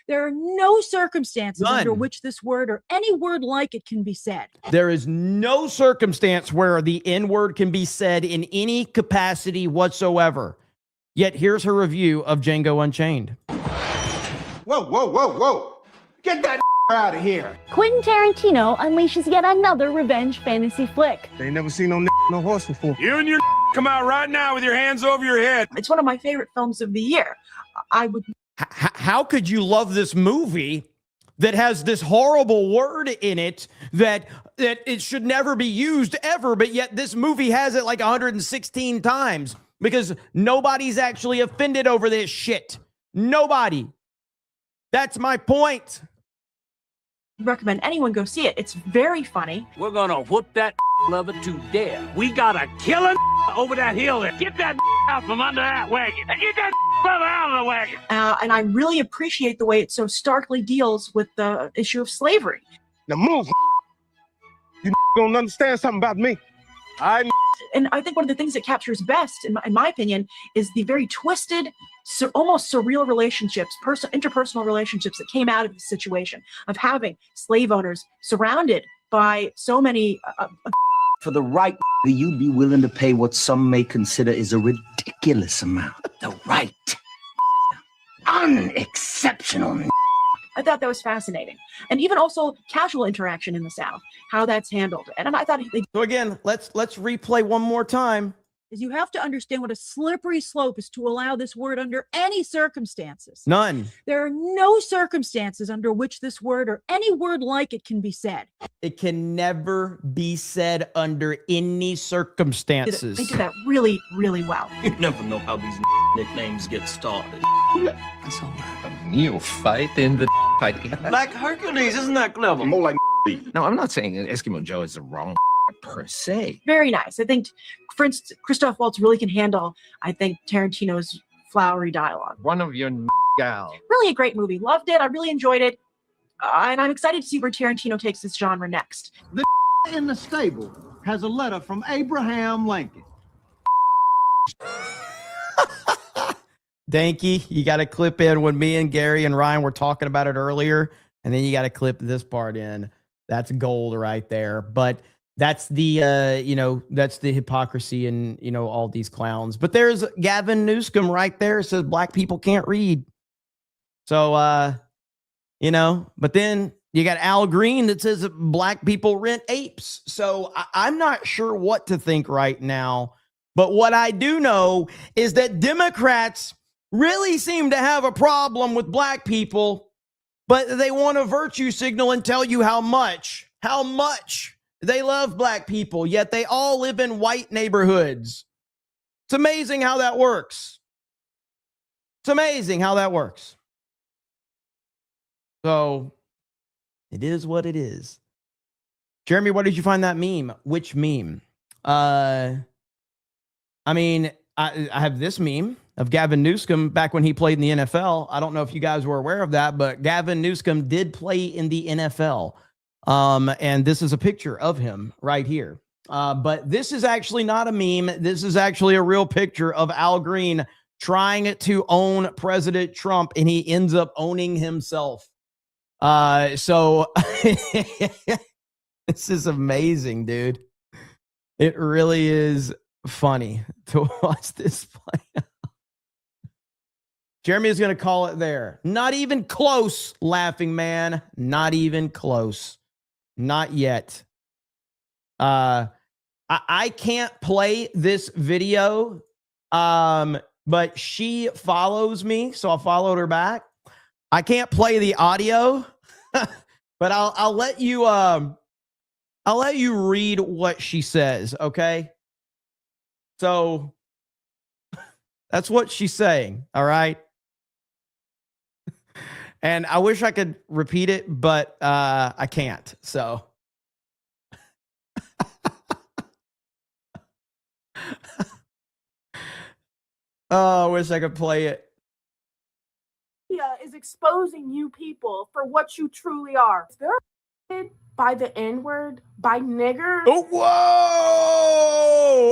There are no circumstances under which this word or any word like it can be said. There is no circumstance where the N-word can be said in any capacity whatsoever. Yet here's her review of Django Unchained. Whoa. Get that out of here. Quentin Tarantino unleashes yet another revenge fantasy flick. They ain't never seen no horse before. You and your come out right now with your hands over your head. It's one of my favorite films of the year. I would. How could you love this movie that has this horrible word in it that it should never be used ever, but yet this movie has it like 116 times because nobody's actually offended over this shit. Nobody. That's my point. Recommend anyone go see it. It's very funny. We're gonna whoop that lover to death. We gotta kill him over that hill there. Get that out from under that wagon. And get that lover out of the wagon. And I really appreciate the way it so starkly deals with the issue of slavery. Now move. You don't understand something about me. And I think one of the things that captures best, in my opinion, is the very twisted, almost surreal relationships, interpersonal relationships that came out of the situation of having slave owners surrounded by so many. For the right, you'd be willing to pay what some may consider is a ridiculous amount. The right. Unexceptional. I thought that was fascinating. And even also casual interaction in the South, how that's handled. And I thought So again, let's replay one more time. is you have to understand what a slippery slope is to allow this word under any circumstances. None. There are no circumstances under which this word or any word like it can be said. It can never be said under any circumstances. They did that really, really well. You never know how these nicknames get started. That's all right. A neophyte in the fighting. Like Hercules, isn't that clever? More like No, I'm not saying Eskimo Joe is the wrong per se. Very nice. I think, for instance, Christoph Waltz really can handle, I think, Tarantino's flowery dialogue. One of your gal. Really a great movie. Loved it. I really enjoyed it. And I'm excited to see where Tarantino takes this genre next. The in the stable has a letter from Abraham Lincoln. Danky, you got to clip in when me and Gary and Ryan were talking about it earlier, and then you got to clip this part in. That's gold right there. But that's the, that's the hypocrisy in, all these clowns. But there's Gavin Newsom right there. It says black people can't read. So, but then you got Al Green that says that black people rent apes. So I'm not sure what to think right now. But what I do know is that Democrats really seem to have a problem with black people, but they want a virtue signal and tell you how much they love black people, yet they all live in white neighborhoods. It's amazing how that works. It's amazing how that works. So it is what it is. Jeremy, what did you find that meme? Which meme? I have this meme of Gavin Newsom back when he played in the NFL. I don't know if you guys were aware of that, but Gavin Newsom did play in the NFL. And this is a picture of him right here. But this is actually not a meme. This is actually a real picture of Al Green trying to own President Trump, and he ends up owning himself. So this is amazing, dude. It really is funny to watch this play out. Jeremy is going to call it there. Not even close, laughing man. Not even close. Not yet. I can't play this video, but she follows me, so I followed her back. I can't play the audio, but I'll let you read what she says, okay? So that's what she's saying, all right? And I wish I could repeat it, but I can't. So oh, I wish I could play it. Is exposing you people for what you truly are. They're by the N-word, by nigger. Oh, whoa!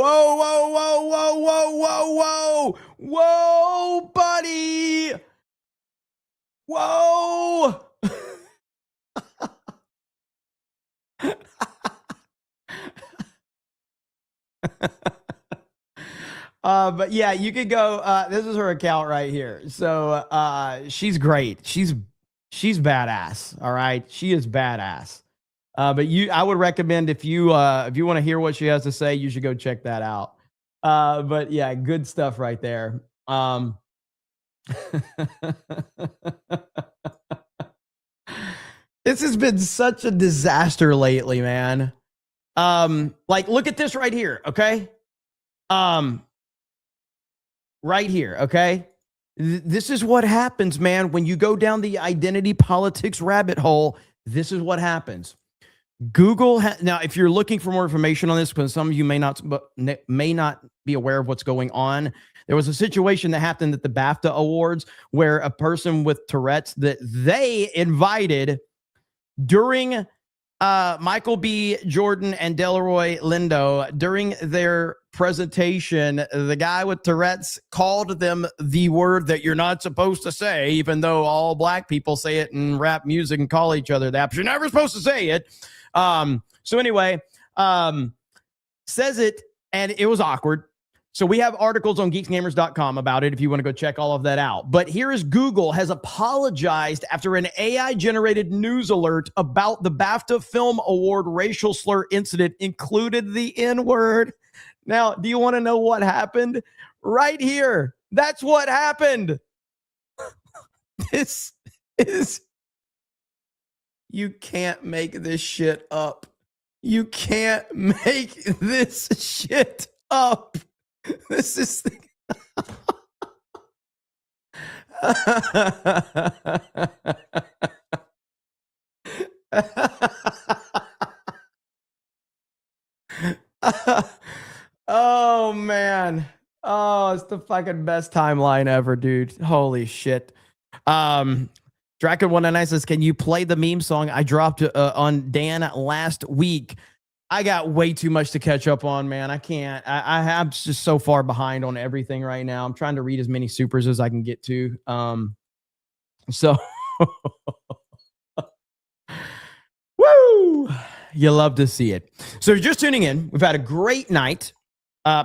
Whoa, whoa, whoa, whoa, whoa, whoa, whoa! Whoa, buddy! Whoa! But yeah, you could go, this is her account right here. So, she's great. She's badass. All right. She is badass. But I would recommend if you want to hear what she has to say, you should go check that out. But yeah, good stuff right there. This has been such a disaster lately, man. Like, look at this right here. Okay. Right here, okay? This is what happens, man, when you go down the identity politics rabbit hole. This is what happens. Google now, if you're looking for more information on this, because some of you may not be aware of what's going on, there was a situation that happened at the BAFTA Awards where a person with Tourette's that they invited during Michael B. Jordan and Delroy Lindo, during their presentation, the guy with Tourette's called them the word that you're not supposed to say, even though all black people say it in rap music and call each other that. But you're never supposed to say it. So anyway, says it, and it was awkward. So we have articles on geeksgamers.com about it if you want to go check all of that out. But here is Google has apologized after an AI-generated news alert about the BAFTA Film Award racial slur incident included the N-word. Now, do you want to know what happened? Right here. That's what happened. This is, you can't make this shit up. You can't make this shit up. This is oh man. Oh, it's the fucking best timeline ever, dude. Holy shit. Draken199 says, can you play the meme song I dropped on Dan last week? I got way too much to catch up on, man. I can't. I'm just so far behind on everything right now. I'm trying to read as many supers as I can get to. So, woo! You love to see it. So if you're just tuning in, we've had a great night.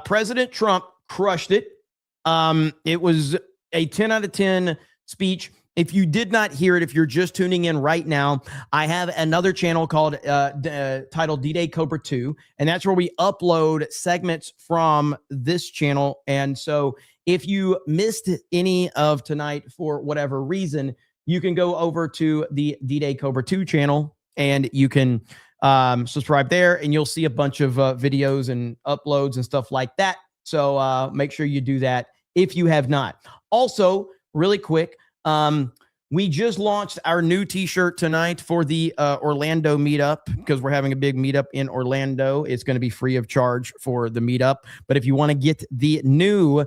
President Trump crushed it. It was a 10 out of 10 speech. If you did not hear it, if you're just tuning in right now, I have another channel called titled D-Day Cobra 2, and that's where we upload segments from this channel. And so if you missed any of tonight for whatever reason, you can go over to the D-Day Cobra 2 channel and you can subscribe there, and you'll see a bunch of videos and uploads and stuff like that. So make sure you do that if you have not. Also, really quick, we just launched our new t-shirt tonight for the Orlando meetup, because we're having a big meetup in Orlando. It's going to be free of charge for the meetup. But if you want to get the new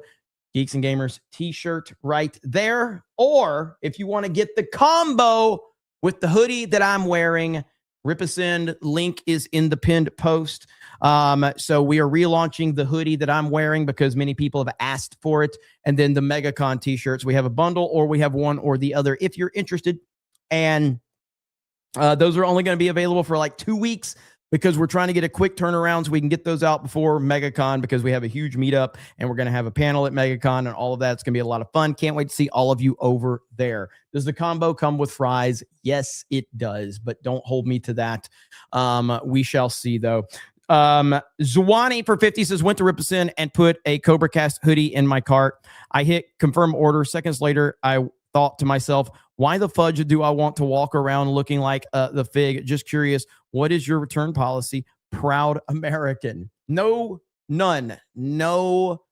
Geeks and Gamers t-shirt right there, or if you want to get the combo with the hoodie that I'm wearing, rip a send, link is in the pinned post. So we are relaunching the hoodie that I'm wearing because many people have asked for it. And then the MegaCon t-shirts, we have a bundle or we have one or the other if you're interested. And those are only going to be available for like 2 weeks because we're trying to get a quick turnaround so we can get those out before MegaCon, because we have a huge meetup and we're going to have a panel at MegaCon and all of that. It's going to be a lot of fun. Can't wait to see all of you over there. Does the combo come with fries? Yes, it does, but don't hold me to that. We shall see though. Zwani for 50 says, went to Ripperson and put a Cobra Cast hoodie in my cart. I hit confirm order. Seconds later, I thought to myself, why the fudge do I want to walk around looking like the fig? Just curious. What is your return policy? Proud American. No, none. No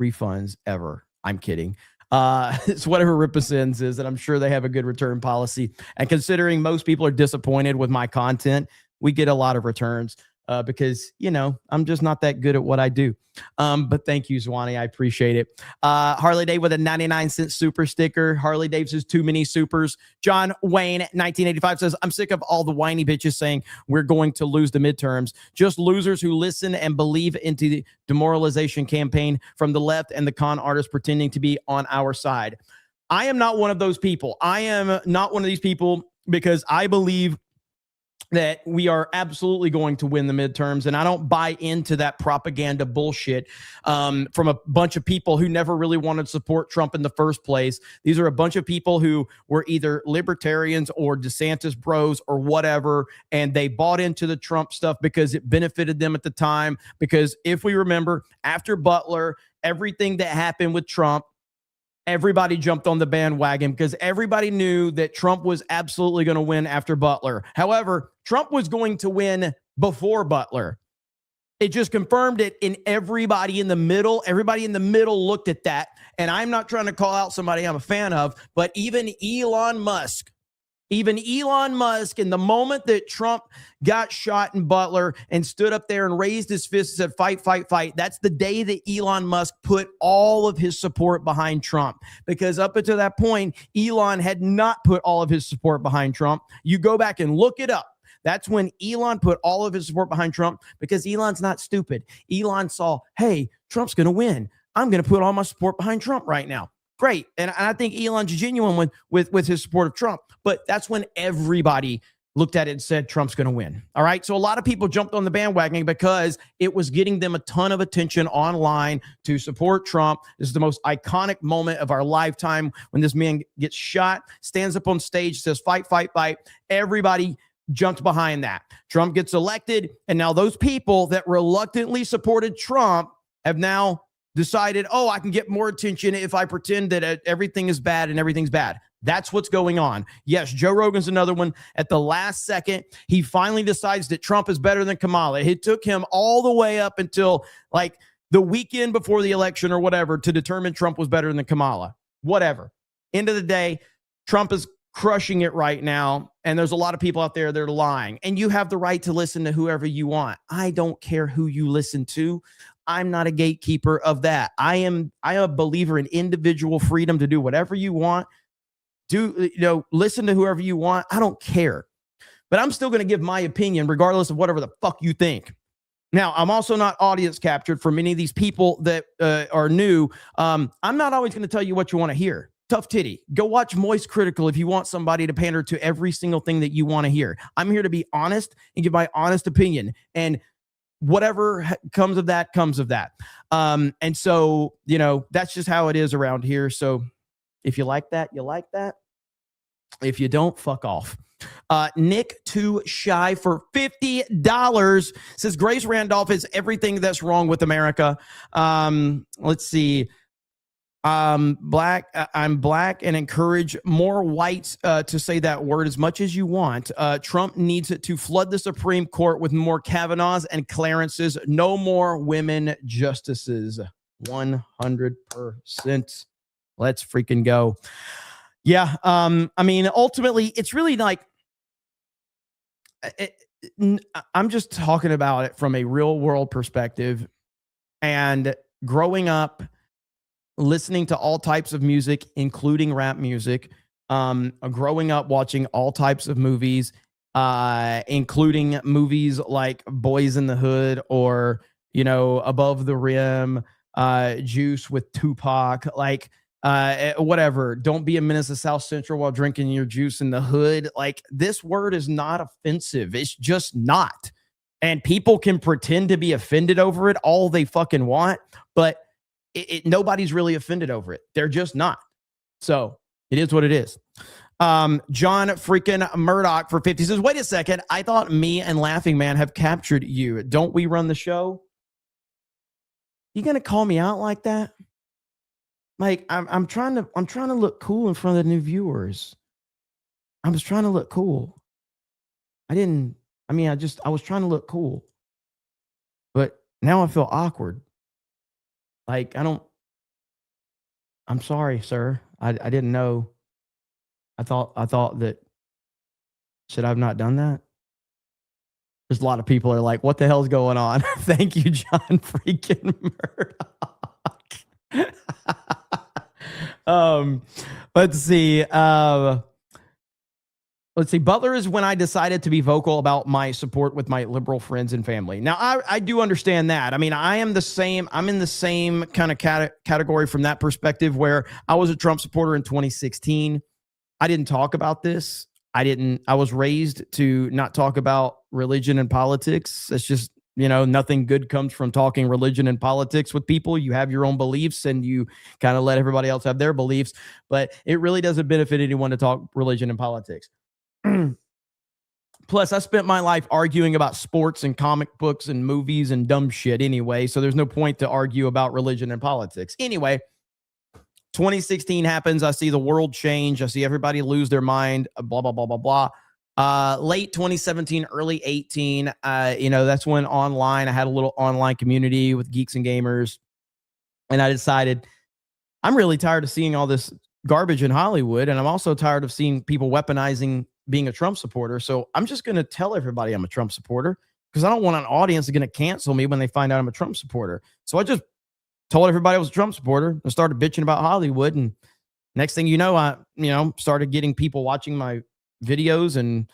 refunds ever. I'm kidding. It's whatever Rippersons is, and I'm sure they have a good return policy. And considering most people are disappointed with my content, we get a lot of returns because, you know, I'm just not that good at what I do. But thank you, Zwani. I appreciate it. Harley Dave with a 99-cent super sticker. Harley Dave says, too many supers. John Wayne, 1985 says, I'm sick of all the whiny bitches saying we're going to lose the midterms. Just losers who listen and believe into the demoralization campaign from the left and the con artists pretending to be on our side. I am not one of those people. I am not one of these people because I believe that we are absolutely going to win the midterms. And I don't buy into that propaganda bullshit from a bunch of people who never really wanted to support Trump in the first place. These are a bunch of people who were either libertarians or DeSantis bros or whatever, and they bought into the Trump stuff because it benefited them at the time. Because if we remember, after Butler, everything that happened with Trump, everybody jumped on the bandwagon because everybody knew that Trump was absolutely going to win after Butler. However, Trump was going to win before Butler. It just confirmed it in everybody in the middle. Everybody in the middle looked at that. And I'm not trying to call out somebody I'm a fan of, but even Elon Musk, in the moment that Trump got shot in Butler and stood up there and raised his fist and said, fight, fight, fight. That's the day that Elon Musk put all of his support behind Trump, because up until that point, Elon had not put all of his support behind Trump. You go back and look it up. That's when Elon put all of his support behind Trump, because Elon's not stupid. Elon saw, hey, Trump's going to win. I'm going to put all my support behind Trump right now. Great. And I think Elon's genuine with his support of Trump. But that's when everybody looked at it and said, Trump's going to win. All right. So a lot of people jumped on the bandwagon because it was getting them a ton of attention online to support Trump. This is the most iconic moment of our lifetime when this man gets shot, stands up on stage, says, fight, fight, fight. Everybody jumped behind that. Trump gets elected, and now those people that reluctantly supported Trump have now decided, oh, I can get more attention if I pretend that everything is bad and everything's bad. That's what's going on. Yes, Joe Rogan's another one. At the last second, he finally decides that Trump is better than Kamala. It took him all the way up until like the weekend before the election or whatever to determine Trump was better than Kamala. Whatever. End of the day, Trump is crushing it right now, and there's a lot of people out there that are lying, and you have the right to listen to whoever you want. I don't care who you listen to. I'm not a gatekeeper of that. I am a believer in individual freedom to do whatever you want. Listen to whoever you want. I don't care. But I'm still going to give my opinion regardless of whatever the fuck you think. Now, I'm also not audience captured for many of these people that are new. I'm not always going to tell you what you want to hear. Tough titty. Go watch Moist Critical if you want somebody to pander to every single thing that you want to hear. I'm here to be honest and give my honest opinion. And whatever comes of that, comes of that. And so, that's just how it is around here. So if you like that, you like that. If you don't, fuck off. Nick Too Shy for $50 says Grace Randolph is everything that's wrong with America. Let's see. I'm black and encourage more whites to say that word as much as you want. Trump needs to flood the Supreme Court with more Kavanaughs and Clarences. No more women justices. 100%. Let's freaking go. Yeah. Ultimately, it's really like, I'm just talking about it from a real world perspective, and growing up, listening to all types of music, including rap music, growing up watching all types of movies, including movies like Boys in the Hood or, Above the Rim, Juice with Tupac, whatever. Don't be a menace to South Central while drinking your juice in the hood. Like, this word is not offensive. It's just not. And people can pretend to be offended over it all they fucking want, but nobody's really offended over it. They're just not. So it is what it is. John freaking Murdoch for 50 says, wait a second. I thought me and Laughing Man have captured you. Don't we run the show? You going to call me out like that? Like, I'm trying to look cool in front of the new viewers. I was trying to look cool. I was trying to look cool. But now I feel awkward. Like, I'm sorry, sir. I didn't know. I thought that, should I have not done that? There's a lot of people are like, what the hell's going on? Thank you, John freaking Murdoch. Let's see. Butler is when I decided to be vocal about my support with my liberal friends and family. Now, I do understand that. I'm in the same kind of category from that perspective, where I was a Trump supporter in 2016. I didn't talk about this. I was raised to not talk about religion and politics. It's just, nothing good comes from talking religion and politics with people. You have your own beliefs and you kind of let everybody else have their beliefs, but it really doesn't benefit anyone to talk religion and politics. Plus, I spent my life arguing about sports and comic books and movies and dumb shit anyway, so there's no point to argue about religion and politics. Anyway, 2016 happens. I see the world change. I see everybody lose their mind, blah, blah, blah, blah, blah. Late 2017, early 18, that's when I had a little online community with geeks and gamers, and I decided I'm really tired of seeing all this garbage in Hollywood, and I'm also tired of seeing people weaponizing being a Trump supporter. So I'm just going to tell everybody I'm a Trump supporter, because I don't want an audience that's going to cancel me when they find out I'm a Trump supporter. So I just told everybody I was a Trump supporter and started bitching about Hollywood. And next thing you know, I started getting people watching my videos, and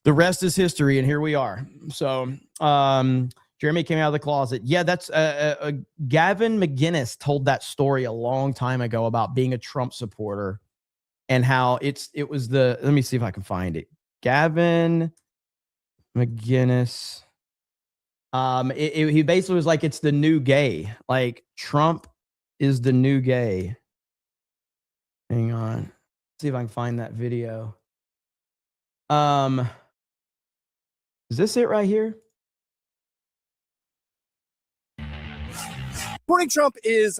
the rest is history. And here we are. So Jeremy came out of the closet. Yeah, that's Gavin McGinnis told that story a long time ago about being a Trump supporter. And how let me see if I can find it. Gavin McGinnis. He basically was like, it's the new gay. Like, Trump is the new gay. Hang on. See if I can find that video. Is this it right here? Supporting Trump is...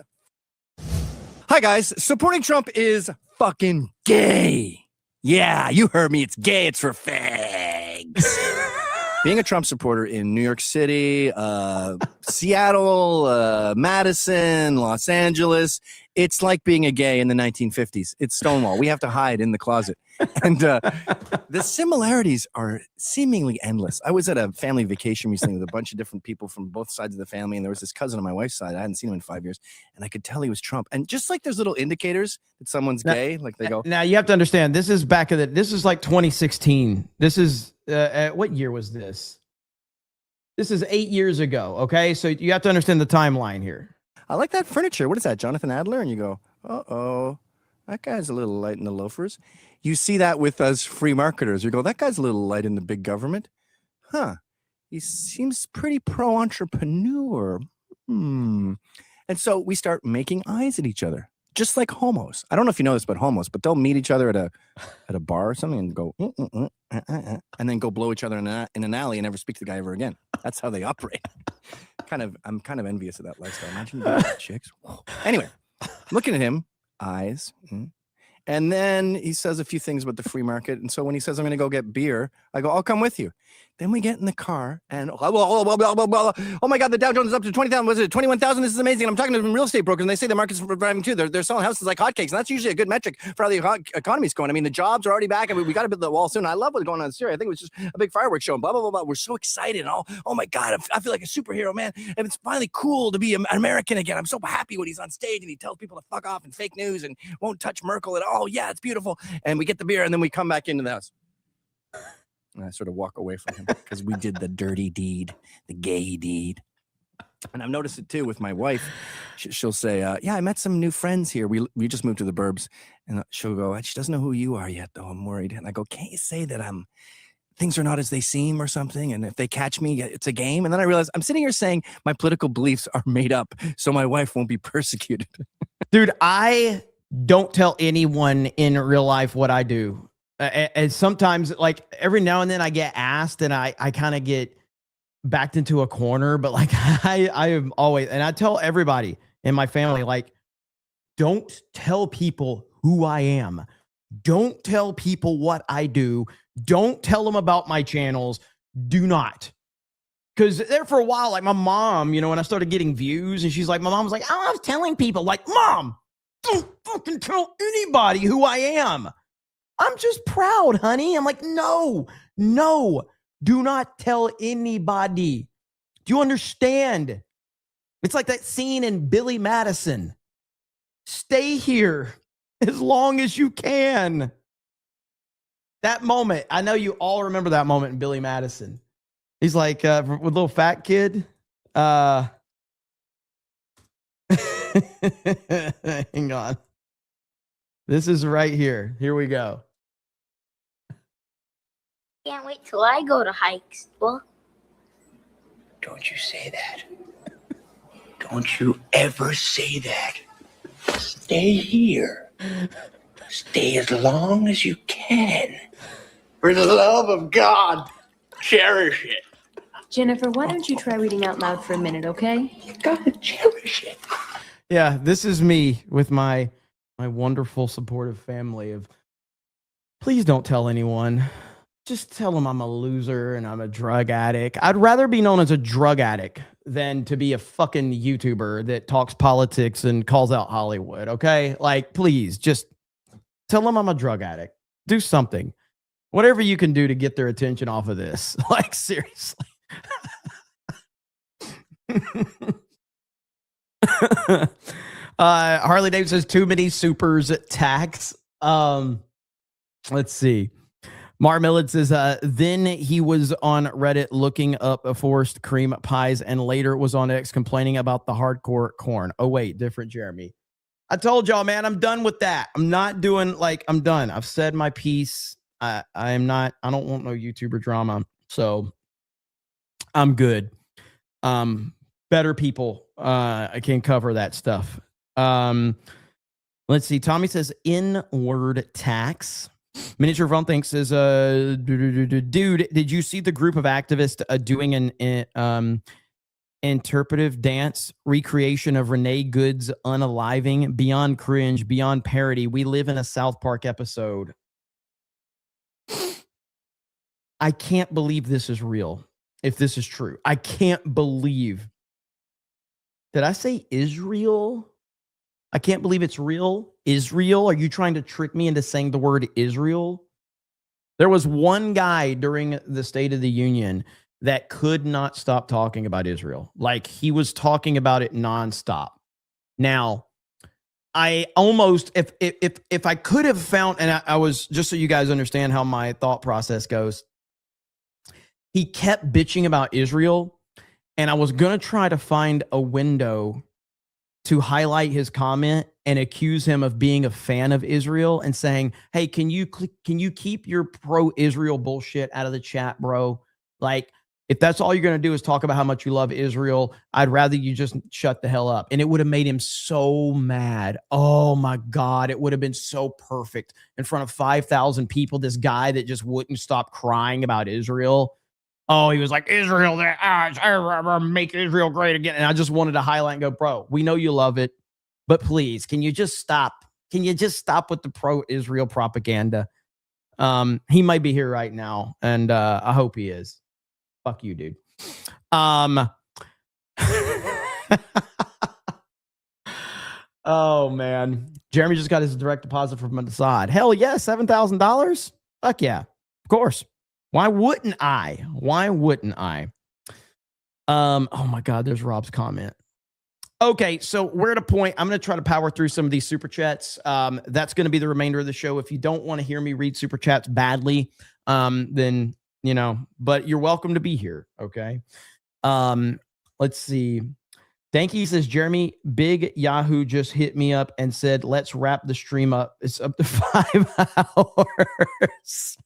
Hi, guys. Supporting Trump is fucking gay. Yeah, you heard me. It's gay. It's for fags. Being a Trump supporter in New York City, Seattle, Madison, Los Angeles, it's like being a gay in the 1950s. It's Stonewall. We have to hide in the closet. And the similarities are seemingly endless. I was at a family vacation recently with a bunch of different people from both sides of the family, and there was this cousin on my wife's side. I hadn't seen him in 5 years, and I could tell he was Trump. And just like there's little indicators that someone's gay, like they go. Now you have to understand, this is this is like 2016. This is what year was this? This is 8 years ago. Okay, so you have to understand the timeline here. I like that furniture. What is that, Jonathan Adler? And you go, uh-oh, that guy's a little light in the loafers. You see that with us free marketers. You go, that guy's a little light in the big government. Huh. He seems pretty pro-entrepreneur. And so we start making eyes at each other, just like homos. I don't know if you know this about homos, but they'll meet each other at a bar or something and go, and then go blow each other in an alley and never speak to the guy ever again. That's how they operate. I'm kind of envious of that lifestyle. Imagine being with chicks. Anyway, looking at him, eyes. And then he says a few things about the free market. And so when he says, I'm going to go get beer, I go, I'll come with you. Then we get in the car and oh my God, the Dow Jones is up to 20,000. Was it 21,000? This is amazing. And I'm talking to some real estate brokers and they say the market's driving too. They're selling houses like hotcakes. And that's usually a good metric for how the economy's going. I mean, the jobs are already back. I mean, we got to build the wall soon. I love what's going on in Syria. I think it was just a big fireworks show and blah, blah, blah, blah. We're so excited. And oh my God, I feel like a superhero, man. And it's finally cool to be an American again. I'm so happy when he's on stage and he tells people to fuck off and fake news and won't touch Merkel at all. Yeah, it's beautiful. And we get the beer and then we come back into the house. And I sort of walk away from him because we did the dirty deed, the gay deed. And I've noticed it too with my wife. She'll say, yeah, I met some new friends here. We just moved to the burbs. And she'll go, she doesn't know who you are yet, though. I'm worried. And I go, can't you say that things are not as they seem or something? And if they catch me, it's a game. And then I realize I'm sitting here saying my political beliefs are made up so my wife won't be persecuted. Dude, I don't tell anyone in real life what I do. And sometimes, like, every now and then I get asked and I kind of get backed into a corner, but like I am always, and I tell everybody in my family, like, don't tell people who I am. Don't tell people what I do. Don't tell them about my channels. Do not. Because there for a while, like my mom, when I started getting views and she's like, my mom was like, I was telling people, like, Mom, don't fucking tell anybody who I am. I'm just proud, honey. I'm like, no, do not tell anybody. Do you understand? It's like that scene in Billy Madison. Stay here as long as you can. That moment, I know you all remember that moment in Billy Madison. He's like, with little fat kid. Hang on. This is right here. Here we go. Can't wait till I go to high school. Don't you say that. Don't you ever say that. Stay here. Stay as long as you can. For the love of God, cherish it. Jennifer, why don't you try reading out loud for a minute, okay? You gotta cherish it. Yeah, this is me with my wonderful supportive family of, please don't tell anyone. Just tell them I'm a loser and I'm a drug addict. I'd rather be known as a drug addict than to be a fucking YouTuber that talks politics and calls out Hollywood, okay? Like, please, just tell them I'm a drug addict. Do something. Whatever you can do to get their attention off of this. Like, seriously. Harley Davidson says too many supers tax. Let's see. Mar Millett says, then he was on Reddit looking up forced cream pies and later was on X complaining about the hardcore corn. Oh, wait, different Jeremy. I told y'all, man, I'm done with that. I'm not doing, like, I'm done. I've said my piece. I don't want no YouTuber drama. So I'm good. Better people I can cover that stuff. Let's see. Tommy says inward tax. Miniature Von Thinks says, dude, did you see the group of activists doing an interpretive dance recreation of Renee Good's Unaliving? Beyond cringe, beyond parody. We live in a South Park episode. I can't believe this is real. If this is true, I can't believe. Did I say Israel? I can't believe it's real. Israel? Are you trying to trick me into saying the word Israel? There was one guy during the State of the Union that could not stop talking about Israel. Like, he was talking about it nonstop. Now, I almost, if I could have found, and I was, just so you guys understand how my thought process goes, he kept bitching about Israel, and I was going to try to find a window to highlight his comment and accuse him of being a fan of Israel and saying, hey, can you keep your pro-Israel bullshit out of the chat, bro? Like, if that's all you're going to do is talk about how much you love Israel, I'd rather you just shut the hell up. And it would have made him so mad. Oh my God, it would have been so perfect in front of 5,000 people. This guy that just wouldn't stop crying about Israel. Oh, he was like, Israel, make Israel great again. And I just wanted to highlight and go, bro, we know you love it, but please, can you just stop? Can you just stop with the pro-Israel propaganda? He might be here right now, and I hope he is. Fuck you, dude. Oh, man. Jeremy just got his direct deposit from Assad. Hell yeah, $7,000? Fuck yeah, of course. Why wouldn't I? Why wouldn't I? Oh my God, there's Rob's comment. Okay, so we're at a point. I'm going to try to power through some of these super chats. That's going to be the remainder of the show. If you don't want to hear me read super chats badly, then, you know, but you're welcome to be here. Okay. Let's see. Danky says, Jeremy, Big Yahoo just hit me up and said, let's wrap the stream up. It's up to 5 hours.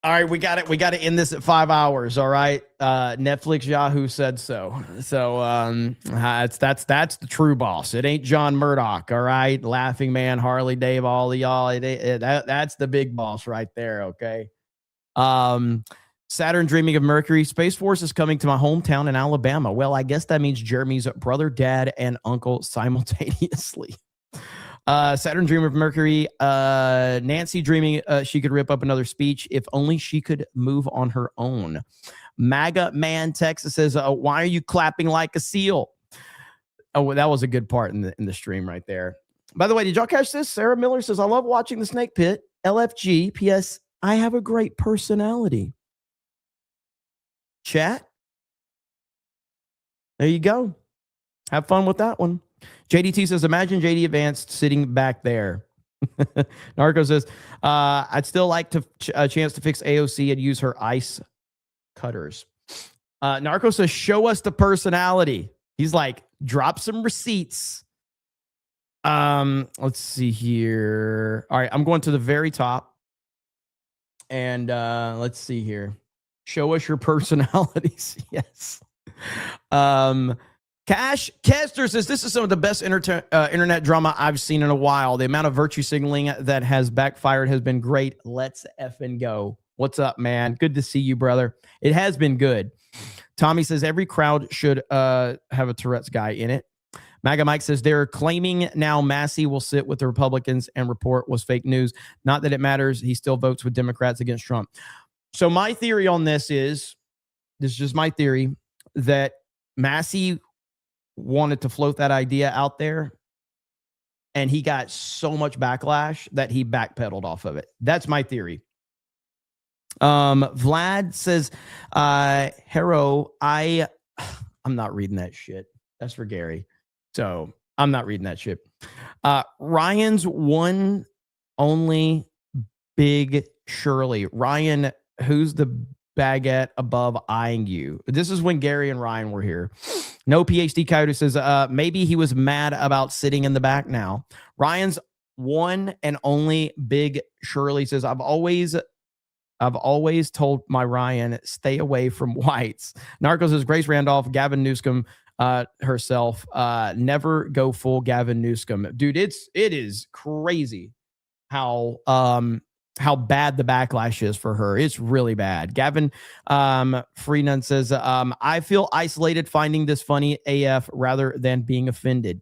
All right, we got it. We got to end this at 5 hours. All right. Netflix Yahoo said so. So that's the true boss. It ain't John Murdoch. All right. Laughing Man, Harley Dave, all of y'all. That's the big boss right there. Okay. Saturn Dreaming of Mercury. Space Force is coming to my hometown in Alabama. Well, I guess that means Jeremy's brother, dad, and uncle simultaneously. Saturn Dreamer of Mercury. Nancy dreaming she could rip up another speech if only she could move on her own. MAGA Man Texas says, why are you clapping like a seal? Oh, that was a good part in the stream right there. By the way, did y'all catch this? Sarah Miller says, I love watching the Snake Pit. LFG. P.S. I have a great personality. Chat. There you go. Have fun with that one. JDT says, imagine JD Advanced sitting back there. Narco says, I'd still like a chance to fix AOC and use her ice cutters. Narco says, show us the personality. He's like, drop some receipts. Let's see here. All right, I'm going to the very top. And let's see here. Show us your personalities. Yes. Cash Kester says, this is some of the best internet drama I've seen in a while. The amount of virtue signaling that has backfired has been great. Let's effing go. What's up, man? Good to see you, brother. It has been good. Tommy says, every crowd should have a Tourette's guy in it. MAGA Mike says, they're claiming now Massey will sit with the Republicans and report was fake news. Not that it matters. He still votes with Democrats against Trump. So my theory on this is just my theory, that Massey wanted to float that idea out there, and he got so much backlash that he backpedaled off of it. That's my theory. Vlad says, Hero, I'm not reading that shit. That's for Gary. So I'm not reading that shit. Ryan's one only Big Shirley. Ryan, who's the baguette above eyeing you? This is when Gary and Ryan were here. No PhD Coyote says, maybe he was mad about sitting in the back now. Ryan's one and only Big Shirley says, I've always told my Ryan, stay away from whites. Narcos says, Grace Randolph, Gavin Newsom, herself. Never go full Gavin Newsom. Dude, it is crazy how bad the backlash is for her. It's really bad. Gavin Freenan says, I feel isolated finding this funny AF rather than being offended.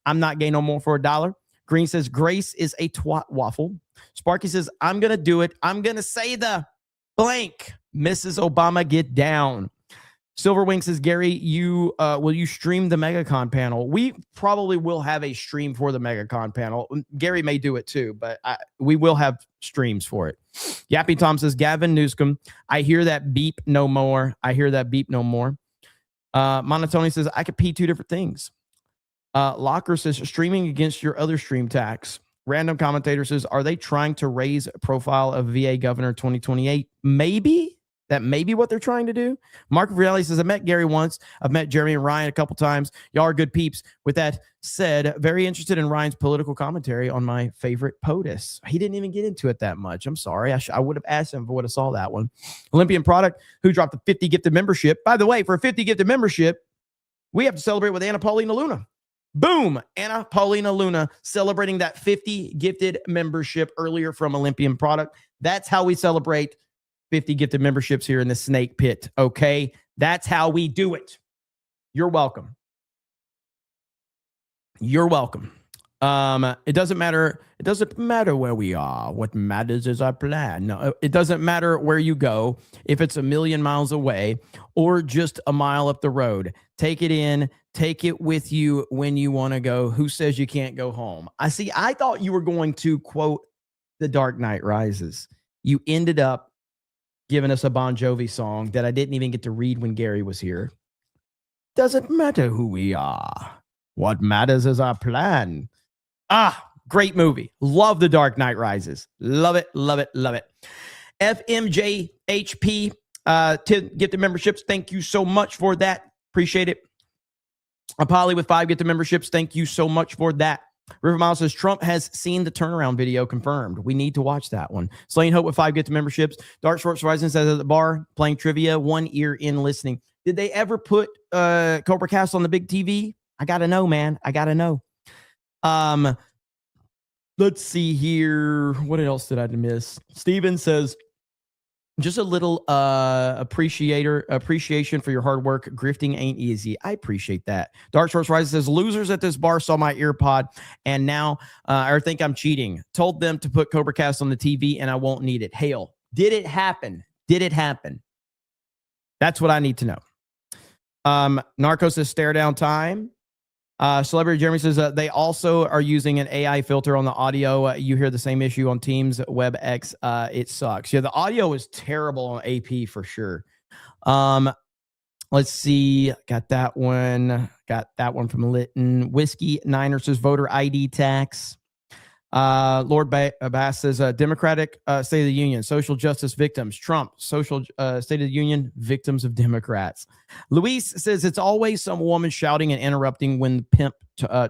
I'm not gay no more for $1. Green says, Grace is a twat waffle. Sparky says, I'm going to do it. I'm going to say the blank. Mrs. Obama, get down. Silverwing says, Gary, will you stream the MegaCon panel? We probably will have a stream for the MegaCon panel. Gary may do it too, but we will have streams for it. Yappy Tom says, Gavin Newsom, I hear that beep no more. I hear that beep no more. Monotony says, I could pee two different things. Locker says, streaming against your other stream tax. Random commentator says, are they trying to raise profile of VA governor 2028? Maybe. That may be what they're trying to do. Mark Reality says, I met Gary once. I've met Jeremy and Ryan a couple times. Y'all are good peeps. With that said, very interested in Ryan's political commentary on my favorite POTUS. He didn't even get into it that much. I'm sorry. I would have asked him if I would have saw that one. Olympian Product, who dropped a 50 gifted membership. By the way, for a 50 gifted membership, we have to celebrate with Anna Paulina Luna. Boom. Anna Paulina Luna celebrating that 50 gifted membership earlier from Olympian Product. That's how we celebrate 50 gifted memberships here in the snake pit. Okay. That's how we do it. You're welcome. You're welcome. It doesn't matter. It doesn't matter where we are. What matters is our plan. No, it doesn't matter where you go. If it's 1,000,000 miles away or just a mile up the road, take it in, take it with you when you want to go. Who says you can't go home? I thought you were going to quote The Dark Knight Rises. You ended up giving us a Bon Jovi song that I didn't even get to read when Gary was here. Doesn't matter who we are. What matters is our plan. Great movie. Love The Dark Knight Rises. Love it, love it, love it. FMJHP, 10 gifted memberships. Thank you so much for that. Appreciate it. Apolly with 5 gifted memberships. Thank you so much for that. River Miles says, Trump has seen the turnaround video confirmed. We need to watch that one. Slain Hope with 5 gifted memberships. Dark Shorts Rising says, at the bar playing trivia, one ear in listening. Did they ever put Cobra Cast on the big TV? I got to know, man. I got to know. Let's see here. What else did I miss? Steven says, just a little appreciation for your hard work. Grifting ain't easy. I appreciate that. Dark Shorts Rising says, losers at this bar saw my ear pod and now I think I'm cheating. Told them to put Cobra Cast on the TV and I won't need it. Hail. Did it happen? Did it happen? That's what I need to know. Narcos says, stare down time. Celebrity Jeremy says they also are using an AI filter on the audio. You hear the same issue on Teams, WebEx. It sucks. Yeah, the audio is terrible on AP for sure. Let's see. Got that one. Got that one from Litton. Whiskey Niner says voter ID tax. Lord Bass says Democratic State of the Union, social justice victims. Trump, social State of the Union, victims of Democrats. Luis says it's always some woman shouting and interrupting when pimp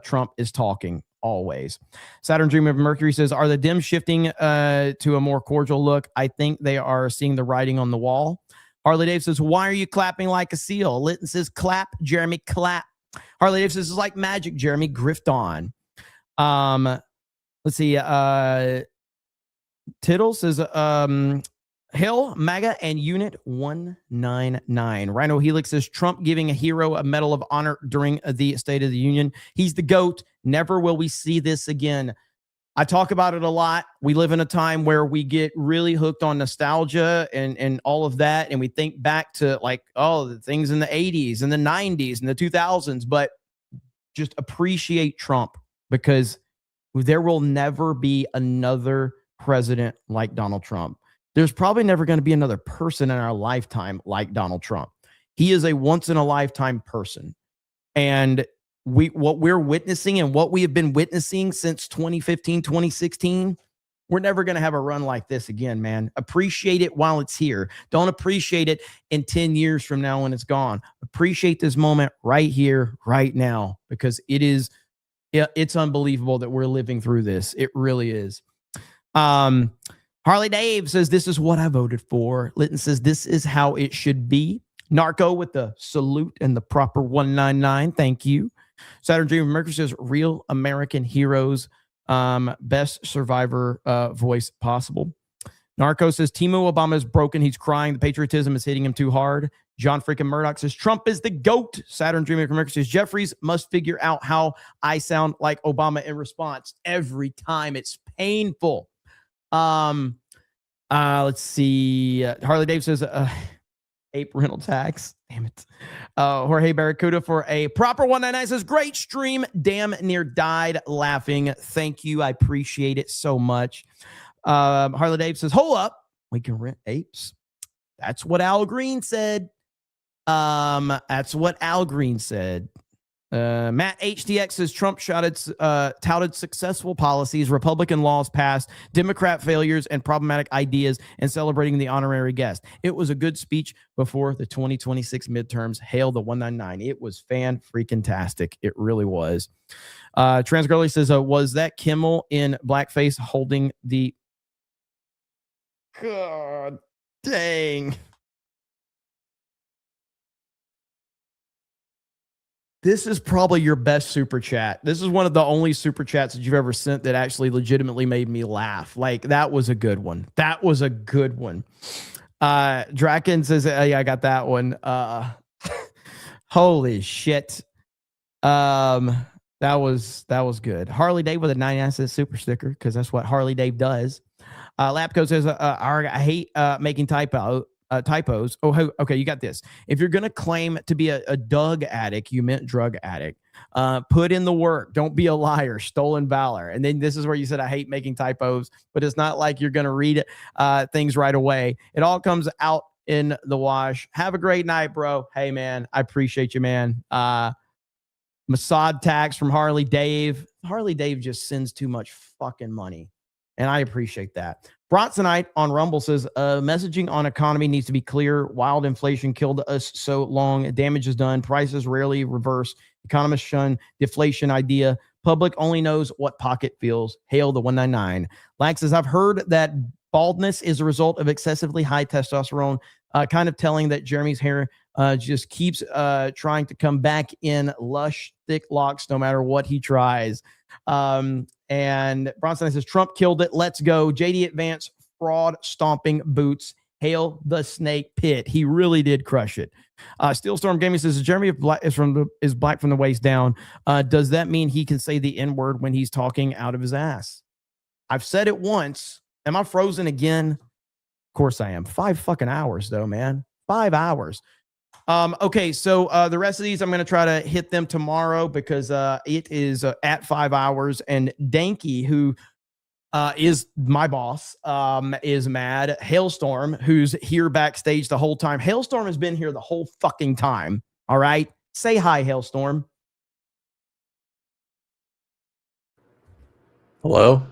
Trump is talking. Always. Saturn Dream of Mercury says, are the Dems shifting to a more cordial look? I think they are seeing the writing on the wall. Harley Dave says, why are you clapping like a seal? Litton says, clap, Jeremy, clap. Harley Dave says, it's like magic, Jeremy, grift on. Let's see. Tittle says, Hill, MAGA, and Unit 199. Rhino Helix says, Trump giving a hero a Medal of Honor during the State of the Union. He's the GOAT. Never will we see this again. I talk about it a lot. We live in a time where we get really hooked on nostalgia and all of that. And we think back to the things in the 80s and the 90s and the 2000s. But just appreciate Trump, because there will never be another president like Donald Trump. There's probably never going to be another person in our lifetime like Donald Trump. He is a once-in-a-lifetime person. And what we're witnessing and what we have been witnessing since 2015, 2016, we're never going to have a run like this again, man. Appreciate it while it's here. Don't appreciate it in 10 years from now when it's gone. Appreciate this moment right here, right now, because it's unbelievable that we're living through this. It really is. Harley Dave says, this is what I voted for. Litton says, this is how it should be. Narco with the salute and the proper 199. Thank you. Saturn Dream of Mercury says real American heroes. Best survivor voice possible. Narco says Timo Obama is broken. He's crying. The patriotism is hitting him too hard. John freaking Murdoch says Trump is the GOAT. Saturn Dream of Mercury says Jeffries must figure out how I sound like Obama in response every time. It's painful. Let's see. Harley Dave says ape rental tax. Damn it. Jorge Barracuda for a proper 199 says great stream. Damn near died laughing. Thank you. I appreciate it so much. Harley Dave says, hold up. We can rent apes. That's what Al Green said. That's what Al Green said. Matt HTX says Trump touted successful policies, Republican laws passed, Democrat failures, and problematic ideas, and celebrating the honorary guest. It was a good speech before the 2026 midterms. Hail the 199. It was fan-freaking-tastic. It really was. Transgirly says, was that Kimmel in blackface holding the... God dang. This is probably your best super chat. This is one of the only super chats that you've ever sent that actually legitimately made me laugh. Like, that was a good one. That was a good one. Draken says, yeah, I got that one. Holy shit. That was good. Harley Dave with a 99 cent super sticker, because that's what Harley Dave does. Lapco says, I hate making typos. Oh, okay, you got this. If you're going to claim to be a Doug addict, you meant drug addict. Put in the work. Don't be a liar. Stolen valor. And then this is where you said, I hate making typos, but it's not like you're going to read things right away. It all comes out in the wash. Have a great night, bro. Hey, man, I appreciate you, man. Mossad tax from Harley Dave. Harley Dave just sends too much fucking money. And I appreciate that. Bronsonite on Rumble says, messaging on economy needs to be clear. Wild inflation killed us so long. Damage is done. Prices rarely reverse. Economists shun deflation idea. Public only knows what pocket feels. Hail the 199. Lax says, I've heard that baldness is a result of excessively high testosterone, kind of telling that Jeremy's hair just keeps trying to come back in lush, thick locks no matter what he tries. And Bronson says, Trump killed it. Let's go. JD Advance, fraud stomping boots. Hail the snake pit. He really did crush it. Steelstorm Gaming says, Jeremy is black from the waist down. Does that mean he can say the N-word when he's talking out of his ass? I've said it once. Am I frozen again? Of course I am. 5 fucking hours though, man. 5 hours. Okay, so the rest of these, I'm going to try to hit them tomorrow because it is at 5 hours. And Danky, who is my boss, is mad. Hailstorm, who's here backstage the whole time. Hailstorm has been here the whole fucking time. All right? Say hi, Hailstorm. Hello?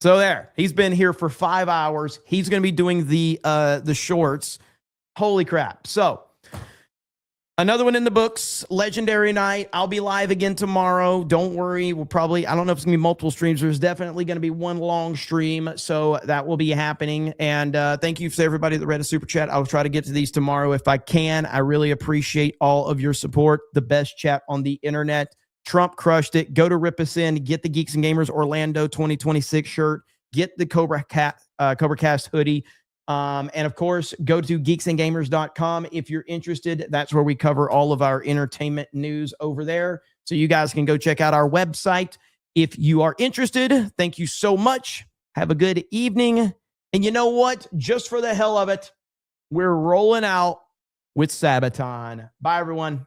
So there. He's been here for 5 hours. He's going to be doing the shorts. Holy crap. So... another one in the books, legendary night. I'll be live again tomorrow. Don't worry. We'll probably, I don't know if it's going to be multiple streams. There's definitely going to be one long stream. So that will be happening. And thank you for everybody that read a super chat. I'll try to get to these tomorrow if I can. I really appreciate all of your support. The best chat on the internet. Trump crushed it. Go to Rip Us In. Get the Geeks and Gamers Orlando 2026 shirt. Get the Cobra Cast hoodie. And of course, go to geeksandgamers.com if you're interested. That's where we cover all of our entertainment news over there. So you guys can go check out our website if you are interested. Thank you so much. Have a good evening. And you know what? Just for the hell of it, we're rolling out with Sabaton. Bye, everyone.